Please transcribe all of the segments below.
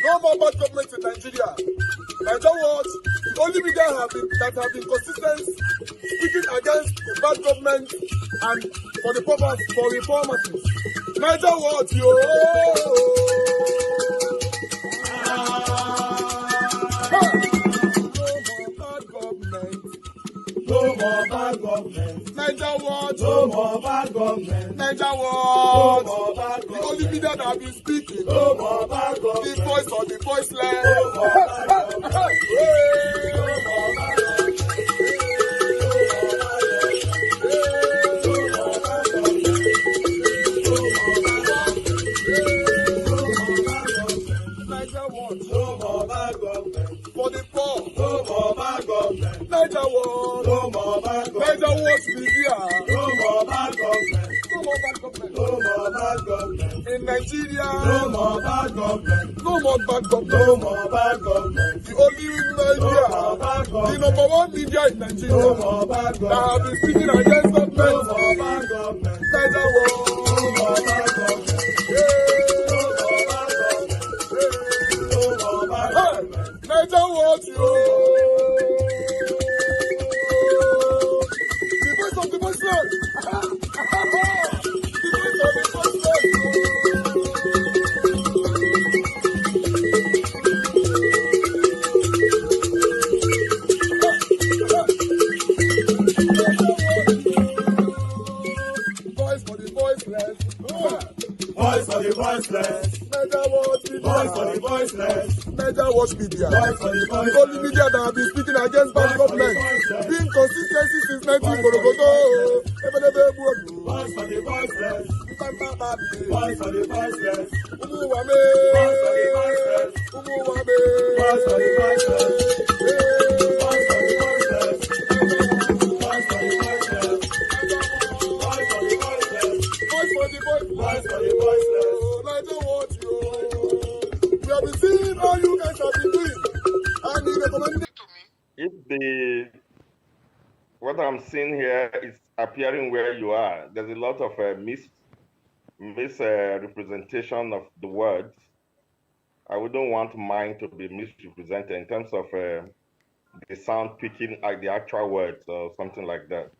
No more bad government in Nigeria. Nigeria what? The only media that have been consistent speaking against the bad government and for the purpose for reformers. Nigeria what? Yo! No more bad government. Niger what? No more bad government. Niger what? No more bad government. The only media that have been speaking. No more bad government. The voice of the voiceless. No more bad government. No more bad government. Niger what? No more bad government. For the poor. No more bad government. Niger what? No more bad government. Niger what media? No more bad government. No more bad government. No more bad government. In Nigeria. No more bad government. No more bad government. No more bad government. The only media. No more bad government. The number one media in Nigeria. No more bad government. That have been speaking against government. No more bad government. Niger what? No more bad government. Niger what you? The voice of the voiceless. The voice of the voiceless. Voice for the voiceless. Voice for the voiceless. Niger what? Voice for the voiceless. Niger watch media. The only media that have been speaking against bad government. Being consistency since 1944. Voice for the voiceless. Voice for the voiceless. Umuwame. Voice for the voiceless. Umuwame. Voice for the voiceless. Voice for the voiceless. Voice for the voiceless. Voice for the voiceless. Voice for the voiceless. Voice for the voiceless. Niger watch you. We have been seeing all you guys have been doing. And you recommended to me. If what I'm seeing here is appearing where you are, there's a lot of misrepresentation of the words. I wouldn't want mine to be misrepresented in terms of the sound picking like the actual words or something like that.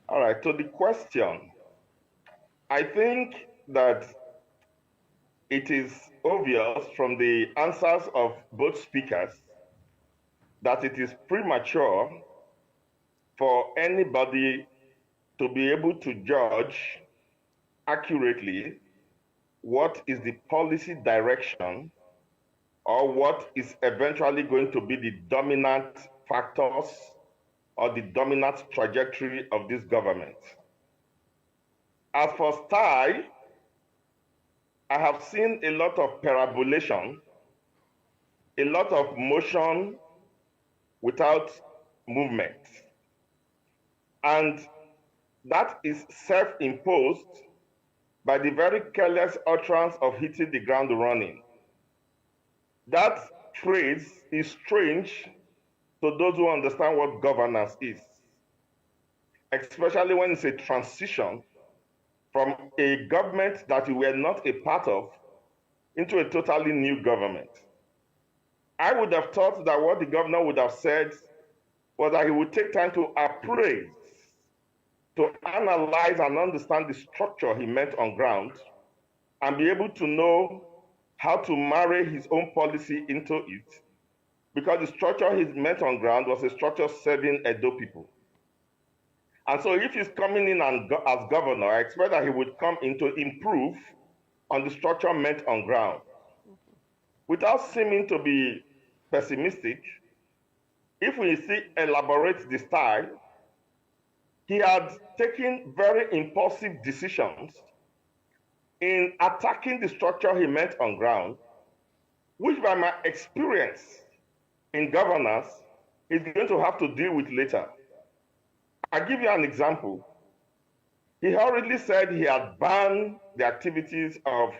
All right, to the question, I think that it is obvious from the answers of both speakers that it is premature for anybody to be able to judge accurately what is the policy direction or what is eventually going to be the dominant factors or the dominant trajectory of this government. As for style, I have seen a lot of parabolation, a lot of motion without movement. And that is self-imposed by the very careless utterance of hitting the ground running. That phrase is strange to those who understand what governance is, especially when it's a transition from a government that you were not a part of into a totally new government. I would have thought that what the governor would have said was that he would take time to appraise, to analyze and understand the structure he meant on ground, and be able to know how to marry his own policy into it, because the structure he meant on ground was a structure serving Edo people. And so if he's coming in as governor, I expect that he would come in to improve on the structure meant on ground. Without seeming to be pessimistic, if we elaborate the style, he had taken very impulsive decisions in attacking the structure he meant on ground, which by my experience in governance, he's going to have to deal with later. I'll give you an example. He hurriedly said he had banned the activities of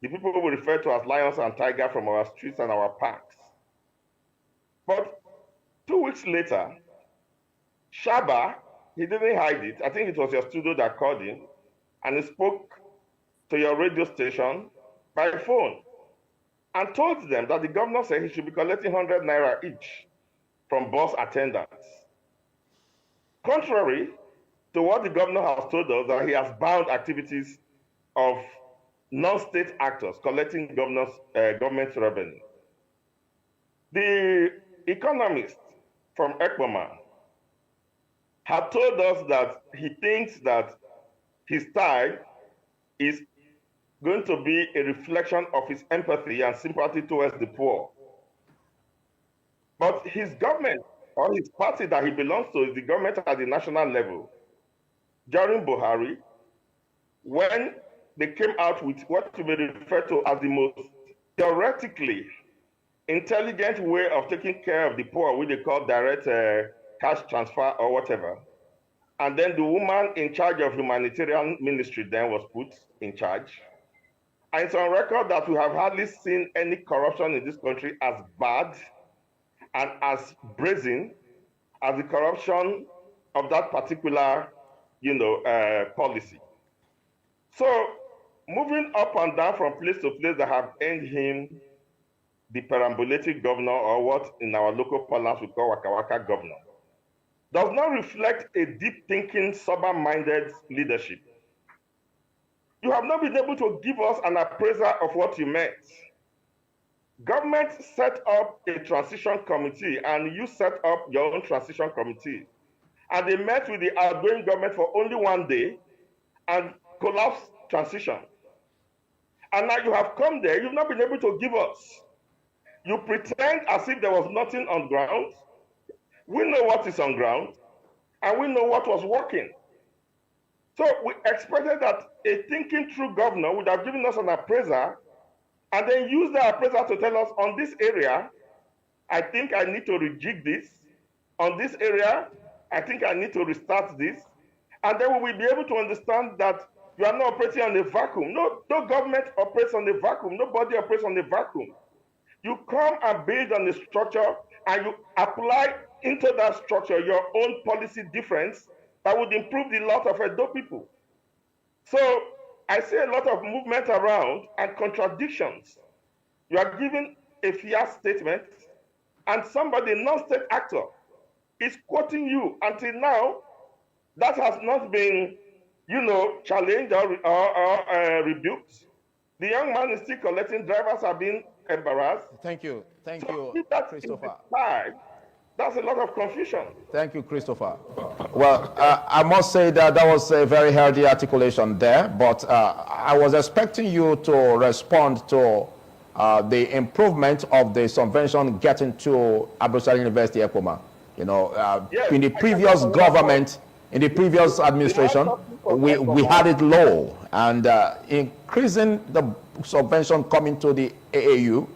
the people we refer to as lions and tigers from our streets and our parks. But 2 weeks later, Shaba, he didn't hide it. I think it was your studio that called him, and he spoke to your radio station by phone. and told them that the governor said he should be collecting 100 naira each from bus attendants. Contrary to what the governor has told us, that he has banned activities of non-state actors collecting government revenue. The economist from Ekpoma had told us that he thinks that his style is going to be a reflection of his empathy and sympathy towards the poor. But his government, or his party that he belongs to, is the government at the national level. During Buhari, when they came out with what to be referred to as the most theoretically intelligent way of taking care of the poor, which they call direct cash transfer or whatever. And then the woman in charge of humanitarian ministry then was put in charge. And it's on record that we have hardly seen any corruption in this country as bad and as brazen as the corruption of that particular, policy. So moving up and down from place to place that have earned him the perambulating governor, or what in our local parlance we call Waka Waka governor, does not reflect a deep-thinking, sober-minded leadership. You have not been able to give us an appraisal of what you meant. Government set up a transition committee, and you set up your own transition committee. And they met with the outgoing government for only one day and collapsed transition. And now you have come there, you've not been able to give us. You pretend as if there was nothing on ground. We know what is on ground, and we know what was working. So we expected that a thinking through governor would have given us an appraiser, and then use the appraiser to tell us, on this area, I think I need to rejig this. On this area, I think I need to restart this. And then we will be able to understand that you are not operating on a vacuum. No government operates on a vacuum. Nobody operates on a vacuum. You come and build on the structure, and you apply into that structure your own policy difference that would improve the lot of Edo people. So I see a lot of movement around and contradictions. You are giving a fiat statement, and somebody, non-state actor, is quoting you. Until now, that has not been, challenged or rebuked. The young man is still collecting. Drivers are being embarrassed. Thank you, Christopher. That's a lot of confusion. Thank you, Christopher. Well, I must say that was a very healthy articulation there, but I was expecting you to respond to the improvement of the subvention getting to Abuja University, Ekpoma. Yes, in the previous government, in the previous administration, we had it low, and increasing the subvention coming to the AAU,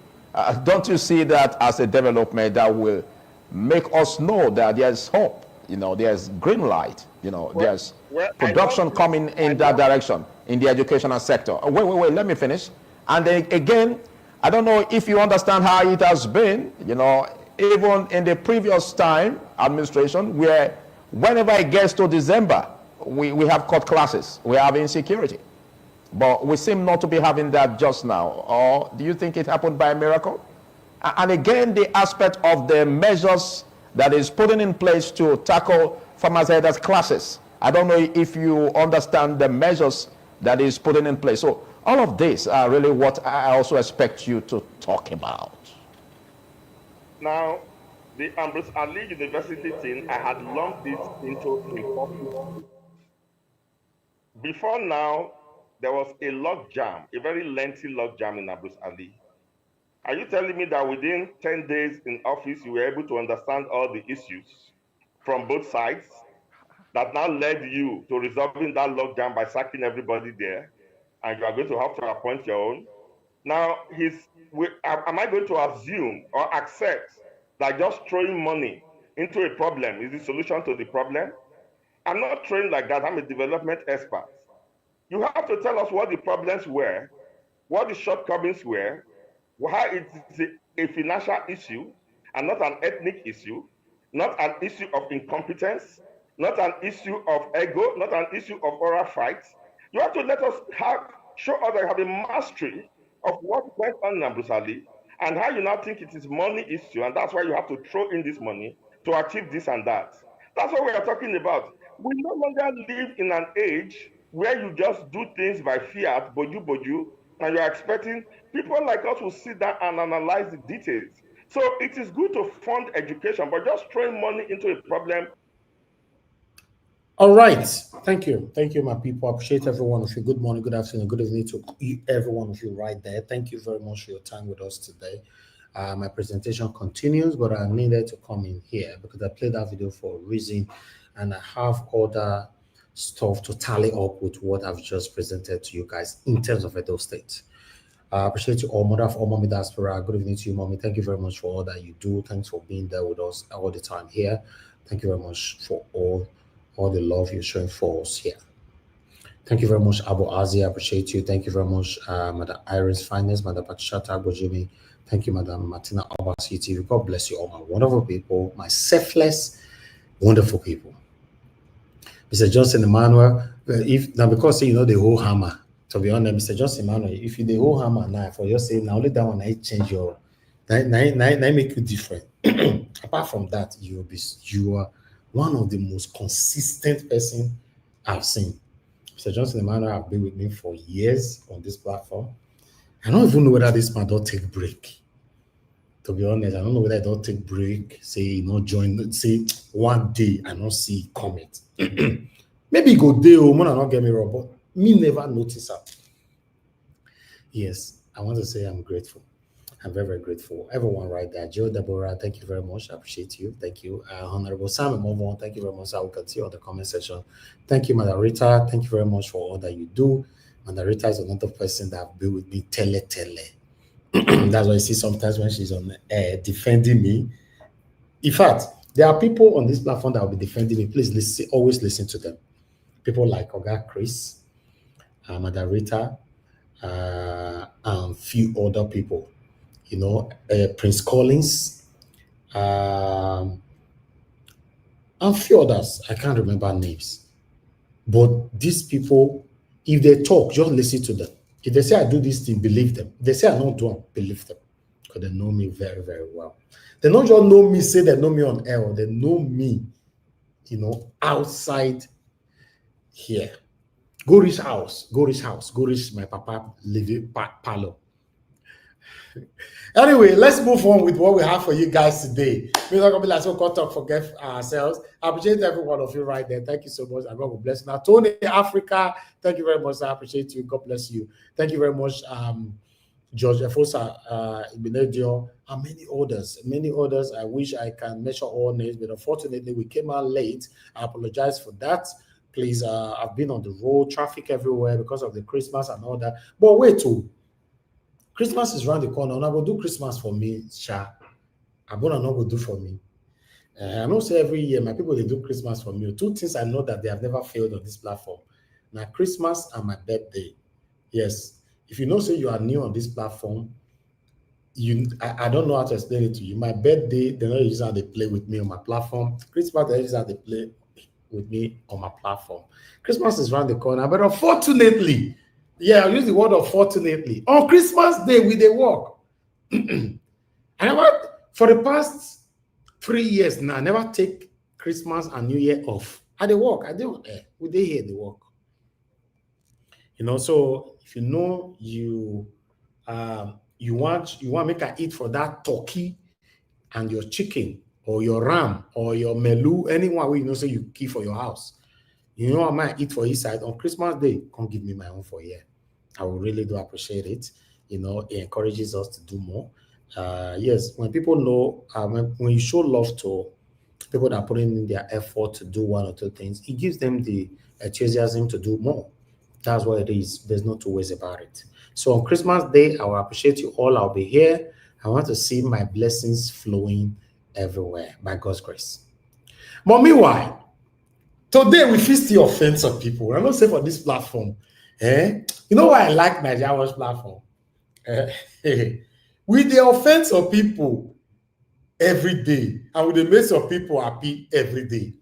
don't you see that as a development that will make us know that there's hope, there's green light, there's production coming in that direction in the educational sector? Wait, let me finish. And then again, I don't know if you understand how it has been, even in the previous time administration, where whenever it gets to December, we have cut classes, we have insecurity. But we seem not to be having that just now. Or do you think it happened by a miracle? And again, the aspect of the measures that is putting in place to tackle farmers' elders classes. I don't know if you understand the measures that is putting in place. So all of this are really what I also expect you to talk about. Now, the Ambrose Ali University thing, I had lumped it into a topic. Before now, there was a logjam, a very lengthy logjam in Ambrose Ali. Are you telling me that within 10 days in office, you were able to understand all the issues from both sides that now led you to resolving that logjam by sacking everybody there, and you are going to have to appoint your own? Now, am I going to assume or accept that just throwing money into a problem is the solution to the problem? I'm not trained like that. I'm a development expert. You have to tell us what the problems were, what the shortcomings were, why it is a financial issue and not an ethnic issue, not an issue of incompetence, not an issue of ego, not an issue of oral fights. You have to let us show us that you have a mastery of what went on in Ambusali, and how you now think it is money issue, and that's why you have to throw in this money to achieve this and that. That's what we are talking about. We no longer live in an age where you just do things by fiat, boju, and you're expecting people like us will sit down and analyze the details. So it is good to fund education, but just throwing money into a problem. All right. Thank you. Thank you, my people. I appreciate every one of you. Good morning, good afternoon, good evening to every one of you right there. Thank you very much for your time with us today. My presentation continues, but I needed to come in here because I played that video for a reason, and I have other stuff to tally up with what I've just presented to you guys in terms of Edo State. I appreciate you all, mother of all, Mommy Diaspora. Good evening to you, Mommy. Thank you very much for all that you do. Thanks for being there with us all the time here. Thank you very much for all the love you're showing for us here. Thank you very much, Abu Azi. I appreciate you. Thank you very much, Madam Iris Finance, Madam Pachata Gojimi. Thank you, Madam Martina Obaseki TV. God bless you all, my wonderful people, my selfless, wonderful people. Mr. Johnson Emmanuel, if now because you know the whole hammer, to be honest, Mr. Johnson Emmanuel, if you the whole hammer now for your saying now only that one I change your make you different. Apart from that, you are one of the most consistent person I've seen. Mr. Johnson Emmanuel have been with me for years on this platform. I don't even know whether this man don't take break. To be honest, I don't know whether I don't take break, say, you know, join, say, one day I don't see comment. Maybe go day or more, not get me wrong, but me never notice that. Yes, I want to say I'm grateful. I'm very, very grateful. Everyone right there. Joe Deborah, thank you very much. I appreciate you. Thank you. Honorable Sam Movon, thank you very much. I will continue on the comment section. Thank you, Madam Rita. Thank you very much for all that you do. Madam Rita is another person that have been with me, tele. That's why I see sometimes when she's on air defending me. In fact, there are people on this platform that will be defending me. Please listen, always listen to them. People like Oga Chris, Madam Rita, and few other people. You know, Prince Collins, and few others. I can't remember names. But these people, if they talk, just listen to them. If they say I do this thing, believe them. If they say I don't do it, believe them. Because they know me very, very well. They don't just know me, say they know me on air, or they know me, you know, outside here. Go reach house, go reach my papa living parlor. Anyway, let's move on with what we have for you guys today. We're not gonna be like so caught up, forget ourselves. I appreciate every one of you right there. Thank you so much. And God will bless you. Now, Tony Africa, thank you very much. I appreciate you. God bless you. Thank you very much, George Efosa, Ibinedio, and many others. I wish I can mention all names, but unfortunately, we came out late. I apologize for that. Please, I've been on the road, traffic everywhere because of the Christmas and all that. But wait, too. Christmas is around the corner. And I will do Christmas for me, Sha. Abona no will do for me. I know say every year my people they do Christmas for me. Two things I know that they have never failed on this platform. Now Christmas and my birthday. Yes. If you know say you are new on this platform, I don't know how to explain it to you. My birthday, they don't use how they play with me on my platform. Christmas, they use how they play with me on my platform. Christmas is around the corner, but unfortunately, yeah, I use the word unfortunately. On Christmas Day, we they work. And for the past 3 years now, I never take Christmas and New Year off. I they work. I don't. We they here they work. You know. So if you know you want make I eat for that turkey and your chicken or your ram or your melu, anyone where you know say you keep for your house. You know, I might eat for his side on Christmas Day. Come give me my own for a year. I will really do appreciate it. You know, it encourages us to do more. Yes, when people know, when you show love to people that are putting in their effort to do one or two things, it gives them the enthusiasm to do more. That's what it is. There's no two ways about it. So on Christmas Day, I will appreciate you all. I'll be here. I want to see my blessings flowing everywhere by God's grace. But meanwhile, today we feast the offense of people. I don't say for this platform. You know why I like Nigeria's platform? With the offense of people every day, and with the mess of people happy every day.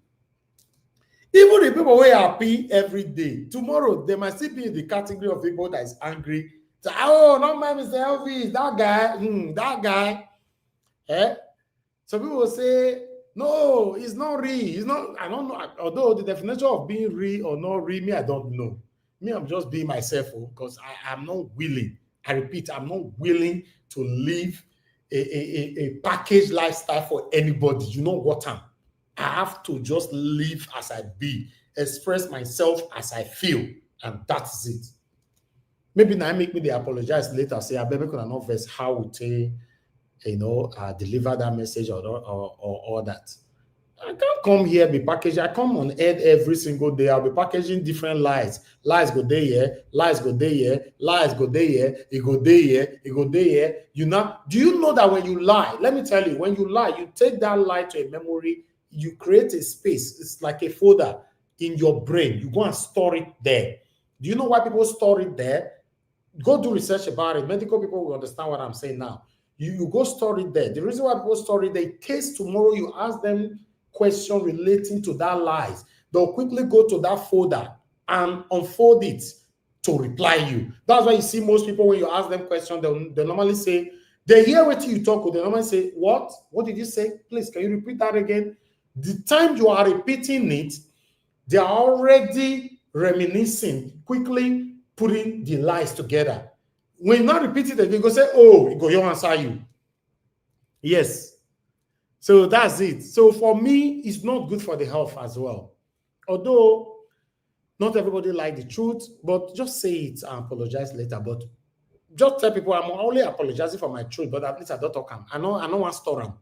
Even the people who are happy every day, tomorrow they might still be in the category of people that is angry So, oh, not my Mr. Elvis, that guy. So people will say, no, it's not real. It's not, I don't know. Although the definition of being real or not real, me, I don't know. Me, I'm just being myself because I'm not willing. I repeat, I'm not willing to live a packaged lifestyle for anybody. You know what I have to just live as I be, express myself as I feel, and that's it. Maybe now make me they apologize later, say I better could not verse how we say, deliver that message or all that. I can't come here be packaging. I come on air every single day. I'll be packaging different lies. Lies go there here, lies go there here, lies go there here, it go there here, it go there here. Do you know that when you lie, let me tell you, when you lie, you take that lie to a memory, you create a space. It's like a folder in your brain. You go and store it there. Do you know why people store it there? Go do research about it. Medical people will understand what I'm saying now. You go store it there. The reason why people store it there, in case tomorrow you ask them question relating to that lies, they'll quickly go to that folder and unfold it to reply you. That's why you see most people, when you ask them questions, they normally say, they hear what you talk with, they normally say, what? What did you say? Please, can you repeat that again? The time you are repeating it, they are already reminiscing, quickly putting the lies together. When you not repeat it again, you go say, oh, you go, you answer you. Yes. So that's it. So for me, it's not good for the health as well. Although not everybody like the truth, but just say it and apologize later. But just tell people I'm only apologizing for my truth, but at least I don't talk them. I know want to store them.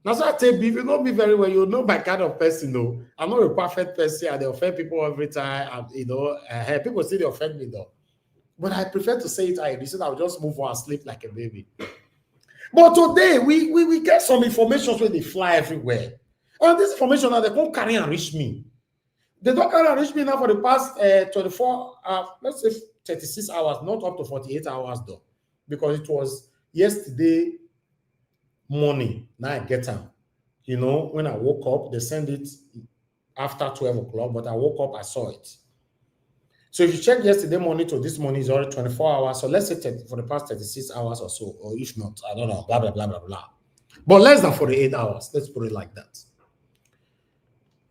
That's why I tell you, if you know me very well, you know my kind of person, though. I'm not a perfect person, and they offend people every time, and people say they offend me, though. But I prefer to say it I so I'll just move on and sleep like a baby. But today, we get some information where they fly everywhere. And this information now, they can't carry and reach me. They don't carry and reach me now for the past 24, let's say 36 hours, not up to 48 hours, though. Because it was yesterday morning. Now I get them. When I woke up, they send it after 12 o'clock, but I woke up, I saw it. So if you check yesterday morning to this morning, it's already 24 hours. So let's say for the past 36 hours or so, or if not, I don't know, blah, blah, blah, blah, blah. But less than 48 hours. Let's put it like that.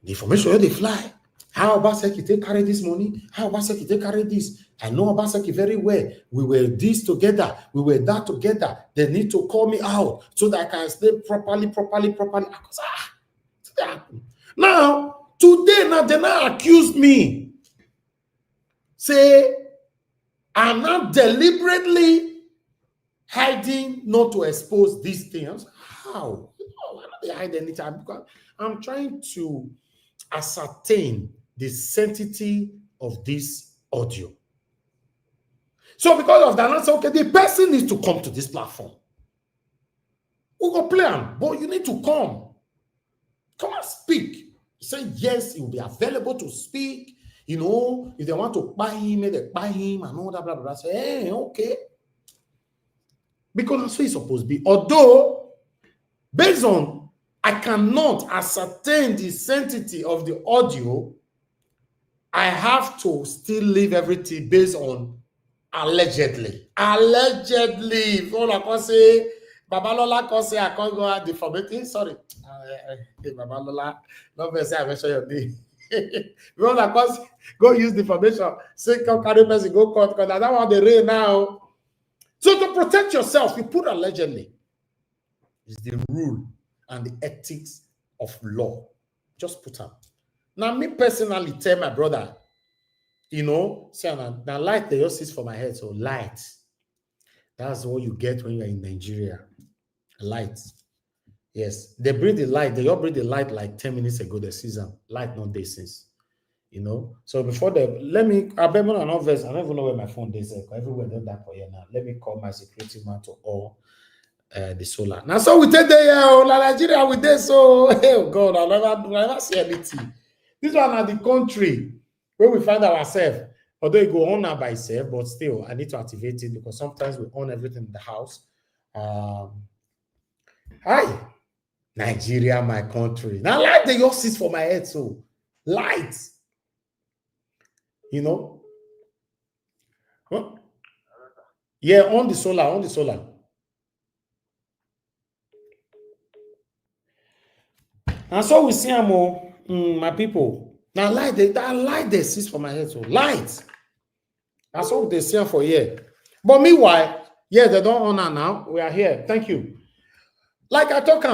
The information where they fly. How Obaseki they carry this money? How Obaseki they carry this? I know Obaseki very well. We were this together. We were that together. They need to call me out so that I can sleep properly. Now, today, they now accuse me. Say, I'm not deliberately hiding not to expose these things. How? I'm not hide anything because I'm trying to ascertain the sanctity of this audio. So because of that, I say, okay, the person needs to come to this platform. We go plan, but you need to come. Come and speak. Say yes, he will be available to speak. If they want to buy him, they buy him and all that, blah, blah, blah. Say, hey, okay. Because that's what it's supposed to be. Although, based on, I cannot ascertain the sanctity of the audio, I have to still leave everything based on allegedly. Allegedly. All I can say, Babalola can say, I can't go out defamating. Sorry. Babalola, not say I mention your name. All I can say, go use defamation. Say, come carry person, go court, because I don't want the rain now. So to protect yourself, you put allegedly. It's the rule and the ethics of law. Just put them. Now, me personally tell my brother, see, now light they just sits for my head. So light. That's what you get when you're in Nigeria. Light. Yes. They bring the light. They all bring the light like 10 minutes ago, the season. Light not day since. So before I remember another verse. I don't even know where my phone is. Everywhere they're that for you now. Let me call my security man to all the solar. Now, so we take the Nigeria with this. So, oh God, I never see anything. This one are the country where we find ourselves. Although it go on now by itself, but still, I need to activate it because sometimes we own everything in the house. Hi, Nigeria, my country. Now, light they just sits for my head. So, light. Well, Yeah, on the solar. And so we see my people. Now light they cease for my head. So light. That's all they see for here. But meanwhile, yeah, they don't honor now. We are here. Thank you. Like I talk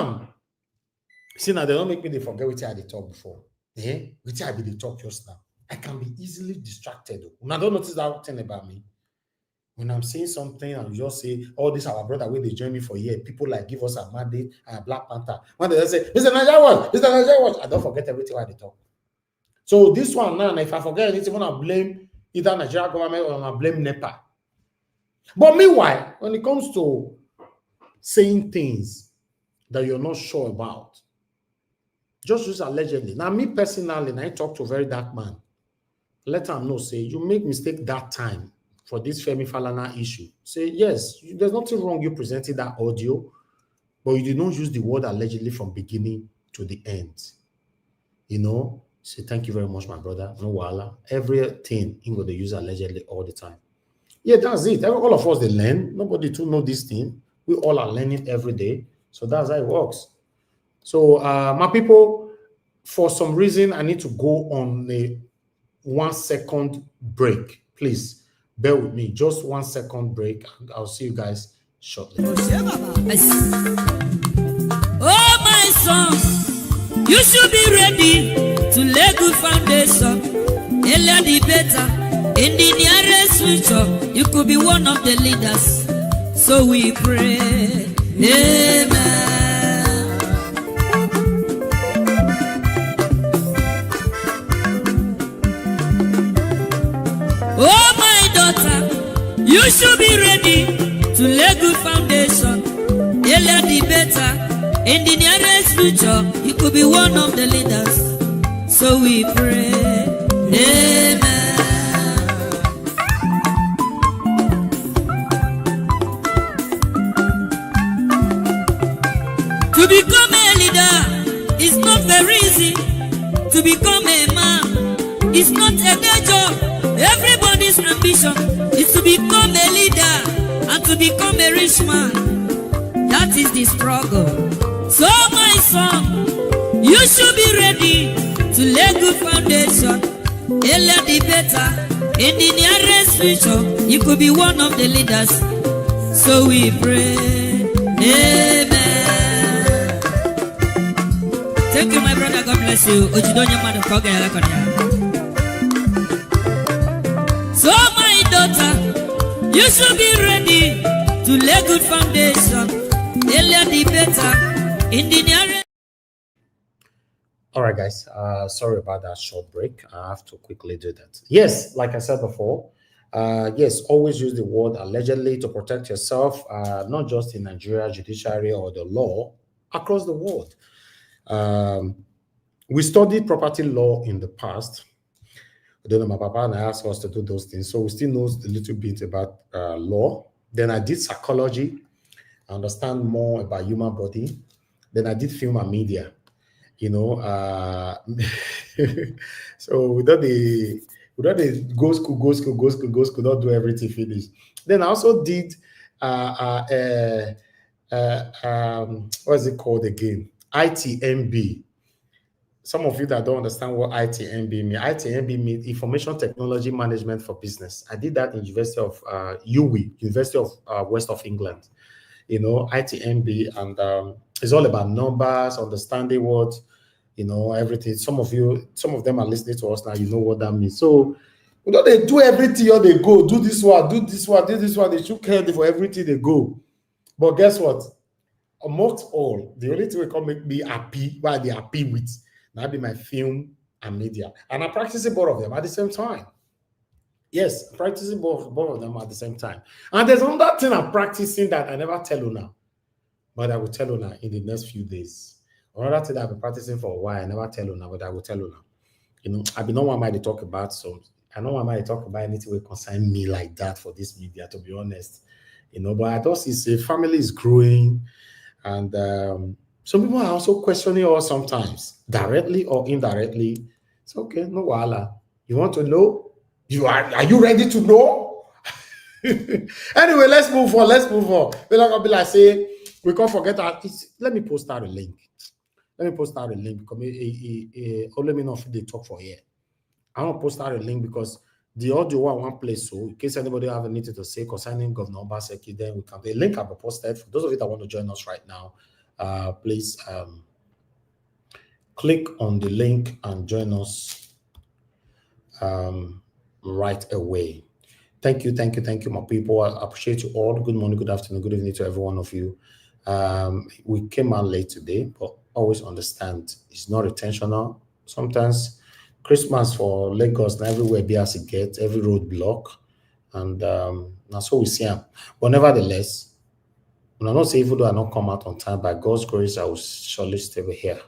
see now they don't make me they forget what I had talk before. Yeah, which I be the talk just now. I can be easily distracted. Now don't notice that thing about me. When I'm saying something and you just say, oh, this our brother where they join me for here. People like give us a mandate and a Black Panther. When they say, Mr. Nigeria Watch, Mr. Nigeria Watch, I don't forget everything while they talk. So this one now, if I forget anything, I'm gonna blame either Nigeria government or I'm gonna blame NEPA. But meanwhile, when it comes to saying things that you're not sure about, just use allegedly. Now, me personally, I talk to a very dark man. Let him know, say, you make mistake that time for this Femi Falana issue. Say, yes, there's nothing wrong you presented that audio, but you did not use the word allegedly from beginning to the end. You know, say, thank you very much, my brother. No wala. Everything, I'm going to use allegedly all the time. Yeah, that's it. All of us, they learn. Nobody to know this thing. We all are learning every day. So that's how it works. So, my people, for some reason, I need to go on a 1 second break. Please bear with me. Just 1 second break. I'll see you guys shortly. Oh, my son, you should be ready to lay good foundation. Earlier the better. In the nearest future, you could be one of the leaders. So we pray. Amen. Oh, my daughter, you should be ready to lay good foundation. Earlier the better. In the nearest future, you could be one of the leaders. So we pray. Amen. To become a leader is not very easy. To become a man is not a day job. Everybody's ambition is to become a leader and to become a rich man. That is the struggle. So my son, you should be ready to lay good foundation. Earlier the better. In the nearest future, you could be one of the leaders. So we pray. Amen. Thank you, my brother. God bless you. So, my daughter, you should be ready to lay good foundation. Earlier the better. In the nearest. All right, guys. Sorry about that short break. I have to quickly do that. Yes, like I said before, yes, always use the word allegedly to protect yourself, not just in Nigeria judiciary or the law, across the world. We studied property law in the past. I don't know, my papa and I asked us to do those things, so we still know a little bit about law. Then I did psychology, I understand more about human body. Then I did film and media, you know. So without the go school, not do everything finish. Then I also did what is it called again? ITMB. Some of you that don't understand what ITMB means. ITMB means Information Technology Management for Business. I did that in University of UWI, University of West of England. You know, ITMB, and it's all about numbers, understanding what, you know, everything. Some of them are listening to us now. You know what that means. So, you know, they do everything or they go do this one, do this one, do this one. They should care for everything they go. But guess what? Amongst all, the only thing we can make me happy, what they happy with, that'll be my film and media. And I'm practicing both of them at the same time. Yes, practicing both of them at the same time. And there's another thing I'm practicing that I never tell you now, but I will tell you now in the next few days. Another thing that I've been practicing for a while, I never tell you now, but I will tell you now. You know, I've been no one to talk about, so I don't want to talk about anything that concern me like that for this media, to be honest. You know, but I thought the family is growing, and some people are also questioning us sometimes, directly or indirectly. It's okay, no wala. You want to know? Are you ready to know? Anyway, let's move on. Let's move on. We're not gonna be like say we can't forget our. Let me post out a link. Let me post out a link because let me know if they talk for here. I want to post out a link because the audio I want to play. So in case anybody have anything to say concerning Governor Obaseki, then we can. The link will be posted. For those of you that want to join us right now, please click on the link and join us right away. Thank you, my people. I appreciate you all. Good morning, good afternoon, good evening to every one of you. We came out late today, but always understand it's not intentional. Sometimes Christmas for Lagos and everywhere be as it gets, every road block, and that's what we see. But nevertheless, when I not say even though I not come out on time, by God's grace, I will surely stay here.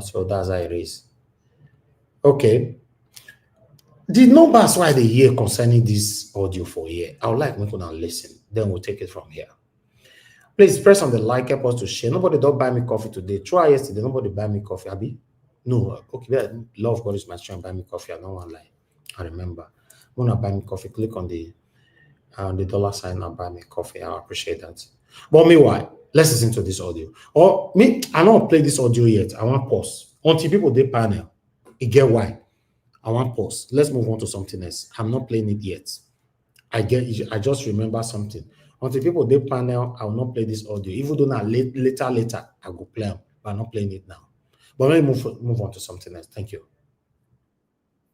So that's how it is. Okay. The numbers why they hear concerning this audio for here, I would like me to now listen. Then we'll take it from here. Please press on the like, help us to share. Nobody don't buy me coffee today. Try yesterday, nobody buy me coffee, Abby. No, okay, love God is my strength, buy me coffee. I don't want to lie. I remember. When I buy me coffee, click on the dollar sign and buy me coffee. I appreciate that. But meanwhile, let's listen to this audio. Or me, I don't play this audio yet. I want to pause. Until people they panel. You get why? I want to pause. Let's move on to something else. I'm not playing it yet. I just remember something. Until people they panel, I will not play this audio. Even though now later, I go play them, but I'm not playing it now. But let me move on to something else. Thank you.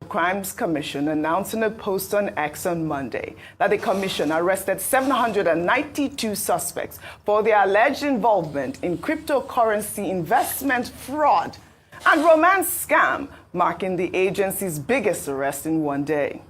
Crimes Commission announced in a post on X on Monday that the commission arrested 792 suspects for their alleged involvement in cryptocurrency investment fraud and romance scam, marking the agency's biggest arrest in one day.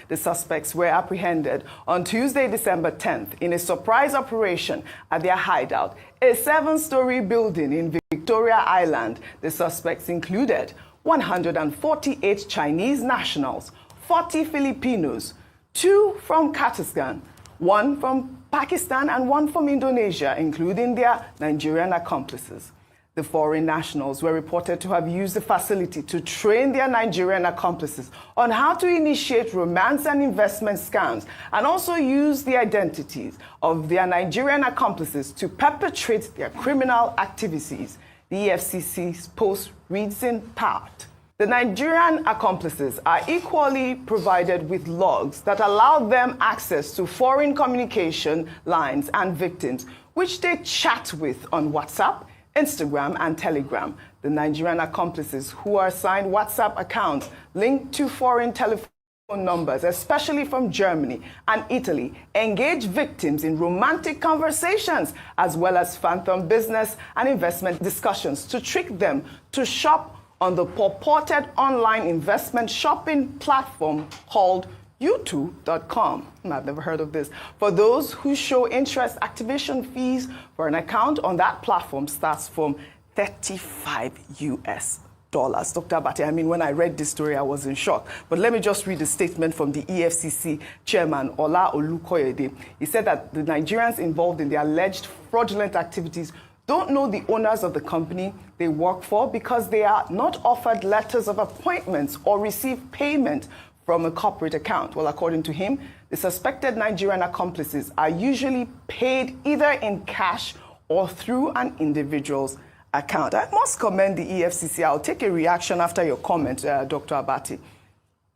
The suspects were apprehended on Tuesday, December 10th, in a surprise operation at their hideout, a 7-story building in Victoria Island. The suspects included 148 Chinese nationals, 40 Filipinos, 2 from Kyrgyzstan, 1 from Pakistan, and 1 from Indonesia, including their Nigerian accomplices. The foreign nationals were reported to have used the facility to train their Nigerian accomplices on how to initiate romance and investment scams, and also use the identities of their Nigerian accomplices to perpetrate their criminal activities. The EFCC's post reads in part. The Nigerian accomplices are equally provided with logs that allow them access to foreign communication lines and victims, which they chat with on WhatsApp, Instagram, and Telegram. The Nigerian accomplices who are assigned WhatsApp accounts linked to foreign telephone numbers, especially from Germany and Italy, engage victims in romantic conversations as well as phantom business and investment discussions to trick them to shop on the purported online investment shopping platform called U2.com. I've never heard of this. For those who show interest, activation fees for an account on that platform starts from $35 US. Dr. Abati, I mean, when I read this story, I was in shock. But let me just read a statement from the EFCC chairman, Ola Olukoyede. He said that the Nigerians involved in the alleged fraudulent activities don't know the owners of the company they work for because they are not offered letters of appointments or receive payment from a corporate account. Well, according to him, the suspected Nigerian accomplices are usually paid either in cash or through an individual's account. I must commend the EFCC. I'll take a reaction after your comment, Dr. Abati.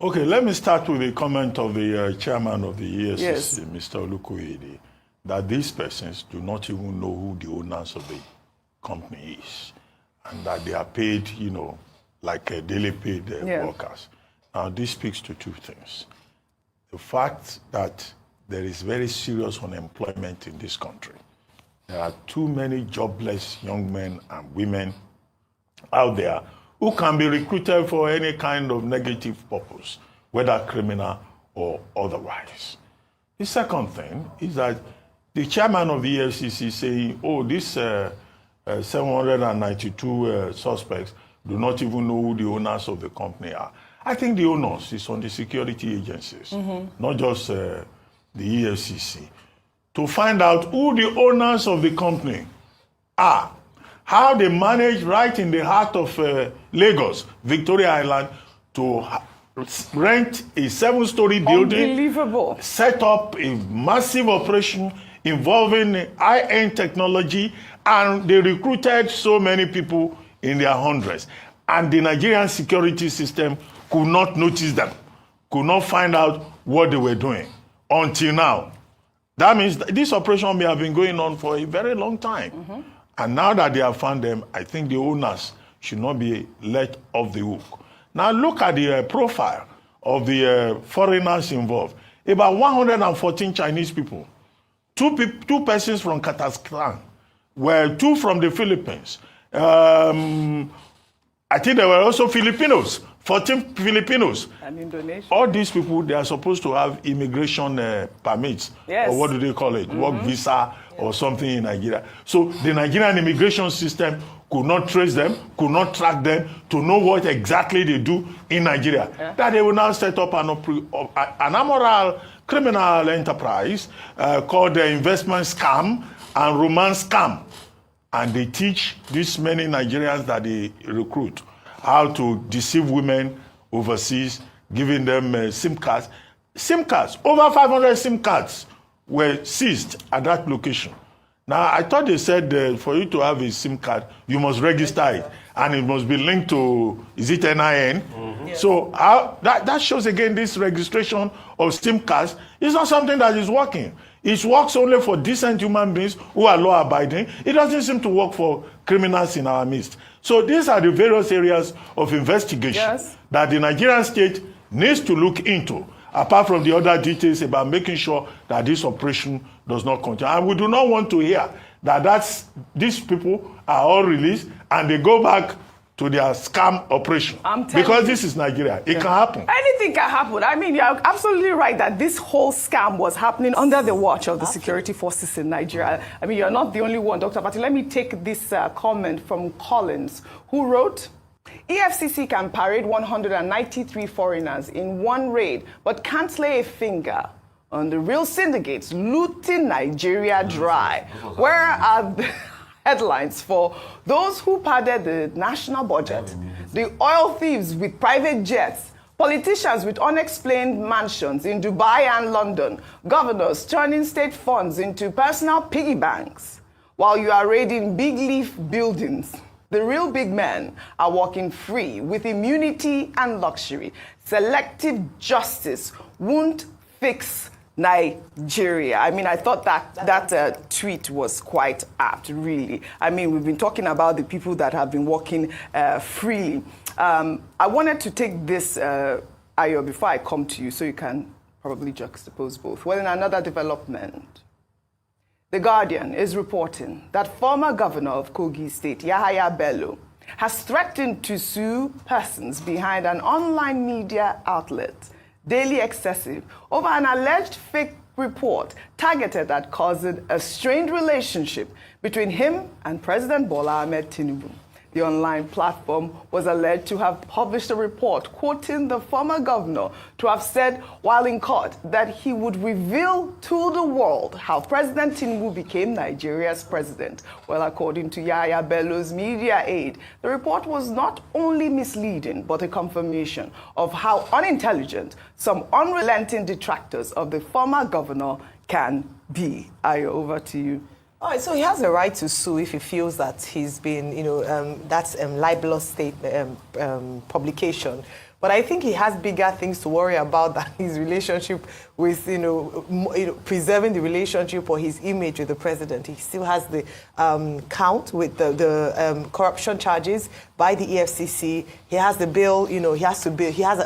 Okay, let me start with the comment of the chairman of the EFCC, Yes. Mr. Olukoyede, that these persons do not even know who the owners of the company is, and that they are paid, like daily paid workers. Now, this speaks to two things. The fact that there is very serious unemployment in this country. There are too many jobless young men and women out there who can be recruited for any kind of negative purpose, whether criminal or otherwise. The second thing is that the chairman of the EFCC saying, these 792 suspects do not even know who the owners of the company are. I think the onus is on the security agencies, not just the EFCC, to find out who the owners of the company are, how they manage right in the heart of Lagos, Victoria Island, to rent a 7-story building, Unbelievable. set up a massive operation involving high-end technology, and they recruited so many people in their hundreds. And the Nigerian security system could not notice them, could not find out what they were doing until now. That means that this operation may have been going on for a very long time. And now that they have found them, I think the owners should not be let off the hook. Now look at the profile of the foreigners involved. About 114 Chinese people, two persons from Kazakhstan, were 2 from the Philippines. I think there were also Filipinos, 14 Filipinos. And Indonesia. All these people, they are supposed to have immigration permits. Yes. Or what do they call it? Work visa or something in Nigeria. So the Nigerian immigration system could not trace them, could not track them to know what exactly they do in Nigeria. That they will now set up an amoral criminal enterprise called the investment scam and romance scam. And they teach these many Nigerians that they recruit how to deceive women overseas, giving them SIM cards. SIM cards, over 500 SIM cards were seized at that location. Now, I thought they said for you to have a SIM card, you must register it. And it must be linked to, is it NIN? Yes. So that shows again this registration of SIM cards is not something that is working. It works only for decent human beings who are law-abiding. It doesn't seem to work for criminals in our midst. So these are the various areas of investigation that the Nigerian state needs to look into, apart from the other details about making sure that this operation does not continue. And we do not want to hear that these people are all released and they go back to their scam operation. Because this is Nigeria. It can happen. Anything can happen. I mean, you're absolutely right that this whole scam was happening under the watch of the security forces in Nigeria. I mean, you're not the only one, Dr. Pati. Let me take this comment from Collins, who wrote, EFCC can parade 193 foreigners in one raid, but can't lay a finger on the real syndicates looting Nigeria dry. Where are the headlines for those who padded the national budget, the oil thieves with private jets, politicians with unexplained mansions in Dubai and London, governors turning state funds into personal piggy banks, while you are raiding big leaf buildings? The real big men are walking free with immunity and luxury. Selective justice won't fix Nigeria. I mean, I thought that tweet was quite apt, really. I mean, we've been talking about the people that have been walking freely. I wanted to take this, Ayo, before I come to you, so you can probably juxtapose both. Well, in another development, The Guardian is reporting that former governor of Kogi State, Yahaya Bello, has threatened to sue persons behind an online media outlet, Daily Excessive, over an alleged fake report targeted at causing a strained relationship between him and President Bola Ahmed Tinubu. The online platform was alleged to have published a report quoting the former governor to have said while in court that he would reveal to the world how President Tinubu became Nigeria's president. Well, according to Yahaya Bello's media aide, the report was not only misleading, but a confirmation of how unintelligent some unrelenting detractors of the former governor can be. Ayo, over to you. All right, so he has a right to sue if he feels that he's been, that's libelous state publication. But I think he has bigger things to worry about than his relationship with, preserving the relationship or his image with the president. He still has the count with the corruption charges by the EFCC. He has the bill, he has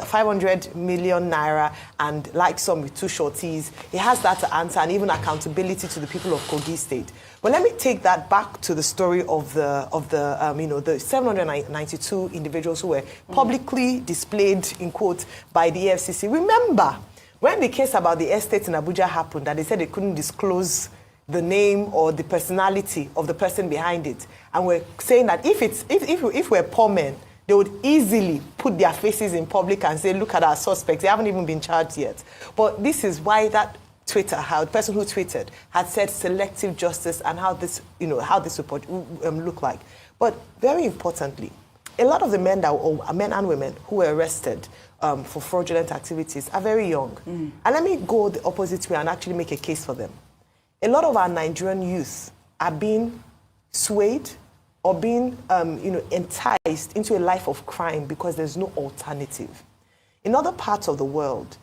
500 million naira and like some with 2 shorties. He has that to answer and even accountability to the people of Kogi State. But let me take that back to the story of the 792 individuals who were publicly displayed, in quote, by the EFCC. Remember, when the case about the estate in Abuja happened, that they said they couldn't disclose the name or the personality of the person behind it, and we're saying that if we're poor men, they would easily put their faces in public and say, look at our suspects. They haven't even been charged yet. But this is why that how the person who tweeted had said selective justice and how this report looked like. But very importantly, a lot of the men and women who were arrested for fraudulent activities are very young. And let me go the opposite way and actually make a case for them. A lot of our Nigerian youth are being swayed or being enticed into a life of crime because there's no alternative. In other parts of the world,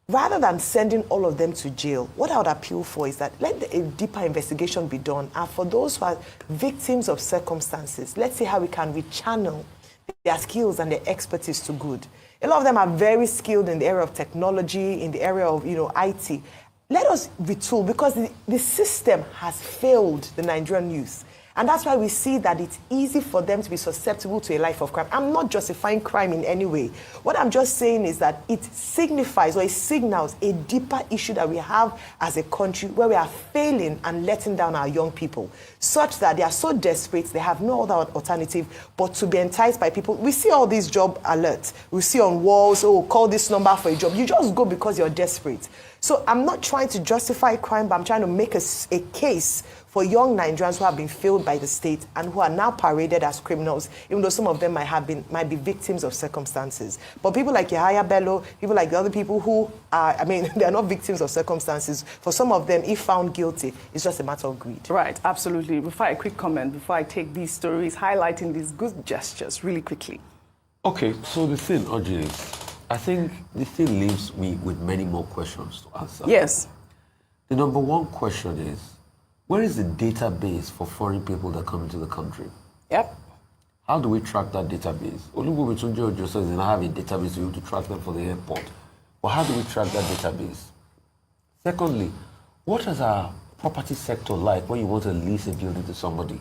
rather than sending all of them to jail, what I would appeal for is that let a deeper investigation be done. And for those who are victims of circumstances, let's see how we can rechannel their skills and their expertise to good. A lot of them are very skilled in the area of technology, in the area of IT. Let us retool, because the system has failed the Nigerian youth. And that's why we see that it's easy for them to be susceptible to a life of crime. I'm not justifying crime in any way. What I'm just saying is that it signifies or it signals a deeper issue that we have as a country, where we are failing and letting down our young people, such that they are so desperate, they have no other alternative but to be enticed by people. We see all these job alerts. We see on walls, oh, call this number for a job. You just go because you're desperate. So I'm not trying to justify crime, but I'm trying to make a case for young Nigerians who have been failed by the state and who are now paraded as criminals, even though some of them might be victims of circumstances. But people like Yahaya Bello, people like the other people who are, they are not victims of circumstances. For some of them, if found guilty, it's just a matter of greed. Right, absolutely. Before a quick comment, before I take these stories, highlighting these good gestures really quickly. Okay, so the thing, Audrey, is I think the thing leaves me with many more questions to answer. Yes. The number one question is, where is the database for foreign people that come into the country? Yep. How do we track that database? Olubumitunji Ojo says they now have a database to be able to track them for the airport. But how do we track that database? Secondly, what is our property sector like when you want to lease a building to somebody?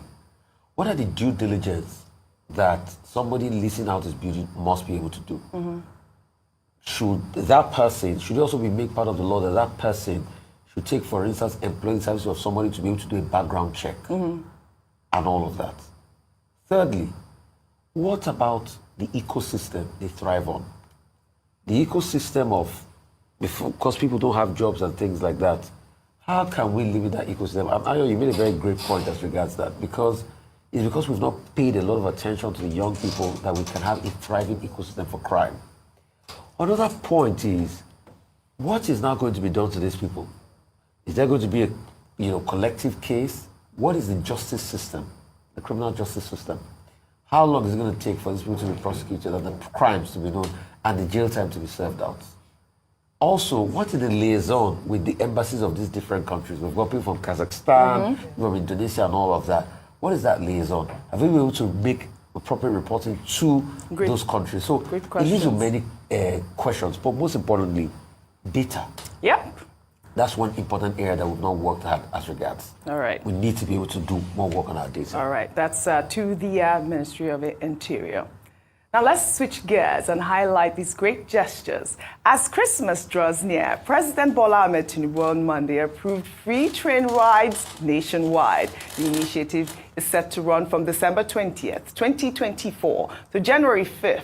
What are the due diligence that somebody leasing out his building must be able to do? Should it also be made part of the law that that person should take, for instance, employee services of somebody to be able to do a background check and all of that? Thirdly, what about the ecosystem they thrive on? The ecosystem of, because people don't have jobs and things like that, how can we live in that ecosystem? I know you made a very great point as regards that, because it's because we've not paid a lot of attention to the young people that we can have a thriving ecosystem for crime. Another point is, what is now going to be done to these people? Is there going to be a collective case? What is the justice system, the criminal justice system? How long is it going to take for these people to be prosecuted and the crimes to be known and the jail time to be served out? Also, what is the liaison with the embassies of these different countries? We've got people from Kazakhstan, from Indonesia and all of that. What is that liaison? Have we been able to make appropriate reporting to those countries? So it leads to many questions, but most importantly, data. Yep. That's one important area that we've not worked hard as regards. All right. We need to be able to do more work on our data. All right. That's to the Ministry of Interior. Now let's switch gears and highlight these great gestures. As Christmas draws near, President Bola Ahmed Tinubu on Monday approved free train rides nationwide. The initiative is set to run from December 20th, 2024 to January 5th,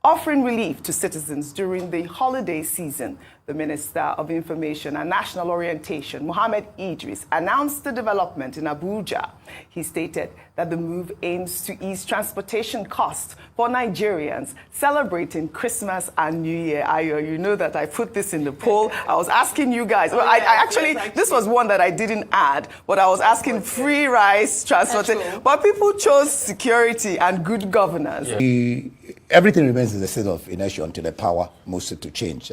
offering relief to citizens during the holiday season. The Minister of Information and National Orientation, Mohammed Idris, announced the development in Abuja. He stated that the move aims to ease transportation costs for Nigerians celebrating Christmas and New Year. Ayo, you know that I put this in the poll. I was asking you guys. Well, I actually, this was one that I didn't add, but I was asking free rice transportation. But people chose security and good governance. Yeah. Everything remains in the state of inertia until the power moves it to change.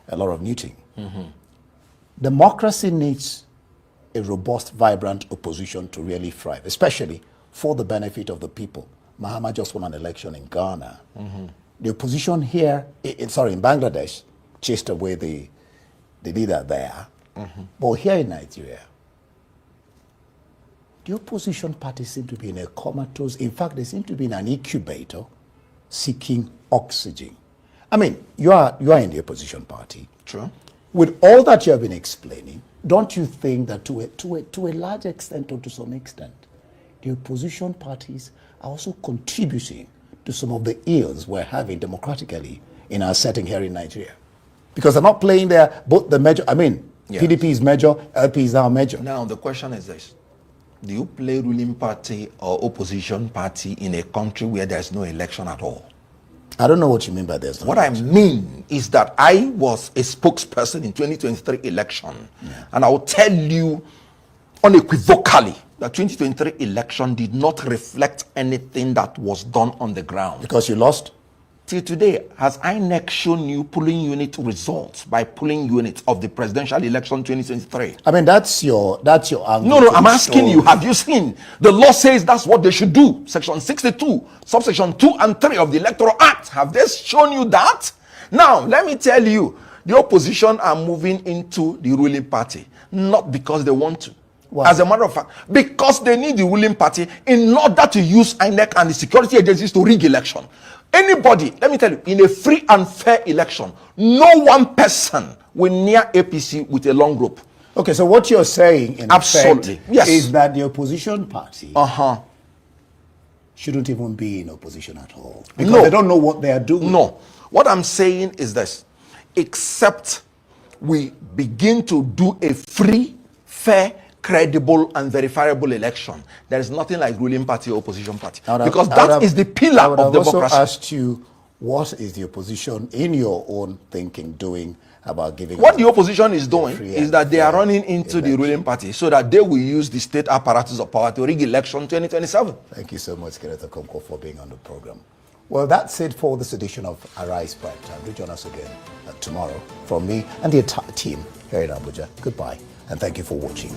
A lot of muting. Democracy needs a robust, vibrant opposition to really thrive, especially for the benefit of the people. Mahama just won an election in Ghana. The opposition here, in Bangladesh, chased away the leader there. But here in Nigeria, the opposition parties seem to be in a comatose. In fact, they seem to be in an incubator seeking oxygen. You are in the opposition party. True. With all that you have been explaining, don't you think that to a large extent or to some extent, the opposition parties are also contributing to some of the ills we're having democratically in our setting here in Nigeria? Because they're not playing both the major, Yes. PDP is major, LP is now major. Now, the question is this. Do you play ruling party or opposition party in a country where there's no election at all? I don't know what you mean by this. What I mean is that I was a spokesperson in 2023 election, and I will tell you unequivocally that 2023 election did not reflect anything that was done on the ground. Because you lost? Till today, has INEC shown you polling unit results by polling units of the presidential election 2023? I mean, that's your angle. No, I'm asking you, have you seen? The law says that's what they should do. Section 62, subsection 2 and 3 of the Electoral Act. Have they shown you that? Now, let me tell you, the opposition are moving into the ruling party, not because they want to. Why? As a matter of fact, because they need the ruling party in order to use INEC and the security agencies to rig election. Anybody, let me tell you, in a free and fair election, no one person will near APC with a long rope. Okay, so what you're saying in absolutely effect, yes, is that the opposition party shouldn't even be in opposition at all. Because they don't know what they are doing. No. What I'm saying is this. Except we begin to do a free, fair, credible and verifiable election, there is nothing like ruling party or opposition party, because that is the pillar of democracy. I also asked you, what is the opposition in your own thinking doing about giving? What the opposition is doing is that they are running into the ruling party so that they will use the state apparatus of power to rig election 2027. Thank you so much, Kenneth Okonkwo, for being on the program. Well, that's it for this edition of Arise Prime Time. Do join us again tomorrow from me and the entire team here in Abuja. Goodbye, and thank you for watching.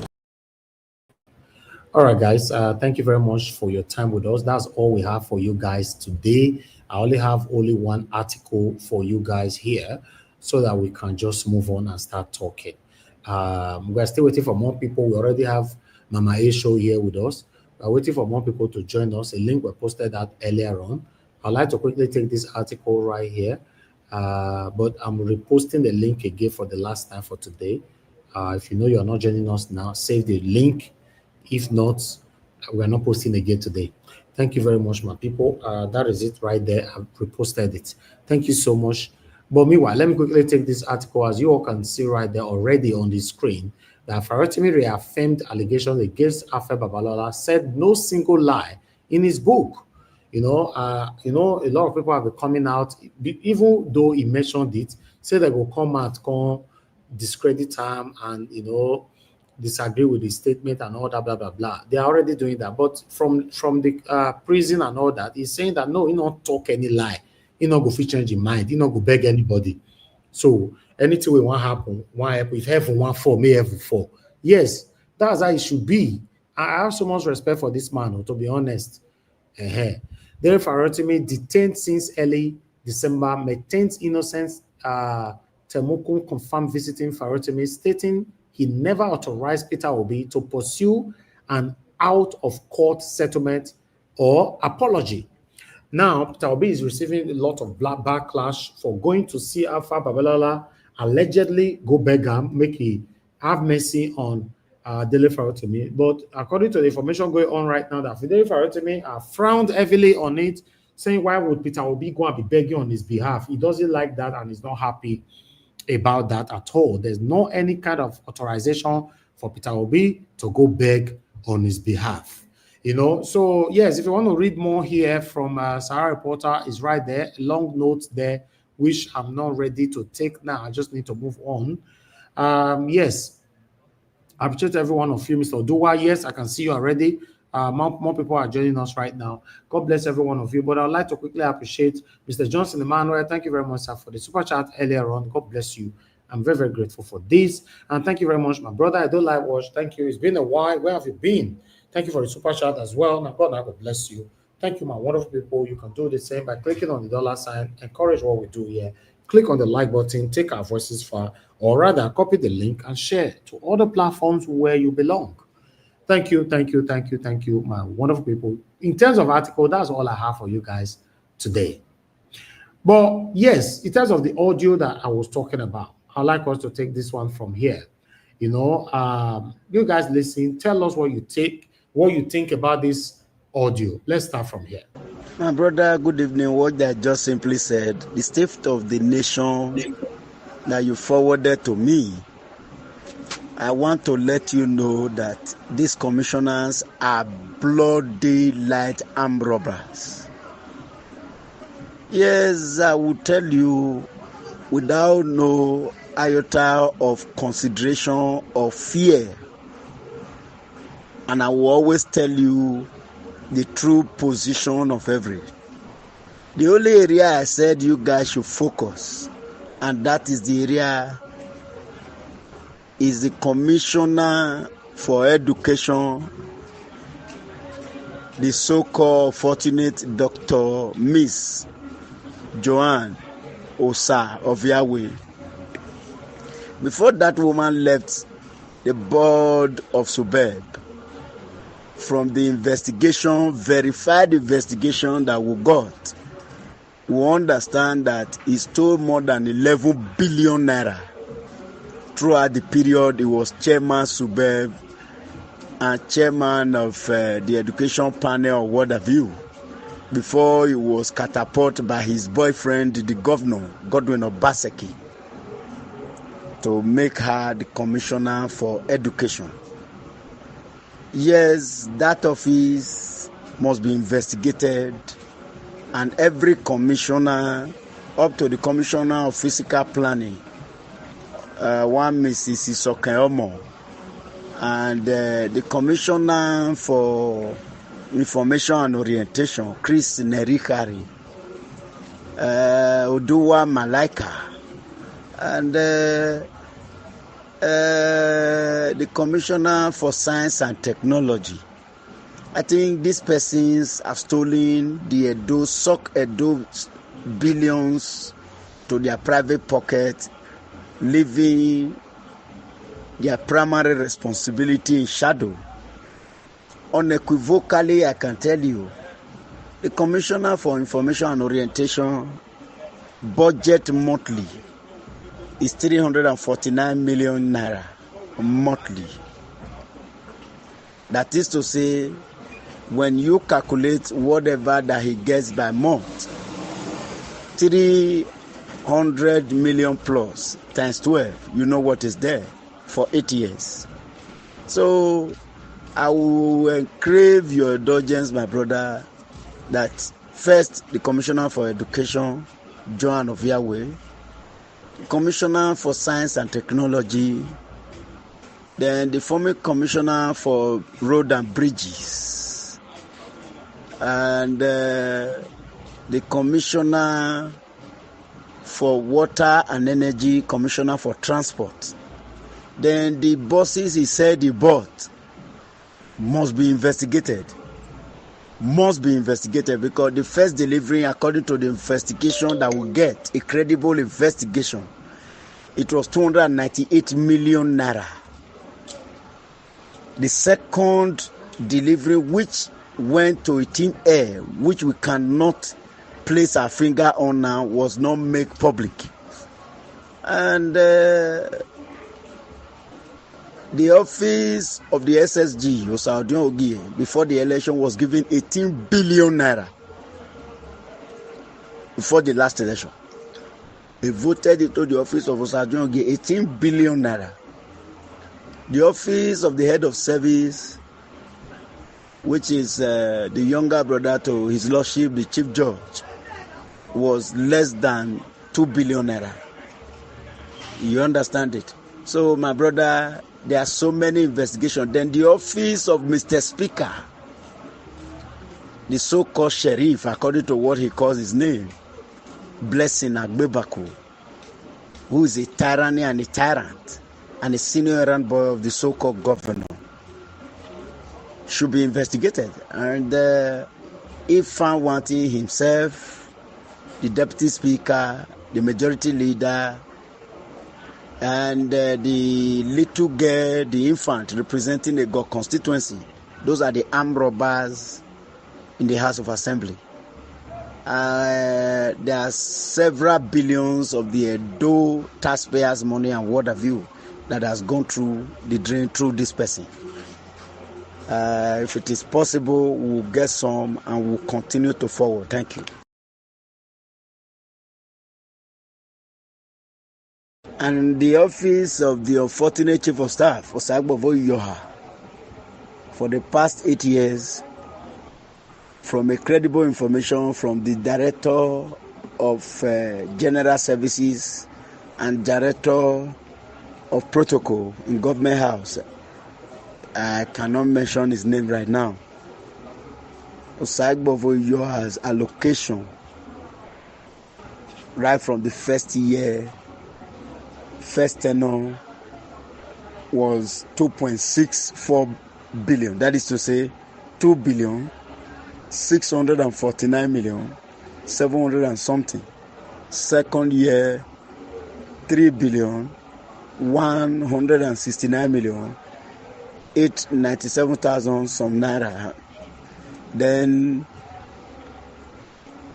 All right, guys, thank you very much for your time with us. That's all we have for you guys today. I only have one article for you guys here so that we can just move on and start talking. We're still waiting for more people. We already have Mama A Show here with us. We're waiting for more people to join us. A link was posted out earlier on. I'd like to quickly take this article right here, but I'm reposting the link again for the last time for today. If you know you're not joining us now, save the link. If not, we're not posting again today. Thank you very much, my people. That is it right there. I've reposted it. Thank you so much. But meanwhile, let me quickly take this article. As you all can see right there already on the screen, that Farotimi Reaffirmed allegations against Babalola, said no single lie in his book. A lot of people have been coming out, even though he mentioned it, say they will come out, discredit him, and disagree with his statement and all that, blah blah blah. They are already doing that, but from the prison and all that, he's saying that no, he not talk any lie, he not go fit change his mind, he not go beg anybody. So anything we want happen, if heaven want fall, may heaven fall. Yes, that's how it should be. I have so much respect for this man, to be honest. Then Farotimi detained since early December, maintains innocence. Temokun confirmed visiting Farotimi, stating he never authorized Peter Obi to pursue an out-of-court settlement or apology. Now, Peter Obi is receiving a lot of backlash for going to see Alpha Babalola, allegedly go beg him, make he have mercy on Dele Farotimi. But according to the information going on right now, that Dele Farotimi frowned heavily on it, saying, why would Peter Obi go and be begging on his behalf? He doesn't like that and he's not happy about that at all. There's no any kind of authorization for Peter Obi to go beg on his behalf. So yes, if you want to read more here from Sahara Reporter, is right there, a long note there, which I'm not ready to take now. I just need to move on. Yes, I appreciate every one of you, Mr. Oduwa. Yes, I can see you already. More people are joining us right now. God bless every one of you. But I'd like to quickly appreciate Mr. Johnson Emmanuel. Thank you very much, sir, for the super chat earlier on. God bless you. I'm very, very grateful for this. And thank you very much, my brother. I don't like watch. Thank you. It's been a while. Where have you been? Thank you for the super chat as well. Now, God bless you. Thank you, my wonderful people. You can do the same by clicking on the $sign. Encourage what we do here. Click on the like button. Take our voices far. Or rather, copy the link and share to other platforms where you belong. Thank you, my wonderful people. In terms of article, that's all I have for you guys today. But yes, in terms of the audio that I was talking about, I'd like us to take this one from here. You guys listen, tell us what you think about this audio. Let's start from here. My brother, good evening. What I just simply said, the state of the nation that you forwarded to me I want to let you know that these commissioners are bloody light armed robbers. Yes, I will tell you without no iota of consideration or fear. And I will always tell you the true position of every. The only area I said you guys should focus, and that is the area is the Commissioner for Education, the so-called fortunate Dr. Miss Joanne Osa of Yahweh. Before that woman left the board of Subeb, from the investigation, verified investigation that we got, we understand that he stole more than 11 billion naira throughout the period he was chairman Subeb and chairman of the education panel of Waterview, before he was catapulted by his boyfriend, the governor, Godwin Obaseki, to make her the commissioner for education. Yes, that office must be investigated, and every commissioner, up to the commissioner of physical planning, one Mrs. Isokeomo, and the commissioner for information and orientation, Chris Nerikari, Oduwa Malaika, and the commissioner for science and technology. I think these persons have stolen the Edo billions to their private pocket, leaving their primary responsibility in shadow. Unequivocally, I can tell you, the commissioner for information and orientation budget monthly is 349 million naira monthly. That is to say, when you calculate whatever that he gets by month, 300 million plus times 12, you know what is there for 8 years. So I will crave your indulgence, my brother, that first the Commissioner for Education, Joan of Yahweh, Commissioner for Science and Technology, then the former Commissioner for Road and Bridges, and the Commissioner for Water and Energy, Commissioner for Transport. Then the buses he said he bought must be investigated. Must be investigated, because the first delivery, according to the investigation that we get, a credible investigation, it was 298 million naira. The second delivery, which went to a team air, which we cannot place our finger on now, was not made public. And the office of the SSG, Osaodion Ogie, before the election was given 18 billion naira before the last election. They voted into the office of Osaodion Ogie 18 billion naira. The office of the head of service, which is the younger brother to His Lordship, the Chief Judge, was less than 2 billion naira. You understand it? So, my brother, there are so many investigations. Then the office of Mr. Speaker, the so-called sheriff, according to what he calls his name, Blessing Agbebaku, who is a tyranny and a tyrant, and a senior errand boy of the so-called governor, should be investigated. And if found wanting, himself, the deputy speaker, the majority leader, and the little girl, the infant representing the God constituency, those are the armed robbers in the House of Assembly. There are several billions of the Edo taxpayers' money and water view that has gone through the drain through this person. If it is possible, we'll get some and we'll continue to forward. Thank you. and the office of the unfortunate chief of staff, Osagbovo Yoha, for the past 8 years, from a credible information from the director of general services and director of protocol in government house. I cannot mention his name right now. Osagbovo Yoha's allocation right from the first year, first tenure, was 2.64 billion. That is to say, 2,649,700,000 and something. Second year, 3,169,897,000 some naira. Then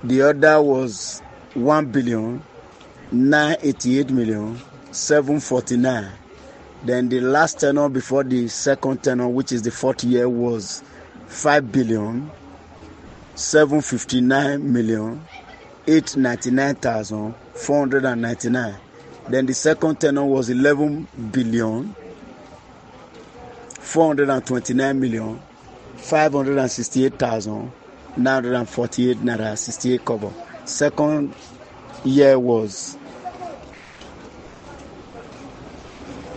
the other was 1,988,749,000. Then the last tenure before the second tenure, which is the fourth year, was 5,759,899,499. Then the second tenure was 11,429,568,948 naira 68 kobo. Second year was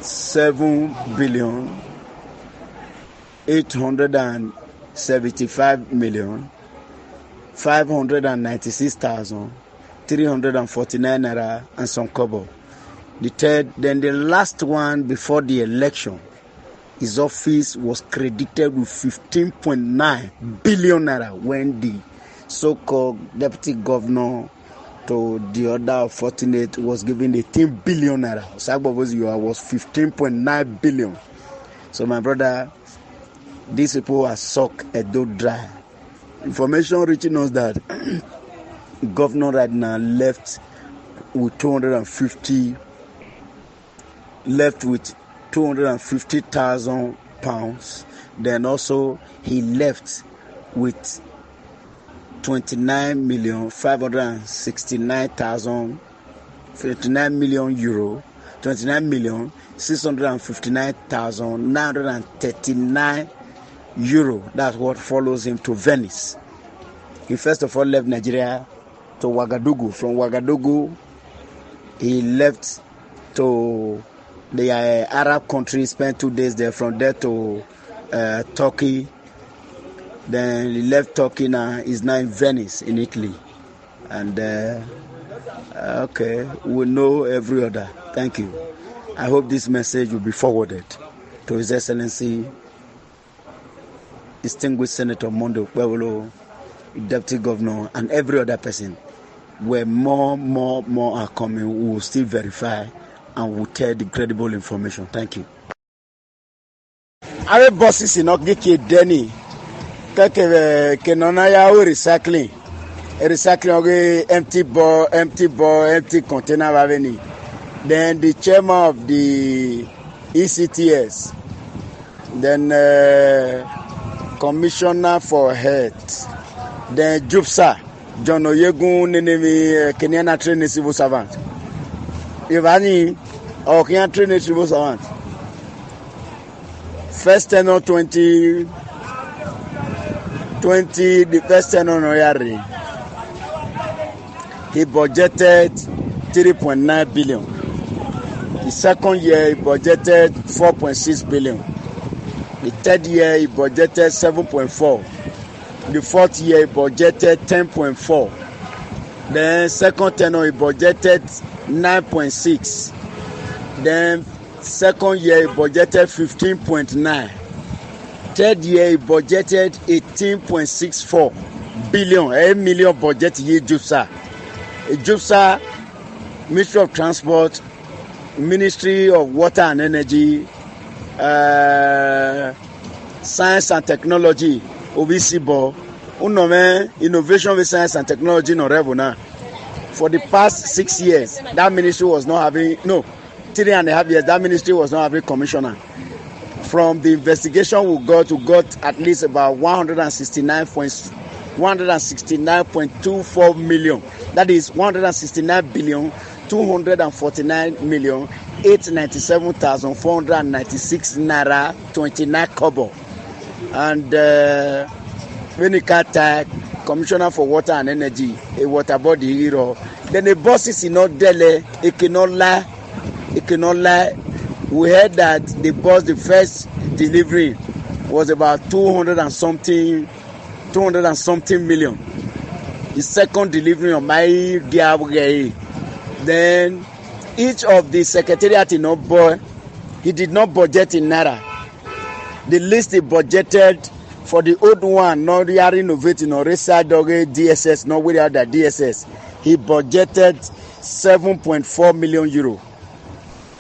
7,875,596,349 naira and some kobo. The third, then the last one before the election, his office was credited with 15.9 billion naira when the so-called deputy governor to the other fortunate was given 18 billion naira. Osagbovo Yoha was 15.9 billion. So my brother, these people are sucked a dough dry. Information reaching us that governor right now left with 250,000 pounds. Then also he left with 29,659,000 euro, 29,659,939 euro. That's what follows him to Venice. He first of all left Nigeria to Ouagadougou. From Ouagadougou, he left to the Arab country, spent 2 days there. From there to Turkey. Then he left Turkey, now he's now in Venice in Italy. And okay, we know every other. Thank you. I hope this message will be forwarded to His Excellency Distinguished Senator Mondo Babalola, Deputy Governor, and every other person. Where more are coming, we will still verify and will tell the credible information. Thank you. Our bosses in Ogiki Denny. Kenona ya recycling empty container revenue. Then the chairman of the ECTS, then commissioner for health, then JUPSA, John Oyegun Kenyan training civil servant. Ivani or Kenyan training civil servant. First tenure 20, the first tenure Noyari. He budgeted 3.9 billion. The second year he budgeted 4.6 billion. The third year he budgeted 7.4. The fourth year he budgeted 10.4. Then second tenure he budgeted 9.6. Then second year he budgeted 15.9. Third year he budgeted 18.64 billion. 8 million budget year JUPSA. JUPSA, Ministry of Transport, Ministry of Water and Energy, Science and Technology, OBCBO, Innovation with Science and Technology, no. For the past 6 years, that ministry was not having, 3.5 years, that ministry was not having commissioner. From the investigation we got at least about 169.24 million. That is 169 billion 249,897,496 naira 29 kobo. And when it cut Commissioner for Water and Energy, a water body hero. Then the bosses in not Delhi, it cannot lie. It cannot lie. We heard that the first delivery was about 200 and something million. The second delivery on my Diaspora. Then each of the secretariat in Obo, he did not budget in naira. The list he budgeted for the old one, not renovating or reside DSS, not without the DSS. He budgeted 7.4 million euro.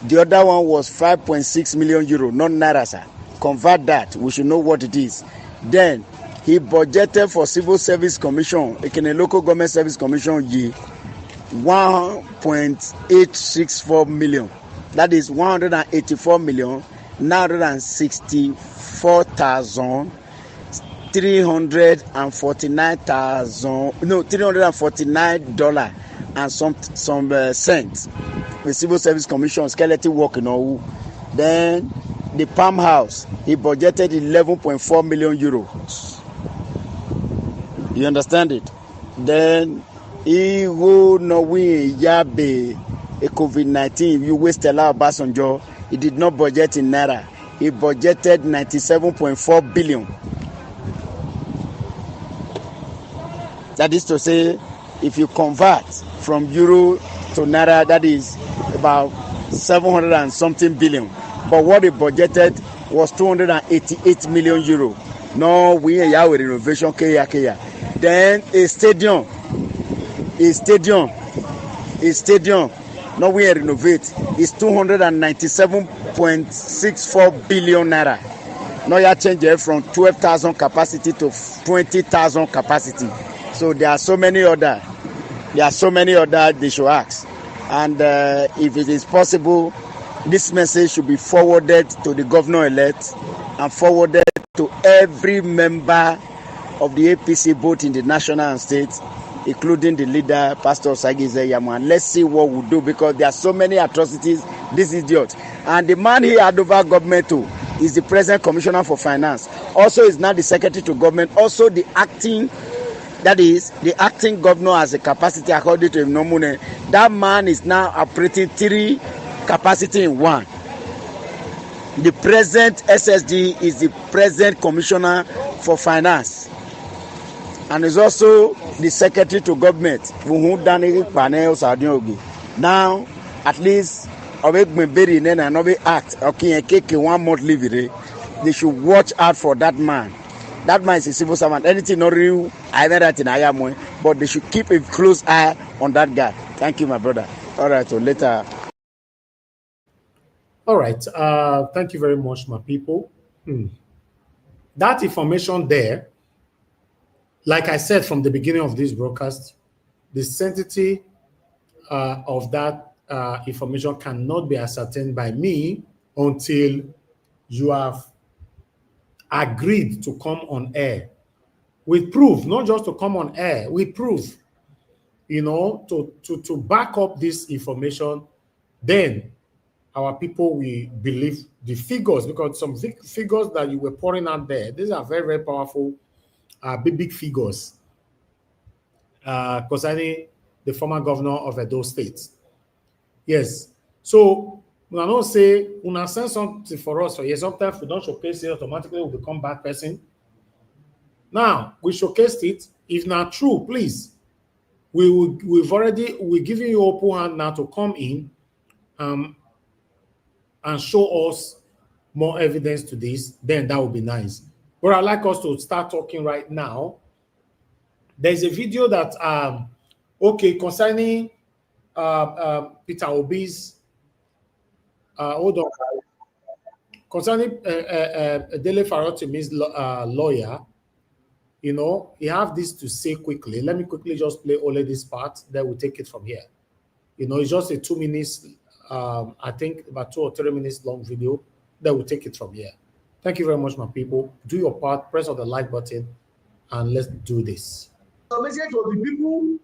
The other one was 5.6 million euro, not naira, sir. Convert that, we should know what it is. Then he budgeted for Civil Service Commission, a local government service commission, 1.864 million. That is 184,969,349 and some cents. The Civil Service Commission skeleton work in all. Then the Palm House, he budgeted 11.4 million euros. You understand it? Then he who no we yabe a COVID-19, you waste a lot of Basanjo. He did not budget in naira. He budgeted 97.4 billion. That is to say, if you convert from euro to naira, that is about 700 and something billion. But what he budgeted was 288 million euro. No, we are with renovation, Kaya. Then a stadium. No, we are renovate. It's 297.64 billion naira. Now you change it from 12,000 capacity to 20,000 capacity. So there are so many other they should ask. And if it is possible, this message should be forwarded to the governor-elect and forwarded to every member of the APC, both in the national and state, including the leader, Pastor Sagize Yaman. Let's see what we'll do, because there are so many atrocities, this idiot. And the man he had over government too is the present Commissioner for Finance. Also is now the Secretary to Government, also the acting, that is, the acting governor has a capacity according to him. That man is now operating 3 capacity in 1. The present SSD is the present Commissioner for Finance, and is also the Secretary to Government. Now, at least, act. Okay, 1 month leave. They should watch out for that man. That man is a civil servant. Anything not real, I know that in Ayamwe, but they should keep a close eye on that guy. Thank you, my brother. All right, so later. All right. Thank you very much, my people. That information there, like I said from the beginning of this broadcast, the sanctity of that information cannot be ascertained by me until you have agreed to come on air with proof, not just to come on air, with proof, to back up this information. Then our people will believe the figures, because some figures that you were pouring out there, these are very, very powerful, big figures concerning the former governor of Edo State. Yes. So, I don't say, when send something for us, so yes, sometimes we don't showcase it, automatically we become bad person. Now, we showcased it. If not true, please, we're giving you open hand now to come in and show us more evidence to this. Then that would be nice. But I'd like us to start talking right now. There's a video that concerning Peter Obi's hold on, concerning Dele Farotimi's lawyer. He have this to say quickly. Let me quickly just play only this part, then we'll take it from here. It's just a 2 minutes, I think about 2 or 3 minutes long video, then we'll take it from here. Thank you very much, my people. Do your part, press on the like button, and let's do this. A message for the people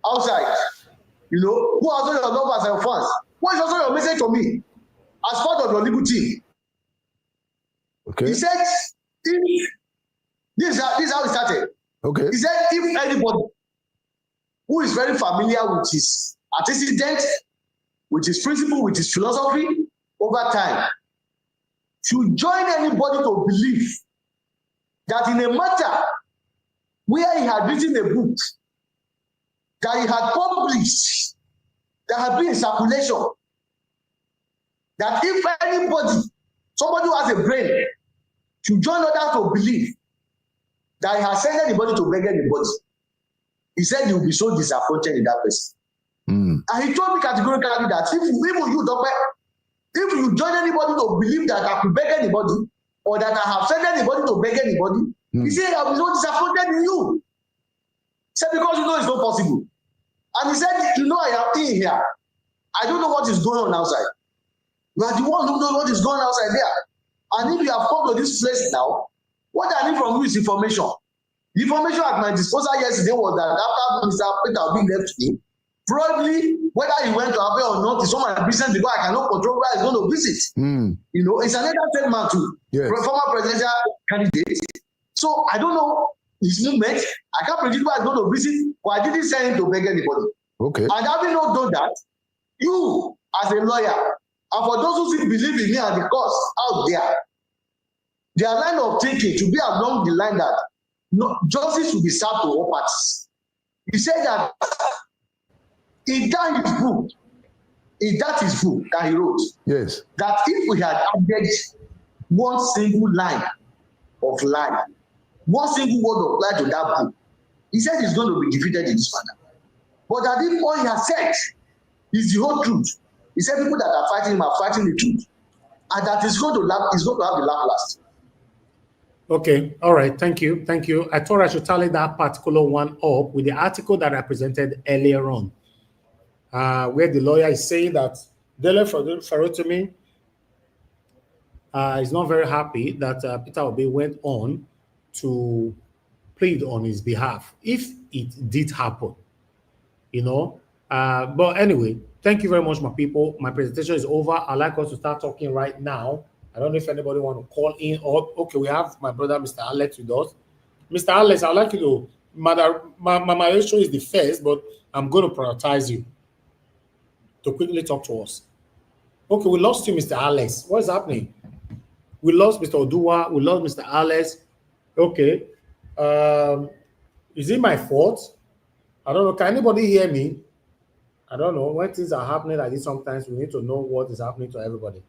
outside. You know, who are also your lovers and fans? What is also your message to me as part of your legal team? Okay. He said, if this is how it started. Okay. He said, if anybody who is very familiar with his antecedent, with his principle, with his philosophy over time, should join anybody to believe that in a matter where he had written a book that he had published, that had been in circulation, that if anybody, somebody who has a brain, should join others to believe that he has sent anybody to beg anybody, he said he will be so disappointed in that person. And he told me categorically that if you join anybody to believe that I could beg anybody, or that I have sent anybody to beg anybody, he said I will be so disappointed in you. He said, because you know it's not possible. And he said, you know, I am in here. I don't know what is going on outside. You are the one who knows what is going on outside there. And if you have come to this place now, what I need from you is information. The information at my disposal yesterday was that after Mr. Peter Obi left me, probably whether he went to Abe or not is not my business, because I cannot control where he's going to visit. You know, it's another statement to former presidential candidate. So I don't know his movement. I can't predict where he's going to visit, but I didn't send him to beg anybody. Okay. And having not done that, you as a lawyer, and for those who still believe in me and the cause out there, their line of thinking should be along the line that justice should be served to all parties. He said that if that is book that he wrote, yes, that if we had added one single line of lie, one single word of lie to that book, he said he's going to be defeated in this matter. But that if all he has said is the whole truth, he said people that are fighting him are fighting the truth, and that is going to have the last. Okay, all right, thank you. I thought I should tally that particular one up with the article that I presented earlier on, where the lawyer is saying that Dele Farotimi is not very happy that Peter Obi went on to plead on his behalf, if it did happen, you know. But anyway, thank you very much, my people. My presentation is over. I'd like us to start talking right now. I don't know if anybody want to call in or okay, we have my brother Mr. Alex with us. Mr. Alex, I'd like you to my issue is the first, but I'm going to prioritize you to quickly talk to us. Okay, we lost you, Mr. Alex. What's happening? We lost Mr. Odua, we lost Mr. Alex. Okay. Is it my fault? I don't know. Can anybody hear me? I don't know. When things are happening like this, sometimes we need to know what is happening to everybody.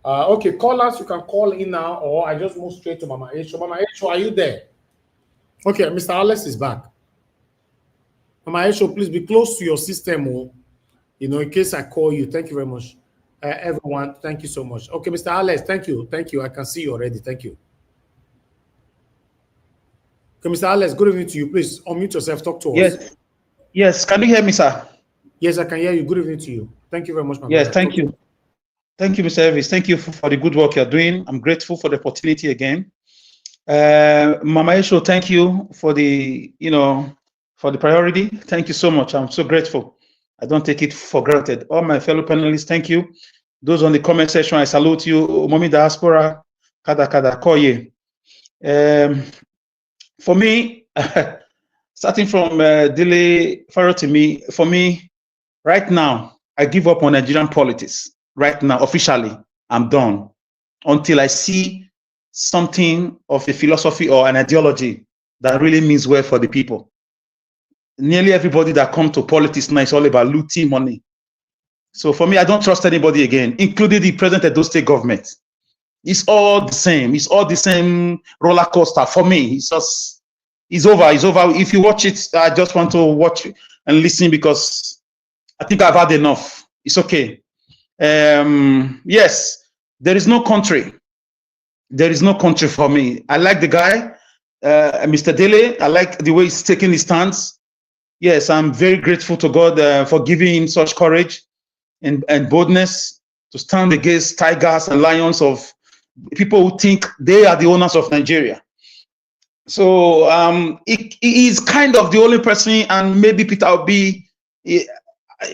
Okay, callers, you can call in now, or I just move straight to Mama Esho. Mama Esho, are you there? Okay, Mr. Alex is back. Mama Esho, please be close to your system, you know, in case I call you. Thank you very much. Everyone, thank you so much. Okay, Mr. Alex, thank you. I can see you already. Thank you. Okay, Mr. Alex, good evening to you. Please unmute yourself, talk to us. Yes, can you hear me, sir? Yes, I can hear you. Good evening to you. Thank you very much, my Yes, brother. thank you. Thank you, Mr. Elvis. Thank you for the good work you're doing. I'm grateful for the opportunity again. Mama Esho, thank you for the, for the priority. Thank you so much. I'm so grateful. I don't take it for granted. All my fellow panelists, thank you. Those on the comment section, I salute you. Momi Diaspora, Kada Koye. For me, starting from Dele Farotimi, for me, right now, I give up on Nigerian politics. Right now, officially, I'm done until I see something of a philosophy or an ideology that really means well for the people. Nearly everybody that comes to politics now is all about looting money. So for me, I don't trust anybody again, including the present Edo State government. It's all the same. It's all the same roller coaster. For me, it's over. It's over. If you watch it, I just want to watch and listen because I think I've had enough. It's okay. Yes, there is no country. There is no country for me. I like the guy, Mr. Dele. I like the way he's taking his stance. Yes, I'm very grateful to God for giving him such courage and boldness to stand against tigers and lions of people who think they are the owners of Nigeria. So he is kind of the only person, and maybe Peter Obi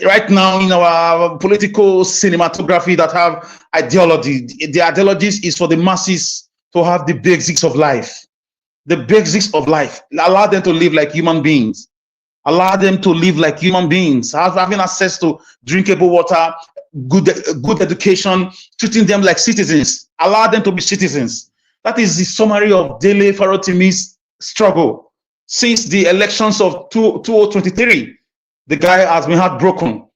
right now in our political cinematography that have ideology. The ideologies is for the masses to have the basics of life. The basics of life. Allow them to live like human beings. Allow them to live like human beings, having access to drinkable water, good education, treating them like citizens. Allow them to be citizens. That is the summary of Dele Farotimi's struggle since the elections of 2023. The guy has been heartbroken,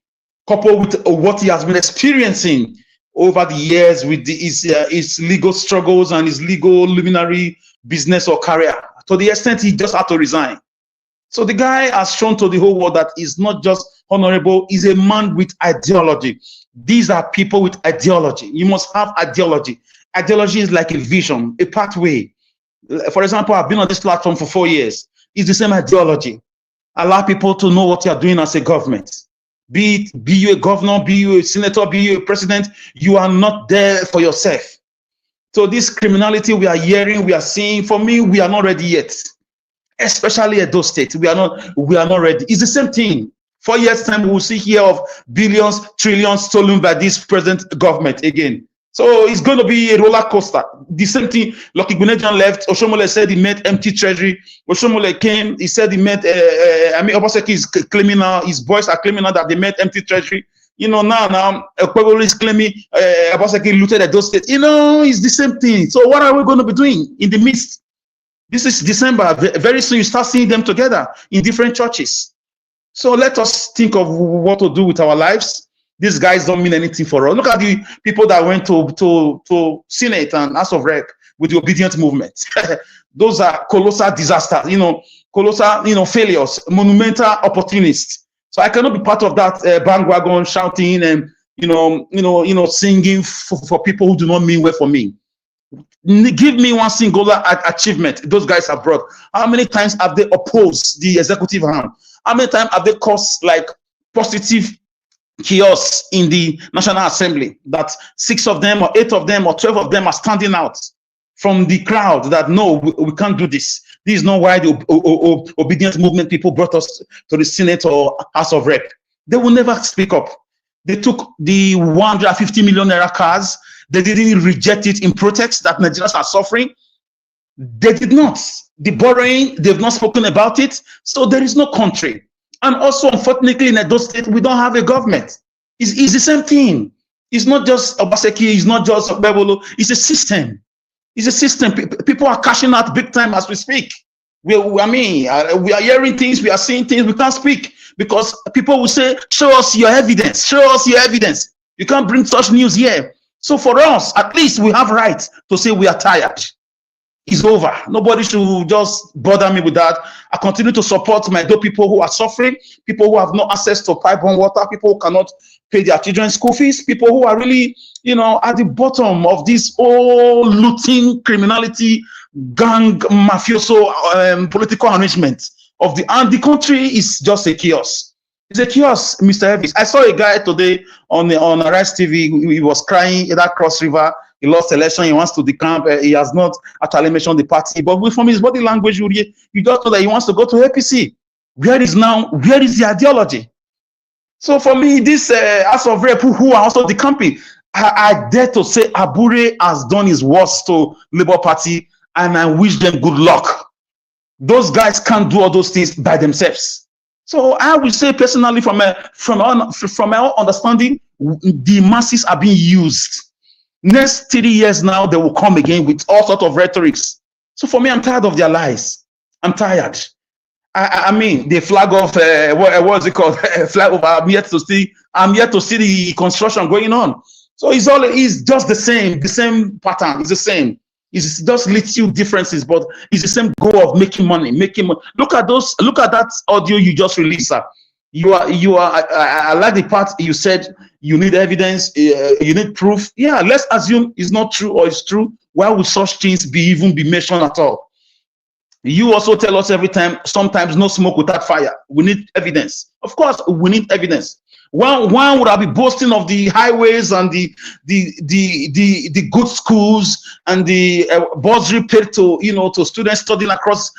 coupled with what he has been experiencing over the years with his legal struggles and his legal luminary business or career, to the extent he just had to resign. So the guy has shown to the whole world that he's not just honorable, he's a man with ideology. These are people with ideology. You must have ideology. Ideology is like a vision, a pathway. For example, I've been on this platform for 4 years. It's the same ideology. Allow people to know what you're doing as a government. Be you a governor, be you a senator, be you a president, you are not there for yourself. So this criminality we are hearing, we are seeing, for me, we are not ready yet. Especially at those states, we are not ready. It's the same thing. 4 years time, we will see here of billions, trillions stolen by this present government again. So it's going to be a roller coaster. The same thing. Lucky Gunejan left. Oshomole said he met empty treasury. Oshomole came. He said he met. Obaseki is claiming now. His boys are claiming now that they met empty treasury. You know, now Babalola is claiming Obaseki looted at those states. You know, it's the same thing. So what are we going to be doing in the midst? This is December. Very soon you start seeing them together in different churches. So let us think of what to do with our lives. These guys don't mean anything for us. Look at the people that went to Senate and House of Rep with the obedient movement. Those are colossal disasters, colossal, failures, monumental opportunists. So I cannot be part of that bandwagon shouting and, singing for people who do not mean well for me. Give me one singular achievement those guys have brought. How many times have they opposed the executive arm? How many times have they caused like positive chaos in the National Assembly that 6 of them or 8 of them or 12 of them are standing out from the crowd that no, we can't do this. This is not why the obedience movement people brought us to the Senate or House of Rep. They will never speak up. They took the 150 million naira cars. They didn't reject it in protest that Nigerians are suffering. They did not. The borrowing, they've not spoken about it. So there is no country. And also, unfortunately, in Edo State, we don't have a government. It's the same thing. It's not just Obaseki, it's not just Babalolo, it's a system. It's a system. People are cashing out big time as we speak. We are hearing things, we are seeing things, we can't speak because people will say, show us your evidence, show us your evidence. You can't bring such news here. So for us, at least we have right to say we are tired. It's over. Nobody should just bother me with that. I continue to support my people who are suffering, people who have no access to pipe-borne water, people who cannot pay their children's school fees, people who are really, at the bottom of this whole looting, criminality, gang, mafioso, political arrangement and the country is just a chaos. It's a chaos, Mr. Elvis. I saw a guy today on Arise TV. He was crying at that Cross River. He lost election. He wants to decamp. He has not actually mentioned the party, but from his body language, you just know that he wants to go to APC. Where is the ideology? So for me, this House of Rep who are also decamping, I dare to say Abure has done his worst to Labour Party, and I wish them good luck. Those guys can't do all those things by themselves. So I will say personally, from my understanding, the masses are being used. Next 3 years now, they will come again with all sorts of rhetorics. So for me, I'm tired of their lies. I'm tired. I mean, the flag of what is it called? Flag of I'm yet to see the construction going on. So it's just the same pattern. It's the same. It's just little differences, but it's the same goal of making money. Look at that audio you just released, sir. I like the part you said you need evidence, you need proof. Yeah, let's assume it's not true or it's true. Why would such things be mentioned at all? You also tell us every time, sometimes no smoke without fire. We need evidence. Of course, we need evidence. One would have been boasting of the highways and the good schools and the bursary paid to to students studying across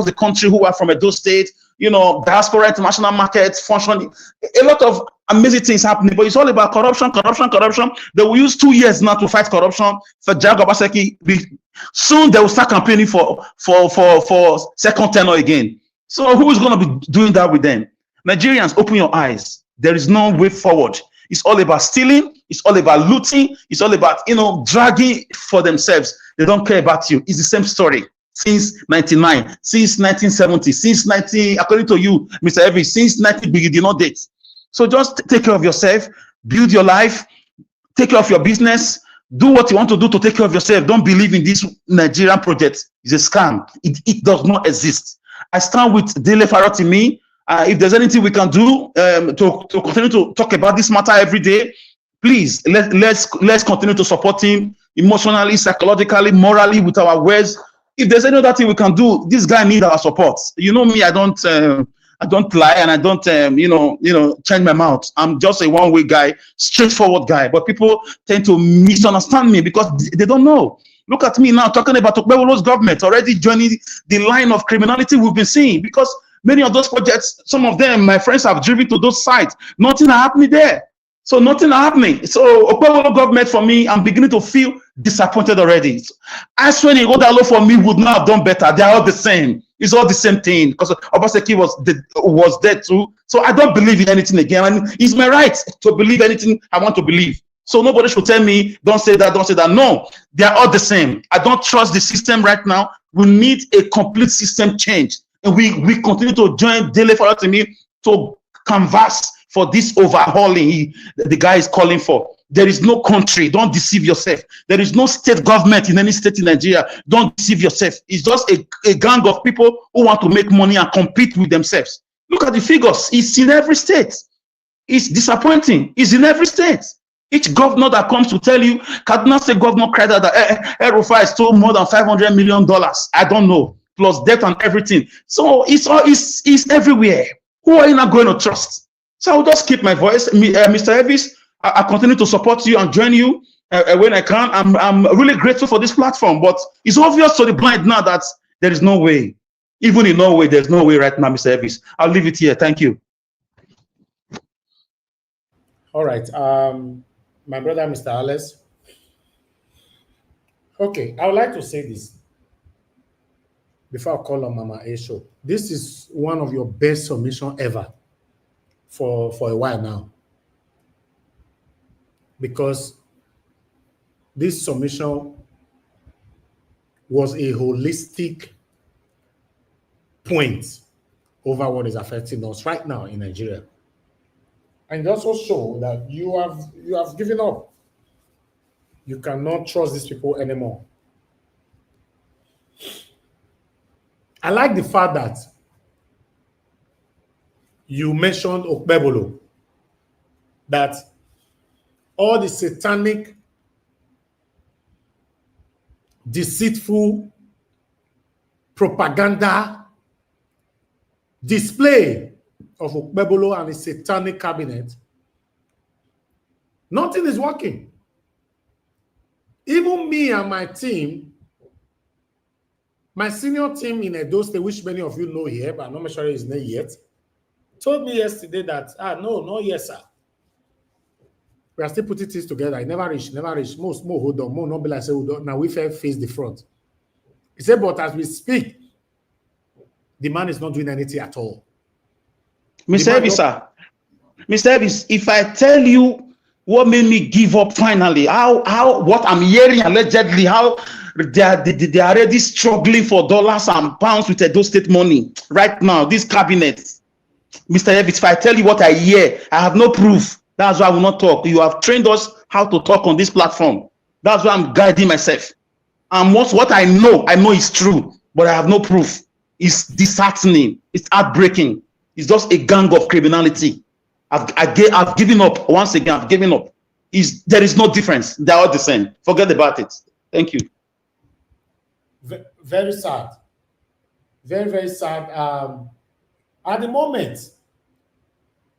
the country who are from Edo State. Diaspora international markets functioning. A lot of amazing things happening, but it's all about corruption. They will use 2 years now to fight corruption. For Obaseki, soon they will start campaigning for second tenure again. So who is going to be doing that with them? Nigerians, open your eyes. There is no way forward. It's all about stealing. It's all about looting. It's all about dragging for themselves. They don't care about you. It's the same story since 99, since 1970, since 19, according to you, Mr. Evie, since 19 did not date. So just take care of yourself, build your life, take care of your business, do what you want to do to take care of yourself. Don't believe in this Nigerian project. It's a scam. It does not exist. I stand with Dele Farotimi. If there's anything we can do to continue to talk about this matter every day, please let's continue to support him emotionally, psychologically, morally, with our words. If there's any other thing we can do, this guy needs our support. You know me, I don't lie, and I don't change my mouth. I'm just a one-way guy, straightforward guy. But people tend to misunderstand me because they don't know. Look at me now talking about Babalolo's government already joining the line of criminality we've been seeing, because many of those projects, some of them, my friends have driven to those sites. Nothing happening there. So nothing happening. So Obaseki government, for me, I'm beginning to feel disappointed already. I swear Odalo for me would not have done better. They are all the same. It's all the same thing, because Obaseki was dead too. So I don't believe in anything again. And it's my right to believe anything I want to believe. So nobody should tell me, don't say that, don't say that. No, they are all the same. I don't trust the system right now. We need a complete system change. And we continue to join Dele Farotimi to canvass for this overhauling the guy is calling for. There is no country. Don't deceive yourself. There is no state government in any state in Nigeria. Don't deceive yourself. It's just a gang of people who want to make money and compete with themselves. Look at the figures. It's in every state. It's disappointing. It's in every state. Each governor that comes to tell you, Kaduna State governor cried out that Erufai stole more than $500 million. I don't know. Plus debt and everything. So it's everywhere. Who are you not going to trust? So I'll just keep my voice. Mr. Evis, I continue to support you and join you when I can. I'm really grateful for this platform, but it's obvious to the blind now that there is no way. Even in Norway, there's no way right now, Mr. Evis. I'll leave it here. Thank you. All right. My brother, Mr. Alex. Okay, I would like to say this before I call on Mama A show. This is one of your best submissions ever for a while now, because this submission was a holistic point over what is affecting us right now in Nigeria. And it also shows that you have given up. You cannot trust these people anymore. I like the fact that you mentioned Babalola, that all the satanic, deceitful propaganda display of Babalola and his satanic cabinet, nothing is working. Even me and my team, my senior team in Edo State, which many of you know here, but I'm not sure his name yet, told me yesterday that, no, yes, sir. We are still putting things together. I never reach. More hold on, more not be like say hold on. Now we face the front. He said, but as we speak, the man is not doing anything at all. Mr. Evis, sir. Mr. Evis, if I tell you what made me give up finally, how what I'm hearing allegedly, how they are already struggling for dollars and pounds with Edo State money right now, this cabinet. Mr. Evis, if I tell you what I hear, I have no proof. That's why I will not talk. You have trained us how to talk on this platform. That's why I'm guiding myself. And what I know is true, but I have no proof. It's disheartening. It's heartbreaking. It's just a gang of criminality. I've given up. Once again, I've given up. There is no difference. They're all the same. Forget about it. Thank you. Very sad. Very, very sad. At the moment,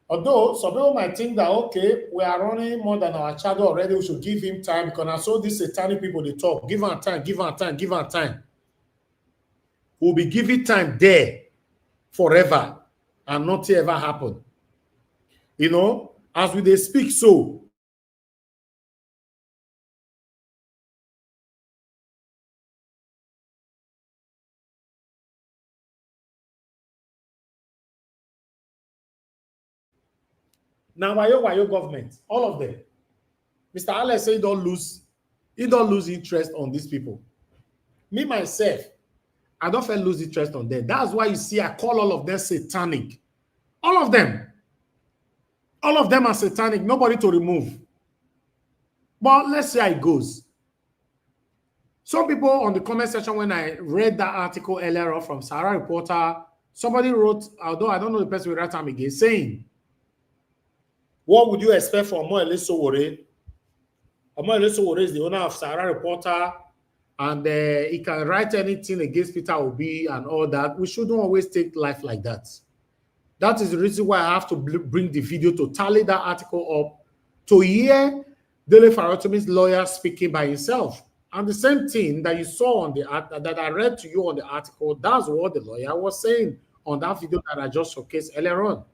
although some people might think that, okay, we are running more than our shadow already, we should give him time, because I saw these satanic people, they talk, give him time, give him time, give him time. We'll be giving time there forever and nothing ever happen. You know, as we they speak so, now wayo government, all of them. Mr. Alex said he don't lose interest on these people. Me myself, I don't feel lose interest on them. That's why you see I call all of them satanic. All of them. All of them are satanic. Nobody to remove. But let's see how it goes. Some people on the comment section, when I read that article earlier on from Sahara Reporter, somebody wrote, although I don't know the person will write time again, saying, what would you expect from Omoyele Sowore? Omoyele Sowore is the owner of Sahara Reporter, and he can write anything against Peter Obi and all that. We shouldn't always take life like that. That is the reason why I have to bring the video to tally that article up, to hear Dele Farotimi's lawyer speaking by himself. And the same thing that you saw on the that I read to you on the article, that's what the lawyer was saying on that video that I just showcased earlier on.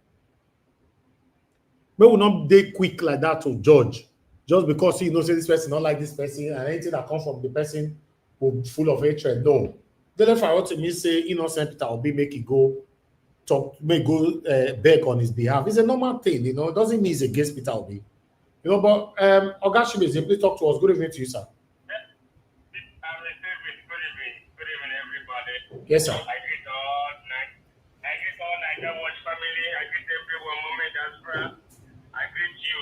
We will not be quick like that to judge, just because he knows this person not like this person, and anything that comes from the person will be full of hatred. No. Dele Farotimi say innocent Peter Obi make it go talk, may go beg on his behalf. It's a normal thing, you know. It doesn't mean it's against Peter Obi. You know, but Oga Shibe, simply talk to us. Good evening to you, sir. Good evening, everybody. Yes, sir. I greet all Niger Watch family. I greet everyone, Moment Diaspora. I greet you.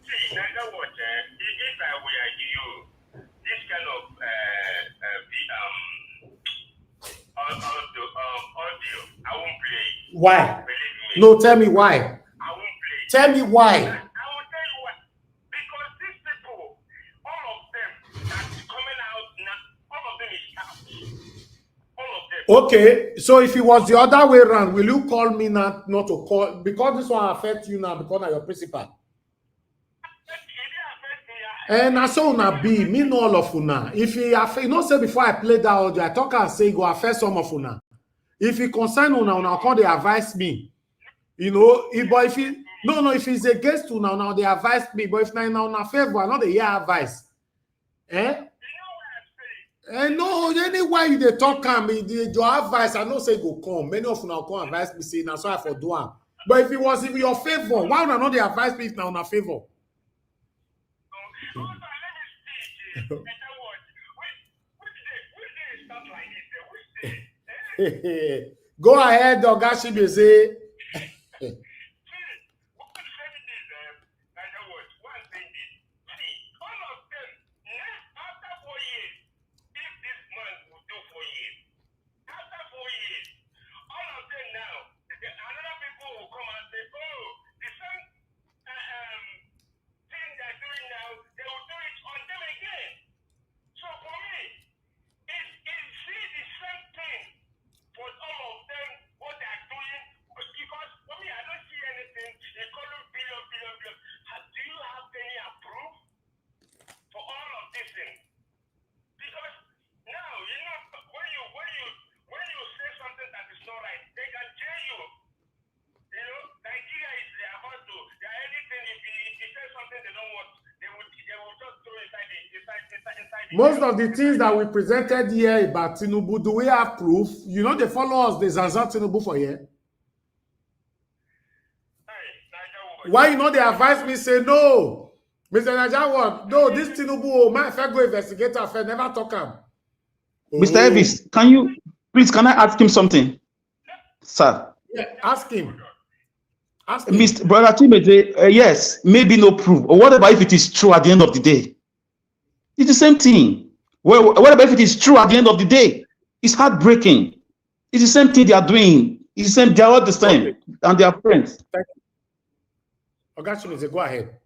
See, Niger Watch, if I were you, this kind of audio, I won't play. Why? Believe me. No, tell me why. I won't play. Tell me why. I will tell you why. Because these people, all of them that's coming out now, all of them is scouts. All of them. Okay, so if it was the other way around, will you call me not to call? Because this one affects you now because of your principal. And I saw una be, me know all of una. If he affect, you know, say before I play that audio, I talk and say go affect some of una. If he concern una come they advise me. You know, if he if he's against una, now they advise me. But if now una favor, not they hear advice. Eh? No, anyway they talk your advice, I know say go come. Many of una come advise me say, now so I for do am. But if it was in your favor, why would I not they advise me if now una favor? Go ahead, Oga Shibe say. Most of the things that we presented here about Tinubu, do we have proof? You know, they follow us, the Zanzan Tinubu for here. Why you know they advise me say no, Mr. Najawa, no, this Tinubu, my fair go investigator, fair never talk him. Mr. Elvis, can I ask him something, sir? Yeah, ask him. Mr. Brother Timothy, yes, maybe no proof. Or what about if it is true at the end of the day? It's the same thing. Well, what about if it is true at the end of the day? It's heartbreaking. It's the same thing they are doing. It's the same. They are all the same, okay. And they are friends. Thank you. Okay, go ahead. See,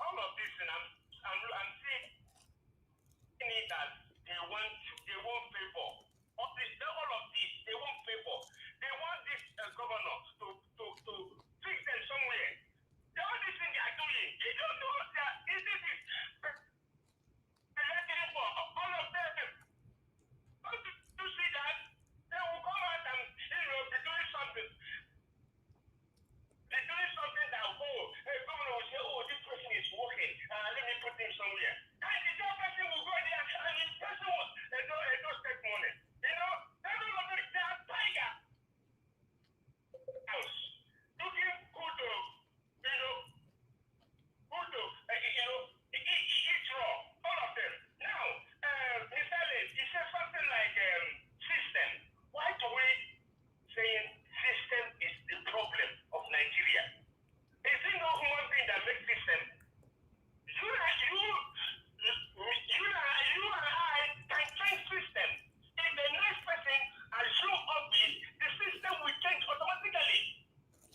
all of this, and I'm seeing it as won't favor. All of this, they won't favor. They want this governor to fix them somewhere. All these things they are doing, they don't know that this is electing for all of them. Don't you see that? They will come out and be doing something. They're doing something that, governor will say, this person is working. Let me put him somewhere. And the other person will go there and the person will don't take money. You know, every of them, they are tiger. House. Looking good to, it's wrong. All of them. Now, Mr. Lee, he said something like system. Why do we saying system is the problem of Nigeria? Is it no human being that makes system? You and I can change system. If the next person assume office, the system will change automatically.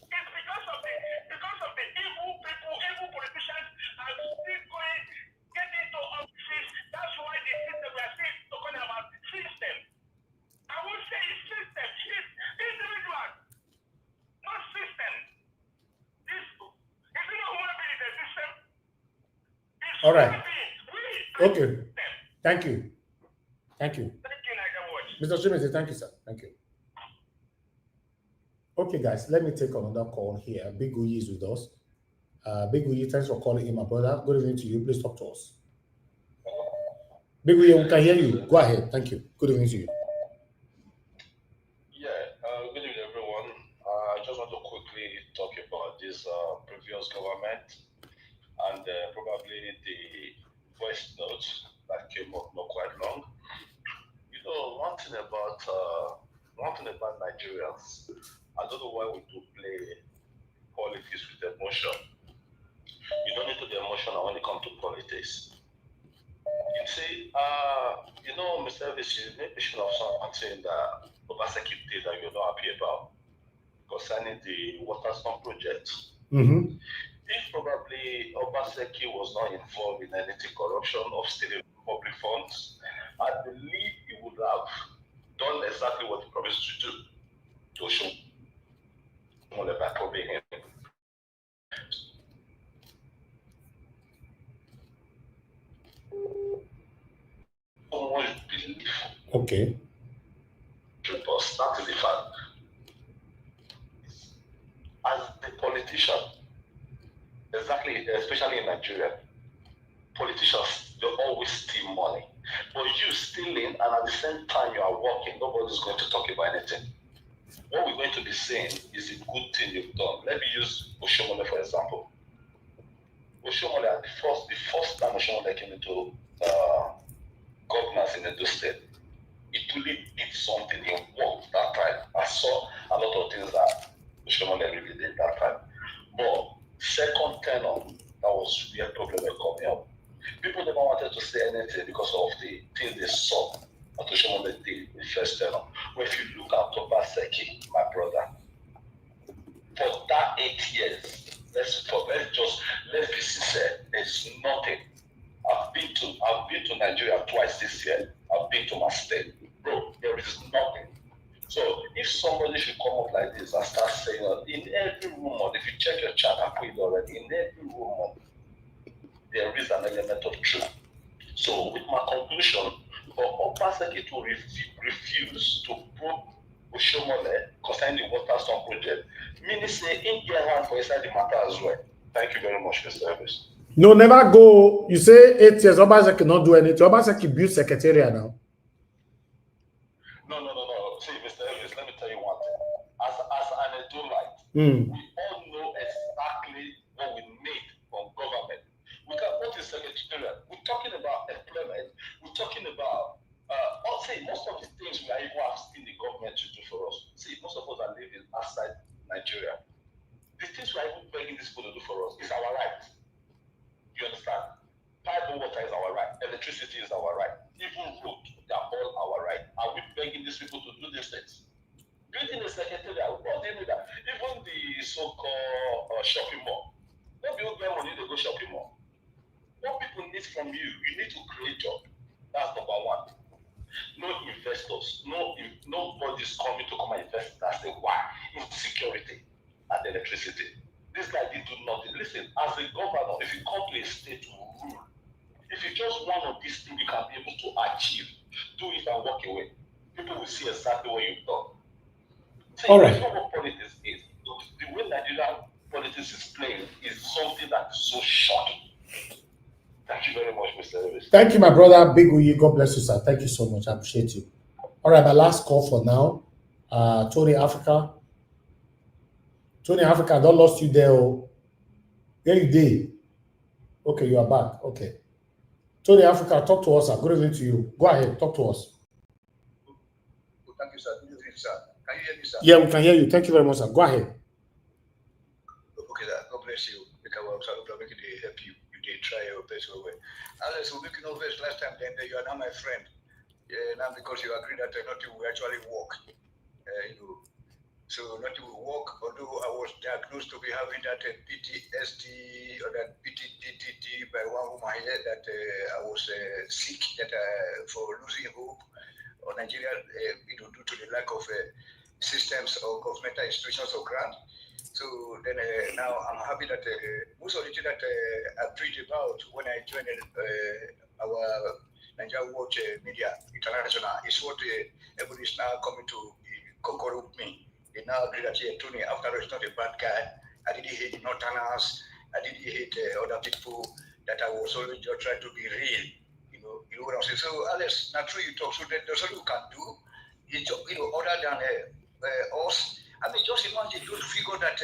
It's because of the evil people, evil politicians are still getting into offices. That's why the system we are still talking about system. I won't say it's system, it's individual, not system. This is not human being, the system. It's all right. Okay. Thank you. Thank you, Mr. Shimete, thank you, sir. Thank you. Okay, guys, let me take another call here. Big Uyi is with us. Big Uyi, thanks for calling in, my brother. Good evening to you. Please talk to us. Big Uyi, we can hear you. Go ahead. Thank you. Good evening to you. Good evening, everyone. I just want to quickly talk about this previous government and probably the voice notes that came up not quite long. You know, one thing about Nigerians, I don't know why we do play politics with emotion. You don't need to be emotional when it comes to politics. You see, Mr. Elvis, you made mention of something that Obaseki did that you're not happy about concerning the Waterstone project. Mm-hmm. If probably Obaseki was not involved in anything corruption of stealing public funds, I believe he would have done exactly what he promised to do to show by probing him. Okay. That is the fact. As the politician, exactly, especially in Nigeria, politicians, they always steal money. But you stealing and at the same time you are working, nobody's going to talk about anything. What we're going to be saying is a good thing you've done. Let me use Oshomole for example. Oshomole, the first time Oshomole came into governance in Edo State, it really did something, it worked that time. I saw a lot of things that Oshomole really did that time. But second tenor, that was where problem were coming up. People never wanted to say anything because of the things they saw that Oshomole did in first tenor. But if you look at Obaseki, my brother, for that 8 years, let's be sincere, there's nothing. I've been to Nigeria twice this year. I've been to my state. Bro, there is nothing. So if somebody should come up like this and start saying in every rumor, if you check your chat, I put it already, in every rumor, there is an element of truth. So with my conclusion, for Obaseki to refuse to probe Oshomole concerning the Waterstone project, meaning say in get hand for inside the matter as well. Thank you very much, Mr. Elvis. No, never go. You say 8 years, Obaseki not do anything. Obaseki build secretariat now. No. See, Mr. Elvis, let me tell you one thing. As an Edolite, we all know exactly what we need from government. We can go to secretariat. We're talking about employment. We're talking about most of the things we are even asking the government to do for us. See, most of us are living outside Nigeria. The things we are even begging these people to do for us is our right. You understand? Pipe water is our right. Electricity is our right. Even road, they are all our right. Are we begging these people to do these things? Building a secretariat, what do you need that? Even the so-called shopping mall. Not the old men will need to go shopping mall. What people need from you, you need to create job. That's number one. investors. Nobody's coming to come and invest. That's the why. Insecurity and electricity. This guy did do nothing. Listen, as a governor, if you come to a state to rule, if you just one of these things you can be able to achieve, do it and walk away. People will see exactly what you've done. See, all right. That's not what politics is. The way Nigerian politics is playing is something that is so shocking. Thank you very much, Mr. Davis. Thank you, my brother. Big Uyi. God bless you, sir. Thank you so much. I appreciate you. All right, my last call for now. Tony Africa. Tony Africa, I don't lost you there. Oh. Where you did? Okay, you are back. Okay. Tony Africa, talk to us, sir. Good evening to you. Go ahead, talk to us. Thank you, sir. Good evening, sir. Can you hear me, sir? Yeah, we can hear you. Thank you very much, sir. Go ahead. Okay, sir. God bless you. Because I'm making it help you. You did try your best way. Alex, we making no best last time. Then you are now my friend. Now because you agree that nothing will actually work. So nothing will work. Although I was diagnosed to be having that PTSD or that PTDD by one woman here that I was sick that for losing hope on Nigeria, due to the lack of systems or governmental institutions or grant. So then now I'm happy that most of the things that I preached about when I joined our Nigeria Watch Media International is what everybody is now coming to concur with me. They now agree that Tony, after all, is not a bad guy. I didn't hate Northerners. I didn't hate other people. That I was always just trying to be real. You know what I'm saying. So Alex, not true you talk. So there's something you can do. Other than us. I mean, just imagine those figure that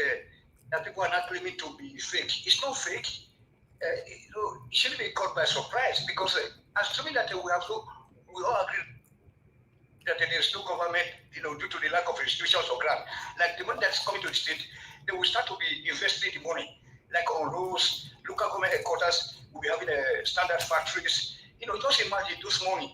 people are not claiming to be fake. It's not fake. It shouldn't be caught by surprise because assuming that we all agree that there is no government, due to the lack of institutions or grant. Like the money that's coming to the state, they will start to be investing the money, like on roads, local government headquarters, will be having standard factories. Just imagine this money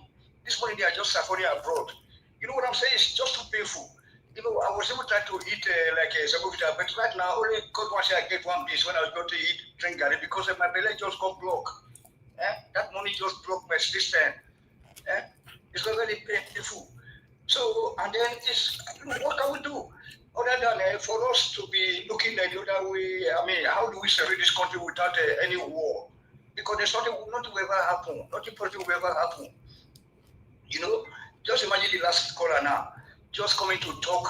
they are just suffering abroad. You know what I'm saying? It's just too painful. I was able to try to eat like a Samovita, but right now only God wants I get one piece when I was going to eat drink garri because my belly just got blocked. That money just broke my system. It's very painful. So, and then what can we do? Other than for us to be looking at the other way, I mean, how do we survey this country without any war? Because there's nothing will ever happen. Nothing positive will ever happen. Just imagine the last caller now, just coming to talk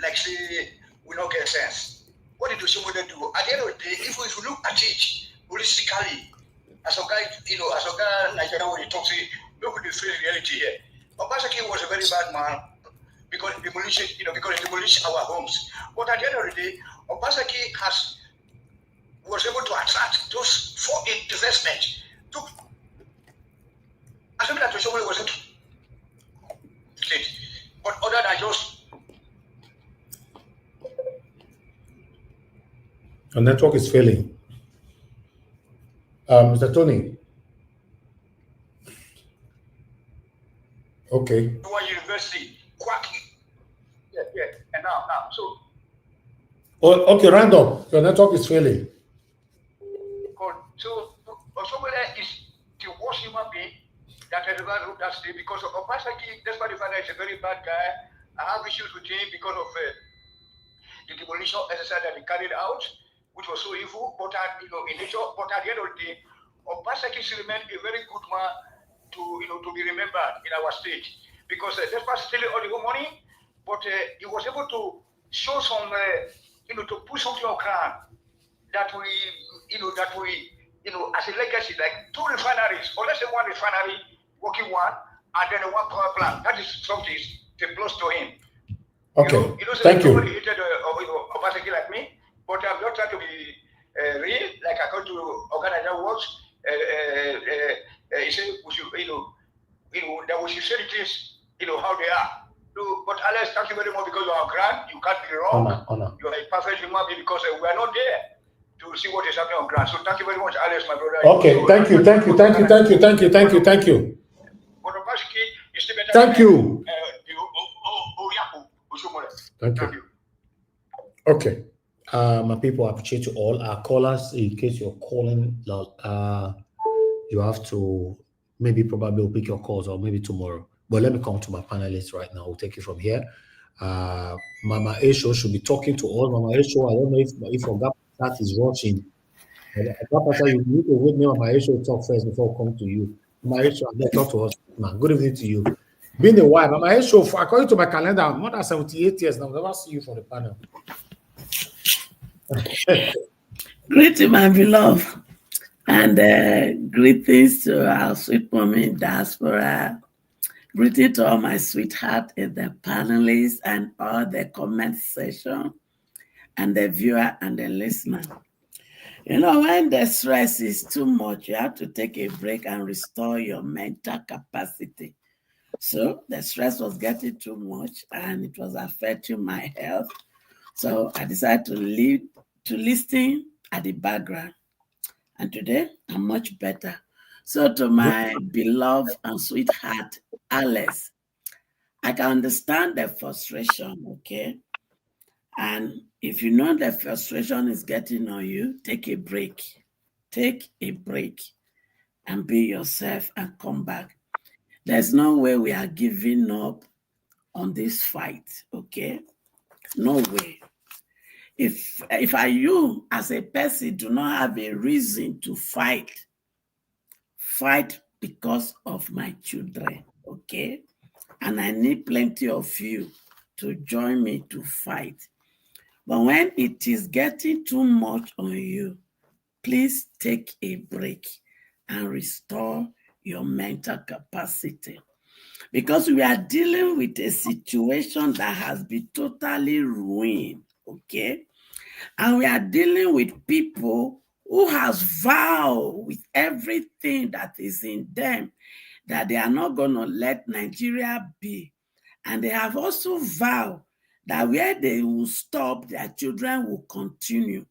like say we don't get sense. What did Oshomode do? At the end of the day, if we look at it holistically, as a guy, Nigeria, when he talks, look at the face reality here. Obaseki was a very bad man because he demolished our homes. But at the end of the day, Obaseki was able to attract those for investment. Assuming that Oshomole was able to, but other than just your network is failing. Mr. Tony. Okay. one university, quacky. Yeah. And now. So okay, Randolph, your network is failing. So Oshomole is the worst human being that has ever ruled that state because of Obaseki, despite the fact that he's a very bad guy. I have issues with him because of the demolition exercise that he carried out, which was so evil, but in nature. But at the end of the day, Obaseki still remained a very good man to be remembered in our state because despite stealing all the money, but he was able to show some, to put something on ground that we as a legacy, like 2 refineries, or let's say 1 refinery, working one, and then 1 power plant. That is something to plus to him. Okay, thank you. Nobody hated Obaseki like me, but I'm not trying to be real. Like I go to organize works. He said we should, that we should say the things, how they are. But Alex, thank you very much because you are grand. You can't be wrong. Honor. You are a perfect human being because we are not there to see what is happening on ground. So thank you very much, Alex, my brother. Okay, so, thank you. Thank you. Thank you. Thank you. Okay. My people, I appreciate you all. Our callers, in case you're calling, you have to probably pick your calls or maybe tomorrow. But let me come to my panelists right now. We'll take it from here. Mama Esho should be talking to all. Mama Esho, I don't know if Ogapata is watching. Ogapata, you need to wait me Mama Esho talk first before I come to you. Mama Esho, then talk to us, man. Good evening to you. Been a while. Mama Esho, according to my calendar, more than 78 years now. I've never seen you for the panel. Greeting, my beloved, and greetings to our sweet mommy in Diaspora. Greeting to all my sweetheart in the panelists and all the comment section, and the viewer and the listener. You know, when the stress is too much, you have to take a break and restore your mental capacity. So the stress was getting too much and it was affecting my health. So I decided to listen at the background. And today I'm much better. So to my beloved and sweetheart, Alice, I can understand the frustration, okay? And if you know the frustration is getting on you, take a break. Take a break and be yourself and come back. There's no way we are giving up on this fight, okay? No way. If you as a person do not have a reason to fight because of my children, okay? And I need plenty of you to join me to fight. But when it is getting too much on you, please take a break and restore your mental capacity. Because we are dealing with a situation that has been totally ruined, okay? And we are dealing with people who has vowed with everything that is in them that they are not going to let Nigeria be. And they have also vowed that where they will stop, their children will continue.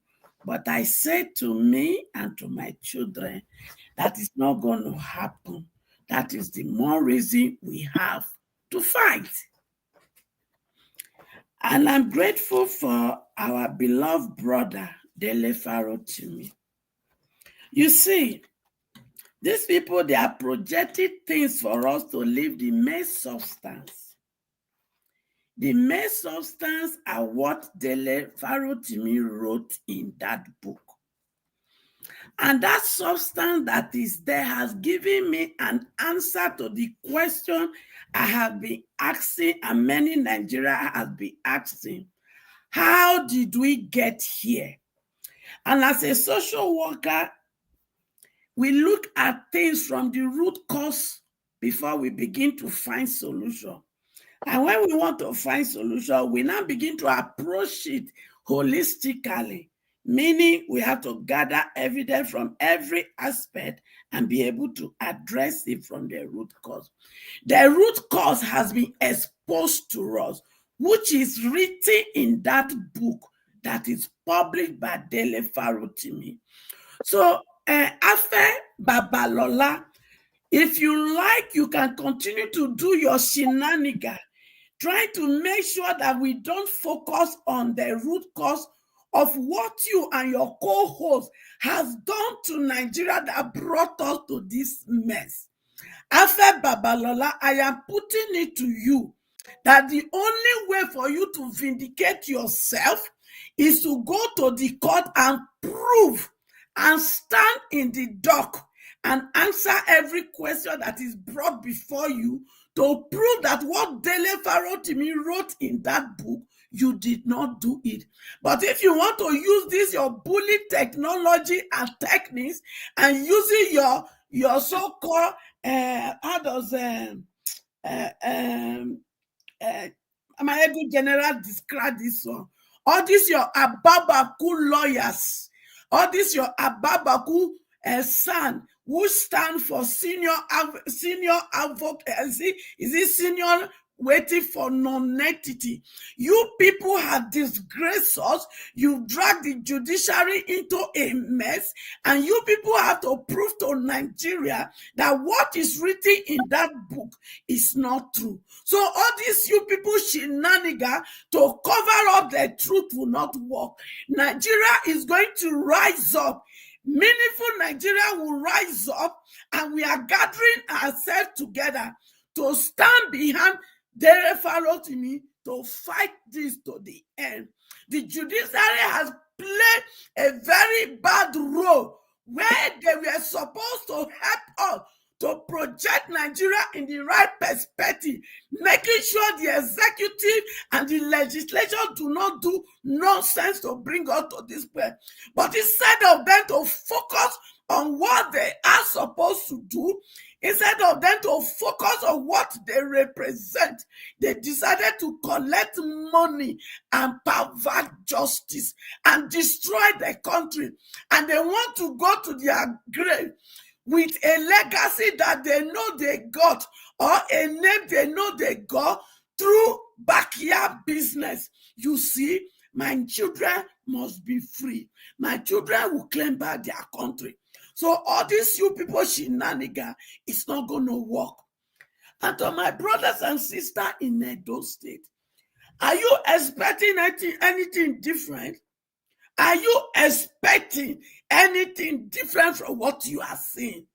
But I say to me and to my children, that is not going to happen. That is the more reason we have to fight. And I'm grateful for our beloved brother, Dele Farotimi. You see, these people, they are projecting things for us to leave the main substance. The main substance are what Dele Farotimi wrote in that book. And that substance that is there has given me an answer to the question I have been asking, and many Nigerians have been asking. How did we get here? And as a social worker, we look at things from the root cause before we begin to find solution. And when we want to find solution, we now begin to approach it holistically, meaning we have to gather evidence from every aspect and be able to address it from the root cause. The root cause has been exposed to us, which is written in that book that is published by Dele Farotimi. So after Babalola, if you like, you can continue to do your shenanigans, trying to make sure that we don't focus on the root cause of what you and your co-host has done to Nigeria that brought us to this mess. After Babalola, I am putting it to you that the only way for you to vindicate yourself is to go to the court and prove and stand in the dock and answer every question that is brought before you to prove that what Dele Farotimi wrote in that book, you did not do it. But if you want to use this, your bully technology and techniques, and using your so-called, how does my ego general describe this one? All these your Ababaku lawyers, all this your Ababaku son, who stand for senior advocate, is it senior waiting for non-entity? You people have disgraced us. You dragged the judiciary into a mess, and you people have to prove to Nigeria that what is written in that book is not true. So all these you people shenanigans to cover up the truth will not work. Nigeria is going to rise up. Meaningful Nigeria will rise up, and we are gathering ourselves together to stand behind Dele Farotimi to fight this to the end. The judiciary has played a very bad role where they were supposed to help us to project Nigeria in the right perspective, making sure the executive and the legislature do not do nonsense to bring us to this point. But instead of them to focus on what they are supposed to do, instead of them to focus on what they represent, they decided to collect money and pervert justice and destroy the country. And they want to go to their grave with a legacy that they know they got, or a name they know they got through backyard business. You see, my children must be free. My children will claim back their country. So all these you people shenanigans, it's not going to work. And to my brothers and sisters in Edo State, are you expecting anything different? Are you expecting anything different from what you are seeing?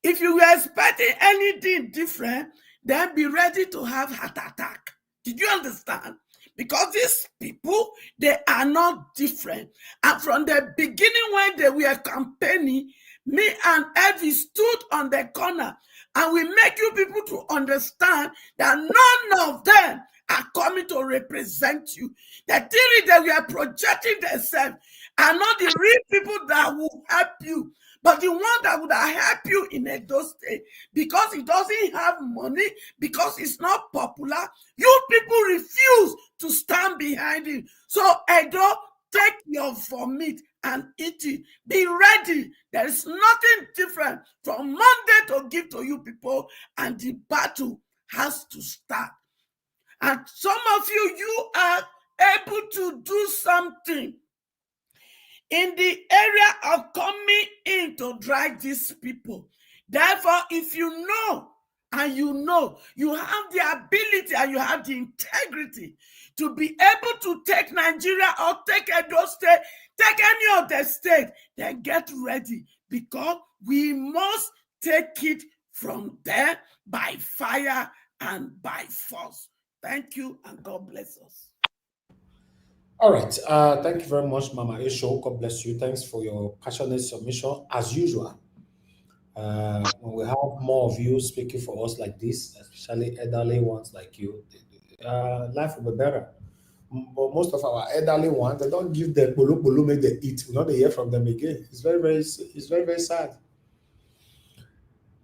If you were expecting anything different, then be ready to have heart attack. Did you understand? Because these people, they are not different. And from the beginning when they were campaigning, me and Evie stood on the corner and we make you people to understand that none of them are coming to represent you. The theory that we are projecting themselves are not the real people that will help you, but the one that would help you in Edo State, because it doesn't have money, because it's not popular. You people refuse to stand behind it. So Edo, take your vomit and eat it. Be ready. There is nothing different from Monday to give to you people, and the battle has to start. And some of you, you are able to do something in the area of coming in to drive these people. Therefore, if you know, and you know, you have the ability and you have the integrity to be able to take Nigeria or take Edo State, take any of the state, then get ready, because we must take it from there by fire and by force. Thank you, and God bless us. All right. Thank you very much, Mama Esho. God bless you. Thanks for your passionate submission, as usual. When we have more of you speaking for us like this, especially elderly ones like you, life will be better. But most of our elderly ones, they don't give the bulu make they eat. We don't hear from them again. It's very sad.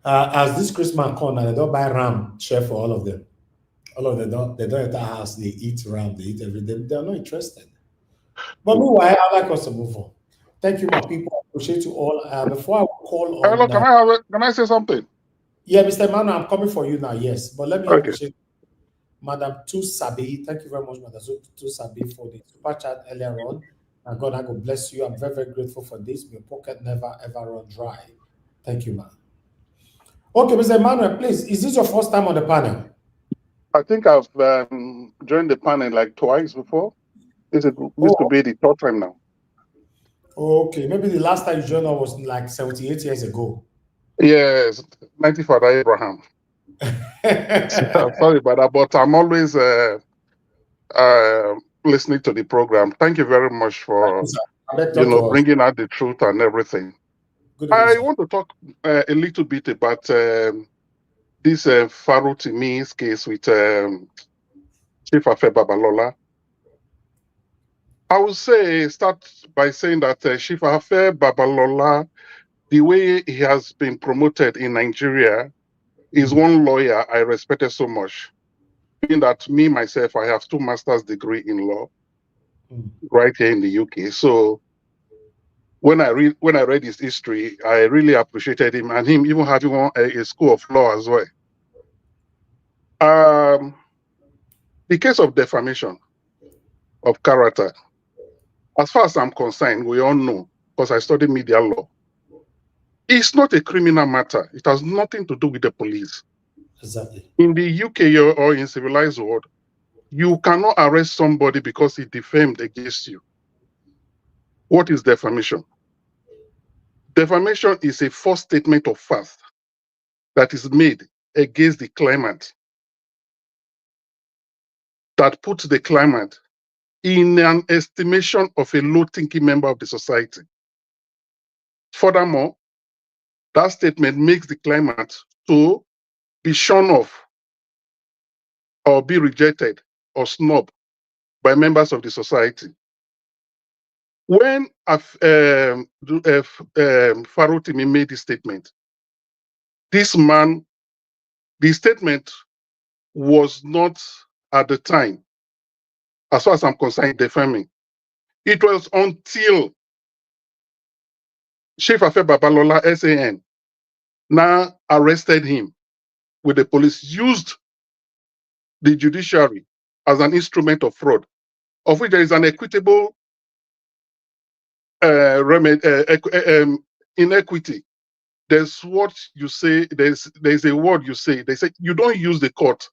As this Christmas comes, they don't buy ram share for all of them. All of them they don't enter house, they eat ram, they eat everything. They're not interested. But meanwhile, I'd like us to move on. Thank you, my people. I appreciate you all. Before I call on... Hello, can I say something? Yeah, Mr. Emmanuel, I'm coming for you now, yes. But let me appreciate Madam Tusabi. Thank you very much, Madam Tusabi, for the super chat earlier on. And God, I God bless you. I'm very, very grateful for this. Your pocket never, ever run dry. Thank you, ma'am. Okay, Mr. Emmanuel, please, is this your first time on the panel? I think I've joined the panel like twice before. This could be the third time now. Okay, maybe the last time you joined us was like 78 years ago. Yes, 90 Father Abraham. Sorry about that, but I'm always listening to the program. Thank you very much for bringing out the truth and everything. I want to talk a little bit about this Farotimi's case with Chief Afe Babalola. I would start by saying that Chief Afe Babalola, the way he has been promoted in Nigeria, is one lawyer I respected so much. Being that me, myself, I have 2 master's degree in law right here in the UK. So when I read his history, I really appreciated him, and him even having a school of law as well. The case of defamation of character, as far as I'm concerned, we all know, because I studied media law, it's not a criminal matter. It has nothing to do with the police. Exactly. In the UK or in civilized world, you cannot arrest somebody because he defamed against you. What is defamation? Defamation is a false statement of fact that is made against the claimant that puts the claimant in an estimation of a low-thinking member of the society. Furthermore, that statement makes the claimant to be shorn off or be rejected or snubbed by members of the society. When Farotimi made this statement, this man, the statement was not at the time, as far as I'm concerned, defaming. It was until Chief Affair Babalola, SAN, now arrested him with the police, used the judiciary as an instrument of fraud, of which there is an equitable inequity. There's what you say, there's a word you say. They say you don't use the court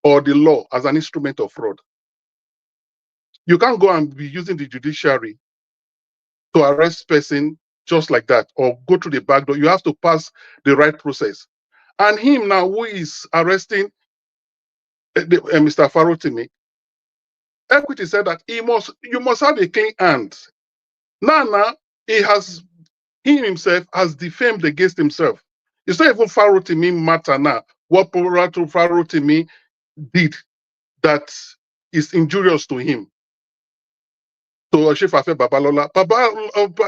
or the law as an instrument of fraud. You can't go and be using the judiciary to arrest person just like that or go through the back door. You have to pass the right process. And him now, who is arresting Mr. Farotimi, Equity said that you must have a clean hand. Now he himself has defamed against himself. It's not even Farotimi matter now. What Farotimi did that is injurious to him. So Chief Affair Babalola,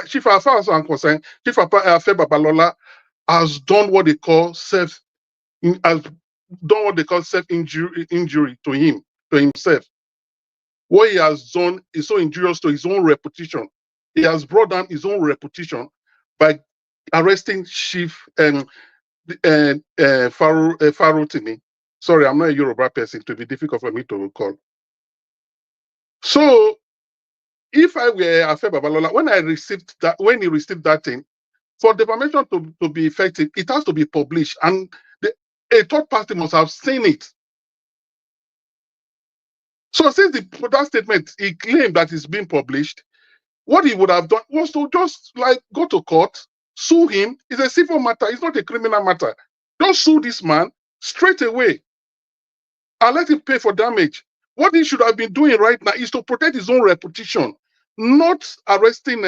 Chief Affair, as I'm concerned, Chief Affair Babalola has done what they call self-injury to himself. What he has done is so injurious to his own reputation. He has brought down his own reputation by arresting Chief Farotimi. Sorry, I'm not a Yoruba person. It will be difficult for me to recall. So, if I were Affair Babalola, when he received that thing, for defamation to be effective, it has to be published, and a third party must have seen it. So since that statement, he claimed that it's been published, what he would have done was to just like go to court, sue him. It's a civil matter. It's not a criminal matter. Just sue this man straight away and let him pay for damage. What he should have been doing right now is to protect his own reputation, not arresting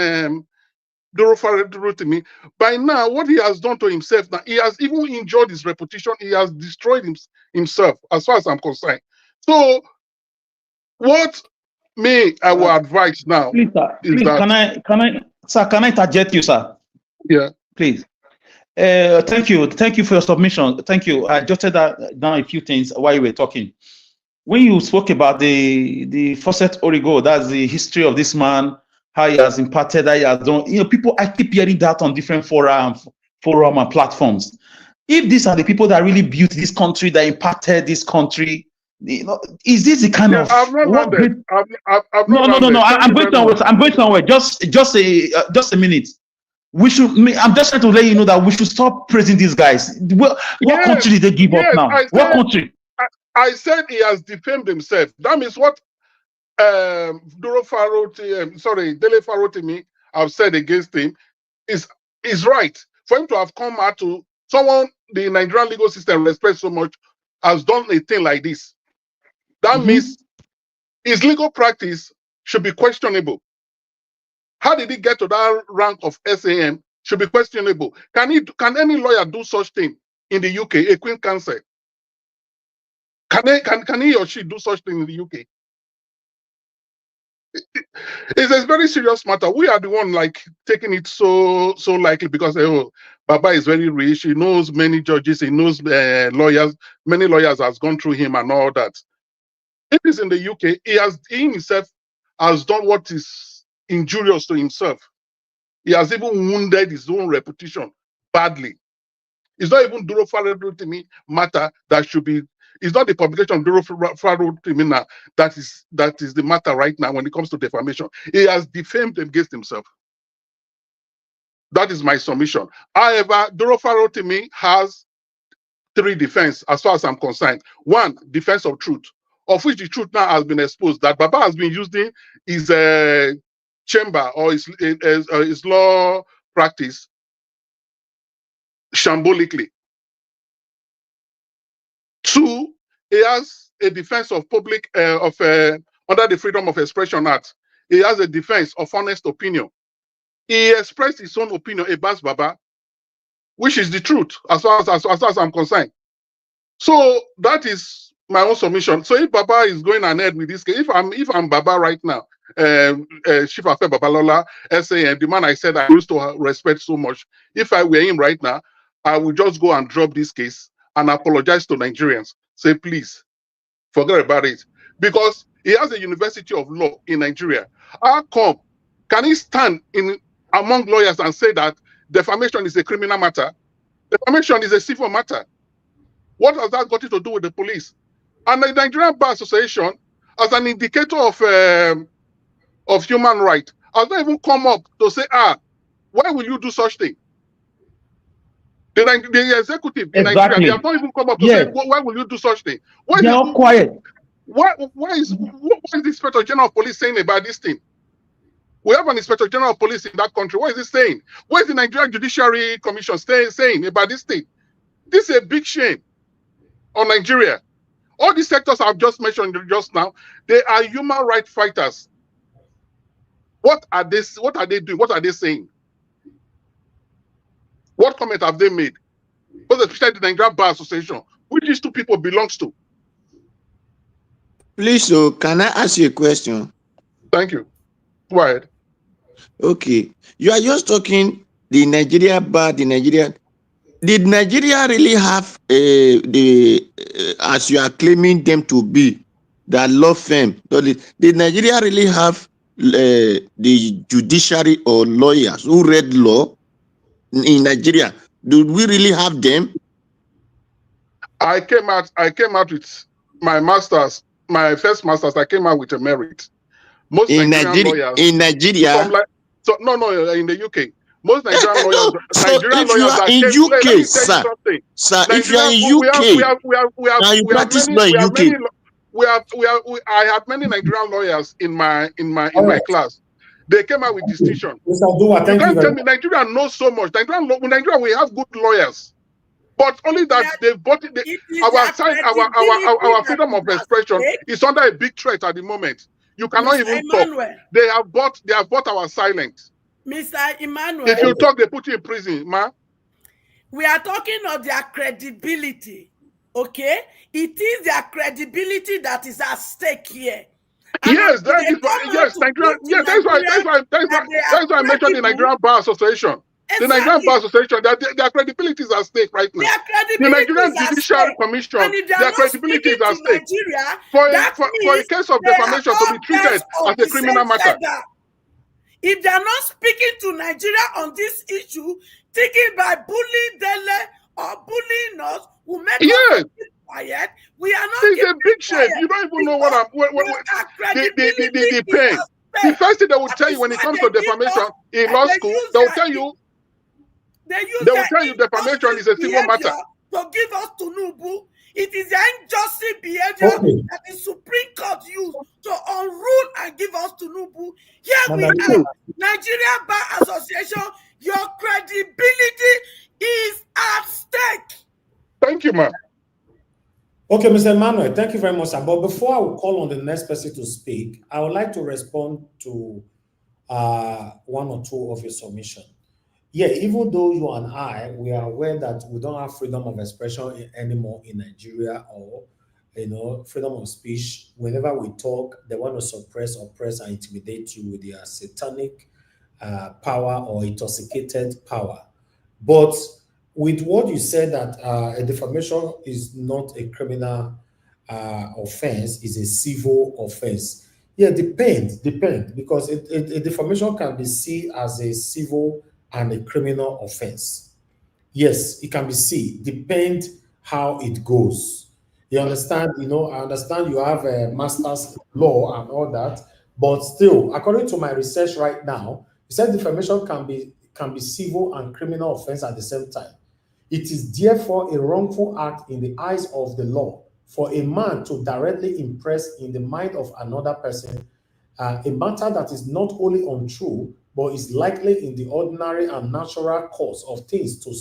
Farotimi. By now, what he has done to himself, now he has even injured his reputation. He has destroyed himself, as far as I'm concerned. So, what I will advise now please, sir, is that can I interject you, sir? Yeah, please. Thank you for your submission. Thank you. I jotted down a few things while you were talking. When you spoke about the Fawcett Origo, that's the history of this man, how he has imparted, how he has done. People, I keep hearing that on different forum and platforms. If these are the people that really built this country, that impacted this country, is this the kind of? I've not landed. No. I'm going somewhere. Just a minute. We should. I'm just trying to let you know that we should stop praising these guys. What country did they give up now? What country? I said he has defamed himself. That means what Dele Farotimi have said against him is right. For him to have come out to someone the Nigerian legal system respects so much has done a thing like this. That means his legal practice should be questionable. How did he get to that rank of SAM? Should be questionable. Can any lawyer do such thing in the UK? A Queen Counsel. Can he or she do such thing in the UK? It's a very serious matter. We are the one like taking it so lightly because Baba is very rich. He knows many judges. He knows lawyers. Many lawyers has gone through him and all that. If he's in the UK, he himself has done what is injurious to himself. He has even wounded his own reputation badly. It's not even Duro Farotimi matter that should be. It's not the publication of Duro Farotimi now that is the matter right now when it comes to defamation. He has defamed against himself. That is my submission. However, Duro Farotimi has 3 defense as far as I'm concerned. 1, defense of truth, of which the truth now has been exposed, that Baba has been using his chamber or his law practice shambolically. Two, he has a defense of public, under the Freedom of Expression Act. He has a defense of honest opinion. He expressed his own opinion about Baba, which is the truth as far as I'm concerned. So that is my own submission. So if Baba is going ahead with this case, if I'm Baba right now, Chief Affair Babalola, SAN, the man I said I used to respect so much, if I were him right now, I would just go and drop this case and apologize to Nigerians. Say, please, forget about it. Because he has a university of law in Nigeria. How come? Can he stand among lawyers and say that defamation is a criminal matter? Defamation is a civil matter. What has that got to do with the police? And the Nigerian Bar Association, as an indicator of human rights, has not even come up to say, why will you do such thing? The executive in Nigeria, they have not even come up to say, why will you do such thing? They're all quiet. What is the Inspector General of Police saying about this thing? We have an Inspector General of Police in that country. What is he saying? What is the Nigerian Judiciary Commission saying about this thing? This is a big shame on Nigeria. All these sectors I've just mentioned just now, they are human rights fighters. What are they doing? What are they saying? What comment have they made? Because especially the Nigerian Bar Association, which these two people belongs to. Please, so can I ask you a question? Thank you. Go ahead. Okay. You are just talking the Nigeria Bar, the Nigerian. Did Nigeria really have as you are claiming them to be, that law firm? Did Nigeria really have the judiciary or lawyers who read law in Nigeria? Did we really have them? I came out with my masters, my first masters. I came out with a merit. Most in Nigerian Nigeria, lawyers in Nigeria, in the UK. Most Nigerian lawyers, so Nigerian if you lawyers are that in came. UK, Let me tell you something. Sir, if you are in UK, I have many Nigerian lawyers in my class. They came out with distinction. You can't tell me Nigeria knows so much. Nigeria, we have good lawyers, but only that they've bought it. Our freedom of expression is under a big threat at the moment. You cannot even talk. They have bought our silence. Mr. Emmanuel, if you talk, they put you in prison, ma. We are talking of their credibility, okay? It is their credibility that is at stake here. And yes, Nigeria. Yes, that's why I mentioned the Nigerian Bar Association. Exactly. The Nigerian Bar Association, their credibility is at stake right now. The Nigerian Judicial Commission, their credibility is at stake. For a case of defamation to be treated as a criminal matter. If they are not speaking to Nigeria on this issue, thinking by bullying Dele or bullying us will make us keep quiet, we are not. It's a big shame. You don't even know what the pain. The first thing they will tell you when it comes to defamation in law school, they will tell you. They will tell you defamation is a civil matter. To give us Tinubu, it is the injustice behavior that the Supreme Court used to unrule and give us Tinubu. Here we are, Nigeria Bar Association. Your credibility is at stake. Thank you, ma'am. Okay, Mr. Emmanuel, thank you very much, sir. But before I will call on the next person to speak, I would like to respond to one or two of your submission. Yeah, even though you and I, we are aware that we don't have freedom of expression anymore in Nigeria, or freedom of speech. Whenever we talk, they want to suppress, oppress, and intimidate you with their satanic power or intoxicated power. But with what you said, that a defamation is not a criminal offense, is a civil offense. Yeah, depends, because a defamation can be seen as a civil and a criminal offense. Yes, it can be seen. Depend how it goes. You understand? I understand you have a master's law and all that, but still, according to my research right now, you said defamation can be civil and criminal offense at the same time. It is therefore a wrongful act in the eyes of the law for a man to directly impress in the mind of another person a matter that is not only untrue, but is likely in the ordinary and natural course of things to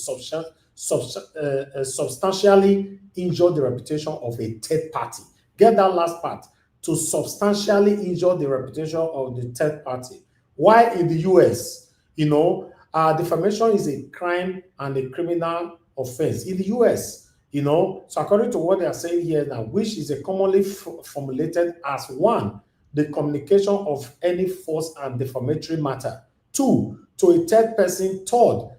substantially injure the reputation of a third party. Get that last part. To substantially injure the reputation of the third party. Why in the US, defamation is a crime and a criminal offense in the US, so according to what they are saying here now, which is a commonly formulated as 1, the communication of any false and defamatory matter; 2, to a third person; 3,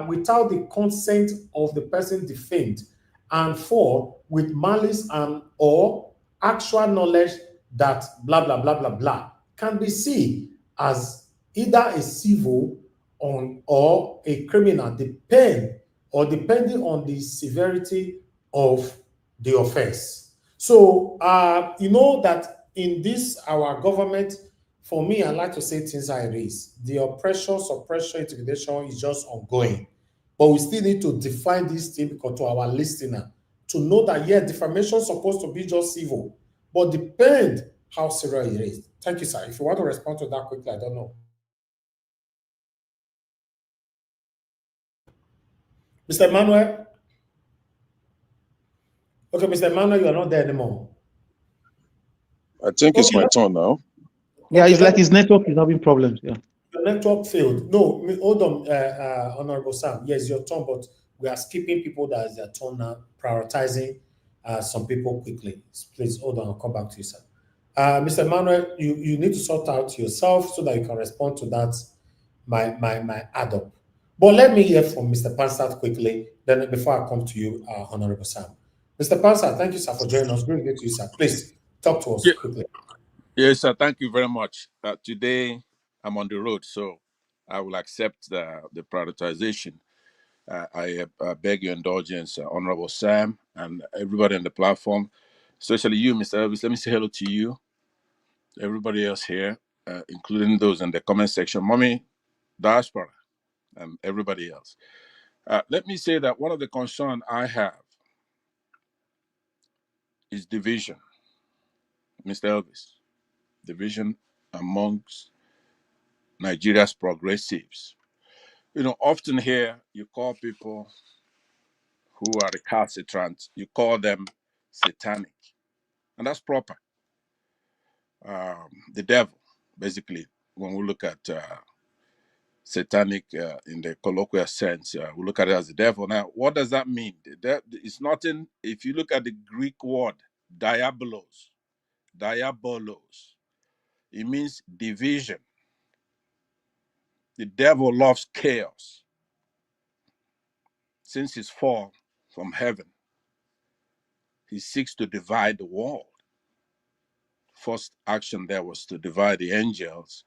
without the consent of the person defamed; and 4, with malice and or actual knowledge that blah blah blah blah blah, can be seen as either a civil or a criminal, depending on the severity of the offense. So that in this our government, for me, I like to say things like this: the oppression, suppression, intimidation is just ongoing, but we still need to define this thing because to our listener to know that defamation is supposed to be just civil, but depend how serious it is. Thank you, sir. If you want to respond to that quickly, I don't know. Mr. Emmanuel? Okay, Mr. Emmanuel, you are not there anymore. I think it's my turn now. Yeah, it's like his network is having problems. Yeah. The network failed. No, hold on, Honorable Sam. Yes, your turn, but we are skipping people that is their turn now, prioritizing some people quickly. Please hold on, I'll come back to you, sir. Mr. Emmanuel, you need to sort out yourself so that you can respond to that, my add-up. But let me hear from Mr. Pansat quickly, then before I come to you, Honorable Sam. Mr. Pansat, thank you, sir, for joining us. Great to you, sir. Please talk to us quickly. Yes, sir. Thank you very much. Today, I'm on the road, so I will accept the prioritization. I beg your indulgence, Honorable Sam, and everybody on the platform, especially you, Mr. Elvis. Let me say hello to you, everybody else here, including those in the comment section, Mommy, Diaspora, and everybody else. Let me say that one of the concerns I have is division, Mr. Elvis, division amongst Nigeria's progressives. Often here you call people who are recalcitrant, you call them satanic, and that's proper. The devil, basically, when we look at satanic in the colloquial sense, we look at it as the devil. Now, what does that mean? It's nothing. If you look at the Greek word diabolos, it means division. The devil loves chaos. Since his fall from heaven, he seeks to divide the world. First action there was to divide the angels,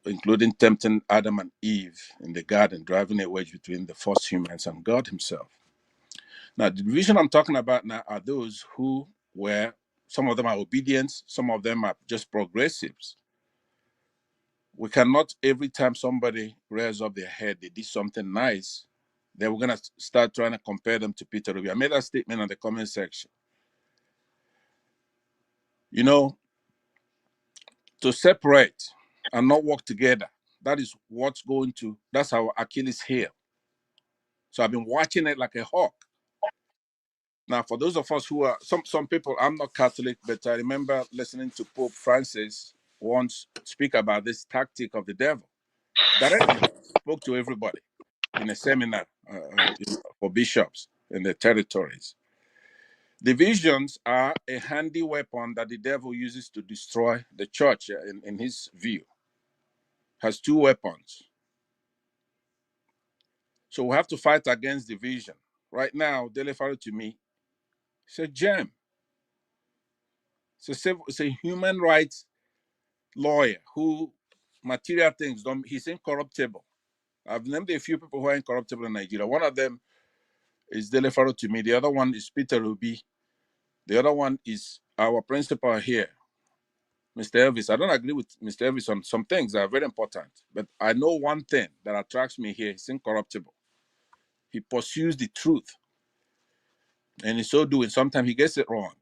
including tempting Adam and Eve in the garden, driving a wedge between the first humans and God himself. Now, the division I'm talking about now are those who were, some of them are obedient, some of them are just progressives. We cannot, every time somebody rears up their head, they did something nice, then we're going to start trying to compare them to Peter Obi. I made that statement in the comment section. To separate and not work together, that's our Achilles heel. So I've been watching it like a hawk. Now, for those of us who are, some people, I'm not Catholic, but I remember listening to Pope Francis once speak about this tactic of the devil. Directly spoke to everybody in a seminar for bishops in the territories. Divisions are a handy weapon that the devil uses to destroy the church, in his view. Has two weapons. So we have to fight against division. Right now, Dele Farotimi, it's a gem. It's a human rights lawyer who material things don't, he's incorruptible. I've named a few people who are incorruptible in Nigeria. One of them is Dele Farotimi. The other one is Peter Obi. The other one is our principal here, Mr. Elvis. I don't agree with Mr. Elvis on some things that are very important, but I know one thing that attracts me here. He's incorruptible. He pursues the truth. And in so doing, sometimes he gets it wrong.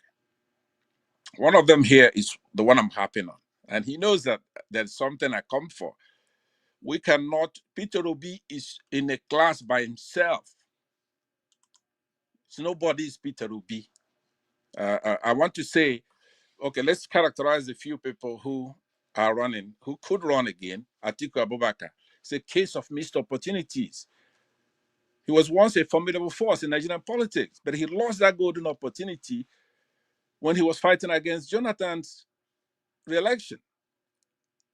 One of them here is the one I'm harping on. And he knows that there's something I come for. We cannot, Peter Obi is in a class by himself. So nobody is Peter Obi. I want to say, okay, let's characterize a few people who are running, who could run again. Atiku Abubakar. It's a case of missed opportunities. He was once a formidable force in Nigerian politics, but he lost that golden opportunity when he was fighting against Jonathan's re-election.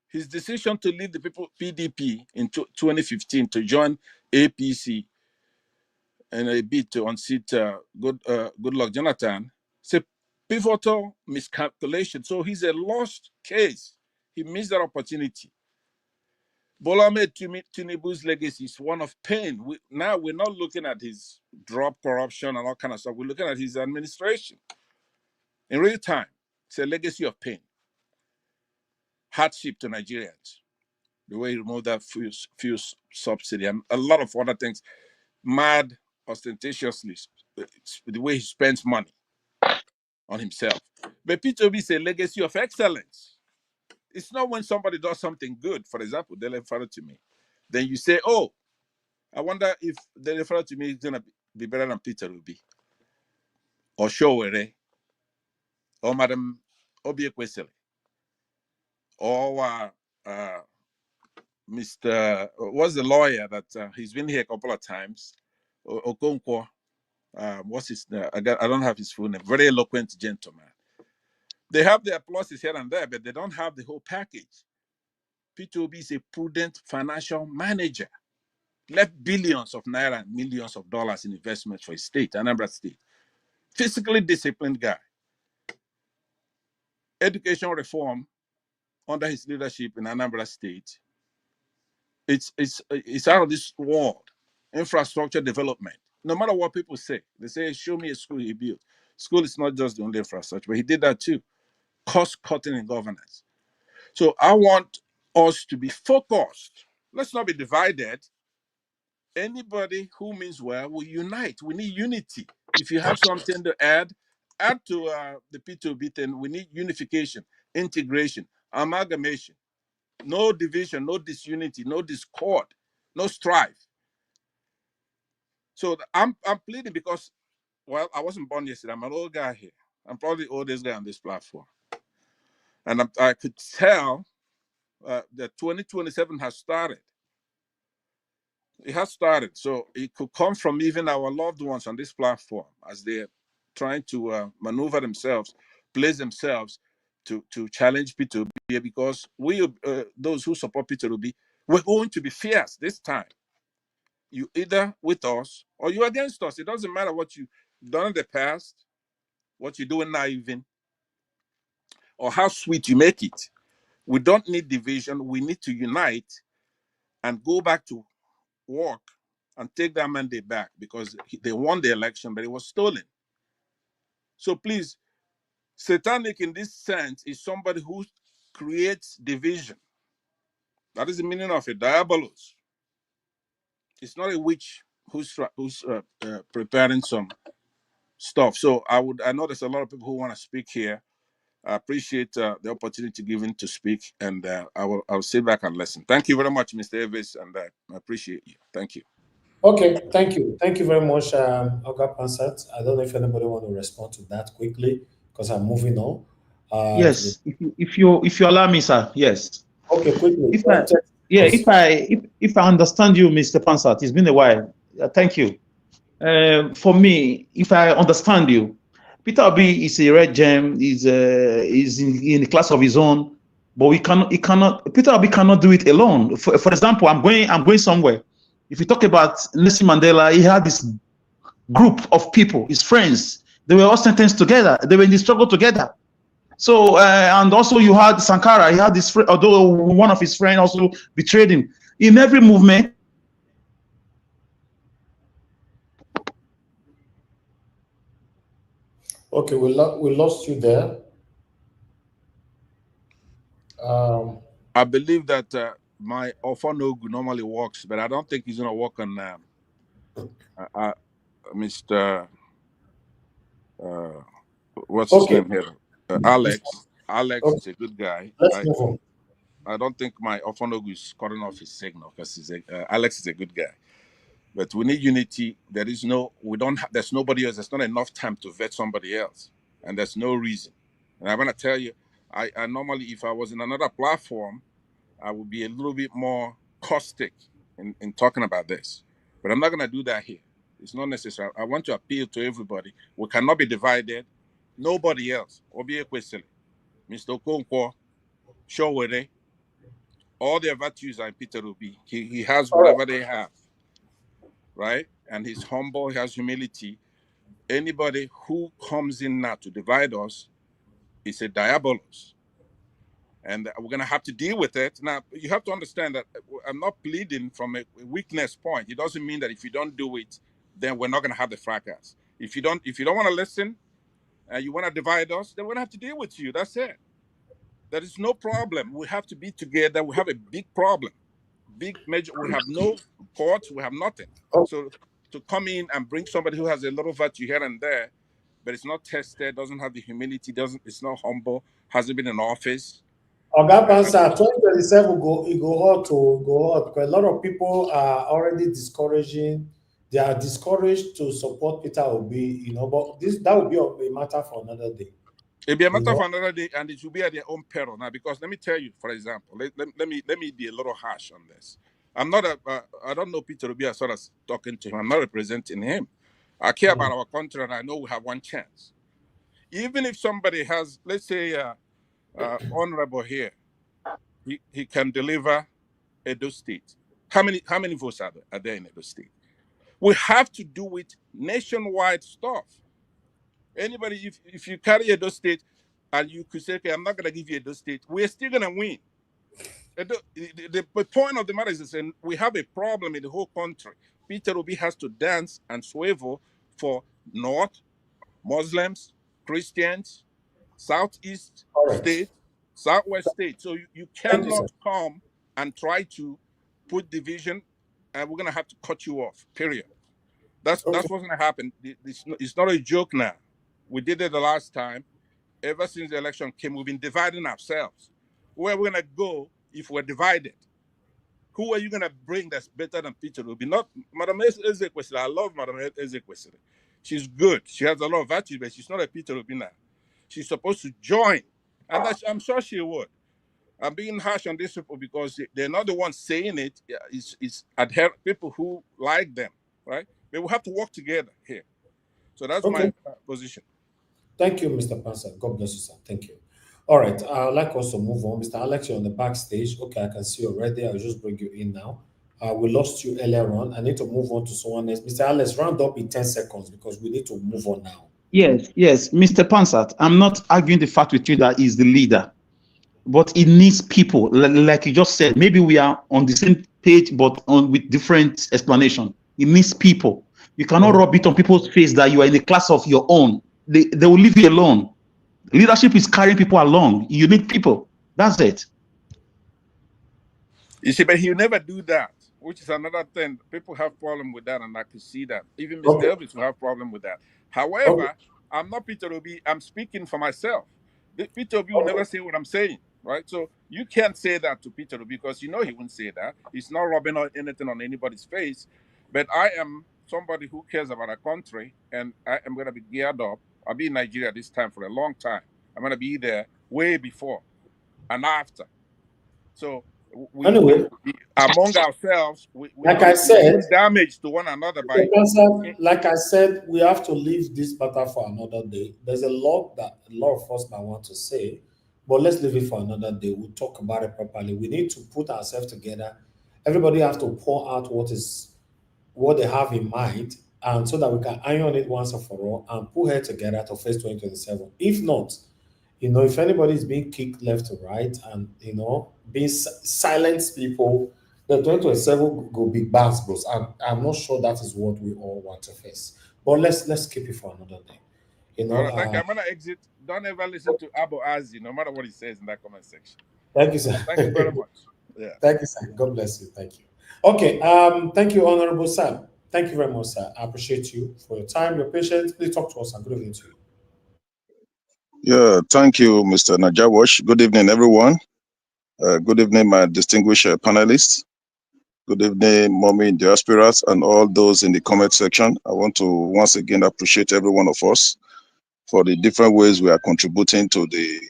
His decision to leave the PDP in 2015 to join APC and a bid to unseat Goodluck Jonathan, it's a pivotal miscalculation. So he's a lost case. He missed that opportunity. Bola Ahmed Tinubu's legacy is one of pain. Now we're not looking at his drop, corruption, and all kind of stuff. We're looking at his administration in real time. It's a legacy of pain, hardship to Nigerians. The way he removed that fuel subsidy and a lot of other things, mad, ostentatiously, the way he spends money on himself. But P2B is a legacy of excellence. It's not when somebody does something good, for example, Dele Farotimi, then you say, oh, I wonder if Dele Farotimi is going to be better than Peter Obi, or Showere, or Madam Obiekwesili, or Mr. What's the lawyer that he's been here a couple of times? Okonkwo. What's his name? I don't have his full name. Very eloquent gentleman. They have their pluses here and there, but they don't have the whole package. P2B is a prudent financial manager. Left billions of naira and millions of dollars in investments for his state, Anambra State. Physically disciplined guy. Education reform under his leadership in Anambra State. It's out of this world. Infrastructure development. No matter what people say, they say, show me a school he built. School is not just the only infrastructure, but he did that too. Cost cutting in governance. So I want us to be focused. Let's not be divided. Anybody who means well will unite. We need unity. If you have something to add to the P2B, then we need unification, integration, amalgamation. No division, no disunity, no discord, no strife. So I'm pleading because, well, I wasn't born yesterday. I'm an old guy here. I'm probably the oldest guy on this platform. And I could tell that 2027 has started. It has started. So it could come from even our loved ones on this platform as they're trying to maneuver themselves, place themselves to challenge P2B, because we, those who support P2B, we're going to be fierce this time. You either with us or you're against us. It doesn't matter what you've done in the past, what you're doing now even, or how sweet you make it. We don't need division. We need to unite and go back to work and take that mandate back, because they won the election, but it was stolen. So please, satanic in this sense is somebody who creates division. That is the meaning of it, Diabolos. It's not a witch who's preparing some stuff. So I know there's a lot of people who want to speak here. I appreciate the opportunity given to speak, and I'll sit back and listen. Thank you very much, Mr. Eves, and I appreciate you. Thank you. Okay, thank you. Thank you very much, Oga Pansat. I don't know if anybody want to respond to that quickly, because I'm moving on. Yes, if you allow me, sir. Yes. Okay, quickly. If I understand you, Mr. Pansat, it's been a while. Thank you. For me, if I understand you, Peter Obi is a red gem. Is in a class of his own, but Peter Obi cannot do it alone. For example, I'm going somewhere. If you talk about Nelson Mandela, he had this group of people, his friends. They were all sentenced together. They were in the struggle together. So, and also you had Sankara. He had this friend, although one of his friends also betrayed him. In every movement. Okay, we lost you there. I believe that my Ofonogu normally works, but I don't think he's going to work on Mr. What's his name here? Alex. Alex is a good guy. Let's move on. I don't think my Ofonogu is cutting off his signal because Alex is a good guy. But we need unity. There's nobody else. There's not enough time to vet somebody else. And there's no reason. And I'm going to tell you, I normally, if I was in another platform, I would be a little bit more caustic in talking about this. But I'm not going to do that here. It's not necessary. I want to appeal to everybody. We cannot be divided. Nobody else. Obi Ekwesili, Mr. Okonkwo, Showere, all their virtues are in Peter Obi. He has whatever they have, right? And he's humble, he has humility. Anybody who comes in now to divide us is a diabolos. And we're going to have to deal with it. Now, you have to understand that I'm not pleading from a weakness point. It doesn't mean that if you don't do it, then we're not going to have the fracas. If you don't want to listen and you want to divide us, then we're going to have to deal with you. That's it. There is no problem. We have to be together. We have a big problem. Big major. We have no courts. We have nothing. So to come in and bring somebody who has a little virtue here and there, but it's not tested, doesn't have the humility, it's not humble, hasn't been in office. Oga Pansa, 2027 go hot because a lot of people are already discouraging. They are discouraged to support Peter Obi, but that will be a matter for another day. It'll be a matter for another day, and it will be at their own peril now. Because let me tell you, for example, let me be a little harsh on this. I don't know Peter Obi as far as talking to him. I'm not representing him. I care about our country, and I know we have one chance. Even if somebody has, let's say, honorable here, he can deliver Edo State. How many votes are there in Edo State? We have to do it nationwide stuff. Anybody, if you carry Edo State and you could say, okay, I'm not going to give you Edo State, we're still going to win. The point of the matter is that we have a problem in the whole country. Peter Obi has to dance and swivel for North, Muslims, Christians, Southeast state, Southwest state. So you cannot come and try to put division, and we're going to have to cut you off, period. That's what's going to happen. It's not a joke now. We did it the last time. Ever since the election came, we've been dividing ourselves. Where are we going to go if we're divided? Who are you going to bring that's better than Peter Obi? Not Madam Ezekwesili. I love Madam Ezekwesili. She's good. She has a lot of virtues, but she's not a Peter Obi now. She's supposed to join. And I'm sure she would. I'm being harsh on these people because they're not the ones saying it. It's people who like them, right? But we have to work together here. So that's my position. Thank you, Mr. Pansa. God bless you, sir. Thank you. All right. I'd like us to move on. Mr. Alex, you're on the backstage. Okay, I can see you already. I'll just bring you in now. We lost you earlier on. I need to move on to someone else. Mr. Alex, round up in 10 seconds because we need to move on now. Yes, Mr. Pansat, I'm not arguing the fact with you that he's the leader, but it needs people, like you just said. Maybe we are on the same page, but with different explanation. It needs people. You cannot rub it on people's face that you are in a class of your own. They will leave you alone. Leadership is carrying people along. You need people. That's it. You see, but he'll never do that, which is another thing. People have problem with that, and I can see that. Even Mr. Elvis will have problem with that. However, I'm not Peter Obi. I'm speaking for myself. Peter Obi will never say what I'm saying, right? So you can't say that to Peter Obi because you know he wouldn't say that. He's not rubbing anything on anybody's face. But I am somebody who cares about our country, and I am going to be geared up. I'll be in Nigeria this time for a long time. I'm going to be there way before and after. So anyway, among ourselves, we said, do damage to one another by. Like I said, we have to leave this matter for another day. There's a lot that a lot of us might want to say, but let's leave it for another day. We'll talk about it properly. We need to put ourselves together. Everybody has to pour out what they have in mind, and so that we can iron it once and for all and put head together to face 2027. If not, if anybody is being kicked left to right and, being silent people, the 2027 go big bangs, bros. I'm not sure that is what we all want to face. But let's keep it for another day. All right, thank you. I'm going to exit. Don't ever listen to Abu Azi, no matter what he says in that comment section. Thank you, sir. Thank you very much. Yeah. Thank you, sir. God bless you. Thank you. Okay. Thank you, Honorable Sam. Thank you very much, sir. I appreciate you for your time, your patience. Please talk to us and good evening to you. Yeah, thank you, Mr. Najawash. Good evening, everyone. Good evening, my distinguished panelists. Good evening, Mommy in Diaspora, and all those in the comment section. I want to once again appreciate every one of us for the different ways we are contributing to the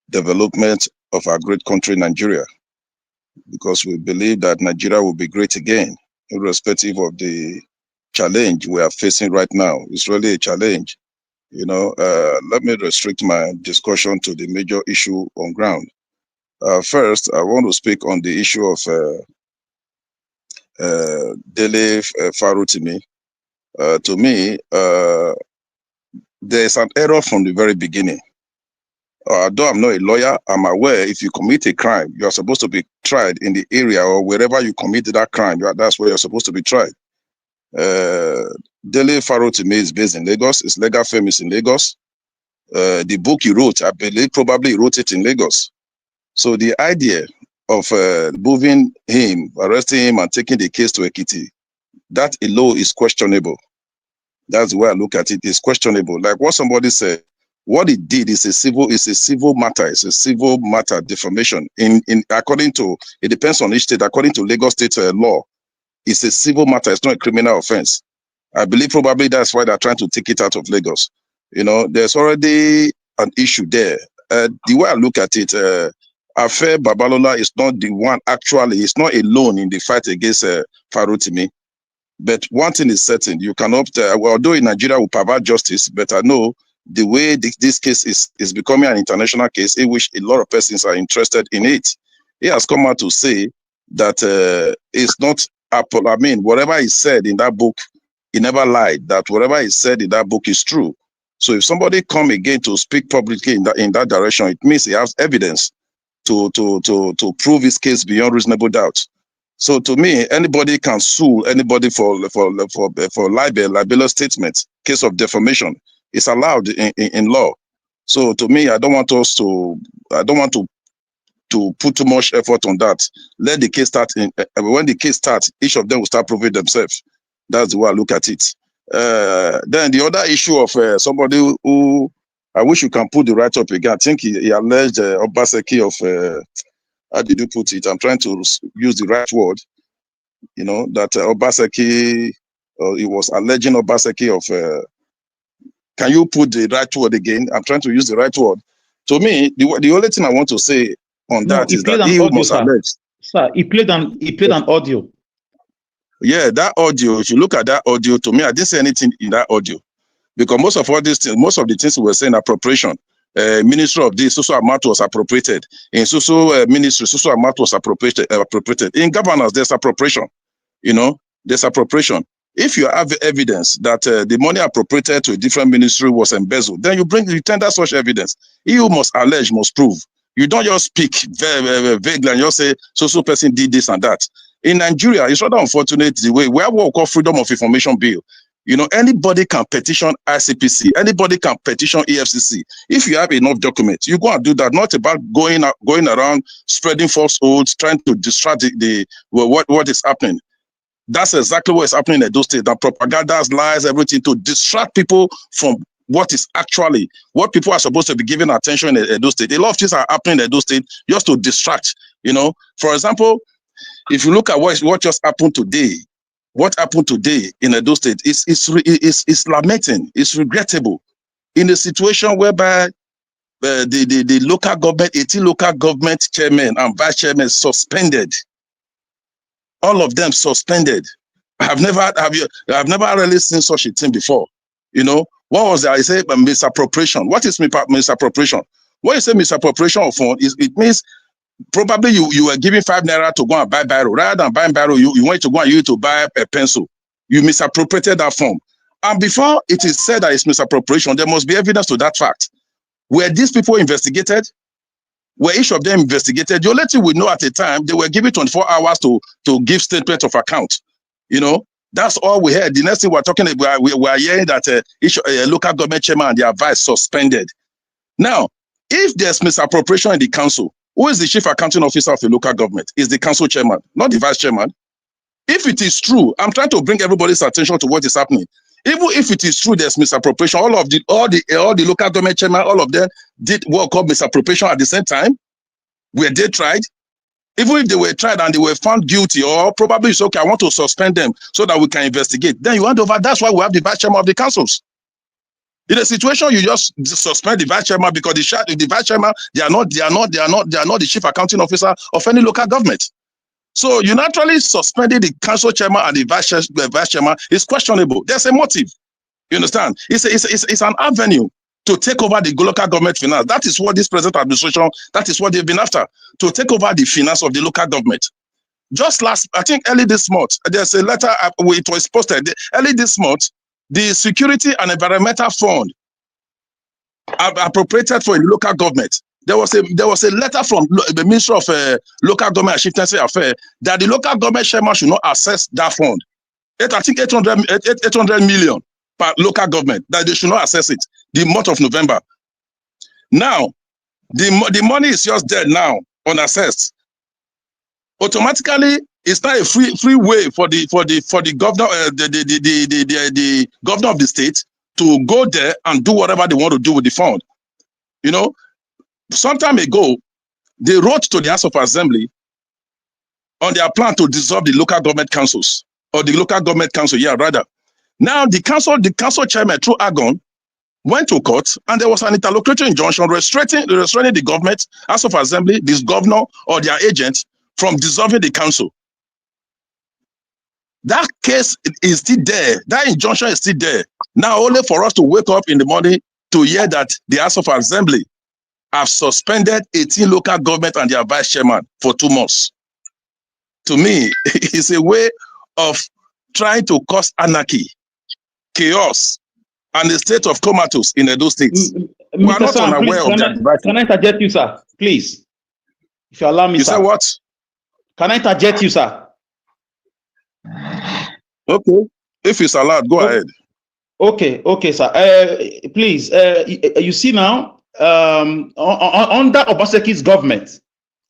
development of our great country, Nigeria, because we believe that Nigeria will be great again, irrespective of the challenge we are facing right now. It's really a challenge. Let me restrict my discussion to the major issue on ground. First, I want to speak on the issue of Dele Farotimi. To me, there's an error from the very beginning. Though I'm not a lawyer, I'm aware if you commit a crime, you're supposed to be tried in the area or wherever you committed that crime. That's where you're supposed to be tried. Dele Farotimi is based in Lagos. His legal firm is in Lagos. The book he wrote, I believe probably he wrote it in Lagos. So the idea of moving him, arresting him and taking the case to Ekiti, that alone is questionable. That's the way I look at it. It's questionable. Like what somebody said, what he did is a civil matter. It's a civil matter, defamation. According to, it depends on each state. According to Lagos state law, it's a civil matter. It's not a criminal offense. I believe probably that's why they're trying to take it out of Lagos. There's already an issue there. The way I look at it, Affair Babalola is not the one actually. It's not alone in the fight against Farotimi. But one thing is certain, you cannot, although in Nigeria we provide justice, but I know the way this case is becoming an international case in which a lot of persons are interested in it. He has come out to say that it's not Apple. I mean, whatever he said in that book, he never lied. That whatever he said in that book is true. So if somebody come again to speak publicly in that direction, it means he has evidence to prove his case beyond reasonable doubt. So to me, anybody can sue anybody for libelous statements, case of defamation. It's allowed in law. So to me, I don't want to put too much effort on that. Let the case start. When the case starts, each of them will start proving themselves. That's the way I look at it. Then the other issue of somebody who I wish you can put the right up again. I think he alleged Obaseki of how did you put it? I'm trying to use the right word. That Obaseki, he was alleging Obaseki of. Can you put the right word again? I'm trying to use the right word. To me, the only thing I want to say on that is that he must allege. Sir, he played an audio. Yeah, that audio. If you look at that audio, to me, I didn't say anything in that audio, because most of the things we were saying appropriation. Ministry of this, social amount was appropriated. In social ministry, social amount was appropriated. In governance, there's appropriation. There's appropriation. If you have evidence that the money appropriated to a different ministry was embezzled, then you tender such evidence. You must allege, must prove. You don't just speak very vaguely and just say so person did this and that. In Nigeria, it's rather unfortunate the way we have what we call freedom of information bill. Anybody can petition ICPC. Anybody can petition EFCC. If you have enough documents, you go and do that. Not about going around spreading falsehoods, trying to distract what is happening. That's exactly what is happening in Edo State. That propaganda, lies, everything to distract people from what is actually what people are supposed to be giving attention in Edo State. A lot of things are happening in Edo State just to distract. For example, if you look at what just happened today. What happened today in Edo State is lamenting, it's regrettable. In a situation whereby the local government, 18 local government chairmen and vice chairmen suspended. All of them suspended. I've never really seen such a thing before. What was that? I say misappropriation. What is misappropriation? When you say misappropriation of funds, it means probably you were giving 5 naira to go and buy biro. Rather than buying biro, you went to go and use it to buy a pencil. You misappropriated that form. And before it is said that it's misappropriation, there must be evidence to that fact. Were these people investigated? Were each of them investigated? The only thing we know at the time, they were given 24 hours to give statement of account. That's all we heard. The next thing we're talking about, we are hearing that each local government chairman and their vice suspended. Now, if there's misappropriation in the council, who is the chief accounting officer of a local government? Is the council chairman, not the vice chairman. If it is true, I'm trying to bring everybody's attention to what is happening. Even if it is true there's misappropriation, all the local government chairman, all of them did what called misappropriation at the same time. Were they tried? Even if they were tried and they were found guilty, or probably it's okay, I want to suspend them so that we can investigate. Then you hand over. That's why we have the vice chairman of the councils. In a situation, you just suspend the vice chairman because the vice chairman, they are not the chief accounting officer of any local government. So you naturally suspended the council chairman and the vice chairman is questionable. There's a motive. You understand? It's an avenue to take over the local government finance. That is what this present administration, that is what they've been after, to take over the finance of the local government. Just I think early this month, there's a letter, it was posted, early this month, the Security and Environmental Fund appropriated for the local government. There was a letter from the Minister of Local Government and Chieftaincy Affairs that the local government chairman should not access that fund. I think 800 million per local government, that they should not access it the month of November. Now, the money is just dead now, unassessed. Automatically, it's not a free way for the governor, the governor of the state to go there and do whatever they want to do with the fund. You know, some time ago, they wrote to the House of Assembly on their plan to dissolve the local government councils, or the local government council, rather. Now, the council chairman, through Agon, went to court, and there was an interlocutory injunction restraining the government, House of Assembly, this governor, or their agent from dissolving the council. That case is still there. That injunction is still there. Now, only for us to wake up in the morning to hear that the House of Assembly have suspended 18 local government and their vice chairman for 2 months. To me, it's a way of trying to cause anarchy, chaos, and a state of comatose in those states. We are not unaware of that. Can I interject you, sir? Please. If you allow me, sir. You say what? Can I interject you, sir? Okay. If it's allowed, go ahead. Okay, sir. Please, you see now, under Obaseki's government,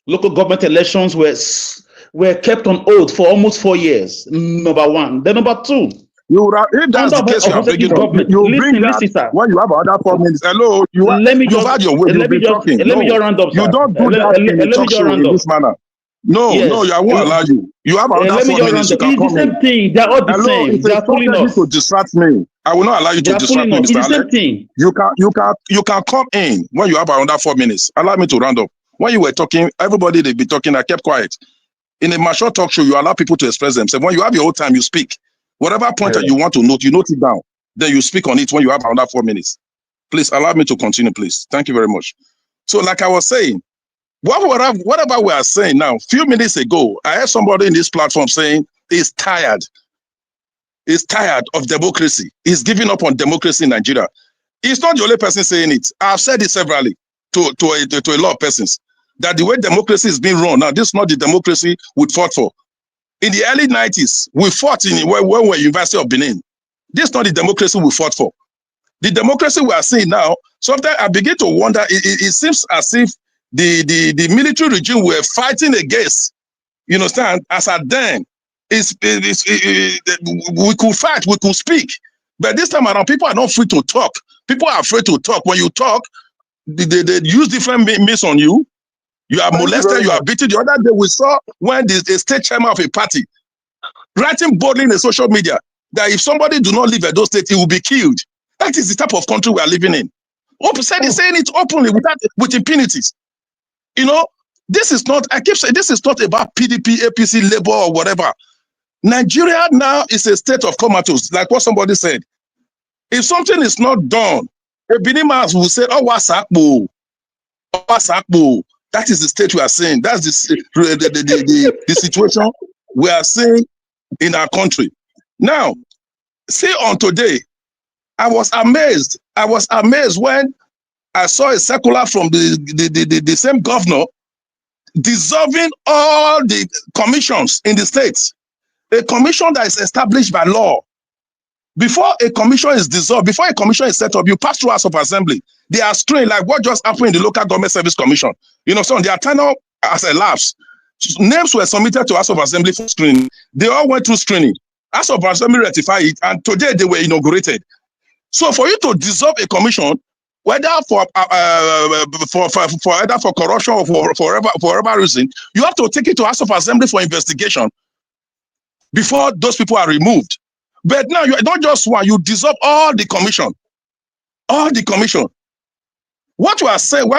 local government elections were kept on hold for almost 4 years. Number one. Then number two. If that's the case, you are bringing up. You bring that sir. When you have another 4 minutes. Hello, you've had your way. You've been talking. Let me just round up, sir. You don't do that in the talk show in this manner. No, yes. No, I won't allow you. You have another 4 minutes. You can come in. It's the same thing. They're all the same. They are fooling us. To distract me. I will not allow you to distract me, Mr. It's the same thing. You can come in when you have another 4 minutes. Allow me to round up. When you were talking, everybody they'd be talking. I kept quiet. In a mature talk show, you allow people to express themselves. When you have your own time, you speak. Whatever point that you want to note, you note it down. Then you speak on it when you have another 4 minutes. Please allow me to continue, please. Thank you very much. So, like I was saying, whatever we are saying now, a few minutes ago, I heard somebody in this platform saying he's tired. He's tired of democracy. He's giving up on democracy in Nigeria. He's not the only person saying it. I've said it severally to a lot of persons, that the way democracy is being run now, this is not the democracy we fought for. In the early 90s, we fought when we were University of Benin. This is not the democracy we fought for. The democracy we are seeing now, sometimes I begin to wonder, it seems as if the military regime we're fighting against, you understand, as at then, we could fight, we could speak. But this time around, people are not free to talk. People are afraid to talk. When you talk, they use different means on you. You are molested, you are beaten. The other day we saw when the state chairman of a party writing boldly in the social media that if somebody do not live at those states, he will be killed. That is the type of country we are living in. He's saying it openly with impunities. You know, this is not, I keep saying, this is not about PDP, APC, Labour, or whatever. Nigeria now is a state of comatose, like what somebody said. If something is not done, a Benin man will say, oh, what's up, boo? That is the state we are seeing. That's the situation we are seeing in our country. Now, see on today, I was amazed. I was amazed when I saw a circular from the same governor dissolving all the commissions in the states. A commission that is established by law. Before a commission is dissolved, before a commission is set up, you pass through House of Assembly. They are screened, like what just happened in the Local Government Service Commission. You know, so their tenure has elapsed. Names were submitted to House of Assembly for screening. They all went through screening. House of Assembly ratified it, and today they were inaugurated. So for you to dissolve a commission whether for either for corruption or for whatever reason, you have to take it to House of Assembly for investigation before those people are removed. But now you don't just one, you dissolve all the commission. All the commission. What you are saying,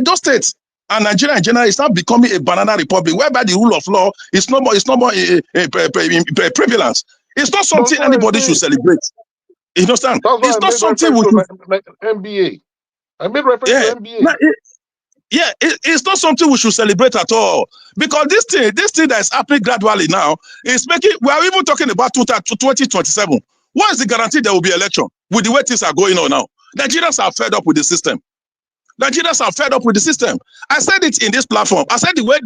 those states and Nigeria in general is now becoming a banana republic, whereby the rule of law is no more prevalent. It's not something anybody should celebrate. You understand? It's not something we should. MBA. I made reference to MBA. It's not something we should celebrate at all, because this thing that is happening gradually now is making. We are even talking about 2027. What is the guarantee there will be election with the way things are going on now? Nigerians are fed up with the system. Nigerians are fed up with the system. I said it in this platform. I said the way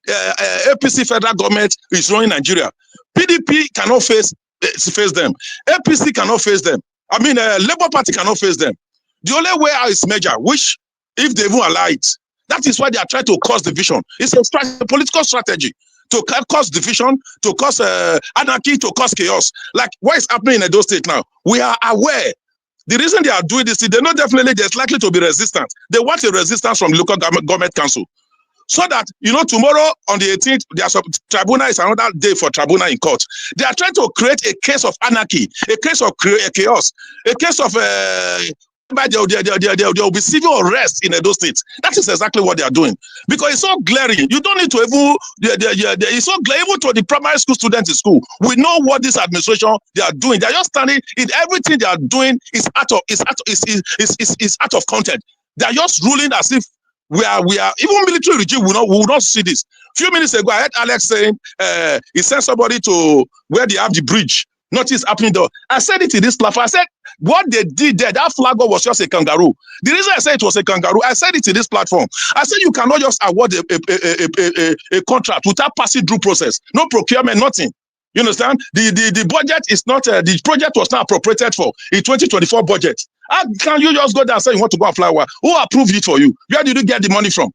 APC federal government is running Nigeria, PDP cannot face them. APC cannot face them. I mean, Labour Party cannot face them. The only way out is merger, which, if they even allow it, that is why they are trying to cause division. It's a political strategy to cause division, to cause anarchy, to cause chaos. Like what is happening in Edo State now. We are aware. The reason they are doing this, they know definitely there's likely to be resistance. They want a resistance from local government council. So that, tomorrow on the 18th, there's a tribunal, is another day for tribunal in court. They are trying to create a case of anarchy, a case of chaos, a case of there will be civil arrest in Edo State. That is exactly what they are doing. Because it's so glaring. You don't need to even, it's so glaring, even to the primary school students in school. We know what this administration, they are doing. They are just standing in everything they are doing is out of content. They are just ruling as if we are even military regime will not see this. Few minutes ago, I heard Alex saying he sent somebody to where they have the bridge. Nothing is happening though. I said it in this platform. I said what they did there, that flag was just a kangaroo. The reason I said it was a kangaroo, I said it in this platform. I said you cannot just award a contract without passing due process. No procurement, nothing. You understand? The budget is not, the project was not appropriated for in 2024 budget. How can you just go there and say you want to go and fly over? Who approved it for you? Where did you get the money from?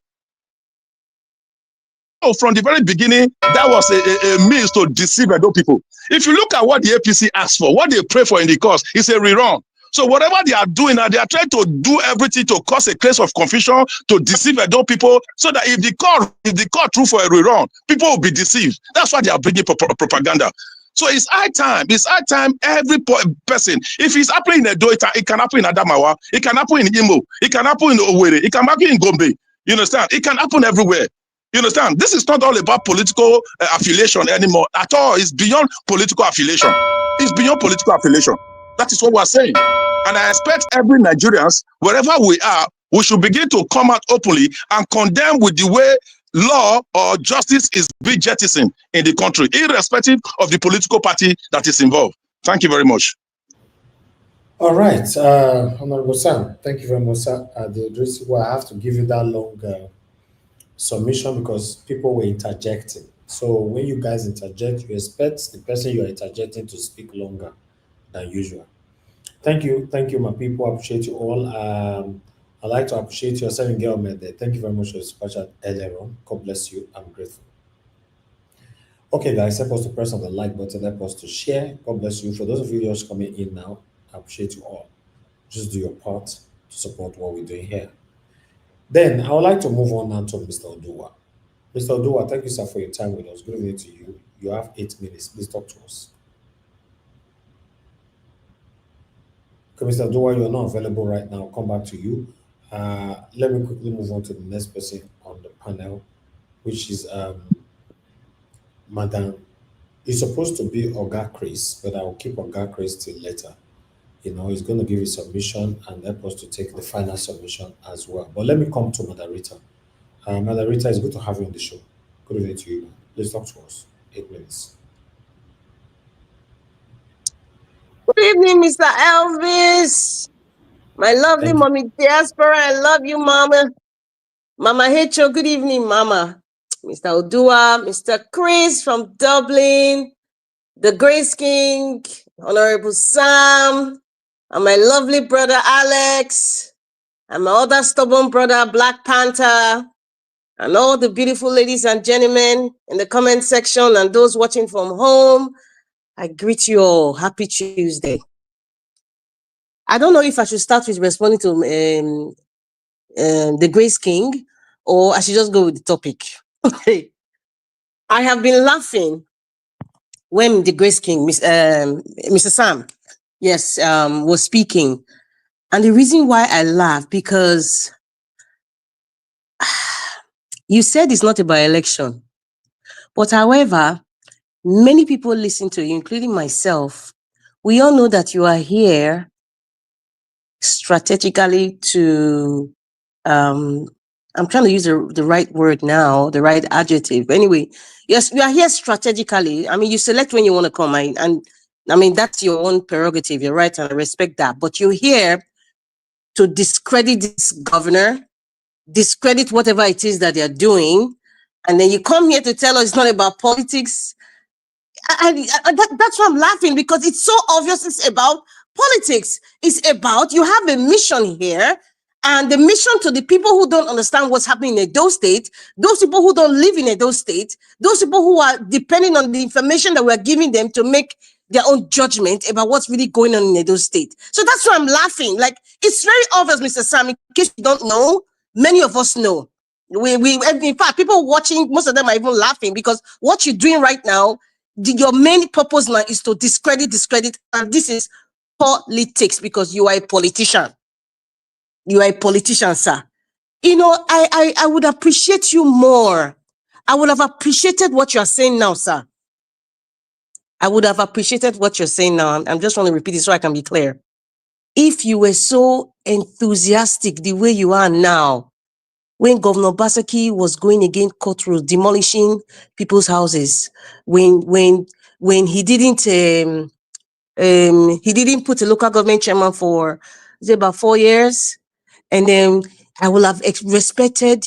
Oh, from the very beginning, that was a means to deceive Edo people. If you look at what the APC asked for, what they pray for in the cause, it's a rerun. So whatever they are doing now, they are trying to do everything to cause a case of confusion, to deceive Edo people, so that if the court through for a rerun, people will be deceived. That's why they are bringing propaganda. So it's high time. It's high time every person, if it's happening in Edo, it can happen in Adamawa, it can happen in Imo, it can happen in Owerri, it can happen in Gombe. You understand? It can happen everywhere. You understand? This is not all about political affiliation anymore at all. It's beyond political affiliation. It's beyond political affiliation. That is what we're saying. And I expect every Nigerians, wherever we are, we should begin to come out openly and condemn with the way law or justice is being jettisoned in the country, irrespective of the political party that is involved. Thank you very much. All right. Honorable Sam, thank you very much, sir. I have to give you that long submission because people were interjecting. So when you guys interject, you expect the person you are interjecting to speak longer than usual. Thank you, my people. I appreciate you all. I'd like to appreciate your 7-girl man there. Thank you very much for your support earlier on. God bless you. I'm grateful. Okay, guys, help us to press on the like button, help us to share. God bless you. For those of you just coming in now, I appreciate you all. Just do your part to support what we're doing here. Then I would like to move on now to Mr. Oduwa. Mr. Oduwa, thank you, sir, for your time with us. Good evening to you. You have 8 minutes. Please talk to us. Okay, Mr. Oduwa, you're not available right now. I'll come back to you. Let me quickly move on to the next person on the panel, which is Madam. It's supposed to be Oga Chris, but I will keep Oga Chris till later. He's going to give his submission and help us to take the final submission as well. But let me come to Madam Rita. Madam Rita, it's good to have you on the show. Good evening to you. Please talk to us. 8 minutes. Good evening, Mr. Elvis. My lovely mommy Diaspora. I love you, Mama. Mama Hecho, good evening, Mama. Mr. Oduwa, Mr. Chris from Dublin, the Grace King, Honorable Sam, and my lovely brother Alex, and my other stubborn brother Black Panther, and all the beautiful ladies and gentlemen in the comment section and those watching from home. I greet you all. Happy Tuesday. I don't know if I should start with responding to the Grace King, or I should just go with the topic. Okay. I have been laughing when the Grace King, Mr. Sam, yes, was speaking. And the reason why I laugh, because you said it's not a by-election. But however, many people listen to you, including myself. We all know that you are here strategically to, I'm trying to use the right word now, the right adjective. Anyway, yes, you are here strategically. I mean, you select when you want to come, and I mean, that's your own prerogative, you're right, and I respect that. But you're here to discredit this governor, discredit whatever it is that they're doing, and then you come here to tell us it's not about politics. That's why I'm laughing, because it's so obvious it's about politics. It's about, you have a mission here, and the mission to the people who don't understand what's happening in Edo State, those people who don't live in Edo State, those people who are depending on the information that we're giving them to make their own judgment about what's really going on in Edo State. So that's why I'm laughing. Like, it's very obvious, Mr. Sam, in case you don't know, many of us know. In fact, people watching, most of them are even laughing, because what you're doing right now, your main purpose now is to discredit, and this is politics, because you are a politician. You are a politician, sir. You know, I would appreciate you more. I would have appreciated what you are saying now, sir. I would have appreciated what you're saying now. I'm just trying to repeat it so I can be clear. If you were so enthusiastic the way you are now, when Governor Obaseki was going against court rules, demolishing people's houses, when he didn't put a local government chairman for, is it about 4 years? And then I will have respected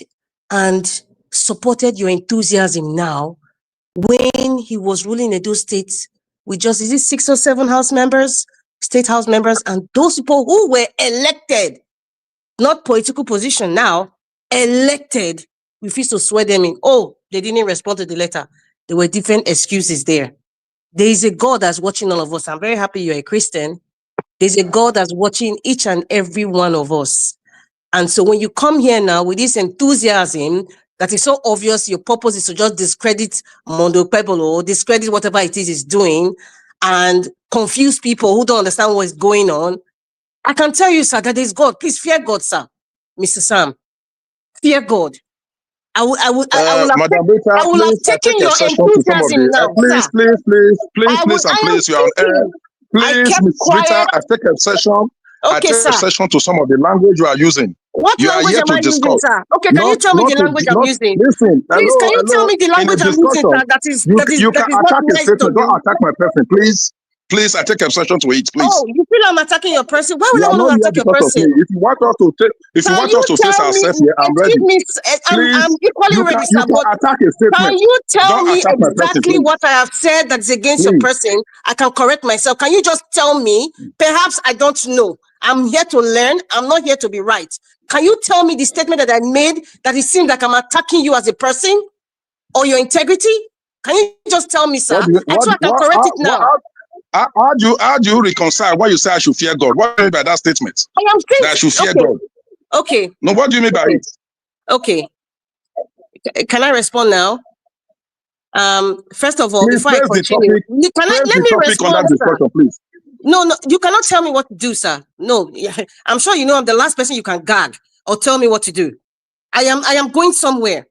and supported your enthusiasm now when he was ruling Edo State with just, is it 6 or 7 state house members, and those people who were elected, not political position now, elected, refused to swear them in. Oh, they didn't respond to the letter. There were different excuses there. There is a God that's watching all of us. I'm very happy you're a Christian. There's a God that's watching each and every one of us. And so when you come here now with this enthusiasm that is so obvious, your purpose is to just discredit Mondo Babalola, discredit whatever it is doing, and confuse people who don't understand what is going on. I can tell you, sir, that is God. Please fear God, sir. Mr. Sam, fear God. I will Madam Rita, have please, I taken take your exception to some of enthusiasm the. now, Please, sir. please, you are on air. Please, kept Ms. Rita, quiet. I take exception. I Okay, take sir. exception to some of the language you are using. What You are language here am to I using, discuss. sir? Okay, can you tell me the language I'm using? Listen, Please, can you tell hello. me the In the language I'm using, discussion, sir? That is you can not attack a nice to statement. Don't you. attack my person, please. Please, I take exception to it, please. Oh, you feel I'm attacking your person? Why would You I are want not to here attack your because of person? me. If you want us to take, Can you face tell me? ourselves here, I'm ready. Excuse me, I'm Please, equally ready, sir. you can But attack a can statement. you tell Don't me attack my person, exactly please. what I have said that is against your Please. person? I can correct myself. Can you just tell me? Perhaps I don't know. I'm here to learn. I'm not here to be right. Can you tell me the statement that I made that it seems like I'm attacking you as a person or your integrity? Can you just tell me, sir? So I can correct it now. How do you reconcile when you say I should fear God? What do you mean by that statement? I am saying, That I should fear okay. God. Okay. No, what do you mean by it? Okay. Can I respond now? First of all, Please before I continue, let me respond, sir. Please. No, you cannot tell me what to do, sir. No, I'm sure you know I'm the last person you can gag or tell me what to do. I am going somewhere.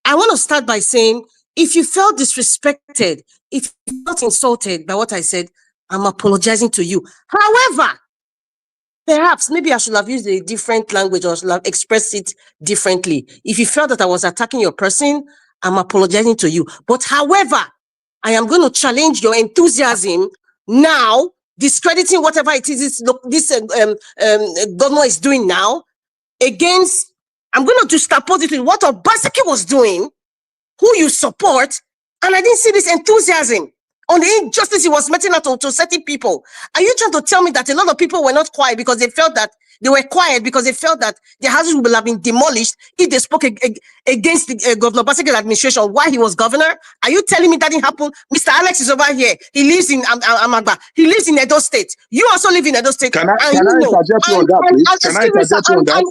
I want to start by saying, if you felt disrespected, if you felt insulted by what I said, I'm apologizing to you. However, perhaps maybe I should have used a different language or should have expressed it differently. If you felt that I was attacking your person, I'm apologizing to you. But however, I am going to challenge your enthusiasm now, discrediting whatever it is this governor is doing now against, I'm going to juxtapose it with what Obaseki was doing, who you support, and I didn't see this enthusiasm. on the injustice he was meting out to certain people. Are you trying to tell me that a lot of people were not quiet because they felt that they were quiet because they felt that their houses would have been demolished if they spoke against the Governor Obaseki's administration while he was governor? Are you telling me that didn't happen? Mr. Alex is over here. He lives in Amagba. He lives in Edo State. You also live in Edo State. Can I interject you on that, please? Can I interject you on that?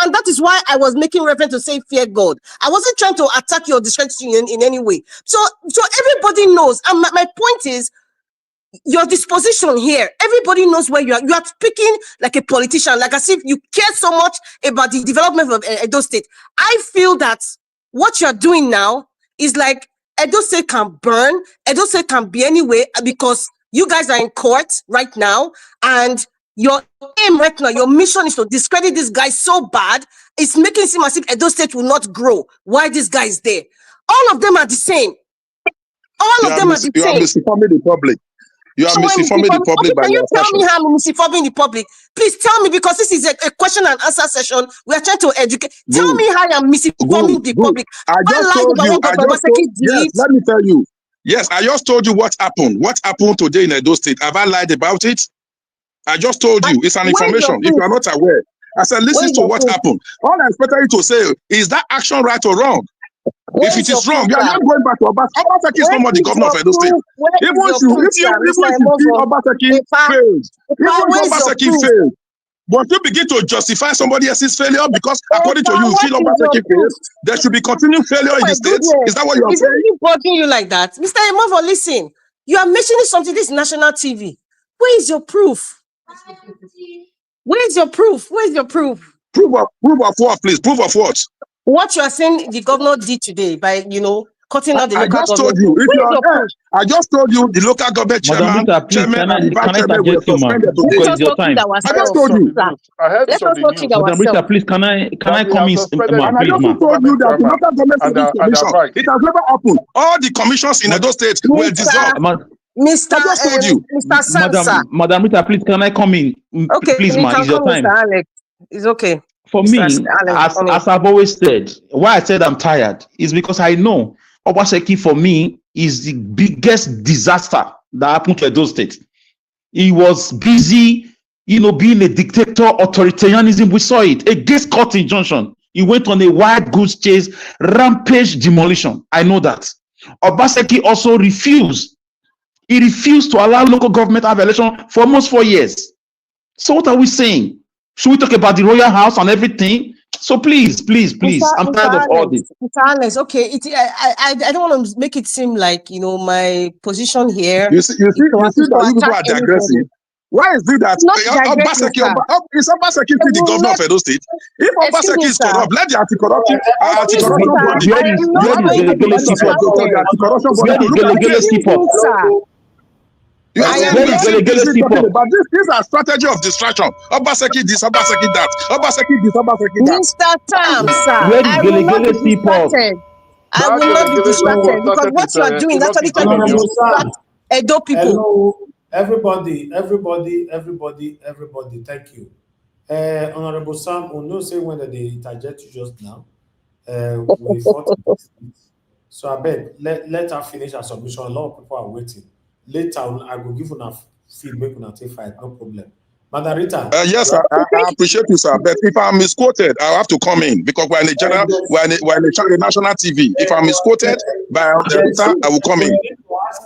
And that is why I was making reference to say fear God. I wasn't trying to attack your discretion in any way. So everybody knows. And my point is, your disposition here, everybody knows where you are. You are speaking like a politician, like as if you care so much about the development of Edo State. I feel that what you are doing now is like Edo State can burn, Edo State can be anyway, because you guys are in court right now, and your aim right now, your mission is to discredit this guy so bad, it's making it seem as if Edo State will not grow. Why this guy is there? All of them are the same. All of them are the same. You are misinforming the public. You are misinforming the public by your assertion. Can you tell me how I'm misinforming the public? Please tell me, because this is a question and answer session. We are trying to educate. Tell me how I'm misinforming the public. I just told you. Yes, let me tell you. Yes, I just told you what happened. What happened today in Edo State? Have I lied about it? I just told you. It's an information. If you are not aware, I said, listen to what happened. All I expected you to say is that action right or wrong? If it is wrong, you are not going back to Obaseki. Obaseki is not more the governor of Edo State. Even if you feel Obaseki failed, even if Obaseki failed, but you begin to justify somebody else's failure because according to you feel Obaseki failed, there should be continuing failure in the state. Is that what you are saying? Is it bothering you like that? Mr. Emovo, listen. You are mentioning something, this national TV. Where is your proof? Where is your proof? Where is your proof? Proof of what, please? Proof of what? What you are saying the governor did today by, cutting out the local government. I just told you, if you are I just told you the local government chairman, and vice chairman were suspended today. Let us talk it ourselves. I just told you. Let us talk it ourselves. Madam Rita, please, can I come in? And I just told you that the local government service commission, it has never happened. All the commissions in Edo State were dissolved. Mr. Samsa. Madam Rita, please, can I come in? Okay, please, ma, it's your time. Mr. Alex. It's okay. For me, as I've always said, why I said I'm tired is because I know Obaseki for me is the biggest disaster that happened to Edo State. He was busy, being a dictator, authoritarianism. We saw it against court injunction. He went on a wild goose chase, rampage demolition. I know that. Obaseki also refused. He refused to allow local government to have election for almost 4 years. So what are we saying? Should we talk about the royal house and everything? So please, I'm tired of all this. Mr. Alex, okay, I don't want to make it seem like, my position here. You see that you people are digressing. Why is it that Obaseki is the governor of Edo State? If Obaseki is corrupt, let the anti-corruption body. But this is a strategy of distraction. Obaseki this, Obaseki that. Obaseki this, Obaseki that. Mr. Tam, sir, I will not be distracted. I will not be distracted because what you are doing is actually trying to distract Edo people. Hello, everybody. Thank you. Honorable Sam, we know say when they interject you just now. We fought. So I beg, let her finish her submission. A lot of people are waiting. Later, I will give enough feedback on take fight, no problem. Madam Rita. Yes, I appreciate you, sir. But if I'm misquoted, I'll have to come in because we're in a national TV. If I'm misquoted by Rita, I will come in.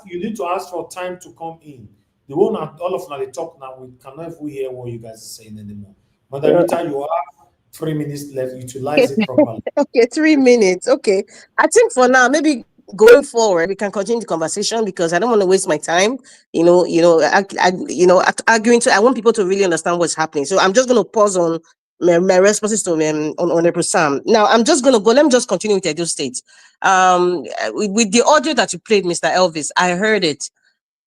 You need to ask for time to come in. The one all of them talk now, we cannot even hear what you guys are saying anymore. Madam Rita, you have 3 minutes left. Utilize it properly. Okay, 3 minutes. Okay. I think for now, maybe going forward, we can continue the conversation because I don't want to waste my time, arguing. I want people to really understand what's happening. So I'm just going to pause on my responses to on Sam. Now I'm just going to go. Let me just continue with Edo State. With the audio that you played, Mr. Elvis, I heard it,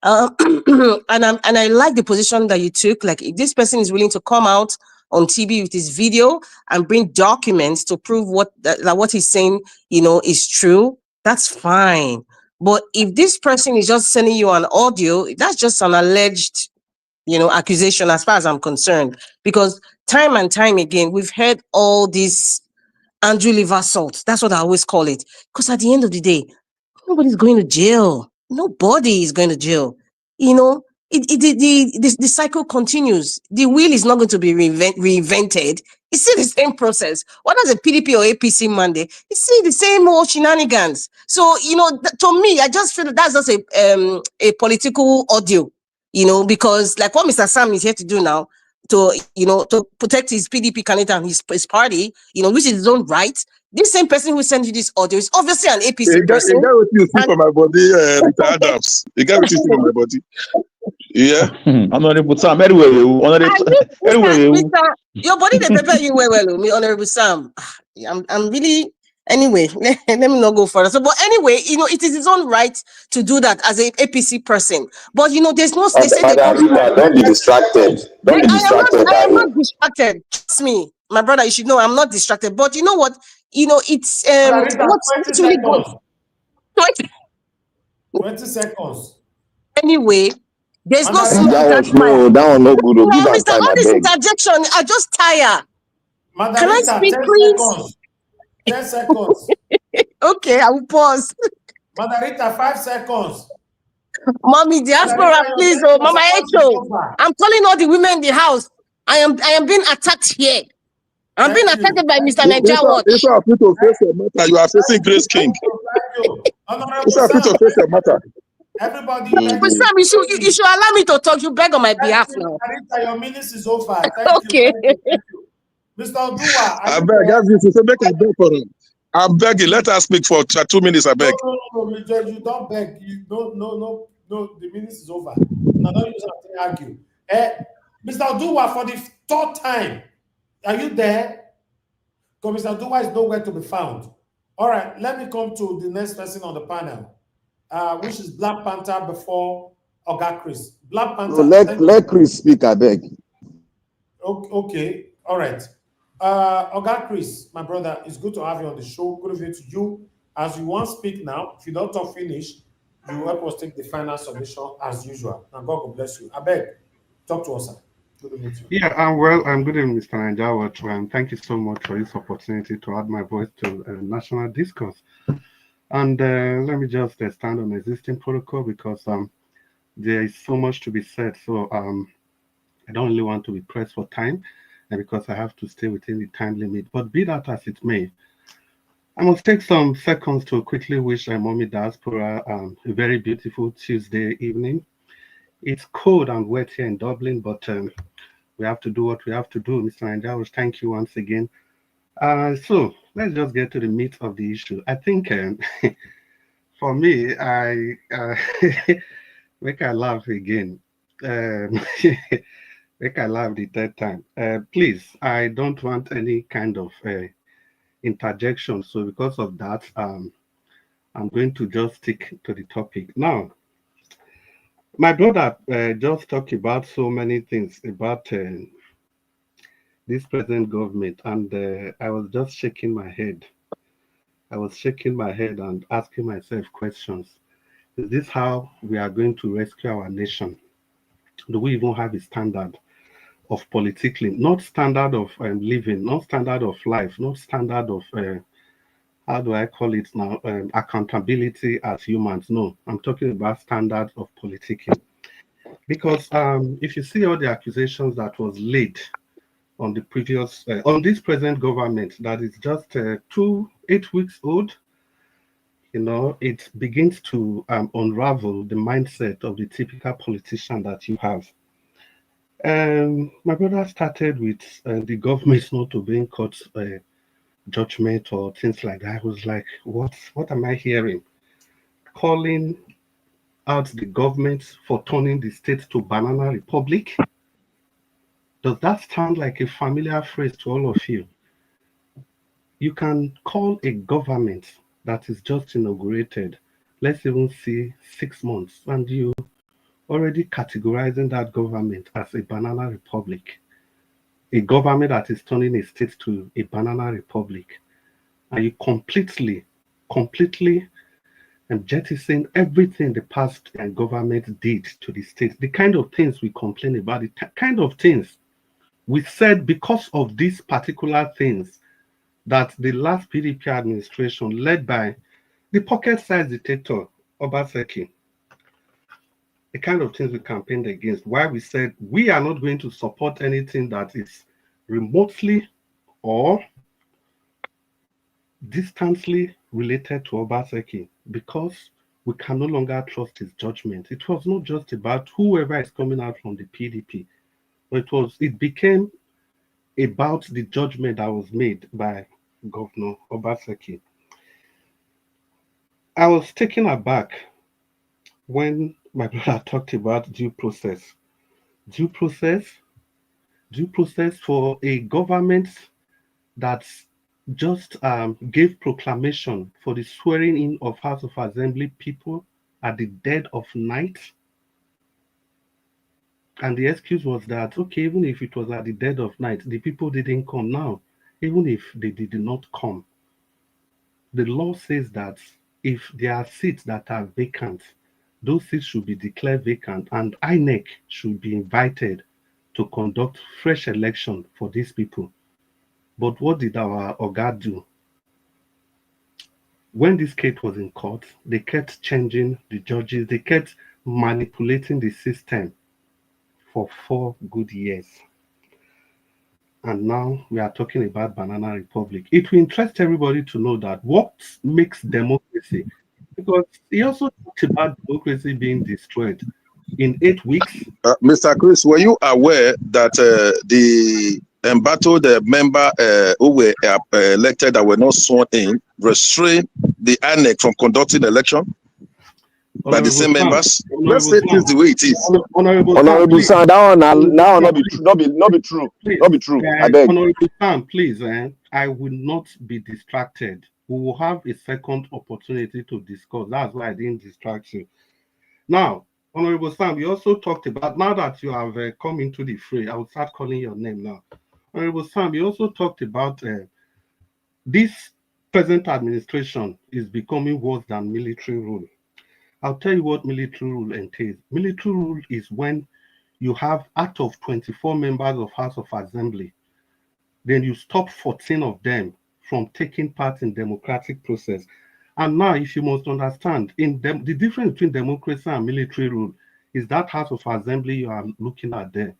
and I like the position that you took. Like, if this person is willing to come out on TV with his video and bring documents to prove what he's saying, is true. That's fine. But if this person is just sending you an audio, that's just an alleged, accusation as far as I'm concerned. Because time and time again, we've heard all these Andrew liver assault. That's what I always call it. Because at the end of the day, nobody's going to jail. nobody is going to jail. You know, the cycle continues. The wheel is not going to be reinvented. It's still the same process. What does a PDP or APC mandate? It's still the same old shenanigans. So, you know, to me, I just feel that that's just a political audio, you know, because like what Mr. Sam is here to do now, to, you know, to protect his PDP candidate and his party, you know, which is his own right. This same person who sent you this audio is obviously an APC person. You got what you see from my body, Rita Adams. You got what you see from my body. Yeah. Honorable Sam, anyway, Mr. Your body they prepare you well, me Honorable Sam. I'm really anyway. Let me not go further. So, but anyway, you know, it is his own right to do that as a APC person. But you know, there's no. They say they don't. Don't be distracted. Don't be distracted. I am not distracted. Trust me, my brother. You should know I'm not distracted. But you know what? You know, it's what's really good. 20 seconds. Anyway, there's no that one no good. No, Mr. All this interjection, I just tire. Can I speak, please? 10 seconds. Okay, I will pause. Margarita, 5 seconds. Mommy, Diaspora, please, oh, Mama Echo. I'm calling all the women in the house. I am being attacked here. I'm being attacked by Mr. Najawat. Instead of you to face your matter, you are facing Grace King. Instead of you to face your matter. Everybody, Sam, you should allow me to talk. You beg on my behalf now. Margarita, your minutes is over. Thank you. Mr. Odua. I beg, as you say, make I beg for him. I'm begging. Let us speak for 2 minutes. I beg. No, you don't beg. No. The minutes is over. Now don't use that to argue. Mr. Odua, for the 3rd time, are you there? Because Mr. Odua is nowhere to be found. All right, let me come to the next person on the panel, which is Black Panther before Oga Chris. Black Panther. Let Chris speak, I beg. Okay, all right. Oga Chris, my brother, it's good to have you on the show. Good evening to you. As you want to speak now, if you don't talk finish, you help us take the final submission as usual. And God will bless you. I beg, talk to us, sir. Good evening to you. Yeah, I'm good evening, Mr. Najawat, and thank you so much for this opportunity to add my voice to national discourse. And let me just stand on existing protocol because there is so much to be said. So I don't really want to be pressed for time, and because I have to stay within the time limit. But be that as it may, I must take some seconds to quickly wish Mommy Diaspora a very beautiful Tuesday evening. It's cold and wet here in Dublin, but we have to do what we have to do. Mr. Najawat, thank you once again. So let's just get to the meat of the issue. I think for me, I make I laugh again. Make I laugh the 3rd time. Please, I don't want any kind of interjection. So because of that, I'm going to just stick to the topic. Now, my brother just talked about so many things about this present government, and I was just shaking my head. I was shaking my head and asking myself questions. Is this how we are going to rescue our nation? Do we even have a standard of politically, not standard of living, not standard of life, not standard of, how do I call it now, accountability as humans? No, I'm talking about standard of politicking. Because if you see all the accusations that was laid on the previous, on this present government that is just 8 weeks old, you know, it begins to unravel the mindset of the typical politician that you have. My brother started with the government not obeying court judgment or things like that. I was like, what am I hearing? Calling out the government for turning the state to banana republic? Does that sound like a familiar phrase to all of you? You can call a government that is just inaugurated, let's even see 6 months, and you already categorizing that government as a banana republic, a government that is turning a state to a banana republic, and you completely jettison everything the past government did to the state, the kind of things we complain about, the kind of things we said because of these particular things that the last PDP administration led by the pocket-sized dictator, Obaseki, the kind of things we campaigned against, why we said we are not going to support anything that is remotely or distantly related to Obaseki, because we can no longer trust his judgment. It was not just about whoever is coming out from the PDP, but it became about the judgment that was made by Governor Obaseki. I was taken aback when my brother talked about due process. Due process for a government that just gave proclamation for the swearing in of House of Assembly people at the dead of night. And the excuse was that, okay, even if it was at the dead of night, the people didn't come. Now, even if they did not come, the law says that if there are seats that are vacant, those seats should be declared vacant, and INEC should be invited to conduct fresh election for these people. But what did our Oga do? When this case was in court, they kept changing the judges, they kept manipulating the system for 4 good years. And now we are talking about Banana Republic. It will interest everybody to know that what makes democracy, because he also talked about democracy being destroyed in 8 weeks. Mr. Chris, were you aware that the embattled member who were elected that were not sworn in restrained the INEC from conducting the election by the same members? Let's say things the way it is. Honorable Sam, that one not be true. Not be true. Not be true. I beg. Honorable Sam, please, I will not be distracted. We will have a second opportunity to discuss. That's why I didn't distract you. Now, Honorable Sam, you also talked about, now that you have come into the fray, I will start calling your name now. Honorable Sam, you also talked about this present administration is becoming worse than military rule. I'll tell you what military rule entails. Military rule is when you have out of 24 members of House of Assembly, then you stop 14 of them from taking part in democratic process. And now, if you must understand, the difference between democracy and military rule is that House of Assembly you are looking at there.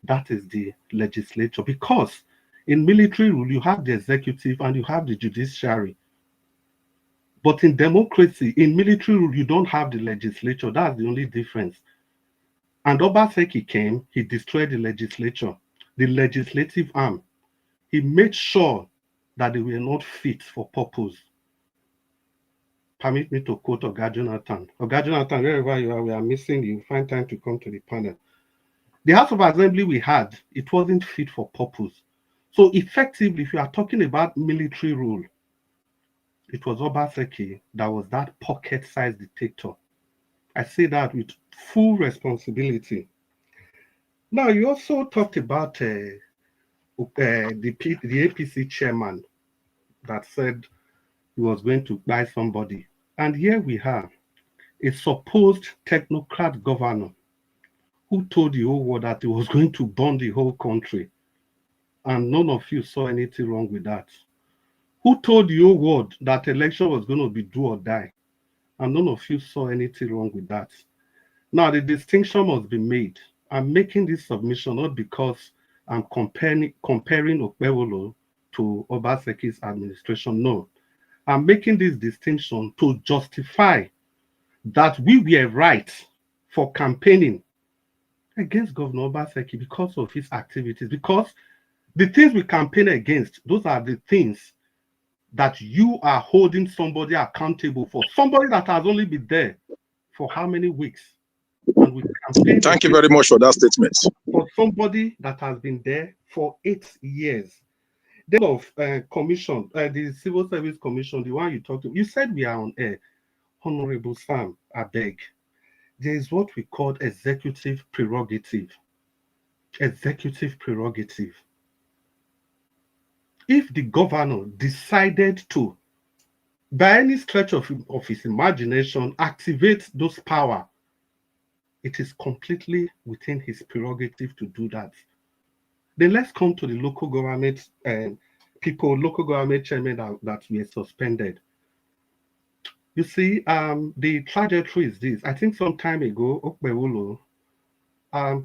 That is the legislature. Because in military rule, you have the executive and you have the judiciary. But in democracy, in military rule, you don't have the legislature. That's the only difference. And Obaseki came, he destroyed the legislature, the legislative arm. He made sure that they were not fit for purpose. Permit me to quote Oga Jonathan. Oga Jonathan, wherever you are, we are missing you. Find time to come to the panel. The House of Assembly we had, it wasn't fit for purpose. So effectively, if you are talking about military rule, it was Obaseki that was that pocket-sized dictator. I say that with full responsibility. Now, you also talked about the APC chairman that said he was going to buy somebody. And here we have a supposed technocrat governor who told the whole world that he was going to burn the whole country. And none of you saw anything wrong with that. Who told the whole world that election was going to be do or die? And none of you saw anything wrong with that. Now, the distinction must be made. I'm making this submission not because I'm comparing Babalola to Obaseki's administration. No. I'm making this distinction to justify that we were right for campaigning against Governor Obaseki because of his activities. Because the things we campaign against, those are the things that you are holding somebody accountable for. Somebody that has only been there for how many weeks? And we campaign. Thank you very much for that statement. For somebody that has been there for 8 years. Then of commission, the Civil Service Commission, the one you talked to, you said we are on air. Honorable Sam, I beg. There is what we call executive prerogative. Executive prerogative. If the governor decided to, by any stretch of his imagination, activate those powers, it is completely within his prerogative to do that. Then let's come to the local government local government chairman that were suspended. You see, the trajectory is this. I think some time ago, Babalola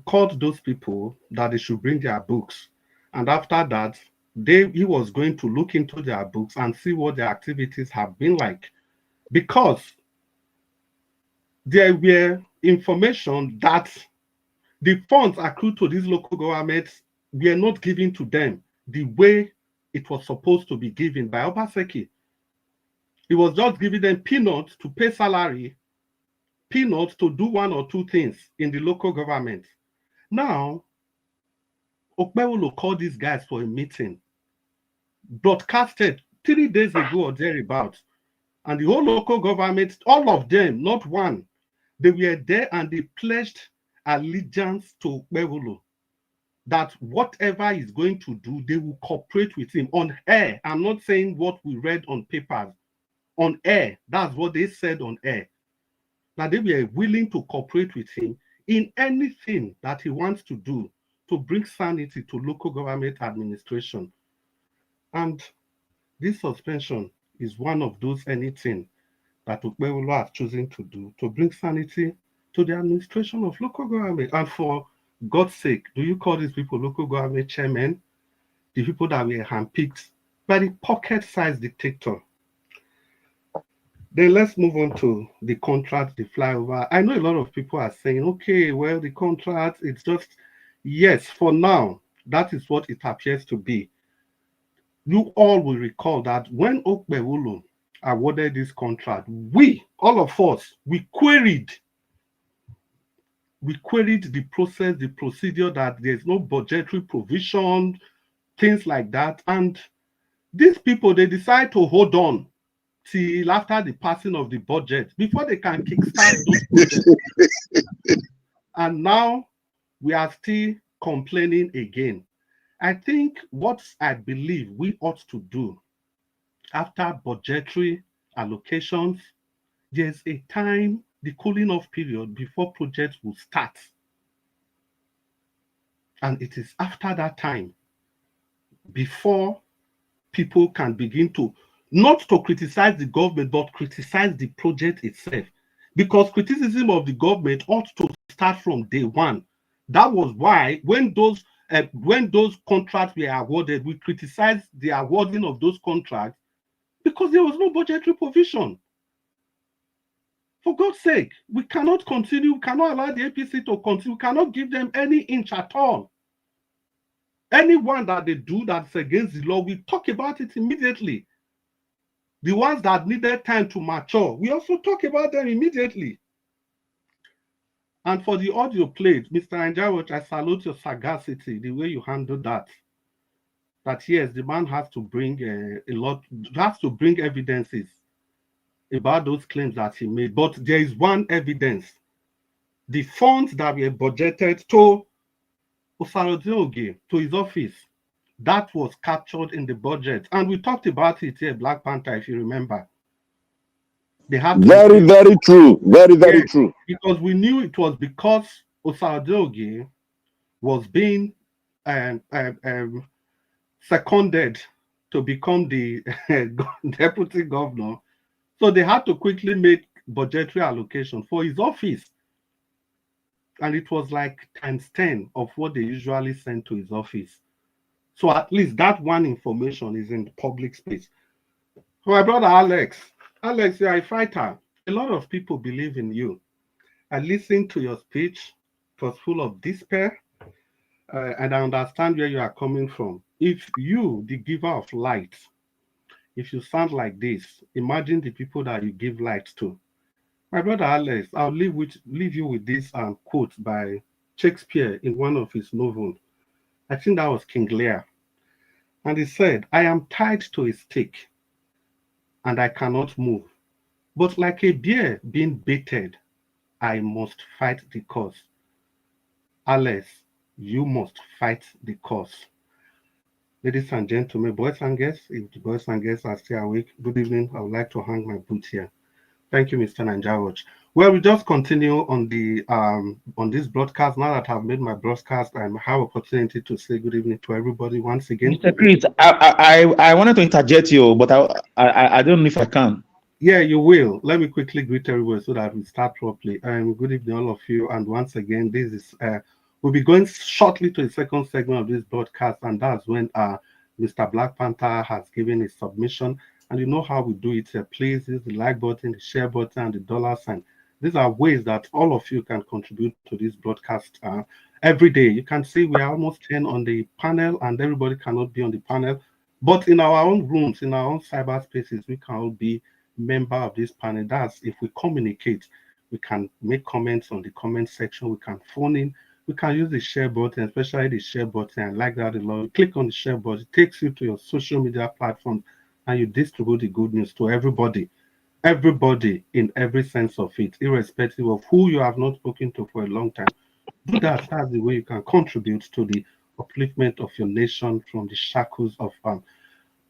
called those people that they should bring their books. And after that, he was going to look into their books and see what their activities have been like. Because there were information that the funds accrued to these local governments were not given to them the way it was supposed to be given by Obaseki. It was just giving them peanuts to pay salary, peanuts to do one or two things in the local government. Now, Babalola called these guys for a meeting, broadcasted 3 days ago or thereabouts, and the whole local government, all of them, not one, they were there and they pledged allegiance to Babalola, that whatever he's going to do, they will cooperate with him on air. I'm not saying what we read on papers. On air, that's what they said on air. That they were willing to cooperate with him in anything that he wants to do to bring sanity to local government administration. And this suspension is one of those anything that Babalola has chosen to do to bring sanity to the administration of local government. And for God's sake, do you call these people local government chairmen? The people that were handpicked by the pocket-sized dictator. Then let's move on to the contract, the flyover. I know a lot of people are saying, okay, well, the contract, it's just, yes, for now, that is what it appears to be. You all will recall that when Babalola awarded this contract, we, all of us, we queried the process, the procedure, that there's no budgetary provision, things like that. And these people, they decide to hold on till after the passing of the budget before they can kickstart those projects. And now we are still complaining again. I think what I believe we ought to do after budgetary allocations, there's a time, the cooling off period before projects will start. And it is after that time, before people can begin to, not to criticize the government, but criticize the project itself. Because criticism of the government ought to start from day one. That was why when those contracts were awarded, we criticized the awarding of those contracts because there was no budgetary provision. For God's sake, we cannot continue, we cannot allow the APC to continue, we cannot give them any inch at all. Anyone that they do that's against the law, we talk about it immediately. The ones that needed time to mature, we also talk about them immediately. And for the audio played, Mr. Anjawat, I salute your sagacity, the way you handled that. That yes, the man has to bring evidences about those claims that he made. But there is one evidence. The funds that were budgeted to Farotimi, to his office, that was captured in the budget. And we talked about it here, Black Panther, if you remember. They have very true. Very true. Because we knew it was because Farotimi was being seconded to become the deputy governor. So they had to quickly make budgetary allocation for his office. And it was like ×10 of what they usually send to his office. So at least that one information is in the public space. So my brother Alex, you are a fighter. A lot of people believe in you. I listened to your speech. It was full of despair. And I understand where you are coming from. If you, the giver of light, if you sound like this, imagine the people that you give light to. My brother Alex, I'll leave you with this quote by Shakespeare in one of his novels. I think that was King Lear. And he said, I am tied to a stake and I cannot move. But like a bear being baited, I must fight the cause. Alex, you must fight the cause. Ladies and gentlemen, boys and girls, if the boys and girls are still awake, good evening. I would like to hang my boot here. Thank you, Mr. Nanjawach. Well, we just continue on the on this broadcast. Now that I've made my broadcast, I have opportunity to say good evening to everybody once again. Mr. Chris, I wanted to interject you, but I don't know if I can. Yeah, you will. Let me quickly greet everyone so that we start properly. Good evening, all of you. And once again, this is we'll be going shortly to the second segment of this broadcast, and that's when Mr. Black Panther has given his submission. And you know how we do it. Please use the like button, the share button, and the dollar sign. These are ways that all of you can contribute to this broadcast every day. You can see we are almost 10 on the panel, and everybody cannot be on the panel. But in our own rooms, in our own cyber spaces, we can all be member of this panel. That's if we communicate, we can make comments on the comment section, we can phone in, we can use the share button, especially the share button. I like that a lot. You click on the share button, it takes you to your social media platform, and you distribute the good news to everybody in every sense of it, irrespective of who you have not spoken to for a long time. Do that. That's the way you can contribute to the upliftment of your nation from the shackles of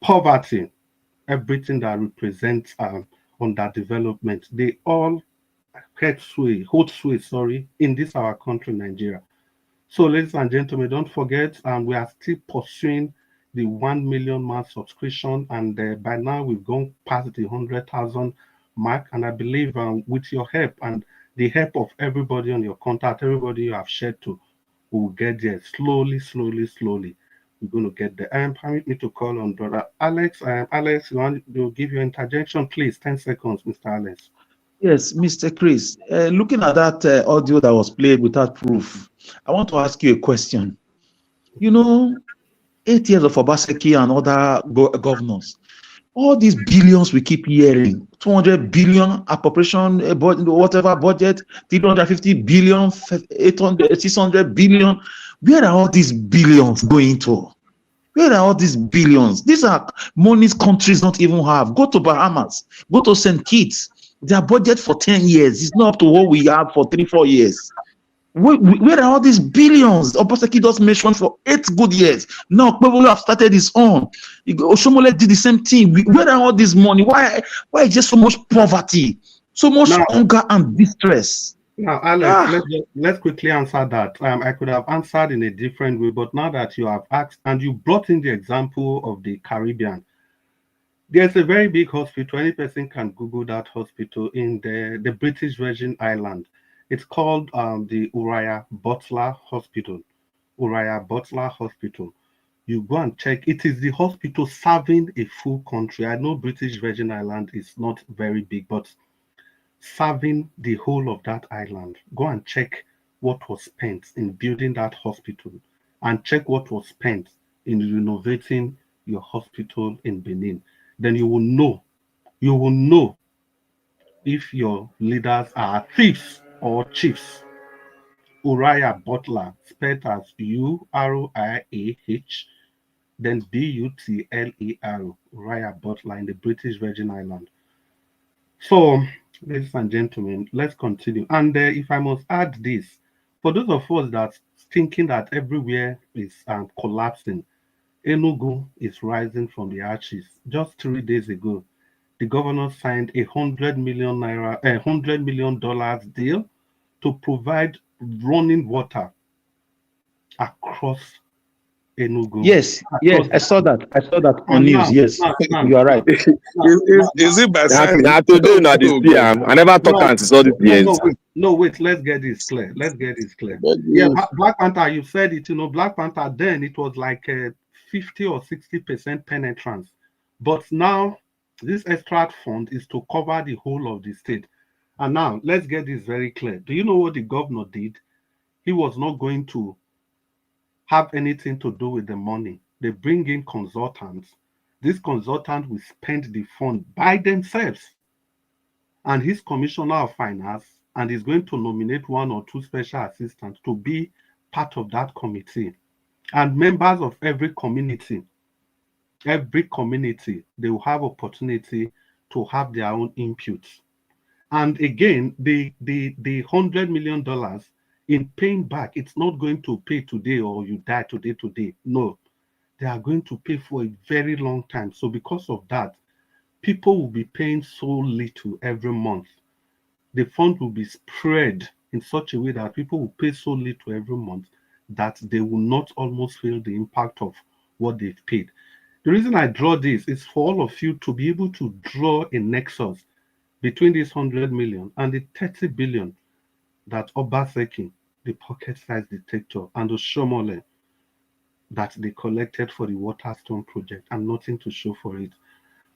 poverty, everything that represents underdevelopment. They all hold sway, in this our country, Nigeria. So, ladies and gentlemen, don't forget, we are still pursuing the 1 million month subscription, and by now we've gone past the 100,000 mark. And I believe with your help and the help of everybody on your contact, everybody you have shared to, we will get there slowly. We're going to get there. Permit me to call on Brother Alex. Alex, you want to give your interjection, please? 10 seconds, Mr. Alex. Yes, Mr. Chris, looking at that audio that was played without proof, I want to ask you a question. You know, 8 years of Obaseki and other governors, all these billions we keep hearing, 200 billion appropriation, whatever budget, 350 billion, 800, 600 billion. Where are all these billions going to? Where are all these billions? These are monies countries don't even have. Go to Bahamas, go to St. Kitts. Their budget for 10 years is not up to what we have for 3-4 years. Where are all these billions? Obaseki just mentioned for 8 good years. Now, Babalola have started his own. Oshomole did the same thing. Where are all this money? Why is there so much poverty, so much hunger and distress? Now, Alex, let's quickly answer that. I could have answered in a different way, but now that you have asked and you brought in the example of the Caribbean, there's a very big hospital. Any person can Google that hospital in the British Virgin Island. It's called the Uriah Butler Hospital. Uriah Butler Hospital. You go and check. It is the hospital serving a full country. I know British Virgin Island is not very big, but serving the whole of that island. Go and check what was spent in building that hospital, and check what was spent in renovating your hospital in Benin. Then you will know if your leaders are thieves or chiefs. Uriah Butler, spelled as Uriah, then Butler, Uriah Butler in the British Virgin Island. So, ladies and gentlemen, let's continue. And if I must add this, for those of us that thinking that everywhere is collapsing, Enugu is rising from the ashes. Just 3 days ago, the governor signed $100 million deal to provide running water across Enugu. Yes, I saw that on news. Yes, you are right. Is it by signing? Now today, now this PM. I never talk until all this years. No, wait. Let's get this clear. Yeah, Black Panther, you said it. Black Panther then it was like 50 or 60% penetrance, but now this extra fund is to cover the whole of the state. And now let's get this very clear. Do you know what the governor did? He was not going to have anything to do with the money. They bring in consultants. This consultant will spend the fund by themselves. And his commissioner of finance, and is going to nominate 1 or 2 special assistants to be part of that committee. And members of every community, they will have opportunity to have their own inputs. And again, the $100 million in paying back, it's not going to pay today or you die today. No, they are going to pay for a very long time. So because of that, people will be paying so little every month. The fund will be spread in such a way that people will pay so little every month that they will not almost feel the impact of what they've paid. The reason I draw this is for all of you to be able to draw a nexus between this 100 million and the 30 billion that Obaseki, the pocket-sized dictator, and Oshomole that they collected for the Waterstone project, and nothing to show for it.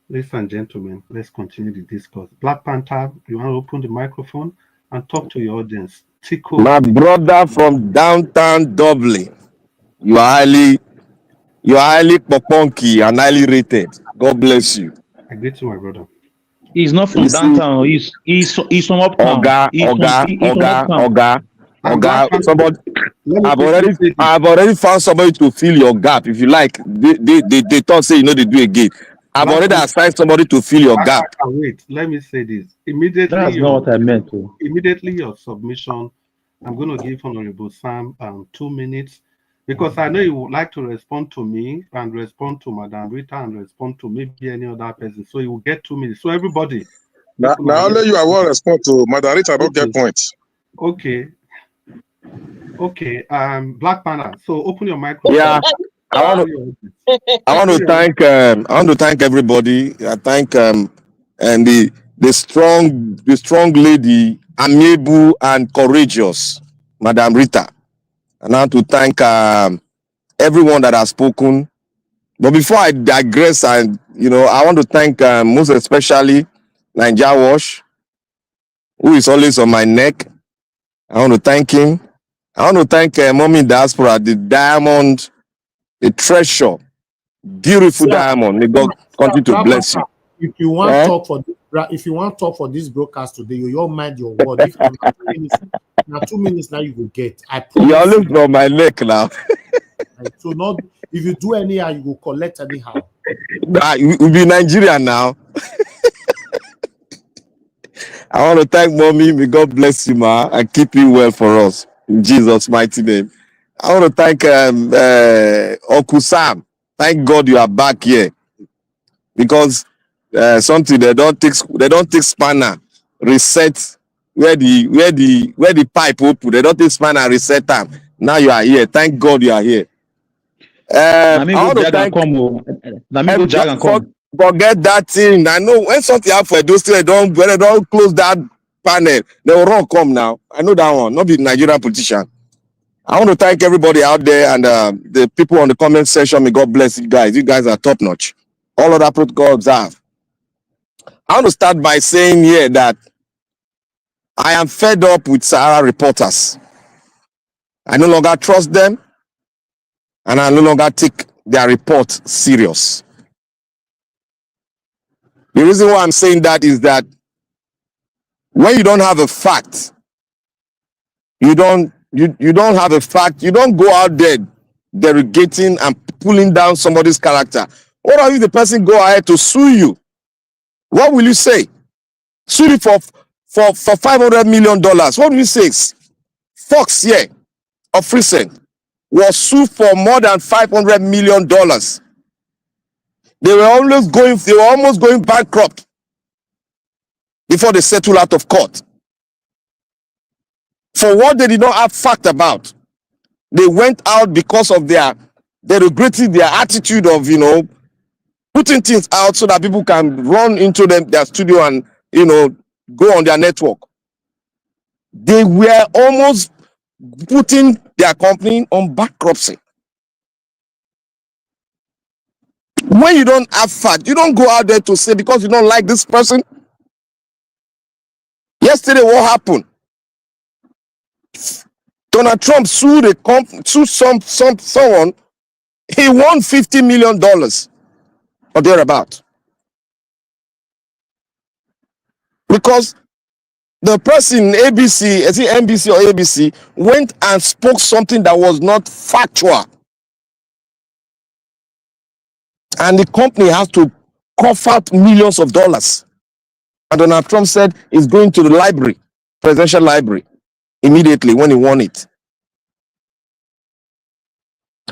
Ladies and gentlemen, let's continue the discourse. Black Panther, you want to open the microphone and talk to your audience. Tico. My brother from downtown Dublin, you are highly poponky and highly rated. God bless you. I greet you, my brother. He's not from downtown. He's from uptown. Oga. Somebody, I've already found somebody to fill your gap. If you like, they talk say they do again. I've already assigned somebody to fill your gap. Wait, let me say this. Immediately, that's not what I meant to. Immediately your submission, I'm going to give Honorable Sam 2 minutes, because I know you would like to respond to me and respond to Madam Rita and respond to maybe any other person. So you will get 2 minutes. So everybody. Now only you I want to respond to Madam Rita. Don't get points. Okay. Black Panther. So open your microphone. Yeah. I want to thank everybody. I thank and the strong lady, amiable and courageous, Madam Rita. And I want to thank everyone that has spoken. But before I digress, I want to thank most especially Ninja Wash, who is always on my neck. I want to thank him. I want to thank Mommy Diaspora, the diamond, the treasure, beautiful diamond. May God continue to bless you. If you want to talk for this, if you want to talk for this broadcast today, you all mind your word. If now 2 minutes now you will get. I promise. You always on my neck now. So not if you do anyhow, you will collect anyhow. We'll be Nigerian now. I want to thank Mommy. May God bless you, ma, and keep you well for us. In Jesus' mighty name. I want to thank Okusam. Thank God you are back here. Because something they don't take spanner, reset where the pipe open. They don't take spanner, reset time. Now you are here. Thank God you are here. I want to thank forget that thing. I know when something happen for those things, when they don't close that panel, they will run come now. I know that one. Not be Nigerian politician. I want to thank everybody out there and the people on the comment section. May God bless you guys. You guys are top notch. All of that protocol observed. I want to start by saying here that I am fed up with Sahara reporters. I no longer trust them, and I no longer take their report serious. The reason why I'm saying that is that when you don't have a fact, you don't have a fact, you don't go out there derogating and pulling down somebody's character. What if the person go ahead to sue you? What will you say? Sue you for $500 million. What will you say? Fox here of recent was sued for more than $500 million. They were almost going bankrupt before they settled out of court. For what they did not have fact about. They went out because of they regretted their attitude of, putting things out so that people can run into their studio and, go on their network. They were almost putting their company on bankruptcy. When you don't have fact, you don't go out there to say because you don't like this person. Yesterday, what happened? Donald Trump sued someone. He won $50 million or thereabout. Because the person, ABC, is it NBC or ABC, went and spoke something that was not factual. And the company has to cough out millions of dollars. And Donald Trump said he's going to the library, presidential library, immediately when he won it.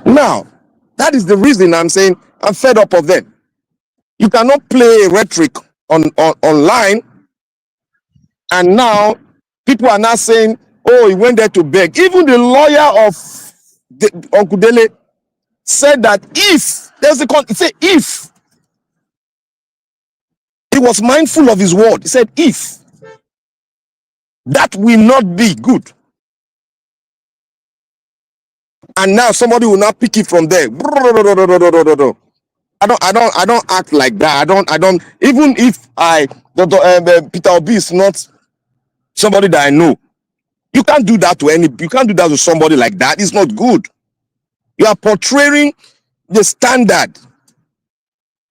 Now, that is the reason I'm saying I'm fed up of them. You cannot play rhetoric online, and now people are now saying, oh, he went there to beg. Even the lawyer of Uncle Dele said that if He was mindful of his word. He said, if that will not be good. And now somebody will not pick it from there. I don't act like that. I don't, even if Peter Obi is not somebody that I know. You can't do that you can't do that to somebody like that. It's not good. You are portraying the standard.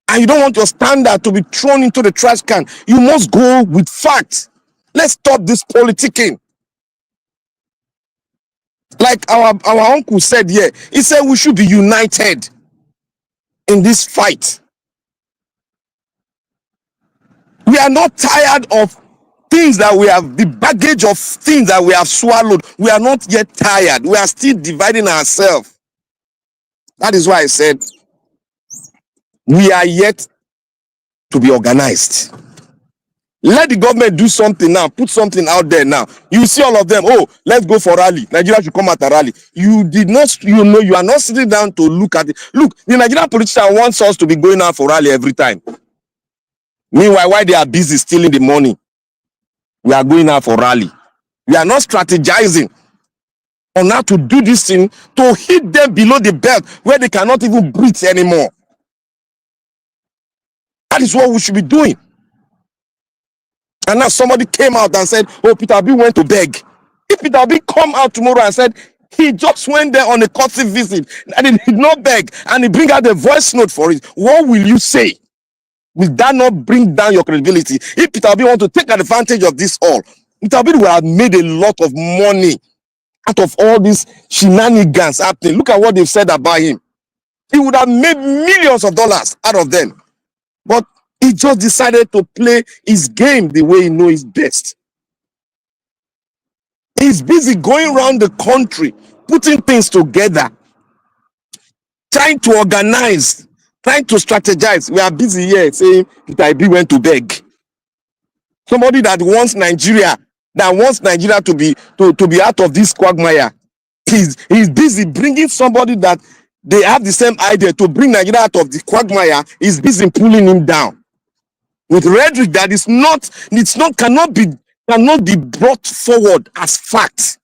And you don't want your standard to be thrown into the trash can. You must go with facts. Let's stop this politicking. Like our uncle said here, he said we should be united in this fight. We are not tired of things that we have, the baggage of things that we have swallowed. We are not yet tired. We are still dividing ourselves. That is why I said we are yet to be organized. Let the government do something now, put something out there now. You see all of them, oh, let's go for rally. Nigeria should come at a rally. You did not, you are not sitting down to look at it. Look, the Nigerian politician wants us to be going out for rally every time. Meanwhile, while they are busy stealing the money, we are going out for rally. We are not strategizing on how to do this thing to hit them below the belt where they cannot even breathe anymore. That is what we should be doing. And now somebody came out and said, oh, Peter Obi went to beg. If Peter Obi come out tomorrow and said he just went there on a courtesy visit and he did not beg and he bring out a voice note for it, what will you say? Will that not bring down your credibility? If Peter Obi want to take advantage of this all, Peter Obi will have made a lot of money out of all these shenanigans happening. Look at what they've said about him. He would have made millions of dollars out of them. But he just decided to play his game the way he knows best. He's busy going around the country, putting things together, trying to organize, trying to strategize. We are busy here saying Peter Obi went to beg. Somebody that wants Nigeria, to be out of this quagmire. He's busy bringing somebody that they have the same idea to bring Nigeria out of the quagmire. He's busy pulling him down with rhetoric that cannot be brought forward as fact.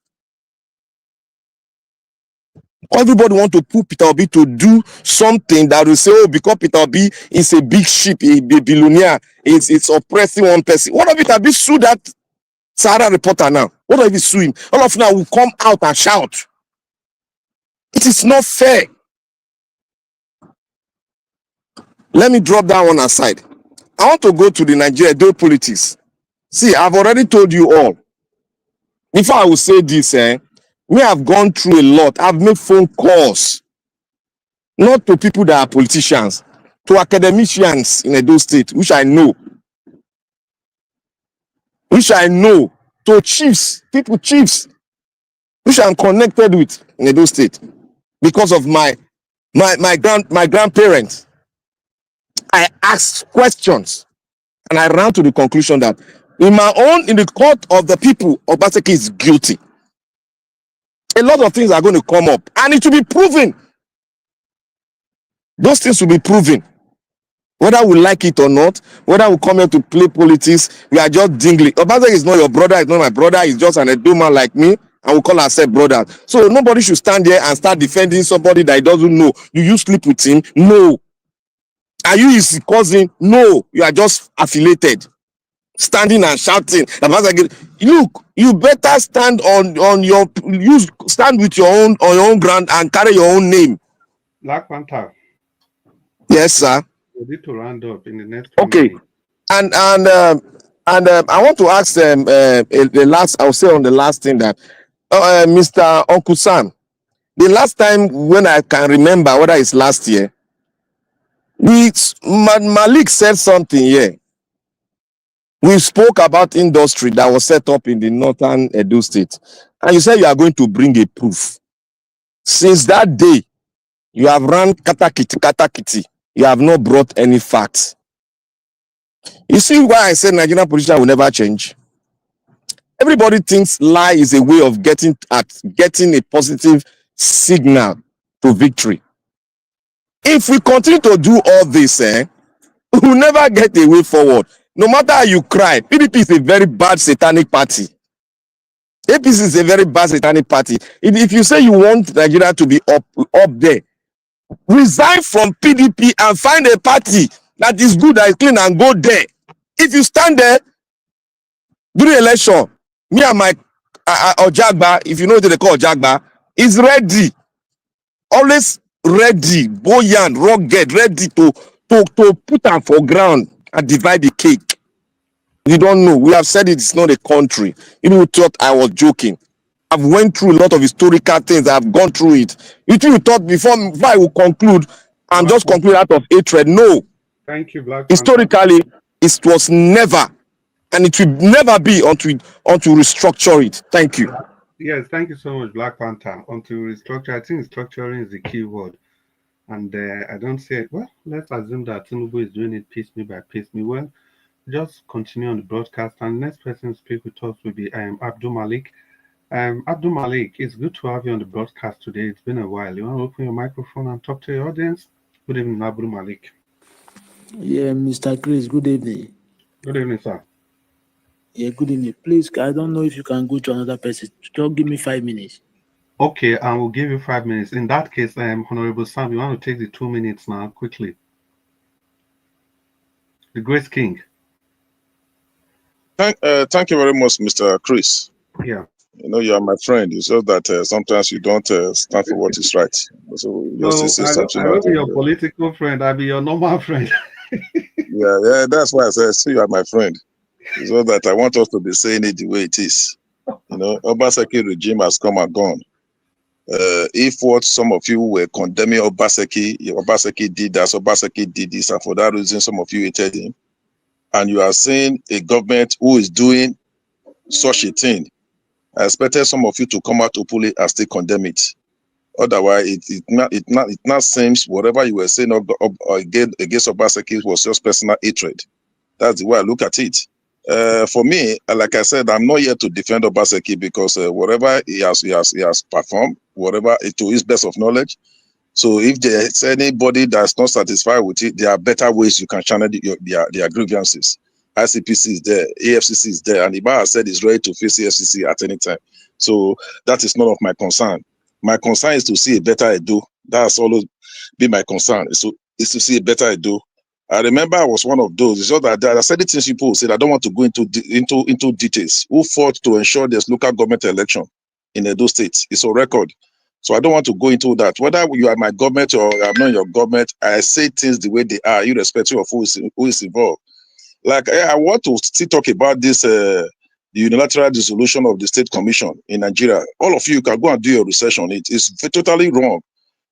Everybody want to put Peter Obi to do something that will say, oh, because Peter Obi is a big ship, a billionaire, it's oppressing one person. What if Peter Obi sue that Sahara reporter now? What if he sue him? All of now will come out and shout. It is not fair. Let me drop that one aside. I want to go to the Nigeria politics. See, I've already told you all. Before I will say this, we have gone through a lot. I've made phone calls, not to people that are politicians, to academicians in Edo State, which I know, to chiefs, which I'm connected with in Edo State, because of my grandparents. I asked questions, and I ran to the conclusion that in the court of the people, Obaseki is guilty. A lot of things are going to come up, and it will be proven. Those things will be proven. Whether we like it or not, whether we come here to play politics, we are just dingling. Obaseki is not your brother, it's not my brother, he's just an Edo man like me, and we call ourselves brothers. So nobody should stand there and start defending somebody that he doesn't know. Do you sleep with him? No. Are you his cousin? No. You are just affiliated. Standing and shouting. Look, you better stand stand with your own ground and carry your own name. Black Panther. Yes, sir. We need to round up in the next. Okay. And I want to ask the last. I'll say on the last thing that Mr. Uncle Sam, the last time when I can remember, whether it's last year, Malik said something here. We spoke about industry that was set up in the northern Edo State, and you said you are going to bring a proof. Since that day, you have run katakiti. You have not brought any facts. You see why I said Nigerian politicians will never change? Everybody thinks lie is a way of getting a positive signal to victory. If we continue to do all this, we'll never get a way forward. No matter how you cry, PDP is a very bad satanic party. APC is a very bad satanic party. If you say you want Nigeria to be up there, resign from PDP and find a party that is good, that is clean, and go there. If you stand there during the election, me and my Ojagba, if you know what they call Ojagba, is ready, always ready, buoyant, rugged, ready to put them for ground and divide the cake. You don't know. We have said it's not a country. People thought I was joking. I've went through a lot of historical things. I've gone through it. You thought before I will conclude, I'm just conclude out of hatred. No. Thank you, Black Historically, it was never, and it will never be until restructure it. Thank you. Yes, thank you so much, Black Panther. Until restructure, I think structuring is the key word. And I don't say, well, let's assume that Tinubu is doing it piecemeal by piecemeal. Well, just continue on the broadcast. And the next person to speak with us will be Abdul Malik. Abdul Malik, it's good to have you on the broadcast today. It's been a while. You want to open your microphone and talk to your audience? Good evening, Abdul Malik. Yeah, Mr. Chris, good evening. Good evening, sir. Yeah, good evening. Please, I don't know if you can go to another person. Just give me 5 minutes. Okay, I will give you 5 minutes. In that case, Honorable Sam, you want to take the 2 minutes now, quickly. The Great King. Thank you very much, Mr. Chris. Yeah. You know, you are my friend. It's just that sometimes you don't stand for what is right. So No, I will be your political friend. I'll be your normal friend. yeah, that's why I said, see, you are my friend. It's just that I want us to be saying it the way it is. You know, Obaseki regime has come and gone. If what some of you were condemning Obaseki did that, Obaseki did this, and for that reason some of you hated him, and you are seeing a government who is doing such a thing, I expected some of you to come out openly and still condemn it. Otherwise, it not seems whatever you were saying against Obaseki was just personal hatred. That's the way I look at it. For me, like I said, I'm not here to defend Obaseki because whatever he has performed, whatever to his best of knowledge. So if there's anybody that's not satisfied with it, there are better ways you can channel their grievances. ICPC is there, EFCC is there, and Iba has said he's ready to face EFCC at any time. So that is none of my concern. My concern is to see a better Edo. That's always been my concern. Is to see a better Edo. I remember I was one of those. It's just that I said the things people said. I don't want to go into details. Who fought to ensure there's local government election in Edo State? It's on record. So I don't want to go into that. Whether you are my government or I'm not your government, I say things the way they are, irrespective of who is involved. Like I want to still talk about this the unilateral dissolution of the State Commission in Nigeria. All of you can go and do your research on it. It's totally wrong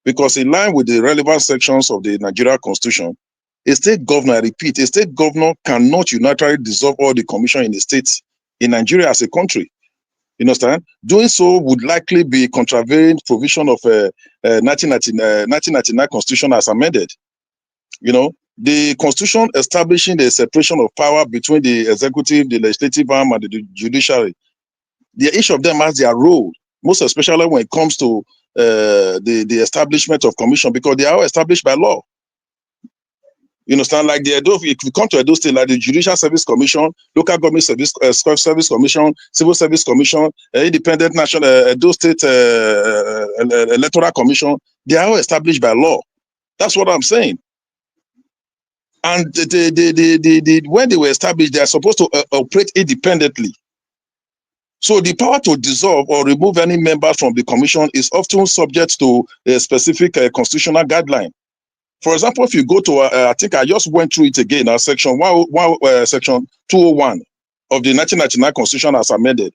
because in line with the relevant sections of the Nigeria Constitution, a state governor, I repeat, a state governor cannot unilaterally dissolve all the commission in the state in Nigeria as a country. You understand? Doing so would likely be contravening provision of 1999 Constitution as amended. You know, the Constitution establishing the separation of power between the executive, the legislative arm, and the judiciary. Each of them has their role, most especially when it comes to the establishment of commission, because they are all established by law. You understand? Like the Edo, if you come to Edo State, like the Judicial Service Commission, Local Government Service Commission, Civil Service Commission, Independent National Edo State Electoral Commission, they are all established by law. That's what I'm saying. And when they were established, they are supposed to operate independently. So the power to dissolve or remove any member from the commission is often subject to a specific constitutional guideline. For example, if you go to, I think I just went through it again, section 201 of the 1999 Constitution as amended,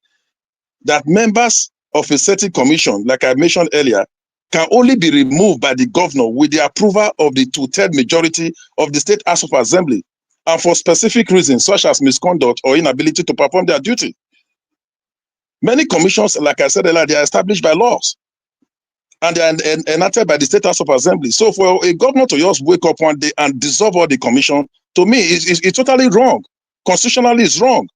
that members of a certain commission, like I mentioned earlier, can only be removed by the governor with the approval of the 2/3 majority of the State House of Assembly, and for specific reasons such as misconduct or inability to perform their duty. Many commissions, like I said earlier, they are established by laws. And they are enacted by the State House of Assembly. So for a governor to just wake up one day and dissolve all the commission, to me, it's totally wrong. Constitutionally, it's wrong.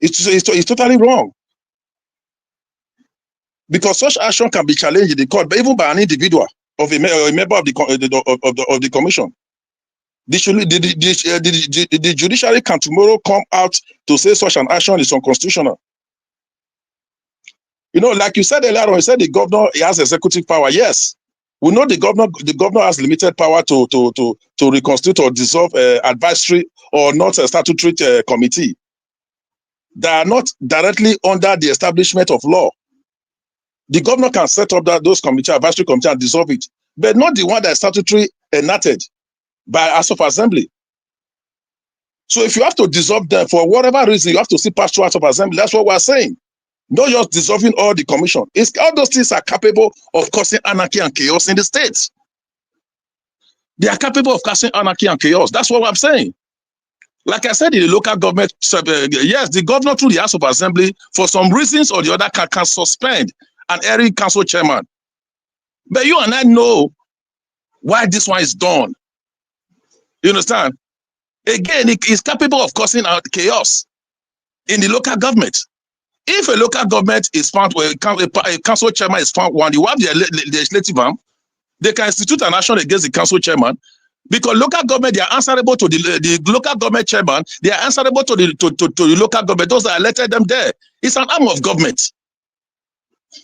It's totally wrong. Because such action can be challenged in the court, but even by an individual of a member of the commission. The judiciary can tomorrow come out to say such an action is unconstitutional. You know, like you said earlier on, you said the governor he has executive power. Yes, we know the governor has limited power to reconstitute or dissolve advisory or not a statutory committee. They are not directly under the establishment of law. The governor can set up those committee, advisory committee, and dissolve it, but not the one that is statutory enacted by House of Assembly. So if you have to dissolve them for whatever reason, you have to see pass through House of Assembly. That's what we're saying. Not just dissolving all the commission. All those things are capable of causing anarchy and chaos in the states. They are capable of causing anarchy and chaos. That's what I'm saying. Like I said in the local government, yes, the governor through the House of Assembly, for some reasons or the other, can suspend an area council chairman. But you and I know why this one is done. You understand? Again, it is capable of causing chaos in the local government. If a local government is found, or a council chairman is found one, you have the legislative arm, they can institute an action against the council chairman, because local government, they are answerable to the local government chairman, they are answerable to the local government, those that elected them there. It's an arm of government.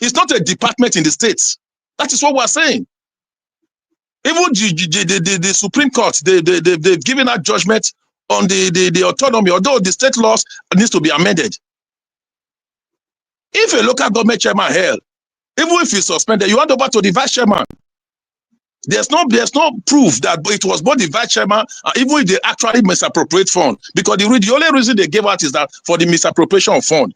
It's not a department in the states. That is what we're saying. Even the Supreme Court, they've given out judgment on the autonomy, although the state laws needs to be amended. If a local government chairman held, even if he's suspended, you hand over to the vice chairman. There's no proof that it was both the vice chairman, even if they actually misappropriate fund, because the only reason they gave out is that for the misappropriation of fund.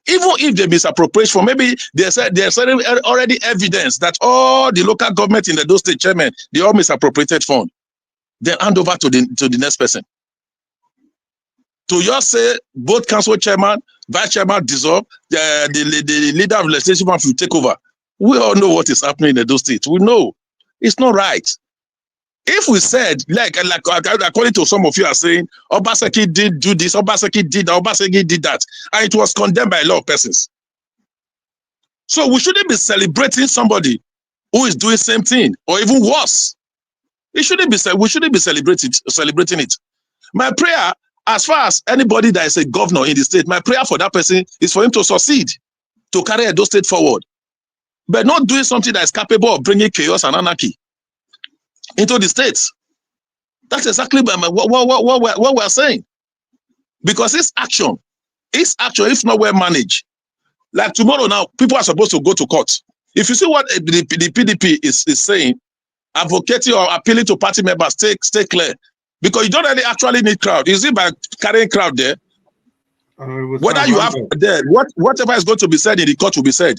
Even if they misappropriate fund, maybe there's already evidence that all the local government in those state chairmen, they all misappropriated fund. Then hand over to the next person. To just say both council chairman, vice chairman dissolve, the leader of the legislative will take over. We all know what is happening in those states. We know it's not right. If we said, like according to some of you are saying, Obaseki did do this, Obaseki did that, Obaseki did that, and it was condemned by a lot of persons. So we shouldn't be celebrating somebody who is doing the same thing, or even worse. We shouldn't be celebrating it. My prayer, as far as anybody that is a governor in the state, my prayer for that person is for him to succeed, to carry Edo State forward, but not doing something that is capable of bringing chaos and anarchy into the states. That's exactly what we're saying. Because this action, if not well managed, like tomorrow now, people are supposed to go to court. If you see what the PDP is saying, advocating or appealing to party members, stay clear. Because you don't really actually need crowd. Is it by carrying crowd there? Whether you have there, whatever is going to be said in the court will be said.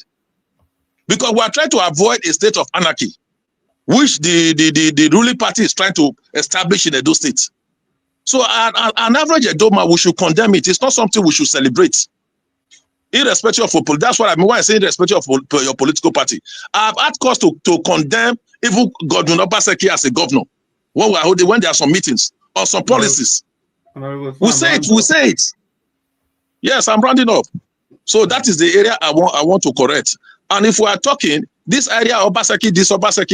Because we are trying to avoid a state of anarchy, which the ruling party is trying to establish in Edo State. So an average Edoma, we should condemn it. It's not something we should celebrate. Irrespective of, that's what I mean when I say irrespective of your political party. I've had cause to condemn even Governor Obaseki as a governor when there are some meetings or some policies. We say it. Yes, I'm rounding up. So that is the area I want to correct. And if we are talking this area, Obaseki, this Obaseki,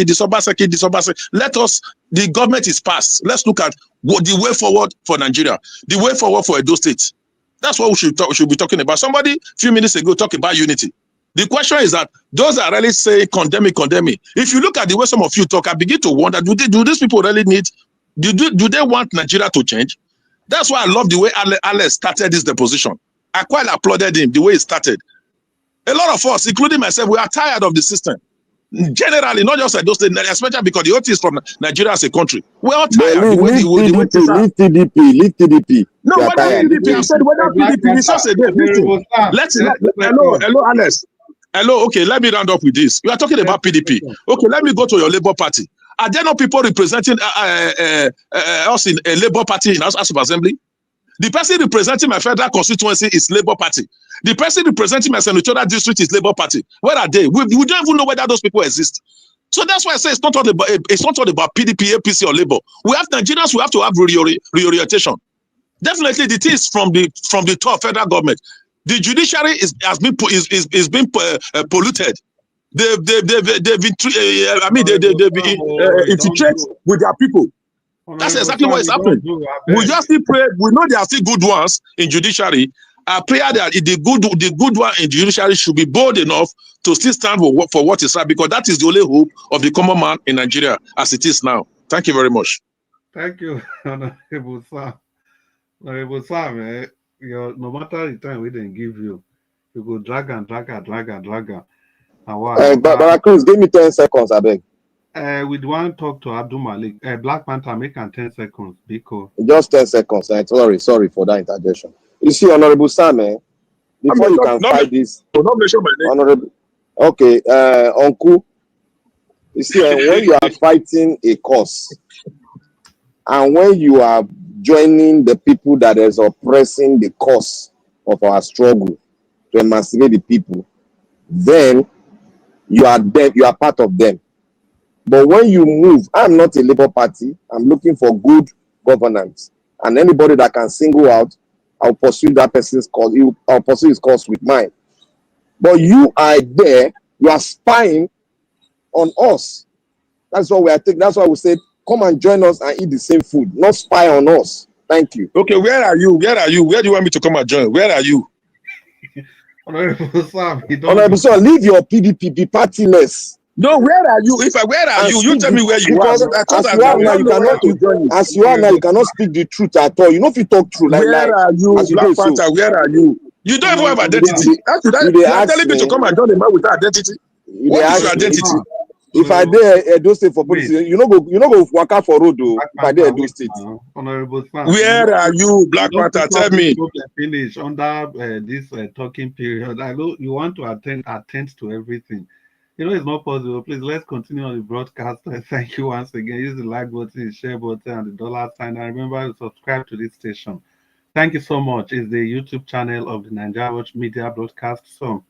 let us, the government is passed. Let's look at the way forward for Nigeria, the way forward for Edo State. That's what we should be talking about. Somebody a few minutes ago talked about unity. The question is that those are really saying condemn me. If you look at the way some of you talk, I begin to wonder, do these people really do they want Nigeria to change? That's why I love the way Alex started this deposition. I quite applauded him, the way he started. A lot of us, including myself, we are tired of the system. Generally, not just Edo State, especially because the OT is from Nigeria as a country. We're all tired. Leave TDP. No, what PDP? I said, whether PDP is just a day. Hello, Alex. Hello, okay, let me round up with this. You are talking about PDP. Okay, let me go to your Labour Party. Are there no people representing us in a Labour Party in House of Assembly? The person representing my federal constituency is Labour Party. The person representing my senatorial district is Labour Party. Where are they? We don't even know whether those people exist. So that's why I say it's not all about PDP, APC, or Labour. We have Nigerians. We have to have reorientation. Definitely, the thing is from the top federal government. The judiciary has been polluted. They've infiltrated with their people. That's exactly what is happening. We just still pray. We know there are still good ones in judiciary. Our prayer that the good one in judiciary should be bold enough to still stand for what is right, because that is the only hope of the common man in Nigeria as it is now. Thank you very much. Thank you, Honorable Sam. Honorable Sam, no matter the time we didn't give you, you go drag and drag and drag and drag. But Chris, give me 10 seconds, I beg. We want to talk to Abdul Malik. Black Panther, make 10 seconds. Because just 10 seconds. Sorry for that interjection. You see, Honorable Sam, before you can fight this, Honorable. Okay, Uncle. You see, when you are fighting a cause, and when you are joining the people that is oppressing the cause of our struggle to emancipate the people, then you are them, you are part of them. But when you move, I'm not a Labour Party. I'm looking for good governance. And anybody that can single out, I'll pursue that person's cause. I'll pursue his cause with mine. But you are there, you are spying on us. That's what we are taking. That's why we said, come and join us and eat the same food, not spy on us. Thank you. Okay, where are you? Where are you? Where do you want me to come and join? Where are you? Honorable Sam, leave your PDP, be partyless. No, where are you? Where are you? You tell me where you are. As you are now, you cannot speak the truth at all. You know if you talk true, like where are you, Black Panther? Where are you? You don't even have identity. You are telling me to come and join a man without identity. What is your identity? If I dare Edo State for police, you know go waka for road though. If I dare Edo State. Honorable Sam, where are you, Black Panther? Tell me. Finish under this talking period. I know you want to attend to everything. You know it's not possible. Please let's continue on the broadcast. Thank you once again. Use the like button, the share button, and the dollar sign. And remember to subscribe to this station. Thank you so much. It's the YouTube channel of the Nigeria Watch Media Broadcast. So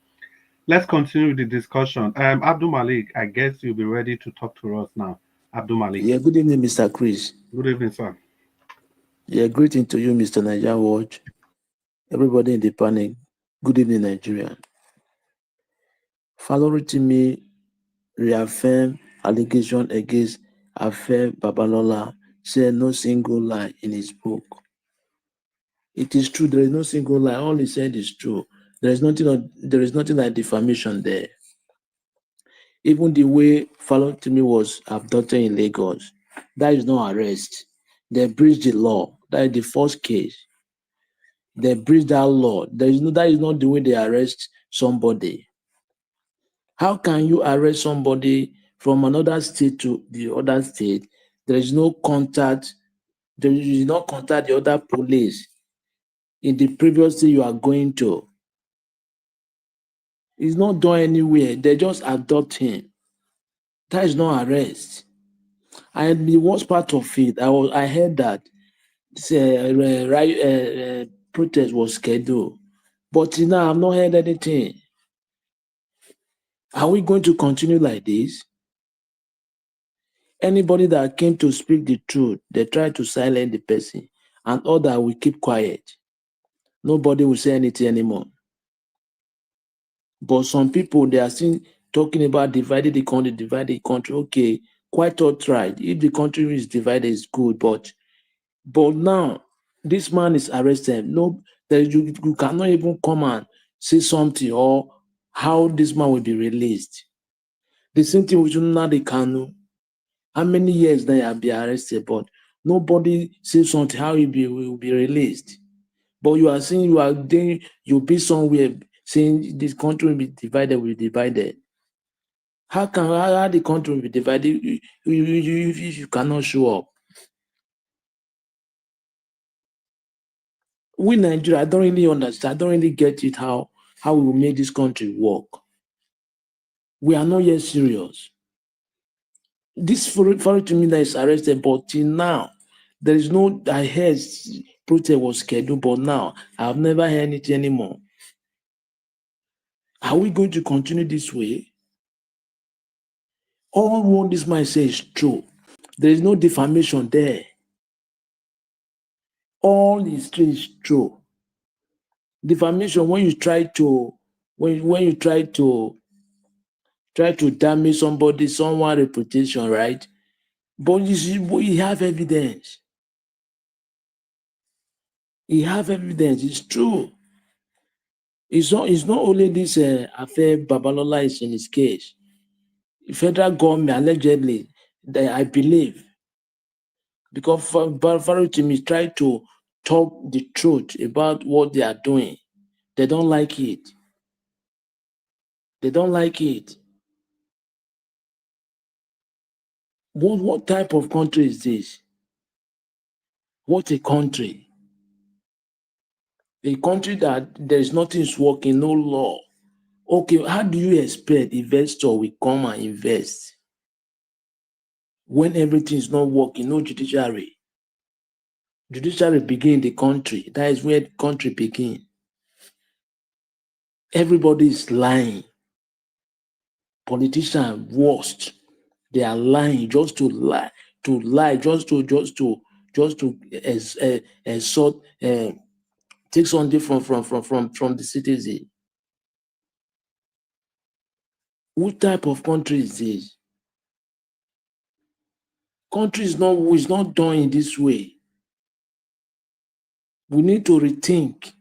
let's continue the discussion. Abdul Malik, I guess you'll be ready to talk to us now. Abdul Malik. Yeah, good evening, Mr. Chris. Good evening, sir. Yeah, greeting to you, Mr. Nigeria Watch. Everybody in the panel. Good evening, Nigeria. Farotimi Reaffirmed allegation against Babalola said no single lie in his book. It is true, there is no single lie. All he said is true. There is nothing like defamation there. Even the way Farotimi was abducted in Lagos, that is not arrest. They breached the law. That is the first case. They breached that law. That is not the way they arrest somebody. How can you arrest somebody from another state to the other state? There is no contact. There is no contact the other police in the previous state you are going to. It's not done anywhere. They just adopt him. That is not arrest. And the worst part of it, I heard that protest was scheduled, but now I've not heard anything. Are we going to continue like this? Anybody that came to speak the truth, they try to silence the person, and other will keep quiet. Nobody will say anything anymore. But some people, they are still talking about dividing the country. Okay, quite all right. If the country is divided, it's good. But now, this man is arrested. No, you cannot even come and say something or how this man will be released. The same thing with Nnamdi Kanu. How many years they have been arrested, but nobody says something how he will be released. But you are saying you'll be somewhere saying this country will be divided. How the country will be divided if you cannot show up? We Nigeria, I don't really understand. I don't really get it how we will make this country work. We are not yet serious. This Farotimi is arrested, but till now, there is no. I heard protest was scheduled, but now I have never heard it anymore. Are we going to continue this way? All what this man says is true. There is no defamation there. All is true. Defamation when you try to damage someone's reputation, right? But you see, we have evidence. He have evidence. It's true. It's not only this affair Babalola is in his case. The federal government allegedly, I believe, because Farotimi tried to talk the truth about what they are doing. They don't like it. They don't like it. What type of country is this? What a country. A country that there's nothing is working, no law. Okay, how do you expect investor will come and invest when everything is not working, no judiciary? Judiciary begin in the country. That is where the country begin. Everybody is lying. Politicians worst. They are lying just to lie, just to sort take something from the citizen. What type of country is this? Country is not done in this way. We need to rethink.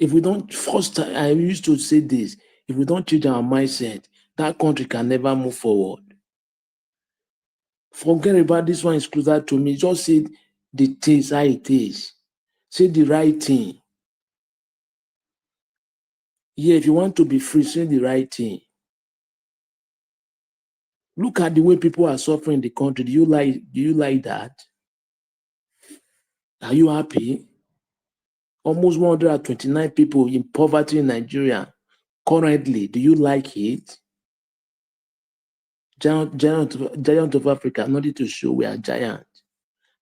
If we don't, first time I used to say this, if we don't change our mindset, that country can never move forward. Forget about this one is closer to me. Just say the things how it is. Say the right thing. Yeah, if you want to be free, say the right thing. Look at the way people are suffering in the country. Do you like that? Are you happy? Almost 129 people in poverty in Nigeria currently. Do you like it? Giant of Africa, nothing to show we are giant.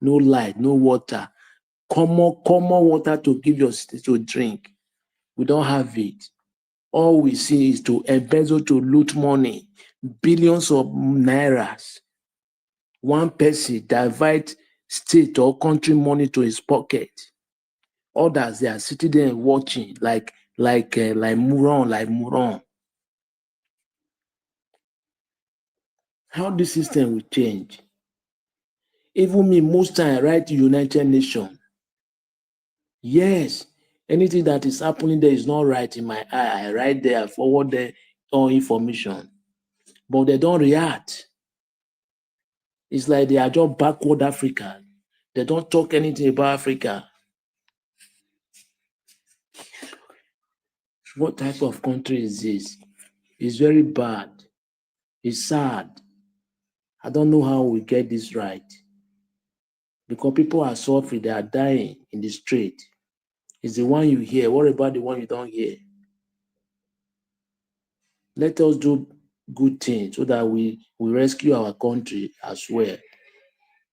No light, no water. Common water to give your city to drink. We don't have it. All we see is to embezzle, to loot money, billions of nairas. One person divide state or country money to his pocket. Others, they are sitting there watching like moron. How this system will change? Even me, most time I write to United Nations. Yes, anything that is happening there is not right in my eye. I write there, I forward there all information. But they don't react. It's like they are just backward Africa. They don't talk anything about Africa. What type of country is this? It's very bad. It's sad. I don't know how we get this right. Because people are suffering, they are dying in the street. It's the one you hear. What about the one you don't hear? Let us do good things so that we rescue our country as well.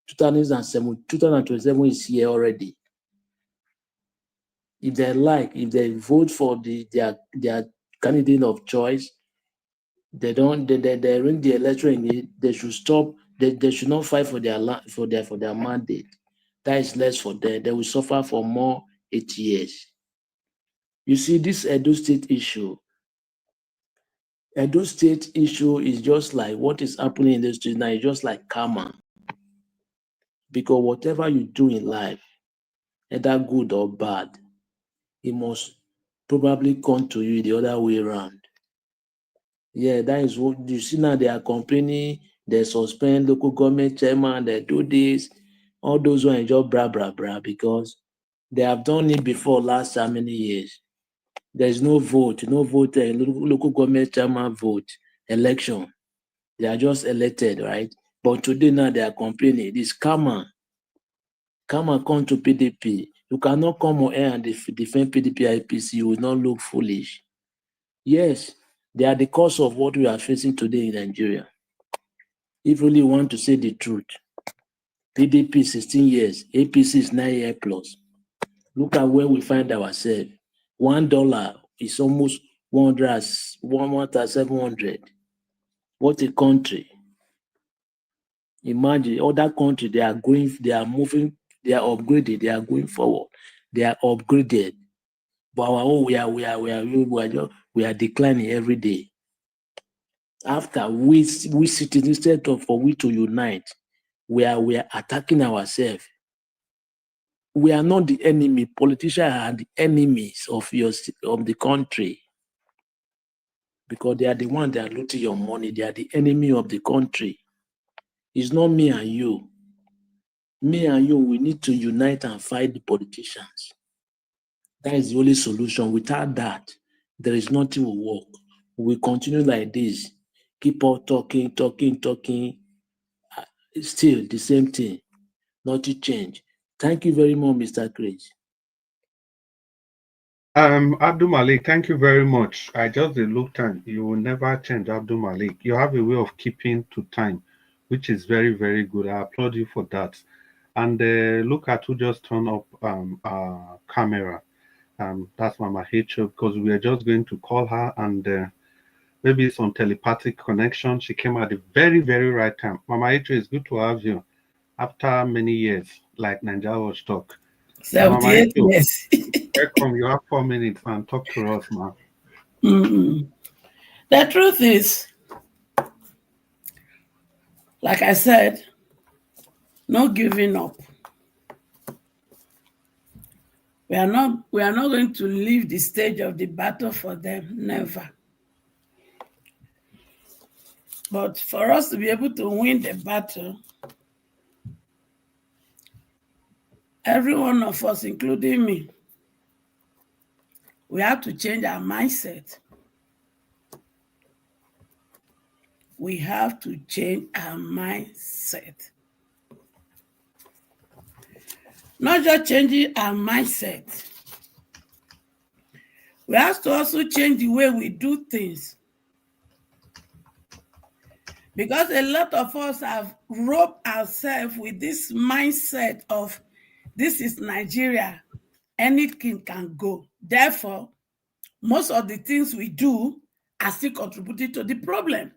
2027 is here already. If they vote for their candidate of choice, they ring the election, they should stop. They should not fight for their mandate. That is less for them. They will suffer for more 8 years. You see, this Edo State issue is just like what is happening in the street now. It's just like karma. Because whatever you do in life, either good or bad, it must probably come to you the other way around. Yeah, that is what you see now. They are complaining, they suspend local government chairman, they do this. All those ones just blah, because they have done it before last how many years. There's no vote, local government chairman vote, election. They are just elected, right? But today now they are complaining. This karma come to PDP. You cannot come on air and defend PDP IPC. You will not look foolish. Yes, they are the cause of what we are facing today in Nigeria. If you really want to say the truth, PDP 16 years, APC is 9 years plus. Look at where we find ourselves. $1 is almost 1,700. What a country. Imagine other countries, they are moving, they are upgraded, they are going forward, they are upgraded. But our own, we are declining every day. After we sit instead of for we to unite, we are attacking ourselves. We are not the enemy. Politicians are the enemies of the country, because they are the ones that are looting your money. They are the enemy of the country. It's not me and you. Me and you, we need to unite and fight the politicians. That is the only solution. Without that, there is nothing will work. We continue like this, keep on talking. Still the same thing, nothing change. Thank you very much, Mr. Chris. Abdul Malik, thank you very much. I just look time. You will never change, Abdul Malik. You have a way of keeping to time, which is very, very good. I applaud you for that. And look at who just turned up camera. That's Mama H.O., because we are just going to call her, and maybe some telepathic connection. She came at the very, very right time. Mama H.O., it's good to have you after many years, like Ninja Watch Talk. 78 years. Welcome. You have 4 minutes and talk to us, man. The truth is, like I said, no giving up. We are not going to leave the stage of the battle for them, never. But for us to be able to win the battle, every one of us, including me, we have to change our mindset. We have to change our mindset. Not just changing our mindset. We have to also change the way we do things. Because a lot of us have roped ourselves with this mindset of this is Nigeria, anything can go. Therefore, most of the things we do are still contributing to the problem.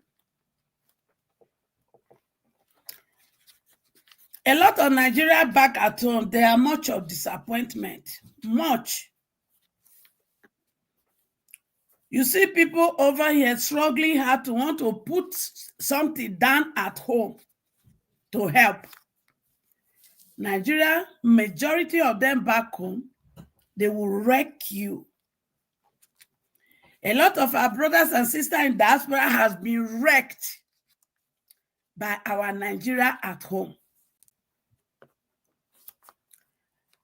A lot of Nigeria back at home, there are much of disappointment, much. You see people over here struggling hard to want to put something down at home to help. Nigeria, majority of them back home, they will wreck you. A lot of our brothers and sisters in diaspora has been wrecked by our Nigeria at home.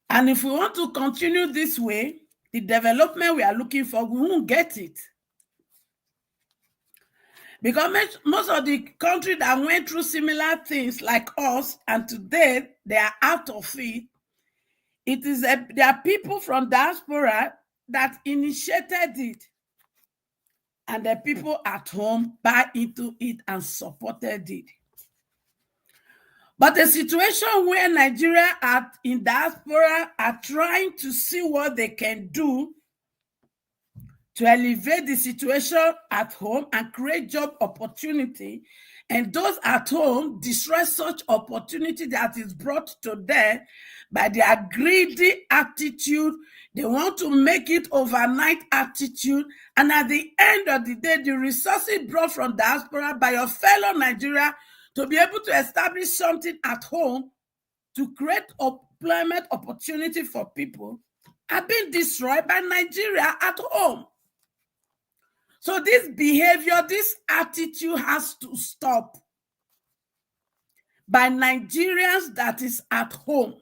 And if we want to continue this way, the development we are looking for, we won't get it. Because most of the countries that went through similar things like us, and today they are out of it, there are people from diaspora that initiated it. And the people at home buy into it and supported it. But the situation where Nigeria in diaspora are trying to see what they can do to elevate the situation at home and create job opportunity, and those at home destroy such opportunity that is brought to them by their greedy attitude. They want to make it overnight attitude, and at the end of the day, the resources brought from diaspora by your fellow Nigeria to be able to establish something at home to create employment opportunity for people are being destroyed by Nigeria at home. So this behavior, this attitude has to stop by Nigerians that is at home.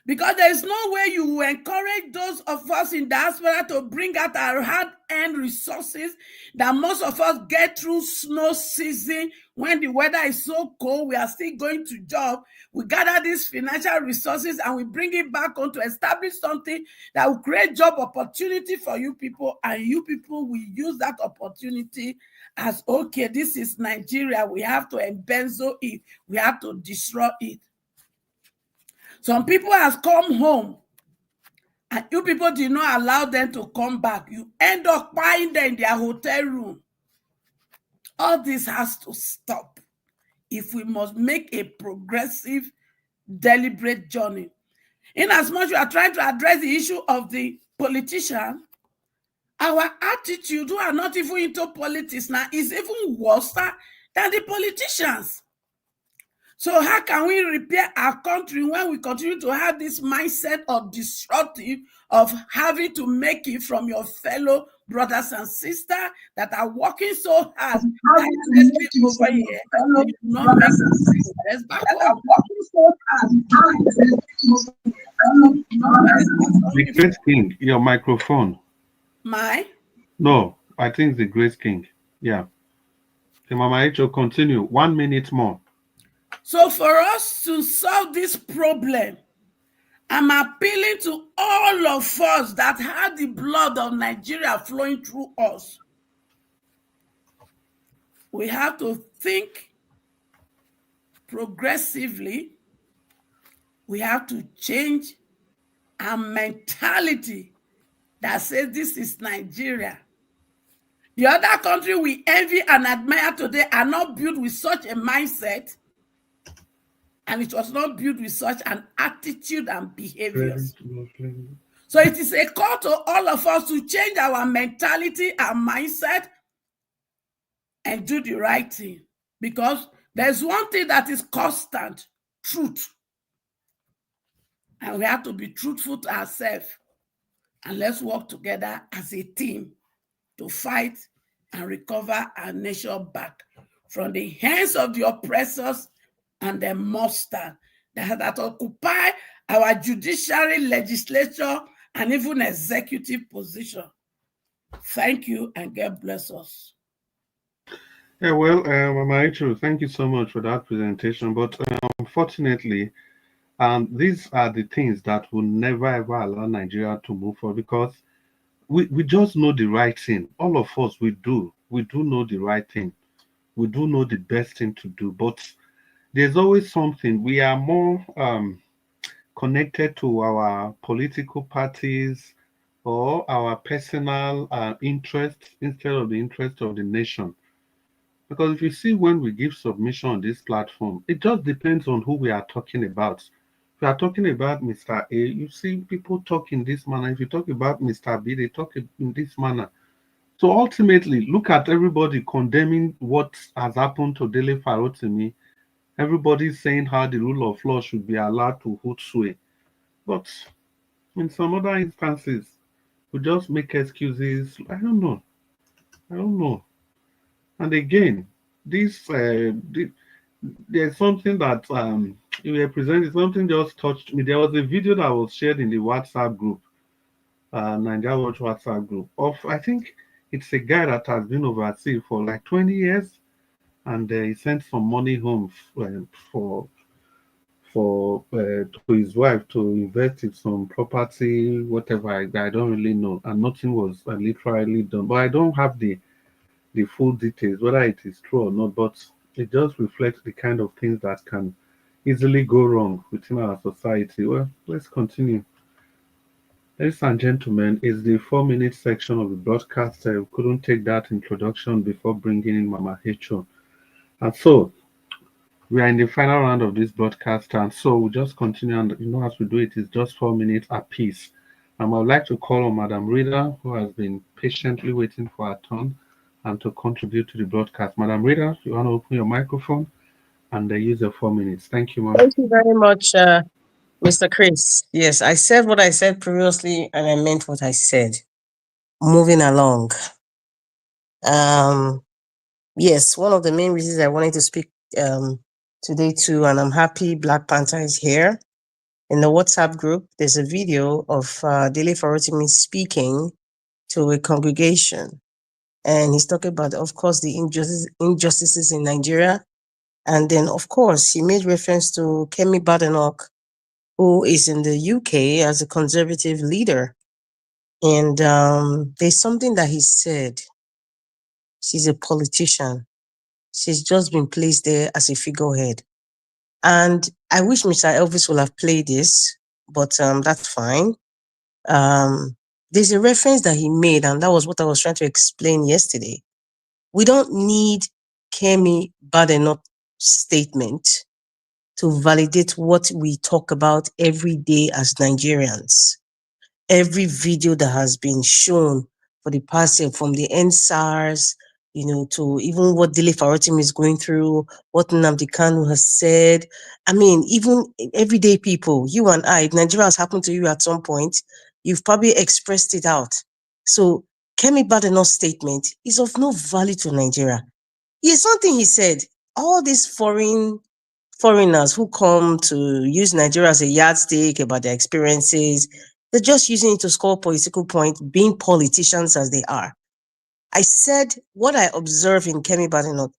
Because there is no way you will encourage those of us in diaspora to bring out our hard-earned resources that most of us get through snow season. When the weather is so cold, we are still going to job. We gather these financial resources and we bring it back on to establish something that will create job opportunity for you people. And you people will use that opportunity as, okay, this is Nigeria. We have to embezzle it. We have to destroy it. Some people have come home and you people did not allow them to come back. You end up buying them in their hotel room. All this has to stop if we must make a progressive, deliberate journey. In as much as we are trying to address the issue of the politician, Our attitude, who are not even into politics now, is even worse than the politicians. So how can we repair our country when we continue to have this mindset of destructive, of having to make it from your fellow brothers and sisters that are working so hard tirelessly over here, and you do not make progress back home? The Great King, your microphone. My? No, I think the Great King. Yeah. The Mama Echo, continue. 1 minute more. So for us to solve this problem, I'm appealing to all of us that had the blood of Nigeria flowing through us. We have to think progressively. We have to change our mentality that says this is Nigeria. The other country we envy and admire today are not built with such a mindset, and it was not built with such an attitude and behaviors. So it is a call to all of us to change our mentality and mindset and do the right thing. Because there's one thing that is constant: truth. And we have to be truthful to ourselves. And let's work together as a team to fight and recover our nation back from the hands of the oppressors and the monsters that occupy our judiciary, legislature, and even executive position. Thank you, and God bless us. Yeah, well, Mama Echo, thank you so much for that presentation. But unfortunately, these are the things that will never ever allow Nigeria to move forward, because we just know the right thing. All of us, we do know the right thing. We do know the best thing to do. But there's always something. We are more connected to our political parties or our personal interests instead of the interest of the nation. Because if you see, when we give submission on this platform, it just depends on who we are talking about. If you are talking about Mr. A, you see people talk in this manner. If you talk about Mr. B, they talk in this manner. So ultimately, look at everybody condemning what has happened to Dele Farotimi. Everybody saying how the rule of law should be allowed to hold sway. But in some other instances, we just make excuses. I don't know. And again, this there's something that you represented. Something just touched me. There was a video that was shared in the WhatsApp group, Nigeria Watch WhatsApp group, of, I think it's a guy that has been overseas for like 20 years, and he sent some money home to his wife to invest in some property, whatever. I don't really know, and nothing was literally done. But I don't have the full details, whether it is true or not, but it just reflects the kind of things that can easily go wrong within our society. Well, let's continue. Ladies and gentlemen, it's the 4-minute section of the broadcast. We couldn't take that introduction before bringing in Mama Hecho. And so, we are in the final round of this broadcast, and so we'll just continue, and as we do it, it's just 4 minutes apiece. I would like to call on Madam Rita, who has been patiently waiting for her turn, and to contribute to the broadcast. Madam Rita, you want to open your microphone and use your 4 minutes. Thank you, ma'am. Thank you very much, Mr. Chris. Yes, I said what I said previously, and I meant what I said. Moving along. Yes, one of the main reasons I wanted to speak today too, and I'm happy Black Panther is here. In the WhatsApp group, there's a video of Dele Farotimi speaking to a congregation. And he's talking about, of course, the injustices in Nigeria. And then, of course, he made reference to Kemi Badenoch, who is in the UK as a conservative leader. And there's something that he said. She's a politician. She's just been placed there as a figurehead. And I wish Mr. Elvis would have played this, but that's fine. There's a reference that he made, and that was what I was trying to explain yesterday. We don't need Kemi Badenoch's statement to validate what we talk about every day as Nigerians. Every video that has been shown for the past year, from the end SARS, to even what Dele Farotimi is going through, what Nnamdi Kanu has said. I mean, even everyday people, you and I, if Nigeria has happened to you at some point, you've probably expressed it out. So Kemi Badenoch's statement is of no value to Nigeria. Here's something he said, all these foreigners who come to use Nigeria as a yardstick about their experiences, they're just using it to score political points, being politicians as they are. I said what I observed in Kemi Badenoch.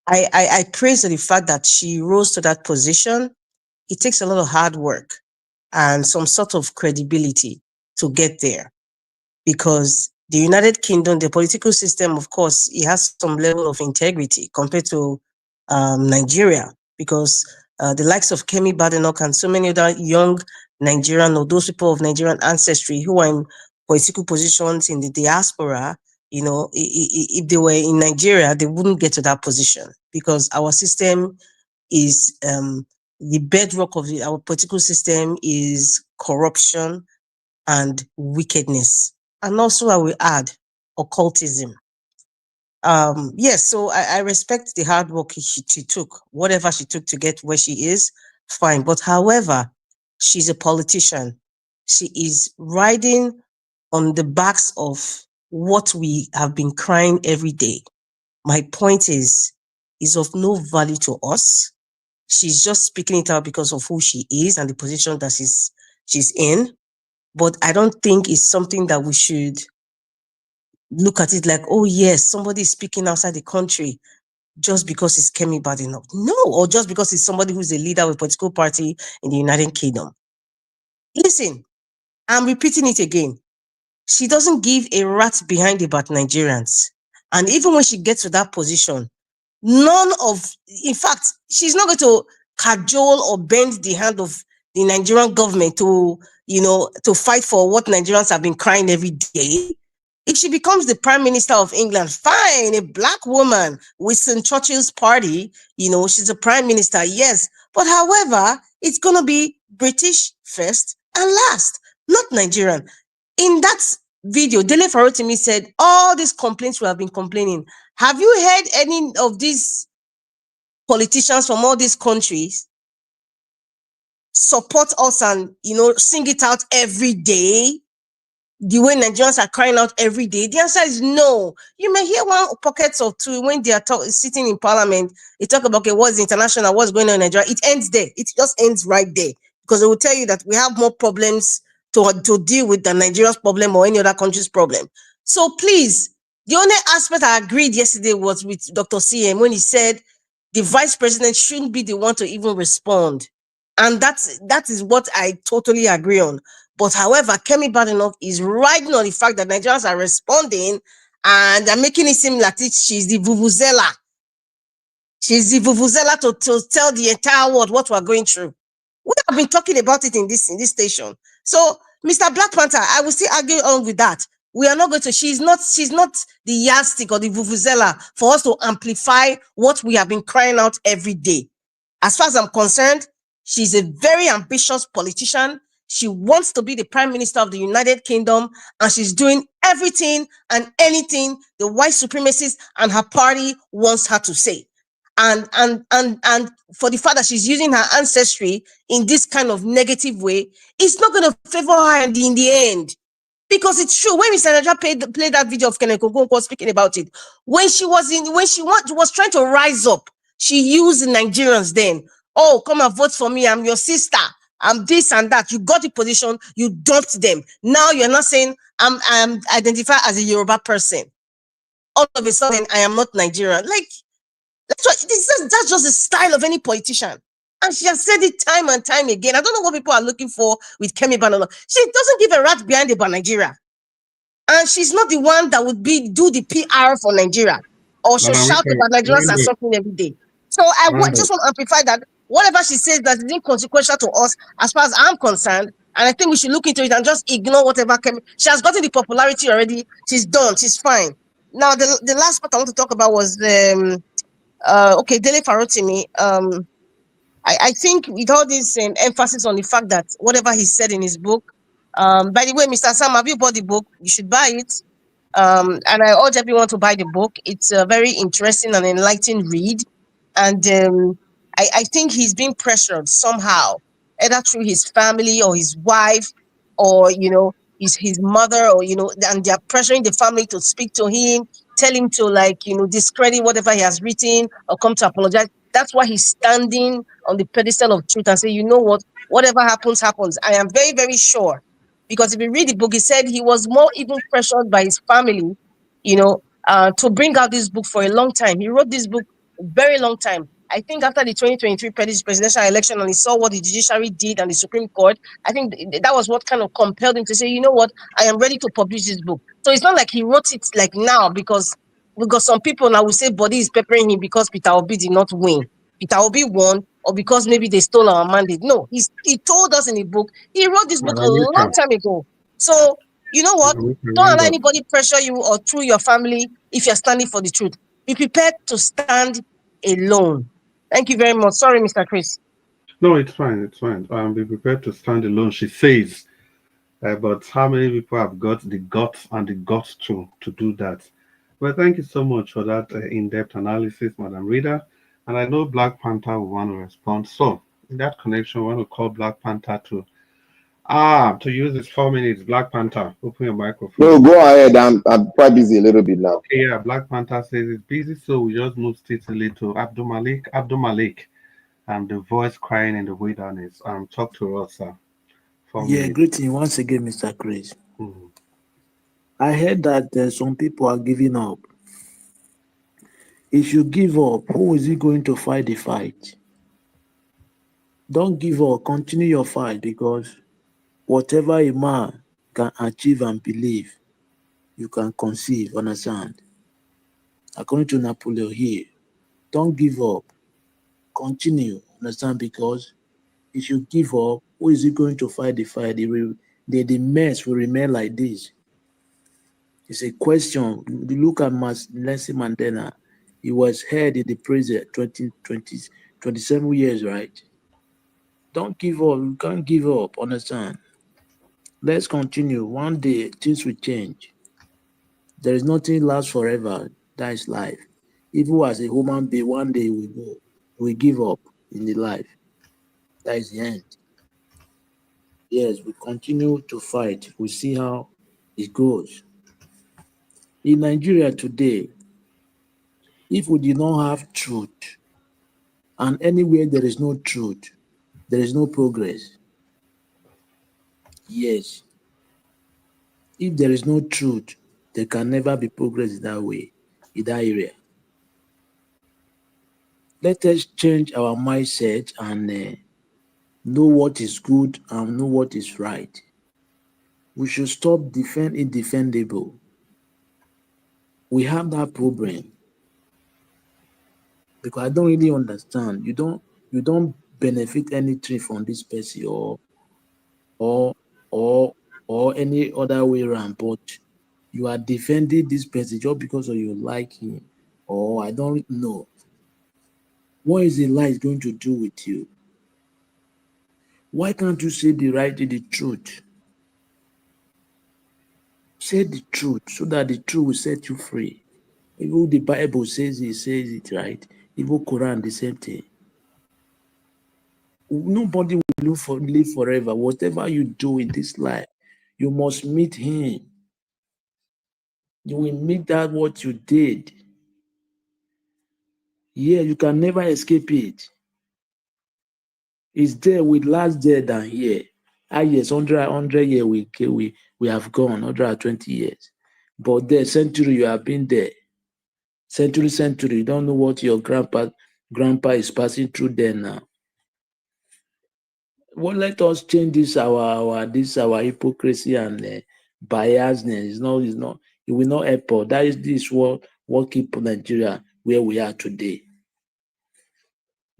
I praise the fact that she rose to that position. It takes a lot of hard work and some sort of credibility to get there, because the United Kingdom, the political system, of course, it has some level of integrity compared to Nigeria, because the likes of Kemi Badenoch and so many other young Nigerian or those people of Nigerian ancestry who are in political positions in the diaspora, if they were in Nigeria, they wouldn't get to that position, because our system is the bedrock of our political system is corruption and wickedness. And also I will add occultism. Yes, so I respect the hard work she took, whatever she took to get where she is, fine. But however, she's a politician. She is riding on the backs of what we have been crying every day. My point is of no value to us. She's just speaking it out because of who she is and the position that she's in. But I don't think it's something that we should look at it like, oh yes, somebody is speaking outside the country just because it's Kemi Badenoch. No, or just because it's somebody who's a leader of a political party in the United Kingdom. Listen, I'm repeating it again. She doesn't give a rat behind about Nigerians. And even when she gets to that position, in fact, she's not going to cajole or bend the hand of the Nigerian government to fight for what Nigerians have been crying every day. If she becomes the Prime Minister of England, fine, a black woman, Winston Churchill's party, she's a Prime Minister, yes. But however, it's going to be British first and last, not Nigerian. In that video, Dele Farotimi said, all these complaints we have been complaining. Have you heard any of these politicians from all these countries support us and, sing it out every day? The way Nigerians are crying out every day? The answer is no. You may hear one pockets of two when they are sitting in parliament. They talk about, okay, what's international, what's going on in Nigeria. It ends there. It just ends right there, because they will tell you that we have more problems to deal with than Nigeria's problem or any other country's problem. So please, the only aspect I agreed yesterday was with Dr. CM when he said the vice president shouldn't be the one to even respond. And that is what I totally agree on. But however, Kemi Badenoch is riding on the fact that Nigerians are responding and they're making it seem like she's the vuvuzela. She's the vuvuzela to tell the entire world what we're going through. We have been talking about it in this station. So, Mr. Black Panther, I will still argue on with that. We are not going to, she's not the yardstick or the vuvuzela for us to amplify what we have been crying out every day. As far as I'm concerned, she's a very ambitious politician. She wants to be the Prime Minister of the United Kingdom, and she's doing everything and anything the white supremacists and her party wants her to say. And for the fact that she's using her ancestry in this kind of negative way, it's not going to favor her in the end. Because it's true. When Mr. Naja played that video of Kenneth Okonkwo speaking about it, when she was trying to rise up, she used Nigerians then. Oh, come and vote for me. I'm your sister. I'm this and that. You got the position. You dumped them. Now you're not saying I'm identified as a Yoruba person. All of a sudden, I am not Nigerian. Like, that's just the style of any politician. And she has said it time and time again. I don't know what people are looking for with Kemi Badenoch. She doesn't give a rat behind about Nigeria. And she's not the one that would do the PR for Nigeria. Or she'll shout about Nigerians are suffering every day. So I just want to amplify that. Whatever she says that is inconsequential to us, as far as I'm concerned, and I think we should look into it and just ignore whatever she has gotten the popularity already. She's done. She's fine. Now, the last part I want to talk about was Dele Farotimi. I think with all this emphasis on the fact that whatever he said in his book, by the way, Mr. Sam, have you bought the book? You should buy it. And I urge everyone to buy the book. It's a very interesting and enlightening read. And I think he's being pressured somehow, either through his family or his wife, or his mother, or and they're pressuring the family to speak to him, tell him to discredit whatever he has written or come to apologize. That's why he's standing on the pedestal of truth and say, you know what, whatever happens, happens. I am very, very sure, because if you read the book, he said he was more even pressured by his family, to bring out this book for a long time. He wrote this book a very long time. I think after the 2023 presidential election, and he saw what the judiciary did and the Supreme Court, I think that was what kind of compelled him to say, you know what, I am ready to publish this book. So it's not like he wrote it like now, because some people now will say body is peppering him because Peter Obi did not win. Peter Obi won, or because maybe they stole our mandate. No, he told us in the book. He wrote this book a long time ago. So you know what? Don't allow anybody pressure you or through your family if you're standing for the truth. Be prepared to stand alone. Thank you very much. Sorry, Mr. Chris. No, it's fine. It's fine. Be prepared to stand alone, she says. But how many people have got the guts and the guts to do that? Well, thank you so much for that in-depth analysis, Madam Reader. And I know Black Panther will want to respond. So, in that connection, I want to call Black Panther to use this 4 minutes. Black Panther, open your microphone. No, go ahead. I'm quite busy a little bit now. Okay, yeah, Black Panther says it's busy, so we just move steadily to Abdul Malik, the voice crying in the wilderness. Talk to us, sir. Greeting once again, Mr. Chris. I heard that some people are giving up. If you give up, who is it going to fight the fight? Don't give up. Continue your fight, because whatever a man can achieve and believe, you can conceive, understand? According to Napoleon Hill, don't give up. Continue, understand? Because if you give up, who is it going to fight the fight? The mess will remain like this. It's a question. You look at Nelson Mandela. He was held in the prison 27 years, right? Don't give up. You can't give up, understand? Let's continue. One day, things will change. There is nothing lasts forever. That is life. Even as a human being, one day we go. We give up in the life. That is the end. Yes, we continue to fight. We see how it goes. In Nigeria today, if we did not have truth, and anywhere there is no truth, there is no progress. Yes. If there is no truth, there can never be progress in that way, in that area. Let us change our mindset and know what is good and know what is right. We should stop defending indefendable. We have that problem. Because I don't really understand. You don't benefit anything from this person or any other way around, but you are defending this person just because of you like him, or I don't know. What is the lie going to do with you? Why can't you say the truth? Say the truth so that the truth will set you free. Even the Bible says it, right? Even Quran, the same thing. Nobody will live forever. Whatever you do in this life, you must meet him. You will meet that what you did. Yeah, you can never escape it. It's there with last there than here. Yes, 100 years we have gone, 120 years. But there, century, you have been there. Century, you don't know what your grandpa is passing through there now. Well, let us change this our hypocrisy and biasness. It will not help us. That is this what keep Nigeria where we are today.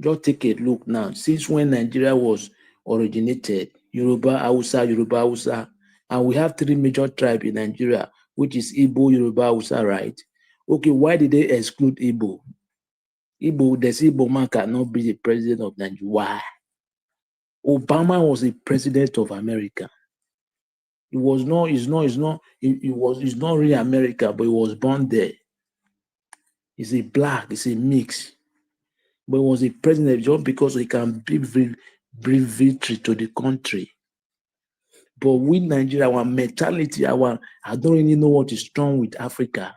Just take a look now. Since when Nigeria was originated, Yoruba, Hausa, and we have 3 major tribes in Nigeria, which is Igbo, Yoruba, Hausa, right? Okay, why did they exclude Igbo? The Igbo man cannot be the president of Nigeria. Why? Obama was the president of America. He was not, he's not really America, but he was born there. He's a black, he's a mix. But he was a president just because he can bring victory to the country. But with Nigeria, our mentality, I don't really know what is wrong with Africa.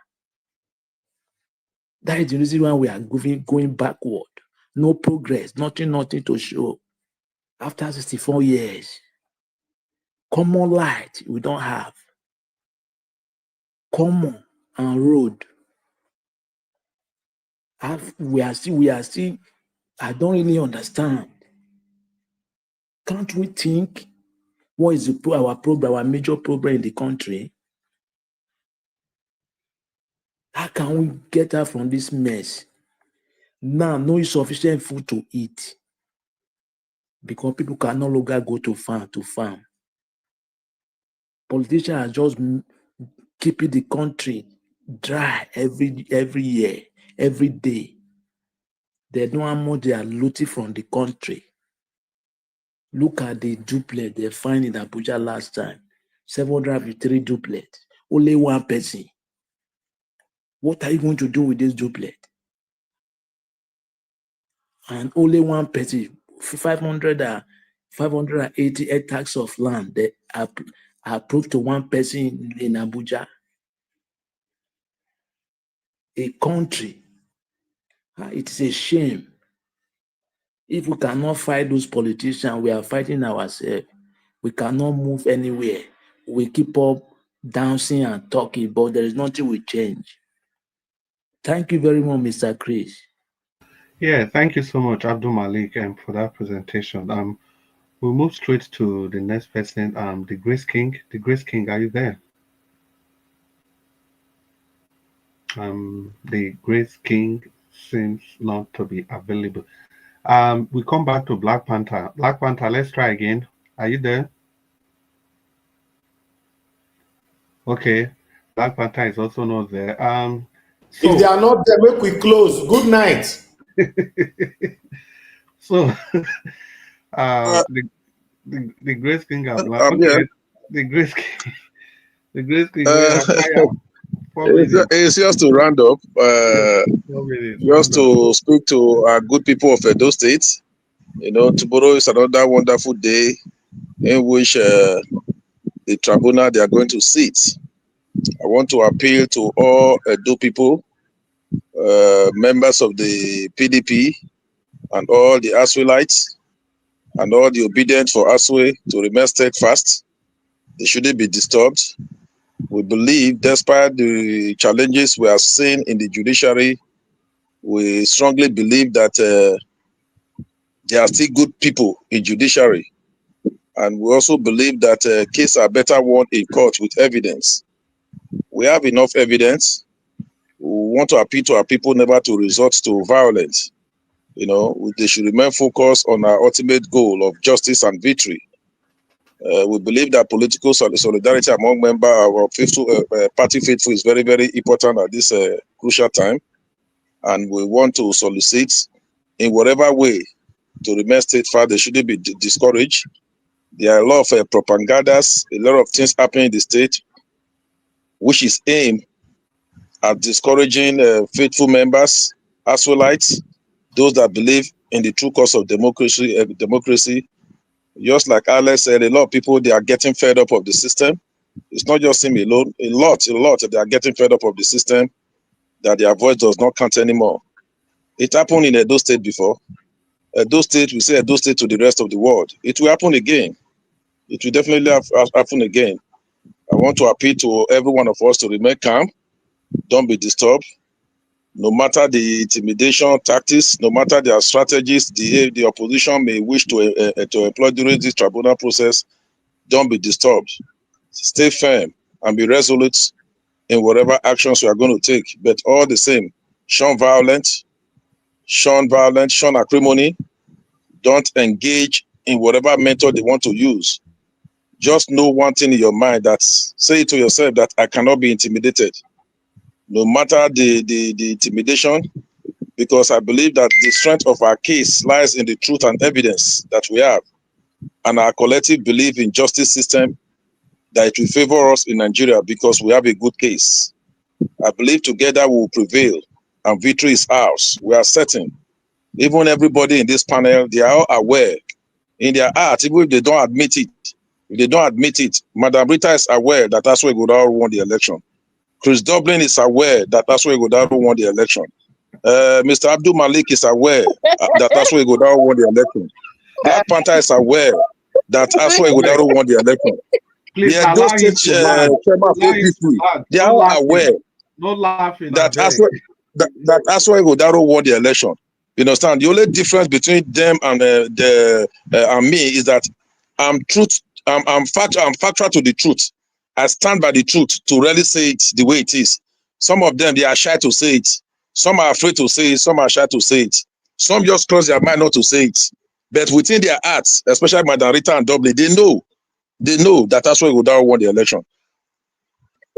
That is the reason why we are going backward. No progress, nothing to show. After 64 years, common light we don't have. Common and road. We are still, I don't really understand. Can't we think what is our problem, our major problem in the country? How can we get out from this mess? Now, no insufficient food to eat because people can no longer go to farm. Politicians are just keeping the country dry every year, every day. They know how much they are looting from the country. Look at the duplex they find in Abuja last time. 753 duplex. Only one person. What are you going to do with this duplex? And only one person, 580 hectares of land that are approved to one person in Abuja. A country. It is a shame. If we cannot fight those politicians, we are fighting ourselves. We cannot move anywhere. We keep up dancing and talking, but there is nothing we change. Thank you very much, Mr. Chris. Yeah, thank you so much, Abdul Malik, for that presentation. We'll move straight to the next person, the Grace King. The Grace King, are you there? The Grace King seems not to be available. We come back to Black Panther. Black Panther, let's try again. Are you there? Okay, Black Panther is also not there. If they are not there, make we close. Good night. So, the Grace King of Black. Okay, the Grace King. The Grace King. It's just to round up. Just to speak to our good people of Edo State. You know, tomorrow is another wonderful day in which the tribunal they are going to sit. I want to appeal to all Edo people, members of the PDP, and all the Aswelites, and all the obedient for Aswe to remain steadfast. They shouldn't be disturbed. We believe, despite the challenges we are seeing in the judiciary, we strongly believe that there are still good people in judiciary. And we also believe that cases are better won in court with evidence. We have enough evidence. We want to appeal to our people never to resort to violence. You know, they should remain focused on our ultimate goal of justice and victory. We believe that political solidarity among members of our party faithful is very, very important at this crucial time. And we want to solicit in whatever way to remain steadfast. They shouldn't be discouraged. There are a lot of propagandas, a lot of things happening in the state, which is aimed at discouraging faithful members, Aswelites, those that believe in the true cause of democracy. Just like Alex said, a lot of people, they are getting fed up of the system. It's not just him alone. A lot, they are getting fed up of the system, that their voice does not count anymore. It happened in Edo State before. Edo State, we say Edo State to the rest of the world. It will happen again. It will definitely happen again. I want to appeal to every one of us to remain calm. Don't be disturbed. No matter the intimidation tactics, no matter their strategies, the opposition may wish to employ during this tribunal process, don't be disturbed. Stay firm and be resolute in whatever actions you are going to take. But all the same, shun violence, shun acrimony. Don't engage in whatever method they want to use. Just know one thing in your mind, that say to yourself that I cannot be intimidated. No matter the intimidation, because I believe that the strength of our case lies in the truth and evidence that we have, and our collective belief in justice system that it will favor us in Nigeria because we have a good case. I believe together we will prevail and victory is ours. We are certain. Even everybody in this panel, they are all aware in their heart, even if they don't admit it. If they don't admit it, Madam Rita is aware that that's why Godaro won the election. Chris Dublin is aware that that's why Godaro won the election. Mr. Abdul Malik is aware that that's why Godaro won the election. Black Panther is aware that that's why Godaro won the election. Please The Edo State chairman of APC, they are all aware that that's why Godaro won the election. You understand? The only difference between them and and me is that I'm factual to the truth. I stand by the truth to really say it the way it is. Some of them, they are shy to say it. Some are afraid to say it. Some are shy to say it. Some just close their mind not to say it. But within their hearts, especially Madam Rita and Dublin, they know that that's why Godaro won the election.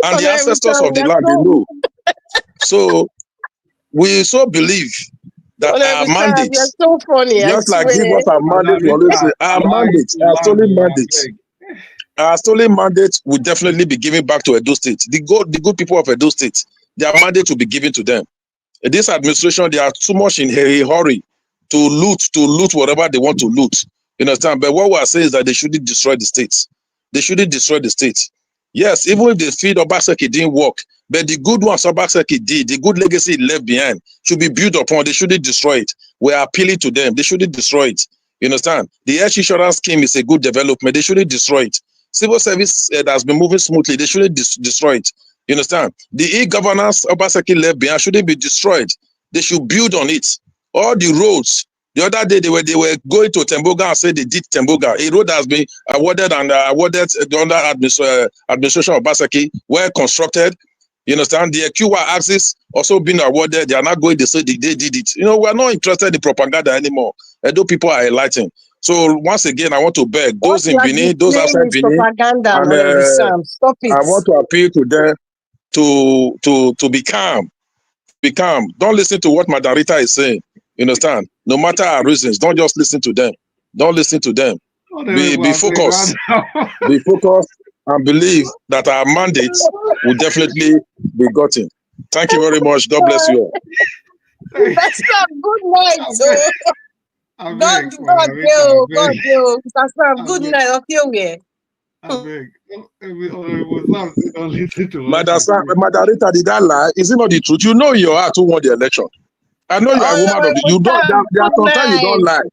And the ancestors of the land, they know. So we so believe that our mandate, you're so funny, just like give us our mandate, we always say, our mandate, our stolen mandate will definitely be given back to Edo State. The good people of Edo State, their mandate will be given to them. In this administration, they are too much in a hurry to loot whatever they want to loot. You understand? But what we are saying is that they shouldn't destroy the states. They shouldn't destroy the states. Yes, even if the feed Obaseki didn't work, but the good ones Obaseki did, the good legacy left behind should be built upon. They shouldn't destroy it. We are appealing to them. They shouldn't destroy it. You understand? The health insurance scheme is a good development. They shouldn't destroy it. Civil service that has been moving smoothly. They shouldn't destroy it. You understand? The e-governance Obaseki left behind shouldn't be destroyed. They should build on it. All the roads. The other day they were going to Temboga and said they did Temboga. A road has been awarded under administration of Obaseki, well constructed. You understand? The QR axis also been awarded. They are not going to say they did it. You know, we are not interested in propaganda anymore. Edo people are enlightened. So once again, I want to beg those in Benin, those outside Benin, propaganda, and stop it. I want to appeal to them to be calm. Be calm. Don't listen to what Madam Rita is saying. You understand? No matter our reasons, don't just listen to them. Don't listen to them. Be focused. Be focused and believe that our mandates will definitely be gotten. Thank you very much. God bless you all. That's not good night. So God, you. Mr. Sam, good night. Okay, okay. Madam Rita, did that lie? Is it not the truth? You know in your heart who won the election. I know you are a woman of the. You don't. There are sometimes you don't lie.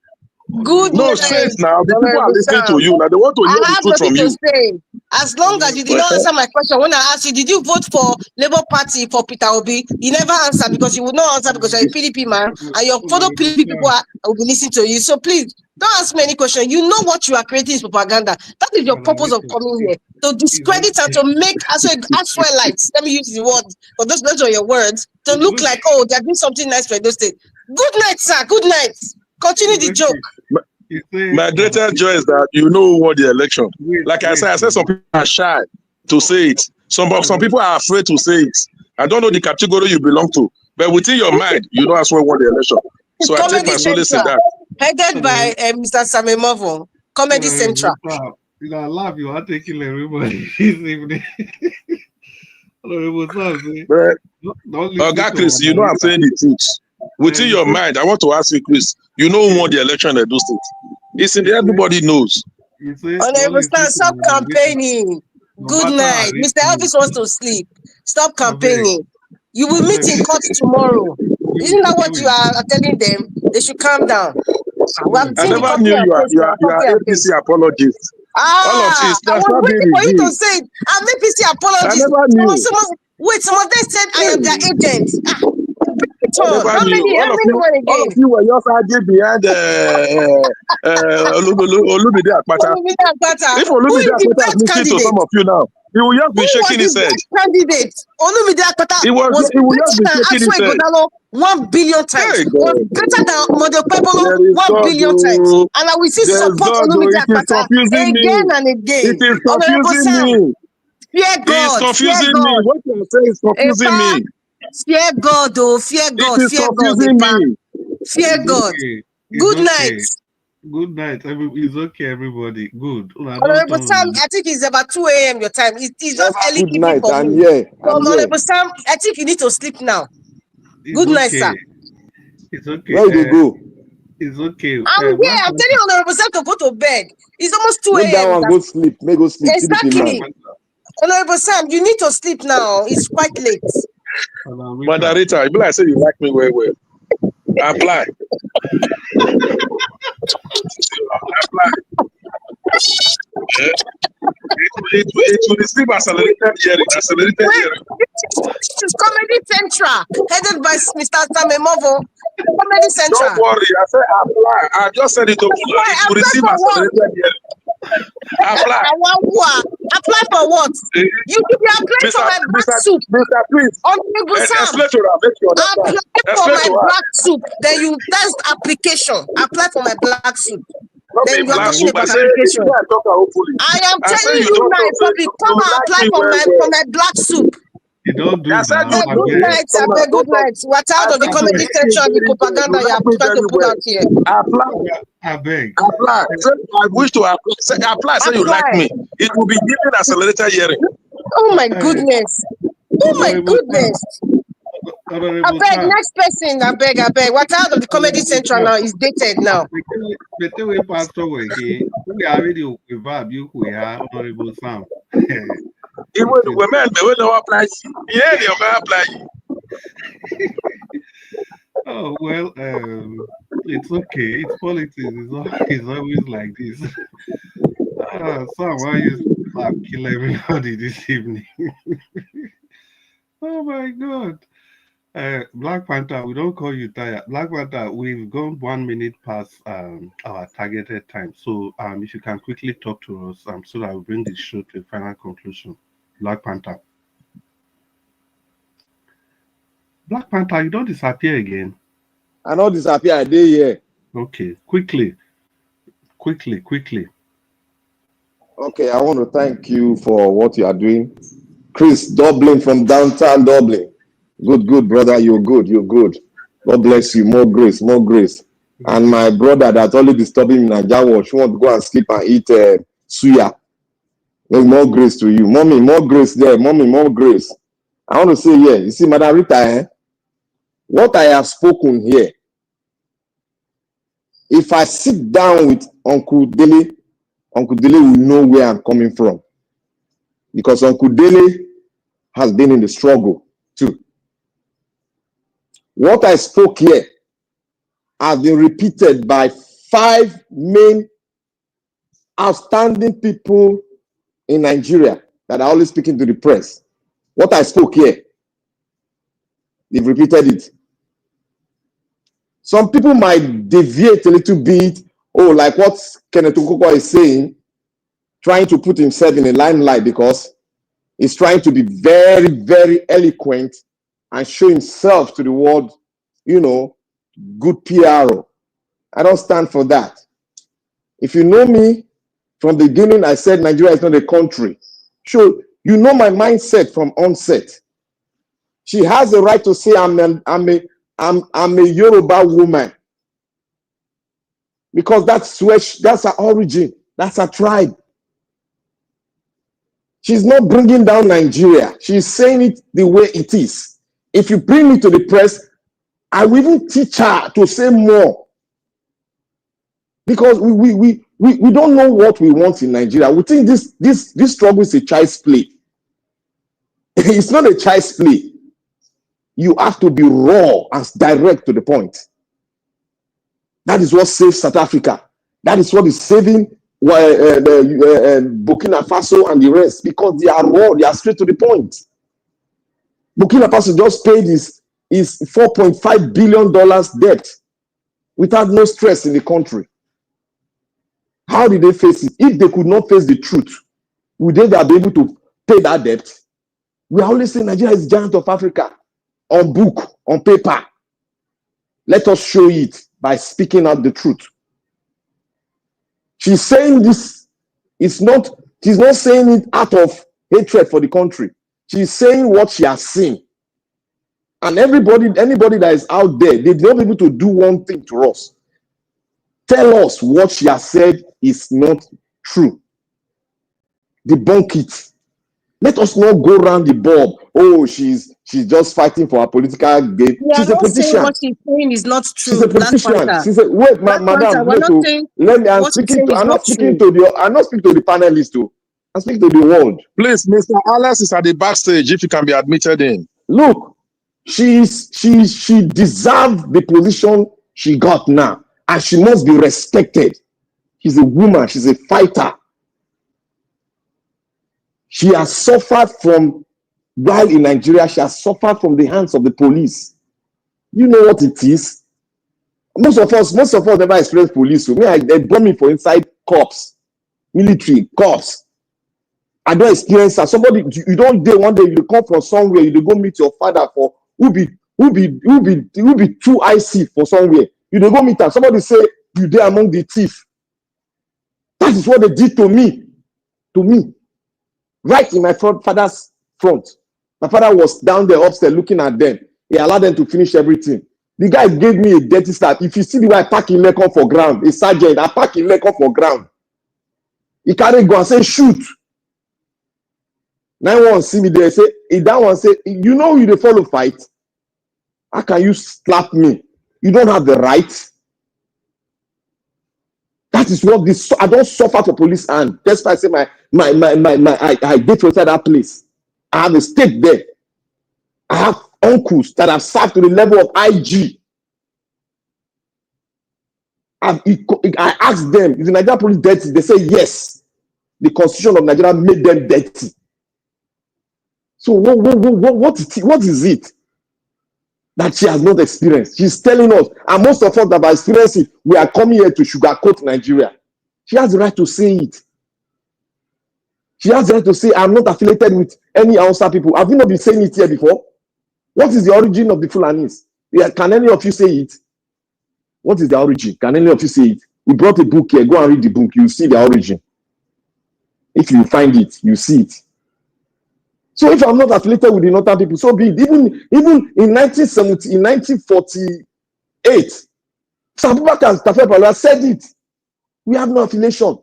Good no, night. say it now. The people are listening to you now. They want to hear the truth from you. Say. As long as you did not answer my question when I asked you, did you vote for Labour Party for Peter Obi? You never answered because you would not answer because you're a PDP man and your fellow PDP people will be listening to you. So please don't ask me any question. You know what you are creating is propaganda. That is your purpose of coming here. To discredit and to make Ashwellites, let me use the word, but those are your words, to look like, oh, they're doing something nice for those states. Good night, sir. Good night. Continue the joke. My greatest joy is that you know who won the election. Like I said some people are shy to say it. Some people are afraid to say it. I don't know the category you belong to, but within your mind, you know as well won the election. So I take my solace in that. Headed by Mr. Samuel Movo, Comedy Central. You know, I love you. I take you everybody this evening. Chris, you know I'm saying the truth. Within your mind, I want to ask you, Chris, you know who won the election in Edo State? It's in there, everybody knows. Honorable Stan, stop campaigning. Good night. Mr. Elvis wants to sleep. Stop campaigning. You will meet in court tomorrow. Isn't that what you are telling them? They should calm down. I never knew you are APC apologist. All of this. I was waiting for you to say it. I'm APC apologist. I never knew. Someone said I am their agent. How many again? All of you were just arguing behind Olumide Akpata. If Olumide Akpata is listening to some of you now, he will just be shaking his head. Candidate Olumide Akpata was better than Aswe 1 billion times. Was better than Model Babalola 1 billion times. And I will see support Olumide Akpata again and again. It is confusing me. Fear God. It's confusing me. What you are saying is confusing me. Fear God, oh, fear God, it is fear confusing God, me. Fear God. Good night. Good night. It's okay, everybody. Good. Honorable Sam, I think it's about 2 a.m. your time. It's just early Good keeping night. for I'm me. here. So, I'm here. Honorable Sam, I think you need to sleep now. It's Good night, okay. sir. It's okay. Where you go? It's okay. I'm here. I'm telling Honorable Sam to go to bed. It's almost 2 Make that a.m. one go sleep. Make go sleep. Exactly. Honorable Sam, you need to sleep now. It's quite late. Moderator, you be like say you like me well, well. Apply. Apply. It will receive accelerated hearing. Accelerated hearing. This is Comedy Central, headed by Mr. Samemovo. Comedy Central. Don't worry, I said apply. I just said it open. It will receive accelerated hearing. Apply. Apply for what? You apply for my black soup. Mr. Please. Honorable Sam. Explain to her. Make you understand. Apply for my black soup. Then you test application. Apply for my black soup. Then you are talking about application. I am telling you now, public, come and apply for my black soup. You don't do that. Good night, good night. We're tired of the Comedy Central and the propaganda you are trying to put out here. Apply. I beg. Apply. I wish to apply. Say you like me. It will be given accelerated hearing. Oh my goodness. Oh my goodness. I beg, next person. I beg. We're tired of the Comedy Central now. It's dated now. We are already vibe. We are Honorable Sam. Even the women, they will not apply. Yeah, they will apply. Oh well, it's okay. It's politics. It's always like this. Sam, why you kill everybody this evening? Oh my God. Black Panther, we don't call you tired. Black Panther, we've gone 1 minute past our targeted time. So if you can quickly talk to us so that we bring this show to a final conclusion. Black Panther. Black Panther, you don't disappear again. I don't disappear a day here. Okay, quickly. Okay, I want to thank you for what you are doing. Chris, Dublin from downtown Dublin. Good, brother. You're good. God bless you. More grace. And my brother that's only disturbing me in Naija, she want to go and sleep and eat suya. More grace to you. Mommy, more grace there. Mommy, more grace. I want to say, yeah, you see, Madam Rita, what I have spoken here, if I sit down with Uncle Dele will know where I'm coming from. Because Uncle Dele has been in the struggle too. What I spoke here has been repeated by 5 main outstanding people in Nigeria that are always speaking to the press. What I spoke here, they've repeated it. Some people might deviate a little bit, like what Kenneth Okoko is saying, trying to put himself in a limelight because he's trying to be very, very eloquent and show himself to the world, good PR. I don't stand for that. If you know me, from the beginning, I said Nigeria is not a country. Sure, you know my mindset from onset. She has the right to say I'm a Yoruba woman. Because that's her origin. That's her tribe. She's not bringing down Nigeria. She's saying it the way it is. If you bring me to the press, I will even teach her to say more. Because we don't know what we want in Nigeria. We think this struggle is a child's play. It's not a child's play. You have to be raw and direct to the point. That is what saves South Africa. That is what is saving Burkina Faso and the rest, because they are raw, they are straight to the point. Burkina Faso just paid his $4.5 billion debt without no stress in the country. How did they face it? If they could not face the truth, would they be able to pay that debt? We are always saying Nigeria is the giant of Africa. On book, on paper. Let us show it by speaking out the truth. She's saying this, she's not saying it out of hatred for the country. She's saying what she has seen. And anybody that is out there, they've not been able to do one thing to us. tell us what she has said is not true. Debunk it. Let us not go around the bulb. Oh, she's just fighting for a political gain. We are She's a not saying politician. what she's saying is not true. She's a Black politician. Panther. She's a wait, Black madam. Panther, we're not saying Let me. I'm what she's speaking saying to. is I'm not not speaking true. to the. I'm not speaking to the panelists. Too. I'm speaking to the world. Please, Mr. Alex is at the backstage. If you can be admitted in. Look, she deserved the position she got now, and she must be respected. She's a woman. She's a fighter. She has suffered from, while in Nigeria, she has suffered from the hands of the police. You know what it is? Most of us never experienced police. So they brought me for inside cops, military, cops. I don't experience that. Somebody, you don't day one day, you come from somewhere, you go meet your father for who be too icy for somewhere. You go meet her. Somebody say you there among the thief. That is what they did to me. To me. Right in my father's front. My father was down there upstairs looking at them. He allowed them to finish everything. The guy gave me a dirty start. If you see the way I park in Lekon for ground, a sergeant, I park in Lekon for ground. He carried go and say, shoot. 9-1 see me there, say, that one say, you know you dey follow fight. How can you slap me? You don't have the right. That is what this. I don't suffer for police hand. That's why I say I get inside that place. I have a stake there. I have uncles that have served to the level of IG. I asked them, is the Nigerian police dirty? They say yes. The constitution of Nigeria made them dirty. So what is it that she has not experienced? She's telling us, and most of us that have experienced it, we are coming here to sugarcoat Nigeria. She has the right to say it. She has the right to say, I'm not affiliated with any Hausa people. Have you not been saying it here before? What is the origin of the Fulanis? Can any of you say it? What is the origin? Can any of you say it? We brought a book here. Go and read the book. You see the origin. If you find it, you see it. So if I'm not affiliated with the Northern people, so be it. Even in 1970, in 1948, Sabubakar Tafebala said it. We have no affiliation.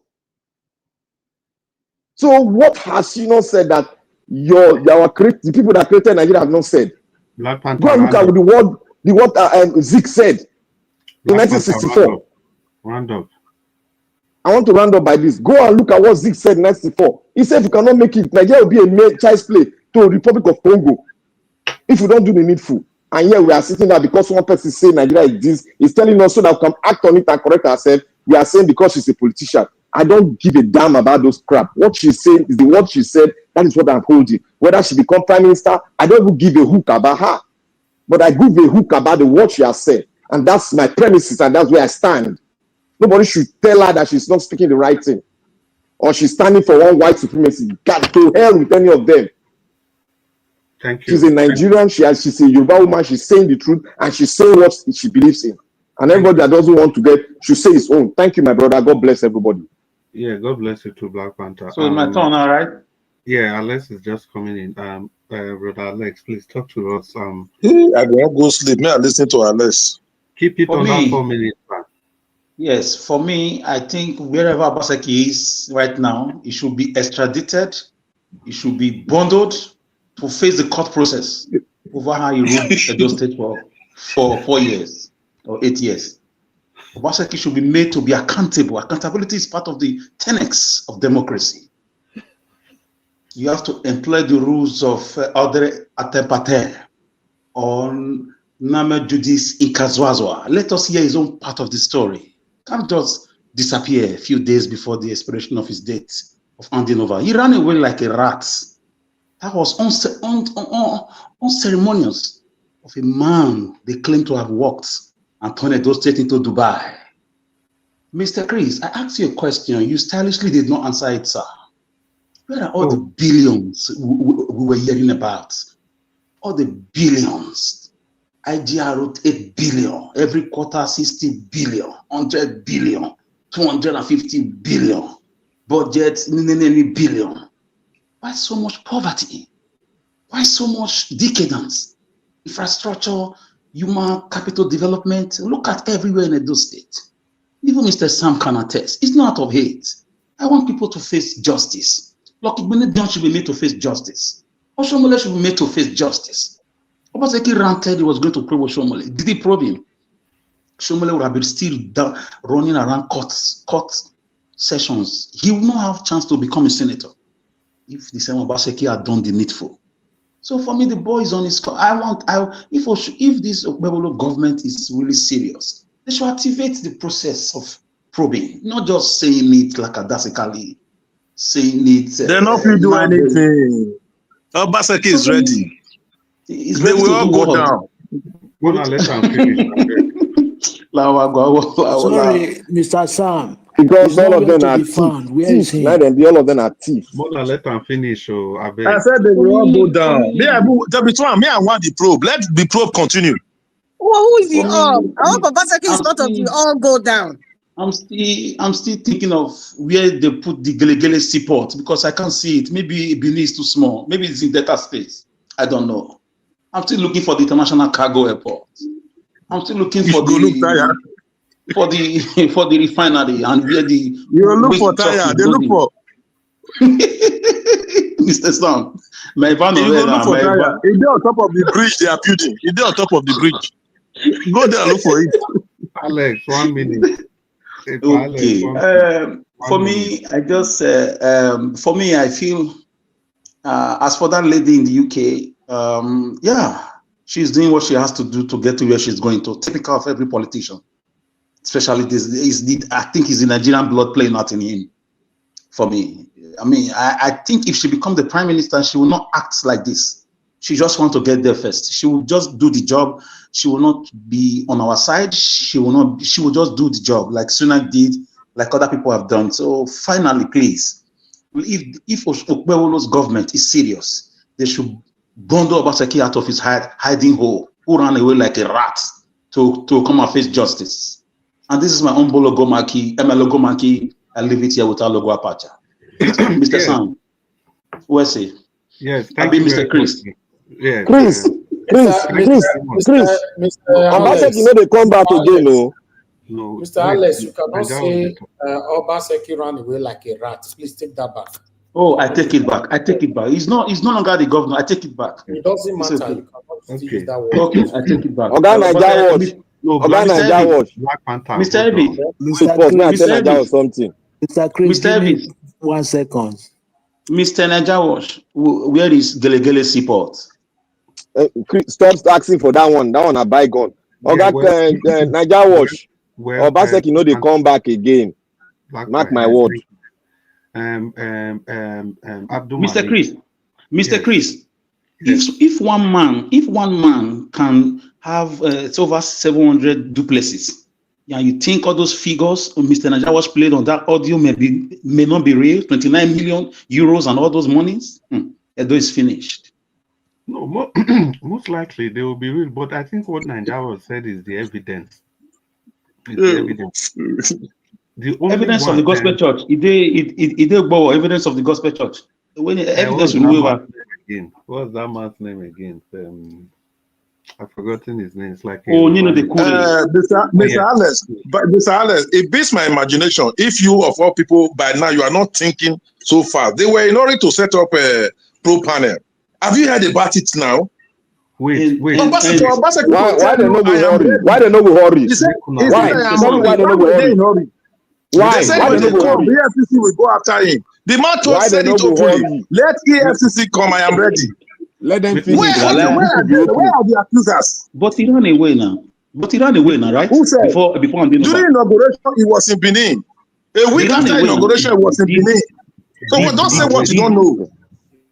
So what has she not said that the people that created Nigeria have not said? Black Panther. Go and look at the word Zeke said in 1964. Round up. I want to round up by this. Go and look at what Zeke said in 1964. He said if you cannot make it, Nigeria will be a child's play to the Republic of Congo if you don't do the needful. And here we are sitting there because one person say Nigeria is this, is telling us so that we can act on it and correct ourselves. We are saying because she's a politician. I don't give a damn about those crap. What she's saying is the word she said. That is what I'm holding. Whether she become prime minister, I don't even give a hook about her. But I give a hook about the word she has said. And that's my premises and that's where I stand. Nobody should tell her that she's not speaking the right thing. Or she's standing for one white supremacy. God, to hell with any of them. Thank you. She's a Nigerian. She's a Yoruba woman. She's saying the truth. And she's saying what she believes in. And everybody that doesn't want to get should say his own. Thank you, my brother. God bless everybody. Yeah, God bless you too, Black Panther. So my turn, all right? Yeah, Alex is just coming in. Brother Alex, please talk to us. I don't go sleep. May I listen to Alex? Keep it For on me, that 4 minutes, man. Yes, for me, I think wherever Obaseki is right now, he should be extradited. He should be bundled to face the court process over how he ruled Edo State for 4 years or 8 years. Obaseki should be made to be accountable. Accountability is part of the tenets of democracy. You have to employ the rules of ordre atemporaire on Nama Judis Ikazwazwa. Let us hear his own part of the story. Can't just disappear a few days before the expiration of his date of handing over. He ran away like a rat. That was unceremonious of a man they claim to have walked and turned those State into Dubai. Mr. Chris, I asked you a question. You stylishly did not answer it, sir. Where are all the billions we were hearing about? All the billions. IGR wrote 8 billion, every quarter 60 billion, 100 billion, 250 billion, budget billion. Why so much poverty? Why so much decadence? Infrastructure, human capital development, look at everywhere in Edo State. Even Mr. Sam can attest. It's not out of hate. I want people to face justice. Lucky Benedict should be made to face justice. Oshomole should be made to face justice. Obaseki ranted he was going to probe Oshomole. Did he probe him? Oshomole would have been still down, running around court sessions. He would not have a chance to become a senator if the same Obaseki had done the needful. So for me, the boy is on his. If this Babalolo government is really serious, they should activate the process of probing, not just saying it like lackadaisically, saying it. They're not going to do anything. Obaseki is ready. They will all go down. Sorry, Mr. Sam. Because all of them are thieves. All of them are thieves. Let them finish. I said they will all go down. Me, I want the probe. Let the probe continue. Well, who is the all? I hope Obaseki is part of the all go down. I'm still thinking of where they put the Gelegele seaport because I can't see it. Maybe Benin is too small. Maybe it's in data space. I don't know. I'm still looking for the international cargo airport. I'm still looking for the refinery and where the you look for tire. They look for Mr. Sam. My van you look for tire. Is there on top of the bridge they are building? Is there on top of the bridge? Go there and look for it. Alex, 1 minute. Okay. For me, I just for me, I feel as for that lady in the UK, yeah, she's doing what she has to do to get to where she's going to. Typical of every politician, especially this. I think it's the Nigerian blood playing out in him. For me, I mean, I think if she becomes the prime minister, she will not act like this. She just wants to get there first. She will just do the job. She will not be on our side. She will not. She will just do the job like Sunak did, like other people have done. So finally, please, if Okpebolo's government is serious, they should bundle Obaseki out of his hiding hole, who ran away like a rat to come and face justice. And this is my own logo marquee. Logo marquee. I leave it here without logo apache. Mr. Yes. Sam, where's he? Yes, thank you, Mr. Chris. Yeah, Chris. Obaseki, no, they come back again, no. No, Mr. Alex, you cannot say Obaseki ran away like a rat. Please take that back. Oh, I take it back. I take it back. He's no longer the governor. I take it back. It doesn't matter. Okay. You cannot use that word. Okay, I take it back. Mr. Chris, give me 1 second. Mr. Najawash, where is Gelegele Seaport? Stop asking for that one. That one a bygone. Najawash, Obaseki know they come back again. Mark my word. Mr. Chris, if one man can have it's over 700 duplexes, yeah, you think all those figures Mr. Najawash played on that audio may not be real? 29 million euros and all those monies? Edo is finished. No, most likely they will be real, but I think what Najawash said is the evidence. The only evidence of the gospel church. Evidence of the gospel church. When evidence will move over. What's that man's name again? I've forgotten his name. It's like Mr. Alex. But Mr. Alex, it beats my imagination. If you of all people by now you are not thinking so far, they were in order to set up a pro panel. Have you heard about it now? Wait. Why they no go hurry? Why they no go hurry? Why they no go hurry? They said when they come, the EFCC will go after him. The man told said it openly. Let EFCC come. I am ready. Let them finish. Where are the accusers? But he ran away now. Right? Who said? Before during inauguration, he was in Benin. A week after inauguration, he was in Benin. So don't say what you don't know.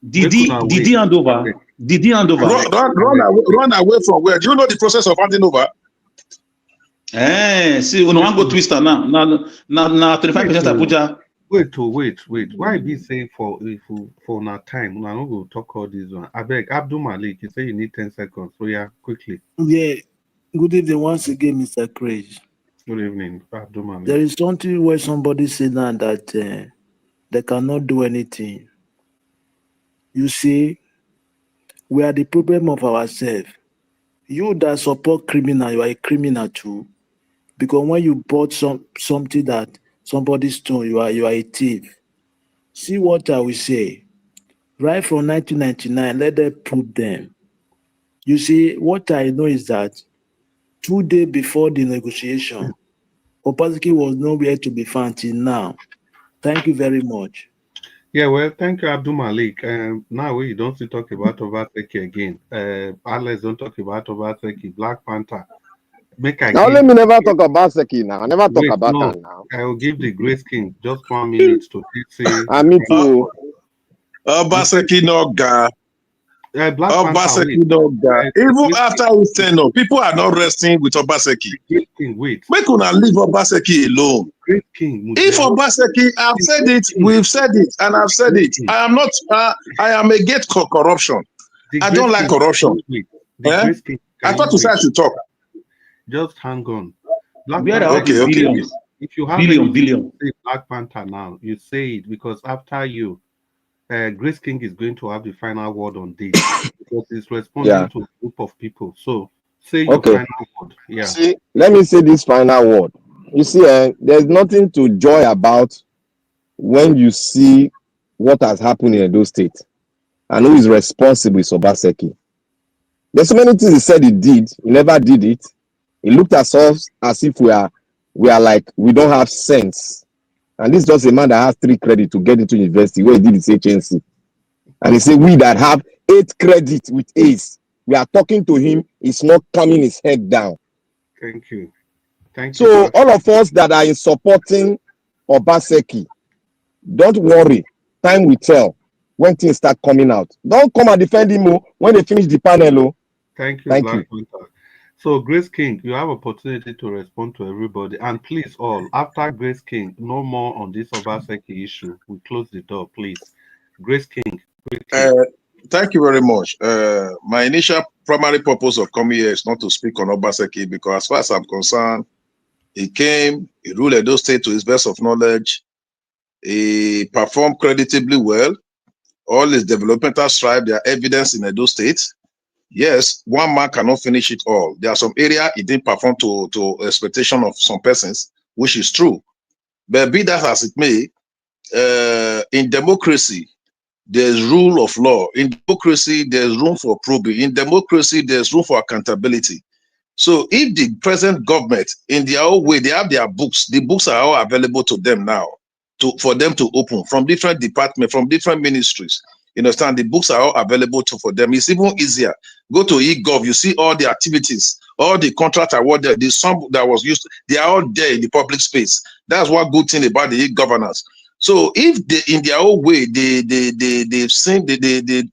Did he hand over? Did he hand over? Run away from where? Do you know the process of handing over? See, we don't go twister now. Now 35% Abuja. Wait. Why be saying for now time? Now I'm going to talk all this one. I beg Abdul Malik, you say you need 10 seconds. So yeah, quickly. Yeah. Good evening once again, Mr. Craig. Good evening, Abdul Malik. There is something where somebody said now that they cannot do anything. You see, we are the problem of ourselves. You that support criminal, you are a criminal too. Because when you bought something that somebody stole, you are a thief. See what I will say. Right from 1999, let them prove them. You see, what I know is that 2 days before the negotiation, Obaseki was nowhere to be found till now. Thank you very much. Yeah, well, thank you, Abdul Malik. Now we don't still talk about Obaseki again. Alex don't talk about Obaseki, Black Panther. Now let me never talk about Seki now. I never talk about no, that now. I will give the Grace King just 1 minute to say. Me too. Obaseki no ga. Black Obaseki no ga. Even after his tenure, people are not resting with Obaseki. Wait. Make una leave Obaseki alone. Great King. If Obaseki, I've said it, we've said it, and I've said it. I am not. I am against corruption. I don't like corruption. I thought you said I should talk. Just hang on. Okay. If you have billion. Say Black Panther now, you say it because after you, Grace King is going to have the final word on this because it's responding to a group of people. So say your final word. Yeah. See, let me say this final word. You see, there's nothing to joy about when you see what has happened in Edo State and who is responsible is Obaseki. There's so many things he said he did. He never did it. He looked at us as if we are like we don't have sense. And this is just a man that has 3 credit to get into university where he did his HNC. And he said, we that have 8 credit with A's, we are talking to him, he's not calming his head down. Thank you. So all of us that are in supporting Obaseki, don't worry. Time will tell when things start coming out. Don't come and defend him when they finish the panel. Thank you, Black Panther. So, Grace King, you have opportunity to respond to everybody. And please, all, after Grace King, no more on this Obaseki issue. We close the door, please. Grace King. Thank you very much. My initial primary purpose of coming here is not to speak on Obaseki because as far as I'm concerned, he came, he ruled Edo State to his best of knowledge. He performed creditably well. All his developmental strive, there are evidence in Edo State. Yes, one man cannot finish it all. There are some areas he didn't perform to expectation of some persons, which is true. But be that as it may, in democracy, there's rule of law. In democracy, there's room for probing. In democracy, there's room for accountability. So if the present government, in their own way, they have their books, the books are all available to them now, for them to open from different departments, from different ministries. You understand? The books are all available for them. It's even easier. Go to eGov, you see all the activities, all the contract awarded, the sum that was used, they are all there in the public space. That's one good thing about the e-governance. So if they, in their own way, they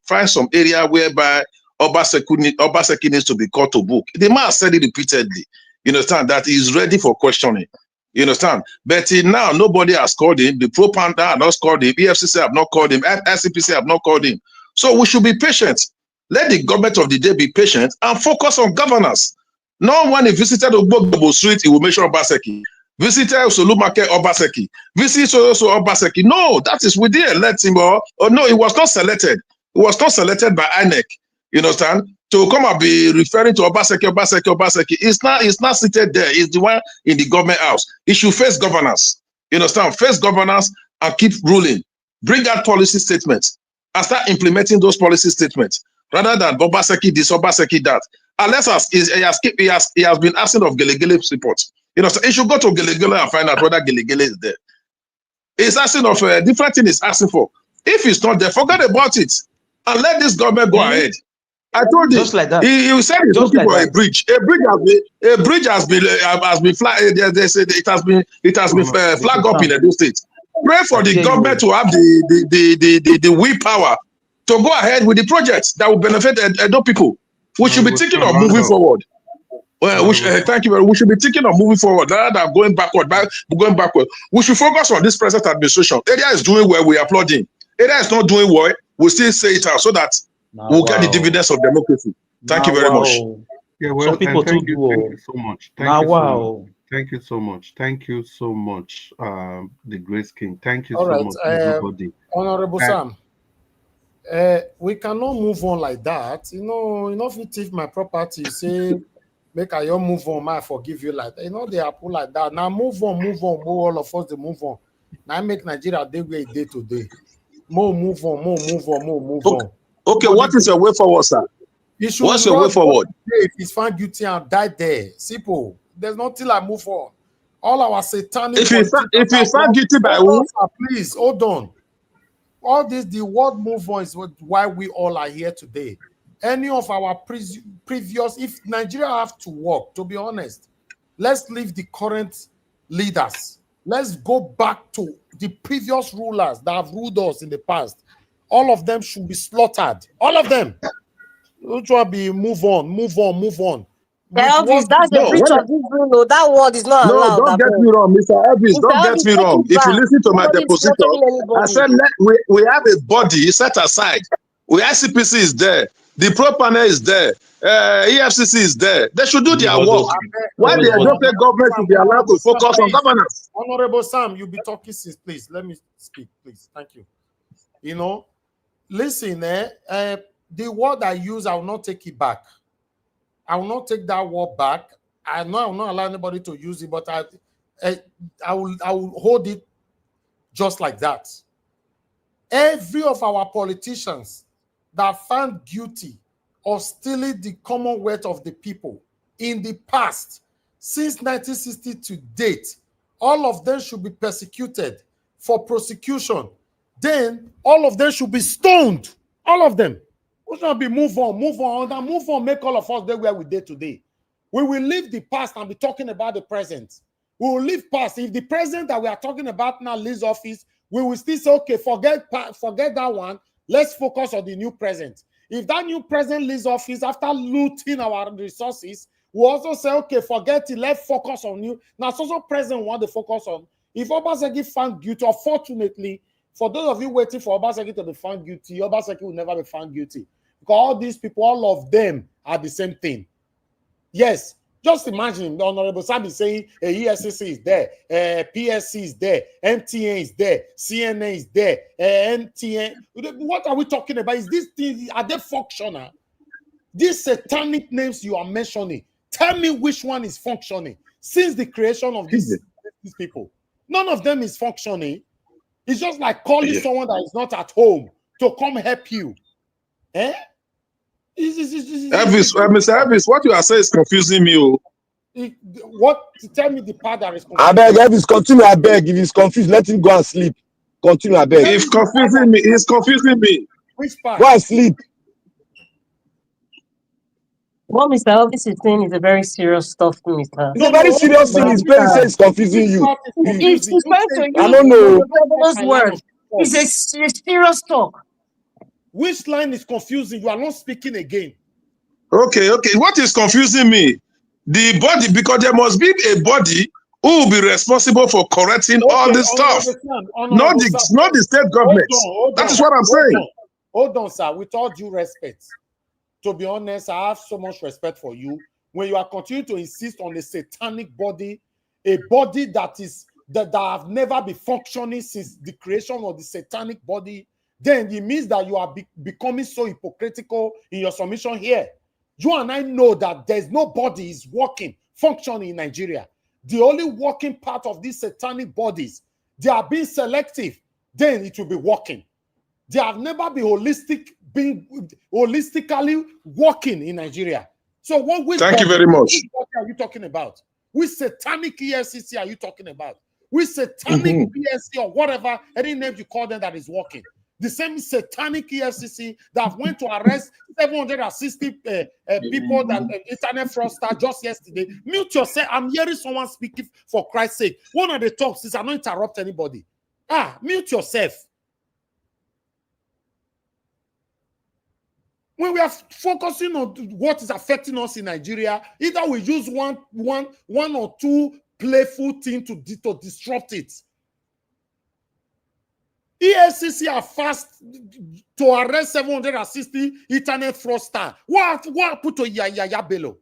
find some area whereby Obaseki needs to be called to book. The man said it repeatedly. You understand? That he's ready for questioning. You understand? But now nobody has called him. The Pro-Panda have not called him. EFCC have not called him. SCPC have not called him. So we should be patient. Let the government of the day be patient and focus on governance. No one he visited Ogbogbò Street, he will mention Obaseki. Visited Solumake Obaseki. Visit so Obaseki. No, that is within elect him or no, he was not selected. He was not selected by INEC. You understand? To come and be referring to Obaseki. It's not seated there. It's the one in the government house. It should face governance. You understand? Face governance and keep ruling. Bring out policy statements and start implementing those policy statements rather than Obaseki this, Obaseki that. Unless he has been absent of Gelegele's report. You know, so he should go to Gelegele and find out whether Gelegele is there. He's asking of a different thing he's asking for. If it's not there, forget about it and let this government go ahead. I told you, just like that. He said he's looking for a bridge. A bridge has been flagged. They said it has been flagged up in Edo State. Pray for the government to have the willpower to go ahead with the project that will benefit Edo people. We should be thinking of moving forward. Well, thank you very much. We should be thinking of moving forward rather than going backward. We should focus on this present administration. Area is doing well, we applaud him. Area is not doing well, we still say it out so that we'll get the dividends of democracy. Thank you very much. Yeah, well, some people thank you so much. Thank you so much. Thank you so much, the Grace King. Thank you so much, everybody. Honorable Sam, we cannot move on like that. You know, if you take my property, say Make I move on, I forgive you like that. You know they happen like that. Now move on, all of us they move on. Now make Nigeria day to day. More move on. Okay, what is your way forward, sir? What's your way forward? If he's found guilty and died there, simple. There's nothing like move on. All our satanic. If he's found guilty by who? Please hold on. All this, the word move on is why we all are here today. Any of our previous, if Nigeria have to work, to be honest, let's leave the current leaders. Let's go back to the previous rulers that have ruled us in the past. All of them should be slaughtered. All of them. Which will be move on. Elvis, that's the breach of this rule. No, that word is not allowed. No, don't get me wrong, Mr. Elvis. Don't get me wrong. If you listen to my deposition, I said we have a body set aside. ICPC is there. The pro panel is there. EFCC is there. They should do their work. Why the Edope government should be allowed to focus on governance? Honorable Sam, you'll be talking since, please. Let me speak, please. Thank you. You know, listen, the word I use, I will not take it back. I will not take that word back. I know I will not allow anybody to use it, but I will hold it just like that. Every of our politicians that found guilty of stealing the commonwealth of the people in the past, since 1960 to date, all of them should be persecuted for prosecution. Then all of them should be stoned. All of them. We should be move on, make all of us there where we did today. We will leave the past and be talking about the present. We will leave past. If the president that we are talking about now leaves office, we will still say, okay, forget that one. Let's focus on the new president. If that new president leaves office after looting our resources, we also say, okay, forget it. Let's focus on new. Now, social president want to focus on. If Obaseki found guilty, unfortunately, for those of you waiting for Obaseki to be found guilty, Obaseki will never be found guilty. Because all these people, all of them are the same thing. Yes, just imagine the Honorable Sam is saying EFCC is there, PSC is there, MTN is there, CNN is there, MTN. What are we talking about? Is this thing, are they functional? These satanic names you are mentioning, tell me which one is functioning since the creation of these people. None of them is functioning. It's just like calling someone that is not at home to come help you. Eh? Elvis, Mr. Elvis, what you are saying is confusing me. Tell me the part that is confusing. I beg, Elvis, continue. I beg. If he's confused, let him go and sleep. Continue. I beg. It's confusing me. It's confusing me. Which part? Go and sleep. What Mr. Elvis is saying is a very serious stuff, Mr. It's a very serious thing. His parents say it's confusing you. He's trying to use I don't know. those words. It's a serious talk. Which line is confusing? You are not speaking again. Okay. What is confusing me? The body, because there must be a body who will be responsible for correcting all this stuff. Not the state government. That is what I'm saying. Hold on, sir. With all due respect, to be honest, I have so much respect for you. When you are continuing to insist on a satanic body, a body that have never been functioning since the creation of the satanic body, then it means that you are becoming so hypocritical in your submission here. You and I know that there's no body is working, functioning in Nigeria. The only working part of these satanic bodies, they are being selective, then it will be working. They have never been holistically working in Nigeria. So thank you very much. What are you talking about? Which satanic EFCC are you talking about? Which satanic PSC or whatever, any name you call them that is working? The same satanic EFCC that went to arrest 760 people that internet fraudster just yesterday. Mute yourself. I'm hearing someone speaking for Christ's sake. One of the talks is I don't interrupt anybody. Mute yourself. When we are focusing on what is affecting us in Nigeria, either we use one or two playful things to disrupt it. EFCC are fast to arrest 760 internet fraudsters. What happened to Yaya Bello?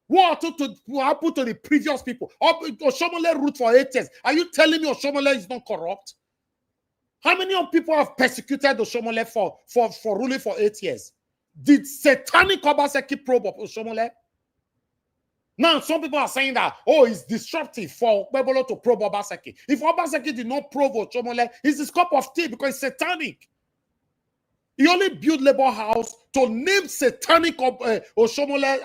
What happened to the previous people? Oshomole root for 8 years. Are you telling me Oshomole is not corrupt? How many people have persecuted Oshomole for ruling for 8 years? Did satanic Obaseki probe of Oshomole? Now, some people are saying that, oh, it's disruptive for Babalolo to probe Obaseki. If Obaseki did not probe Oshomole, it's his cup of tea because it's satanic. He only built Labour House to name satanic Oshomole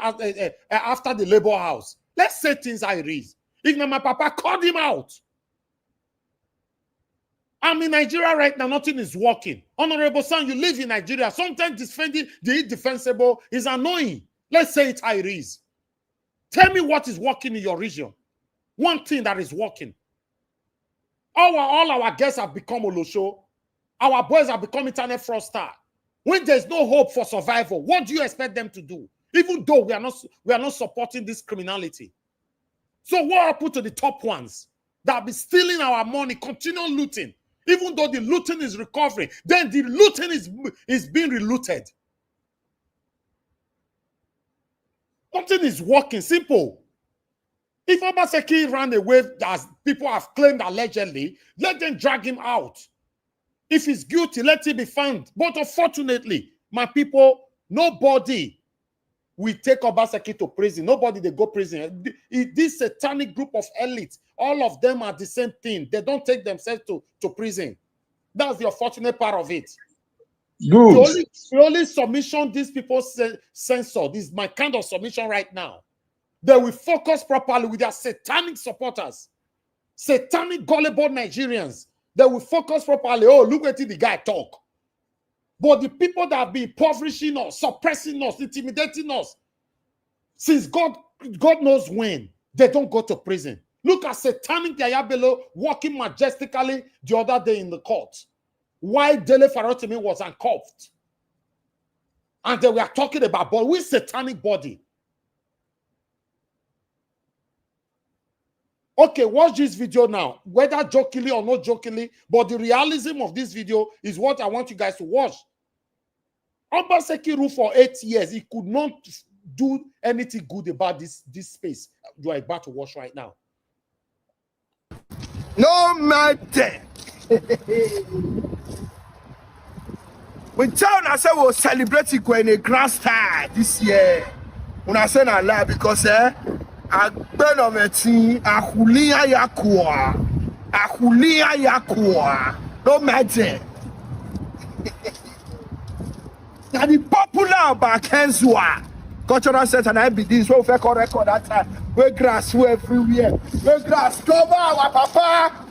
after the Labour House. Let's say things how it is. If my papa called him out. I'm in Nigeria right now, nothing is working. Honorable son, you live in Nigeria. Sometimes defending the indefensible is annoying. Let's say it how it is. Tell me what is working in your region. One thing that is working. All our guests have become Olosho. Our boys have become internet fraudster. When there's no hope for survival, what do you expect them to do? Even though we are not supporting this criminality. So what happened to the top ones that be stealing our money, continue looting? Even though the looting is recovering, then the looting is being relooted. Nothing is working. Simple. If Obaseki ran away, as people have claimed allegedly, let them drag him out. If he's guilty, let him be found. But unfortunately, my people, nobody will take Obaseki to prison. Nobody they go prison. This satanic group of elites, all of them are the same thing. They don't take themselves to prison. That's the unfortunate part of it. Good. The only submission these people censor, this is my kind of submission right now. They will focus properly with their satanic supporters, satanic gullible Nigerians. They will focus properly. Oh, look at the guy talk. But the people that have been impoverishing us, suppressing us, intimidating us, since God knows when, they don't go to prison. Look at satanic Diaspora walking majestically the other day in the court. Why Dele Farotimi was uncuffed. And they were talking about, but which satanic body? Okay, watch this video now. Whether jokingly or not jokingly, but the realism of this video is what I want you guys to watch. Obaseki ruled for 8 years. He could not do anything good about this space you are about to watch right now. No matter. We tell us we'll celebrate it in a grand style this year. When I say a lie, because I burn of a team, a hulia yakua. No matter. Now the popular back Kenzua cultural center and I be this so we record that time. Where grass everywhere. Where grass cover our papa.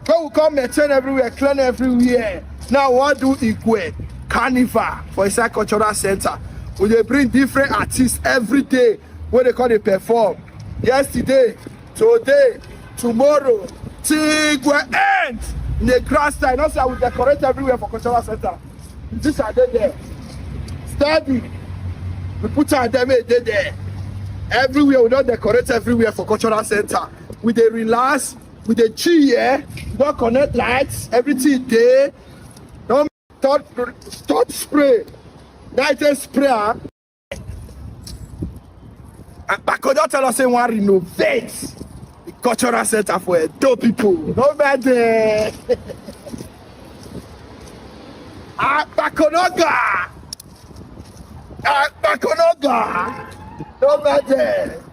Where we come maintain everywhere, clean everywhere. Now what do equate? Carnival for inside cultural center. We they bring different artists every day where they call it perform. Yesterday, today, tomorrow, till we end in the grass time. Also, we decorate everywhere for cultural center. This are they there. Study. We put our them there. Everywhere we don't decorate everywhere for cultural center. We they relax, we they chill, we don't connect lights, everything there. Don't start spray. Night spray. And Bakodo tell us they want to renovate the cultural center for dope people. No matter. Bakonoga. No matter.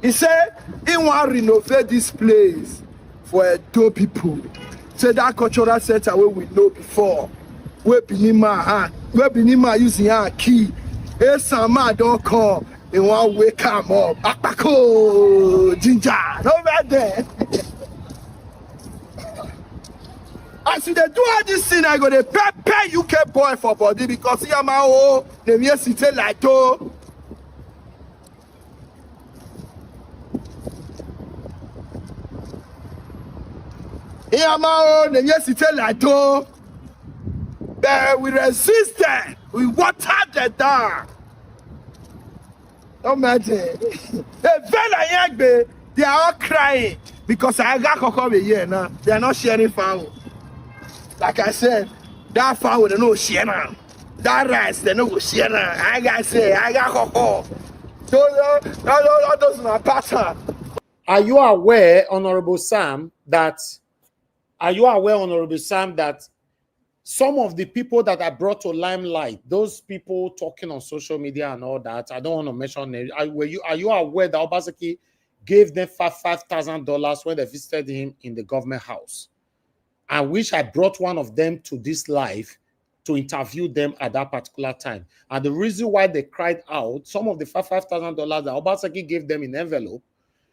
He said he want to renovate this place for dope people. Say that cultural center where we know before. Where Binima using our key. Hey, Sama don't come. They want to wake him up. Akpako, ginger. No matter. As they do all this thing, I go to pay UK boy for body because he am my the university like to. He am my the university like to. But we resisted. We watered them down. No matter. They are all crying because I got Coco here now. They are not sharing fowl. Like I said, that fowl they no share now. That rice they no share now. I got Coco. Those are pattern. Are you aware, Honorable Sam, that some of the people that I brought to limelight, those people talking on social media and all that, I don't want to mention names. Are you aware that Obaseki gave them $5,000 when they visited him in the government house? I wish I brought one of them to this live to interview them at that particular time. And the reason why they cried out, some of the $5,000 that Obaseki gave them in envelope,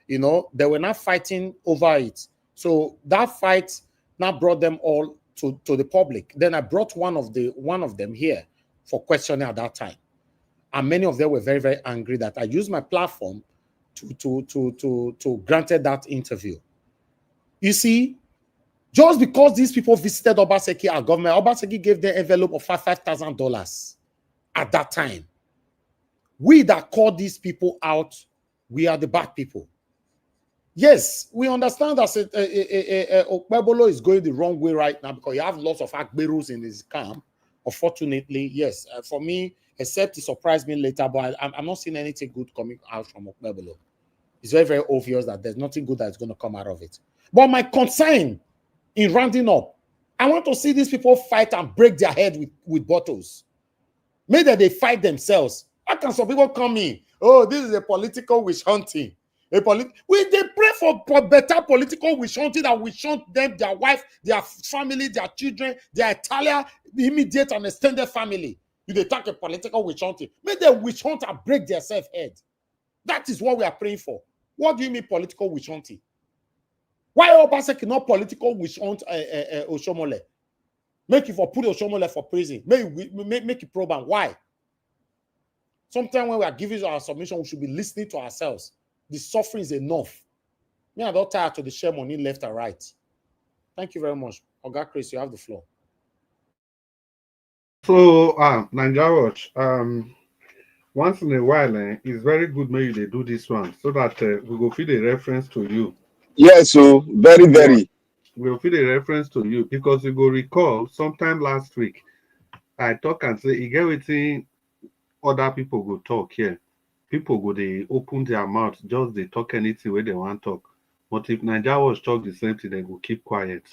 you know, they were not fighting over it. So that fight now brought them all to the public. Then I brought one of them here for questioning at that time. And many of them were very, very angry that I used my platform to granted that interview. You see, just because these people visited Obaseki, our government, Obaseki gave them an envelope of $5,000 at that time. We that called these people out, we are the bad people. Yes, we understand that Babalola is going the wrong way right now because you have lots of Akberus in his camp. Unfortunately, yes. For me, except it surprised me later, but I'm not seeing anything good coming out from Babalola. It's very, very obvious that there's nothing good that's going to come out of it. But my concern in rounding up, I want to see these people fight and break their head with bottles. Maybe they fight themselves. How can some people come in? Oh, this is a political witch hunting. They pray for better political witch hunting that witch hunt them, their wife, their family, their children, their entire immediate and extended family. If they talk a political witch hunting, may they witch hunt and break their self-head. That is what we are praying for. What do you mean political witch hunting? Why Obaseki not political witch hunt Oshomole? Make it for put Oshomole for prison. Make it program. Why? Sometimes when we are giving our submission, we should be listening to ourselves. The suffering is enough. Me, I'm not tired to the share money left and right. Thank you very much. Oga Chris, you have the floor. So, Nigeria Watch, once in a while, it's very good maybe they do this one so that we go feed a reference to you. Yes, so very. We'll feed a reference to you because you go recall sometime last week, I talk and say, you get waiting, other people go talk here. People go, they open their mouth, just they talk anything where they want to talk. But if Nigeria Watch talk the same thing, they go keep quiet.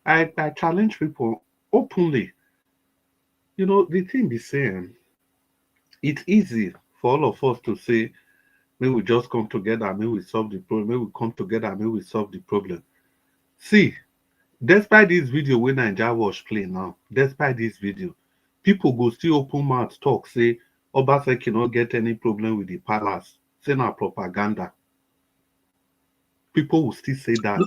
I challenge people openly. You know, the thing be saying, it's easy for all of us to say, maybe we just come together, maybe we solve the problem, maybe we come together, maybe we solve the problem. See, despite this video when Nigeria Watch play now, despite this video, people go still open mouth talk, say, Obaseki cannot get any problem with the palace. Say na propaganda. People will still say that.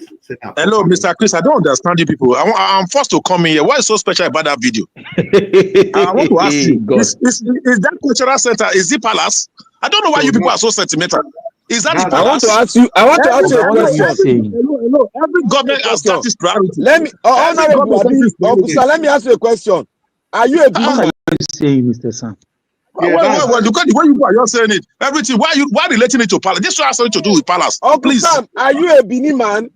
Hello, Mr. Chris. I don't understand you people. I'm forced to come in here. What is so special about that video? I want to ask you, is that cultural center, is it palace? I don't know why you people are so sentimental. Is that the palace? I want to ask you a question. Hello. Every government has status priority. Let me, let me ask you a question. Are you a What are you saying, Mr. Sam? Well, look at the way you are just saying it. Everything. Why relating it to palace? This has something to do with palace. Please. Sam, are you a Bini man?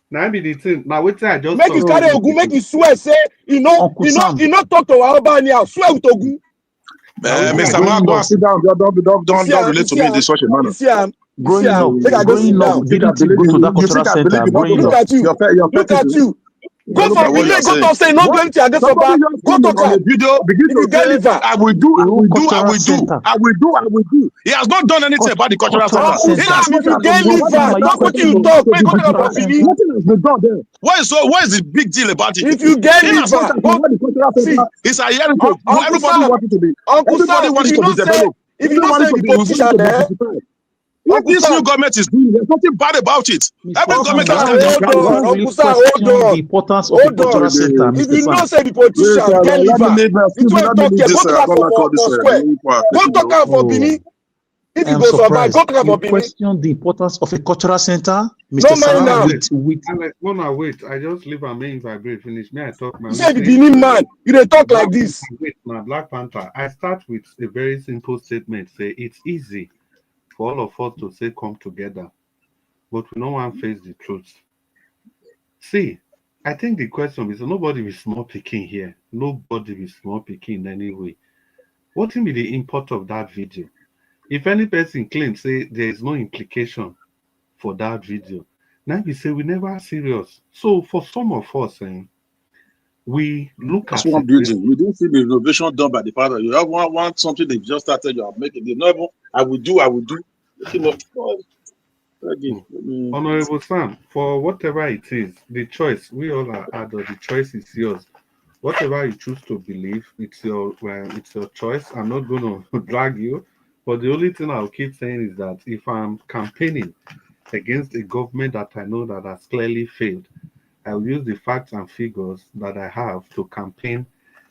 Now be the thing. Now wait till I just make it carry Ogun, make it swear. Say you know talk to Albania. Swear with Ogun. Mr. Marco, sit down. Don't relate to me in this such a manner. Growing up, didn't you go to that cultural center? Look at you. Go for Bini, go to say no going to against Oba. Go to video. Begin to say, I will do. He has not done anything about the cultural center. If you get liver, that's what you talk. When you talk about Bini, nothing has been done there. What is the big deal about it? If you get liver, it's a heritage. Everybody wants it to be. Everybody wants it to be developed. If you don't say the politician there. What this new government is doing, there's nothing bad about it. Every government has the importance of the cultural center. If you don't say the politician get liver, it's what talk here. Go talk for square. Go talk for Bini. If you go survive, go talk for Bini. Question the importance of a cultural center, Mr. Sam. No, wait. I just leave a main vibrate. Finish. May I talk? You say the Bini man. You don't talk like this. Wait, now Black Panther. I start with a very simple statement. Say it's easy for all of us to say come together, but we don't want to face the truth. See, I think the question is nobody is small picking here. Nobody is small picking in any way. What will be the import of that video? If any person claims say there is no implication for that video, now we say we never serious. So for some of us, we look That's at one it. building. We didn't see the renovation done by the father. You have one something they just started. You are making the novel. I will do. You know, Honorable Sam, for whatever it is, the choice, we all are adults, the choice is yours. Whatever you choose to believe, it's your choice. I'm not going to drag you, but the only thing I'll keep saying is that if I'm campaigning against a government that I know that has clearly failed, I'll use the facts and figures that I have to campaign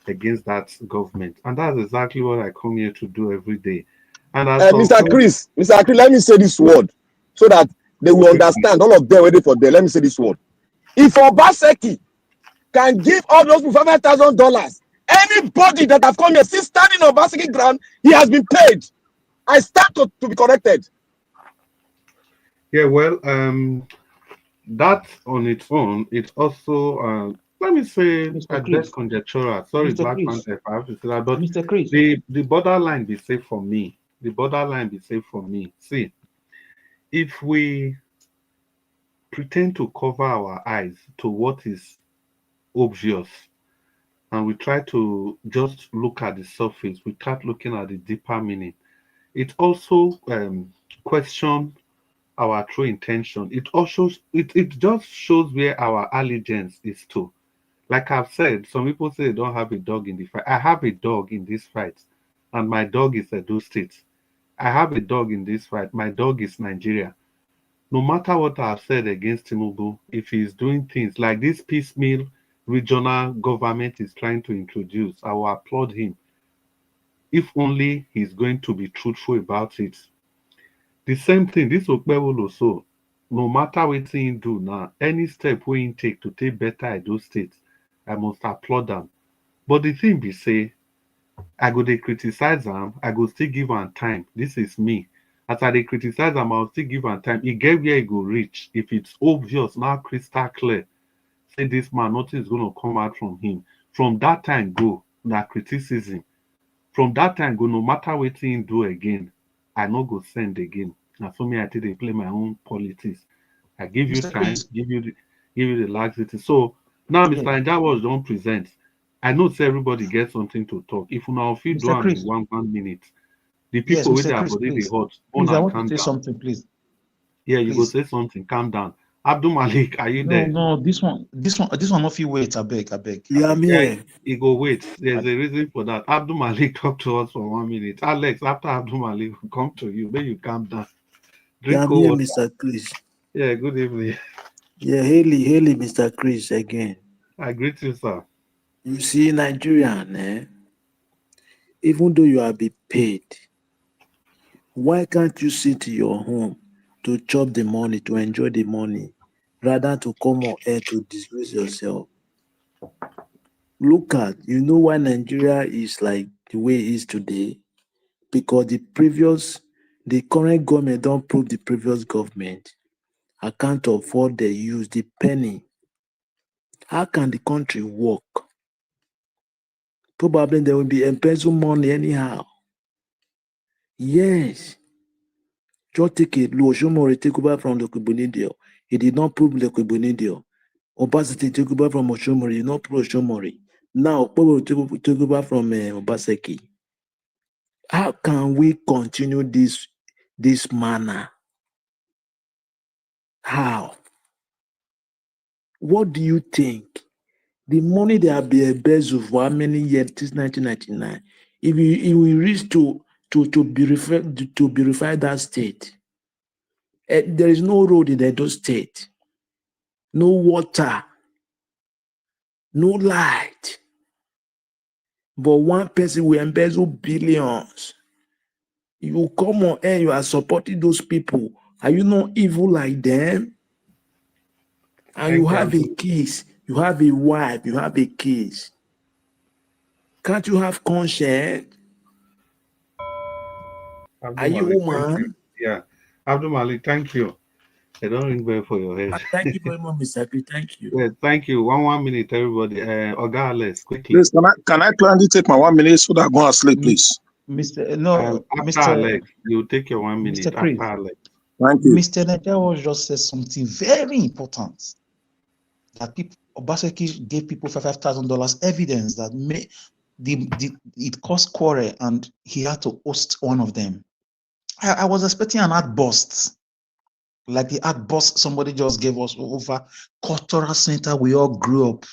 against that government, and that's exactly what I come here to do every day. And as Mr. Chris, let me say this word so that they will understand. All of them waiting for them. Let me say this word. If Obaseki can give all those people $5,000, anybody that have come here since standing on Obaseki ground, he has been paid. I stand to be corrected. Yeah, well, that on its own, it's also, let me say, at best conjectural. Sorry, Mr. Black Chris. Panther, if I have to say that, but Mr. Chris. the borderline be safe for me. The borderline be safe for me. See, if we pretend to cover our eyes to what is obvious, and we try to just look at the surface without looking at the deeper meaning, it also question our true intention. It also it just shows where our allegiance is to. Like I've said, some people say they don't have a dog in the fight. I have a dog in this fight, and my dog is Edo State. I have a dog in this fight. My dog is Nigeria. No matter what I've said against Tinubu, if he's doing things like this piecemeal regional government is trying to introduce, I will applaud him. If only he's going to be truthful about it. The same thing, this Babalola so, no matter what he do now, any step we take to take better Edo State, I must applaud them. But the thing be say, I go dey criticize am, I go still give am time. This is me. As I dey criticize am, I go still give am time. E get where e go reach. If it's obvious, now crystal clear, say this man, nothing is going to come out from him. From that time go, na criticism. From that time go, no matter wetin him do again, I no go send again. Na so me I take dey play my own politics. I give you Mr. time, Chris. give you the laxity. So now Mr. Njawos don present. I know say everybody get something to talk. If una fit do Mr. am Chris. in 1 minute, the Yes, people with Mr. their Chris, body dey please. hot, Please, I una want calm to say down. something, please. Yeah, you go Please. say something. Calm down. Abdul Malik, are you there? No, this one, not you wait. I beg. Yeah, I'm here. He go wait. There's a reason for that. Abdul Malik talk to us for 1 minute. Alex, after Abdul Malik will come to you. Then you calm down. Drink I'm here, water. Mr. Chris. Yeah, good evening. Yeah, Haley, Mr. Chris again. I greet you, sir. You see, Nigerian, even though you are being paid, why can't you sit in your home to chop the money, to enjoy the money, rather to come on air to disgrace yourself? Look at, you know why Nigeria is like the way it is today? Because the current government don't prove the previous government account of what they use, the penny. How can the country work? Probably there will be embezzle money anyhow. Yes. Just take a low. Oshomori take over from the Kibunidio. He did not prove the Kibunidio. Obaseki take over from Oshomori. He did not prove Oshomori. Now, Okpebo take over from Obaseki. How can we continue this manner? How? What do you think? The money they have been embezzled for how many years since 1999? If we reach to verify that state, there is no road in those state, no water, no light. But one person will embezzle billions. You come on air, you are supporting those people. Are you not evil like them? And you have a case, you have a wife, you have a case. Can't you have conscience? Are you woman? Yeah. Abdul Malik, thank you. I don't ring bell for your head. Thank you very much, Mr. P. Thank you. Yeah, thank you. 1 minute, everybody. Oga Alex, quickly. Please, can I kindly take my 1 minute so that I go and sleep, please? After Alex, you take your 1 minute. Mr. Chris, after Alex. Thank you. Mr. Njawos just said something very important that people Obaseki gave people $5,000 evidence that it caused quarrel, and he had to host one of them. I was expecting an outburst, like the outburst somebody just gave us over cultural center. We all grew up.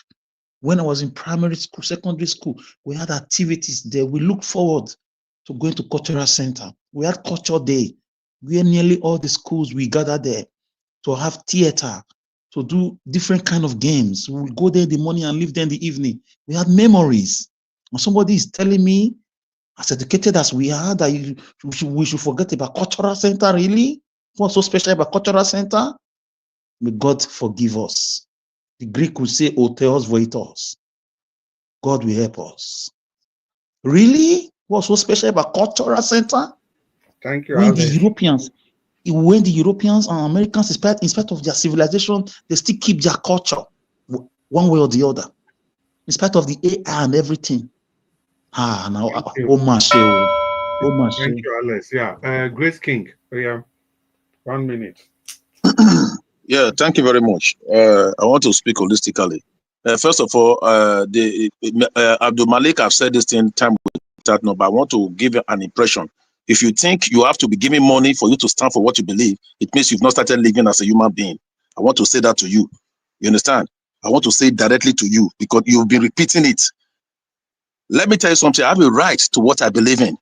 When I was in primary school, secondary school, we had activities there. We looked forward to going to cultural center. We had culture day, where nearly all the schools we gathered there to have theater, to do different kind of games. We would go there in the morning and leave there in the evening. We had memories. And somebody is telling me, as educated as we are, that we should forget about cultural center, really? What's so special about cultural center? May God forgive us. The Greek would say, "Oteos voitos." God will help us. Really? What's so special about cultural center? Thank you, When Alex. the Europeans and Americans, in spite of their civilization, they still keep their culture one way or the other, in spite of the AI and everything. Now, Thank you, Alex. Yeah, Grace King. Yeah, 1 minute. Yeah, thank you very much. I want to speak holistically. First of all, Abdul Malik, I've said this thing time without number. I want to give you an impression. If you think you have to be giving money for you to stand for what you believe, it means you've not started living as a human being. I want to say that to you. You understand? I want to say it directly to you because you've been repeating it. Let me tell you something. I have a right to what I believe in.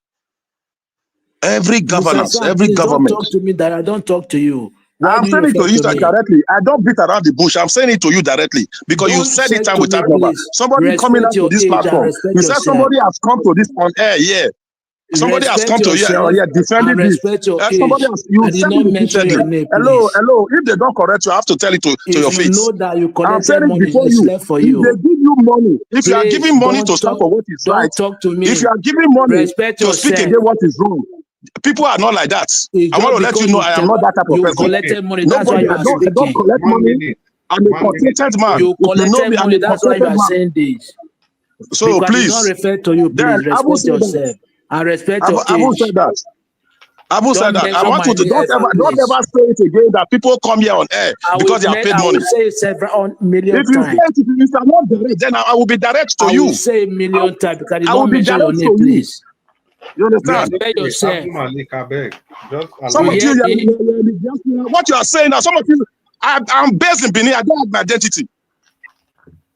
Every governance, every government. Don't talk to me that I don't talk to you. Why I'm do saying you it to you refer to me? directly. I don't beat around the bush. I'm saying it to you directly because you Don't said say it time to without me, number. please. Somebody coming Respect out to your this age and platform. respect You said yourself. somebody has come to this on air. Yeah. Somebody has Respect come to you yourself defending and this. respect your Somebody age. has, you I did said not it mention your repeatedly. name, Hello, please. hello. If they don't correct you, I have to tell it to If your you face. know that you I'm saying collected it money, before it's you. left for If you. they give you money, if you are Please giving money to stand for what is right, talk to me. if you are giving money Respect to speak yourself. against what is wrong, people are not like that. It's I want just to let you because know I am not that type of you person. collected money. That's why Nobody, you I are don't speaking. collect 1 money. minute. I'm a 1 minute. contented man. You If you know collected me, I'm money. a That's why you contented are man. saying this. So Because I did not please, refer to you, then please. I will Respect say that. yourself. And respect I your will say age. that. I will say Don't that. I mention want my you to name don't ever, ever please. say it again that people come here on air because they are paid I will money. say several million If you say times. it, if you are not direct, then I will be direct to I you. will say a million times because I did I not will be mention your direct to name, you. please. You understand? Respect yourself. Abdul Malik, I beg. Just Some allow of You you, hear me? what you are saying now, some of you, I'm based in Benin, I don't have my identity.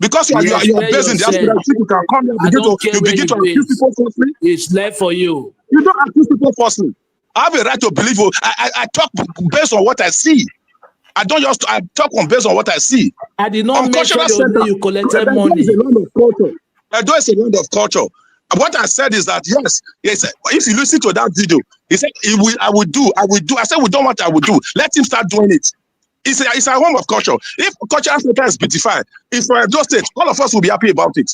Because you are Respect based in yourself. diaspora, you think you can come here, I don't care you where begin you to accuse base. people falsely. It's left for you. You don't accuse people falsely. I have a right to believe. I talk based on what I see. I don't just I talk on based on what I see. I did not On mention cultural your center, name. You collected there is money. a land of culture. There is a land of culture. What I said is that yes, if you listen to that video, he said I will do. I said we don't want. I will do. Let him start doing it. It's a home of culture. If cultural center is beautified, if for those states, all of us will be happy about it.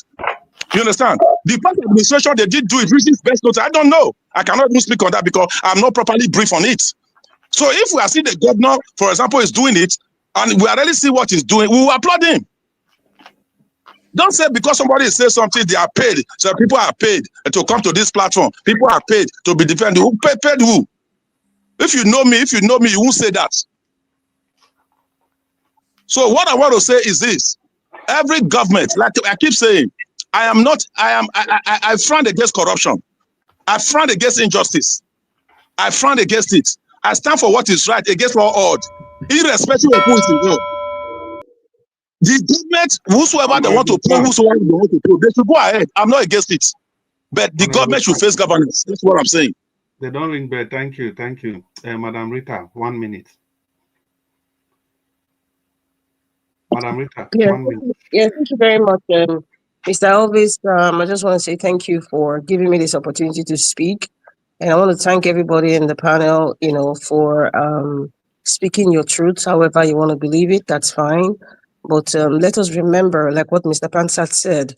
You understand? The past administration, they did do it, which is best notice. I don't know. I cannot even speak on that because I'm not properly briefed on it. So if we are seeing the governor, for example, is doing it, and we already see what he's doing, we will applaud him. Don't say because somebody says something, they are paid. So people are paid to come to this platform. People are paid to be defended. Who paid who? If you know me, you won't say that. So what I want to say is this. Every government, like I keep saying, I frown against corruption. I frown against injustice. I frown against it. I stand for what is right against all odds, irrespective of who is involved. The government, whosoever they want to pull, whosoever they want to pull, they should go ahead. I'm not against it. But the government should face governance. That's what I'm saying. They don't ring bell. Thank you. Madam Rita, 1 minute. Madam Rita, Yeah, 1 minute. thank you very much, Mr. Elvis. I just want to say thank you for giving me this opportunity to speak. And I want to thank everybody in the panel, for speaking your truth, however you want to believe it, that's fine. But let us remember, like what Mr. Pansat said,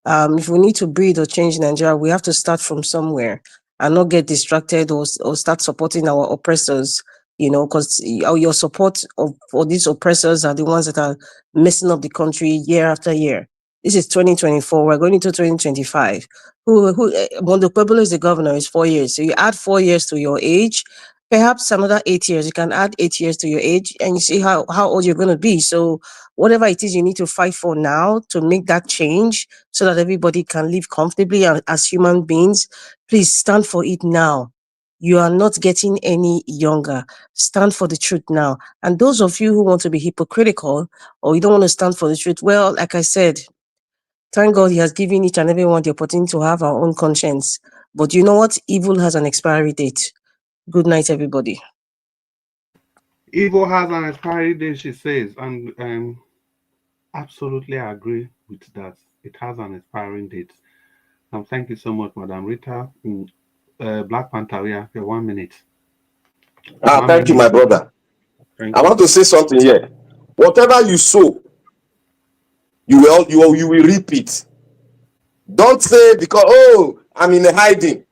if we need to breathe or change Nigeria, we have to start from somewhere and not get distracted or start supporting our oppressors, because your support for these oppressors are the ones that are messing up the country year after year. This is 2024. We're going into 2025. Bondo Pueblo is the governor, is 4 years. So you add 4 years to your age, perhaps another 8 years. You can add 8 years to your age and you see how old you're going to be. So whatever it is you need to fight for now to make that change so that everybody can live comfortably as human beings, please stand for it now. You are not getting any younger. Stand for the truth now. And those of you who want to be hypocritical or you don't want to stand for the truth, well, like I said, thank God he has given each and everyone the opportunity to have our own conscience. But you know what? Evil has an expiry date. Good night, everybody. Evil has an expiry date, she says, and absolutely I agree with that. It has an expiring date. Thank you so much, Madam Rita. Black Panther, for 1 minute. Thank you, my brother. I want to say something here. Whatever you sow, you will reap it. Don't say because, oh, I'm in a hiding.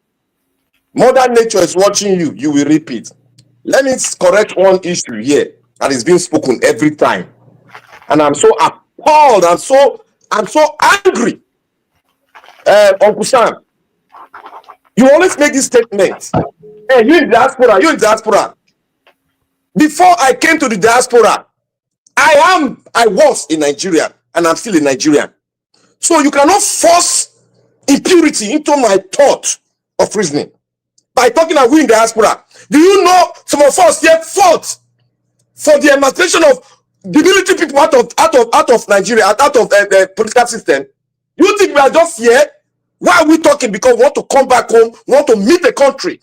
Mother Nature is watching you, you will reap it. Let me correct one issue here that is being spoken every time. And I'm so appalled, I'm so angry. Uncle Sam, you always make this statement. Hey, you in diaspora. Before I came to the diaspora, I was in Nigeria and I'm still in Nigeria. So you cannot force impurity into my thought of reasoning by talking about we in diaspora. Do you know some of us here fought for the emancipation of the military people out of Nigeria, out of the political system? You think we are just here? Why are we talking? Because we want to come back home, we want to meet the country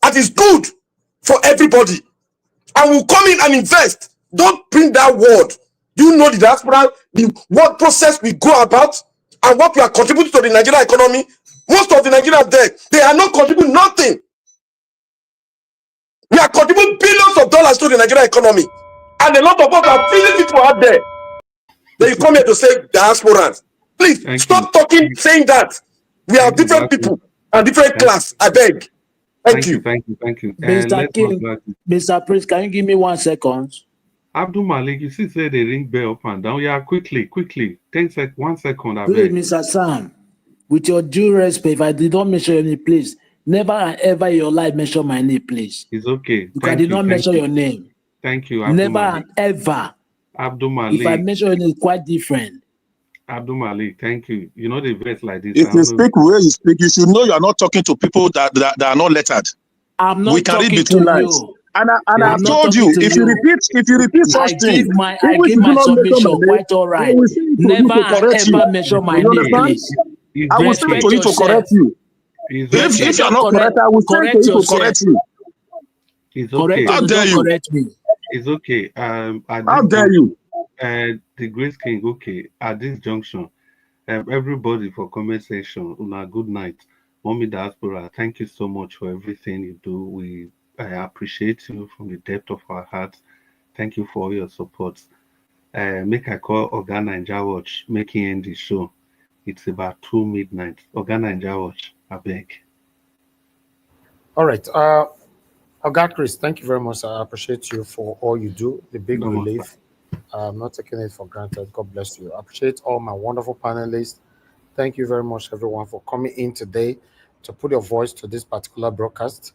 that is good for everybody. And we'll come in and invest. Don't bring that word. Do you know the diaspora, what process we go about and what we are contributing to the Nigerian economy? Most of the Nigerians there, they are not contributing nothing. We are contributing billions of dollars to the Nigerian economy. And a lot of us are feeling people out there. Then you come here to say diasporans. Please stop saying that. We are different people and different class. I beg. Thank you. Thank you. Mr. King, Mr. Prince, can you give me 1 second? Abdul Malik, you see, say they ring bell up and down. Yeah, quickly. 1 second. I Please, beg. Mr. Sam, with your due respect, if I did not mention any place, never and ever in your life mention my name, please. It's okay. Because I did not mention your name. Thank you, Abdul Never Malik. and ever. Abdul Malik. If I mention your name, it's quite different. Abdul Malik, thank you. You know the verse like this. If you speak where you speak, you should know you are not talking to people that are not lettered. I'm not we can read talking between to lines. you. And I've told you, if you repeat such things, I give my submission quite all right. Never and ever mention my name, please. I will send to you to correct you. If you are not correct, I will send to you to correct you. It's okay. How dare you? Correct me. It's okay. How dare you? The Grace King, okay, at this junction, everybody for comment section, good night. Mommy Diaspora, thank you so much for everything you do. I appreciate you from the depth of our hearts. Thank you for all your support. Make I call Oga Naija Watch, making end the show. It's about 2 midnight. Oga Naija Watch, I beg. All right. Oga Chris, thank you very much. I appreciate you for all you do, the big relief. I'm not taking it for granted. God bless you. I appreciate all my wonderful panelists. Thank you very much, everyone, for coming in today to put your voice to this particular broadcast.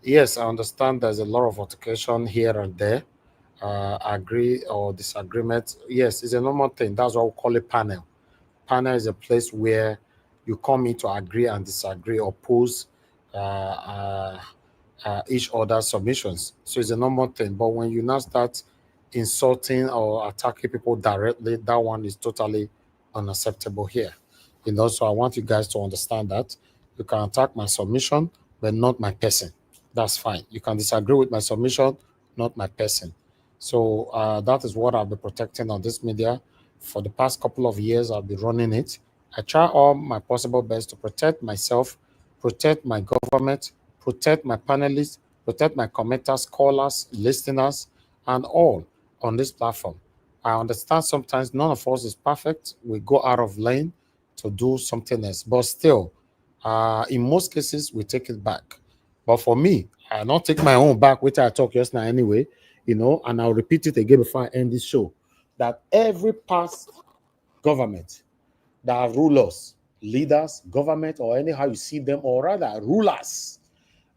Yes, I understand there's a lot of altercation here and there. Agree or disagreement. Yes, it's a normal thing. That's what we call a panel. Panel is a place where you come in to agree and disagree, oppose each other's submissions. So it's a normal thing. But when you now start insulting or attacking people directly, that one is totally unacceptable here. So I want you guys to understand that you can attack my submission, but not my person. That's fine. You can disagree with my submission, not my person. So that is what I'll be protecting on this media. For the past couple of years, I'll be running it. I try all my possible best to protect myself, protect my government, protect my panelists, protect my commenters, callers, listeners, and all on this platform. I understand sometimes none of us is perfect. We go out of lane to do something else. But still, in most cases, we take it back. But for me, I not take my own back, which I talk just now anyway, and I'll repeat it again before I end this show, that every past government that have rulers, leaders, government, or anyhow you see them, or rather rulers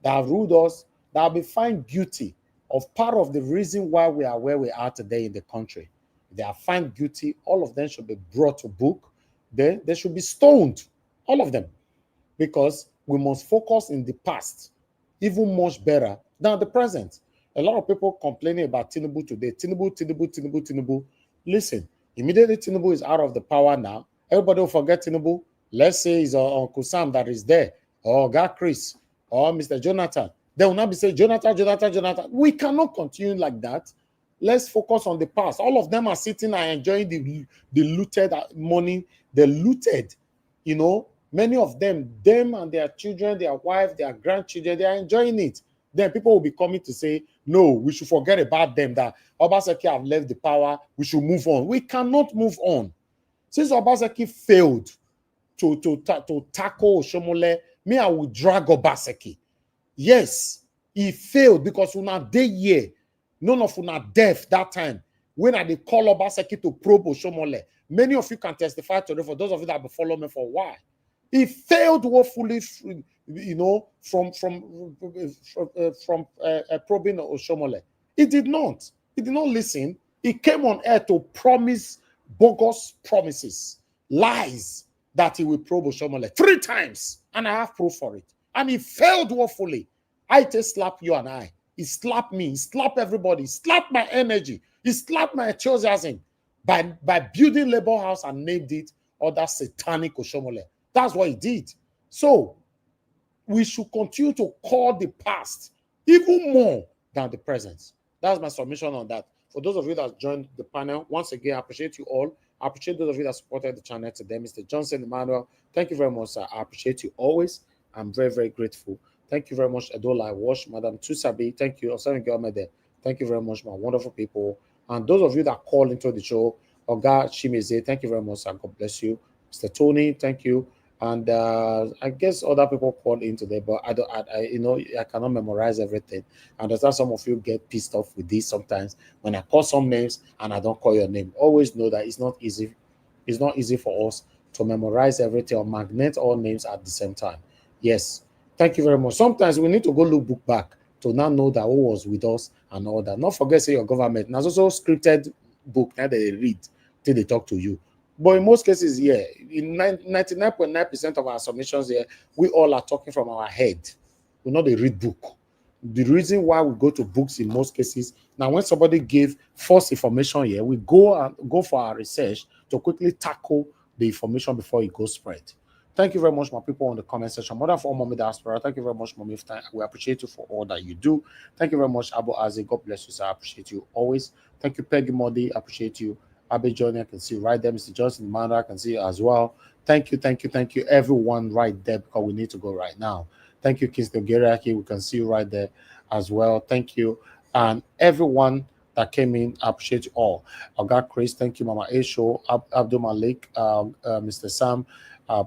that have ruled us, that have been found guilty of part of the reason why we are where we are today in the country. If they are found guilty, all of them should be brought to book. Then they should be stoned, all of them, because we must focus in the past, even much better than the present. A lot of people complaining about Tinubu today. Tinubu. Listen, immediately Tinubu is out of the power now. Everybody will forget Tinubu. Let's say it's Uncle Sam that is there, or God Chris, or Mr. Jonathan. They will not be saying, Jonathan. We cannot continue like that. Let's focus on the past. All of them are sitting and enjoying the looted money. They looted, you know. Many of them and their children, their wife, their grandchildren, they are enjoying it. Then people will be coming to say, no, we should forget about them, that Obaseki have left the power. We should move on. We cannot move on. Since Obaseki failed to tackle Oshomole, me, I will drag Obaseki. Yes, he failed because una dey here. None of una deaf that time. When I dey call Obaseki to probe Oshomole, many of you can testify today, for those of you that have been following me for a while. He failed woefully, you know, from probing Oshomole. He did not listen. He came on air to promise bogus promises, lies that he will probe Oshomole 3 times, and I have proof for it. And he failed woefully. I just slap you and I. He slapped me. He slapped everybody. He slapped my energy. He slapped my enthusiasm by building Labour House and named it other satanic Oshomole. That's what he did. So we should continue to call the past even more than the present. That's my submission on that. For those of you that joined the panel, once again, I appreciate you all. I appreciate those of you that supported the channel today. Mr. Johnson, Emmanuel, thank you very much, sir. I appreciate you always. I'm very, very grateful. Thank you very much, Adola Wash, Madam Tusabi. Thank you. Thank you very much, my wonderful people. And those of you that call into the show, Oga Shimize, thank you very much, sir. God bless you. Mr. Tony, thank you. And I guess other people called in today, but I cannot memorize everything. I understand some of you get pissed off with this sometimes when I call some names and I don't call your name. Always know that it's not easy. It's not easy for us to memorize everything or magnet all names at the same time. Yes. Thank you very much. Sometimes we need to go look back to now know that who was with us and all that. Not forget, say, your government. There's also scripted book that they read till they talk to you. But in most cases, yeah, in 99.9% of our submissions here, we all are talking from our head. We know they read book. The reason why we go to books in most cases, now when somebody gave false information here, we go for our research to quickly tackle the information before it goes spread. Thank you very much, my people, on the comment section. Mother for Mommy Diaspora. Thank you very much, Mommy. We appreciate you for all that you do. Thank you very much, Abu Azi. God bless you, sir. I appreciate you always. Thank you, Peggy Modi. I appreciate you. Abe Johnny, I can see you right there. Mr. Johnson Manda, I can see you as well. Thank you, everyone right there, because we need to go right now. Thank you, Kingston Geraki. We can see you right there as well. Thank you. And everyone that came in, I appreciate you all. I got Chris. Thank you, Mama Esho, Abdul Malik, Mr. Sam,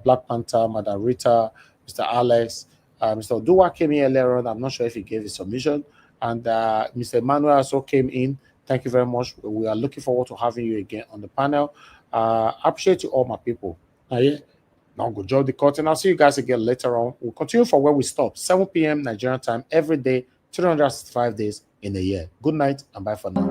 Black Panther, Madam Rita, Mr. Alex, Mr. Odua came in earlier on. I'm not sure if he gave his submission. And Mr. Emmanuel also came in. Thank you very much. We are looking forward to having you again on the panel. I appreciate you all, my people. Now go join the curtain. I'll see you guys again later on. We'll continue from where we stopped. 7 p.m. Nigerian time every day, 365 days in a year. Good night and bye for now.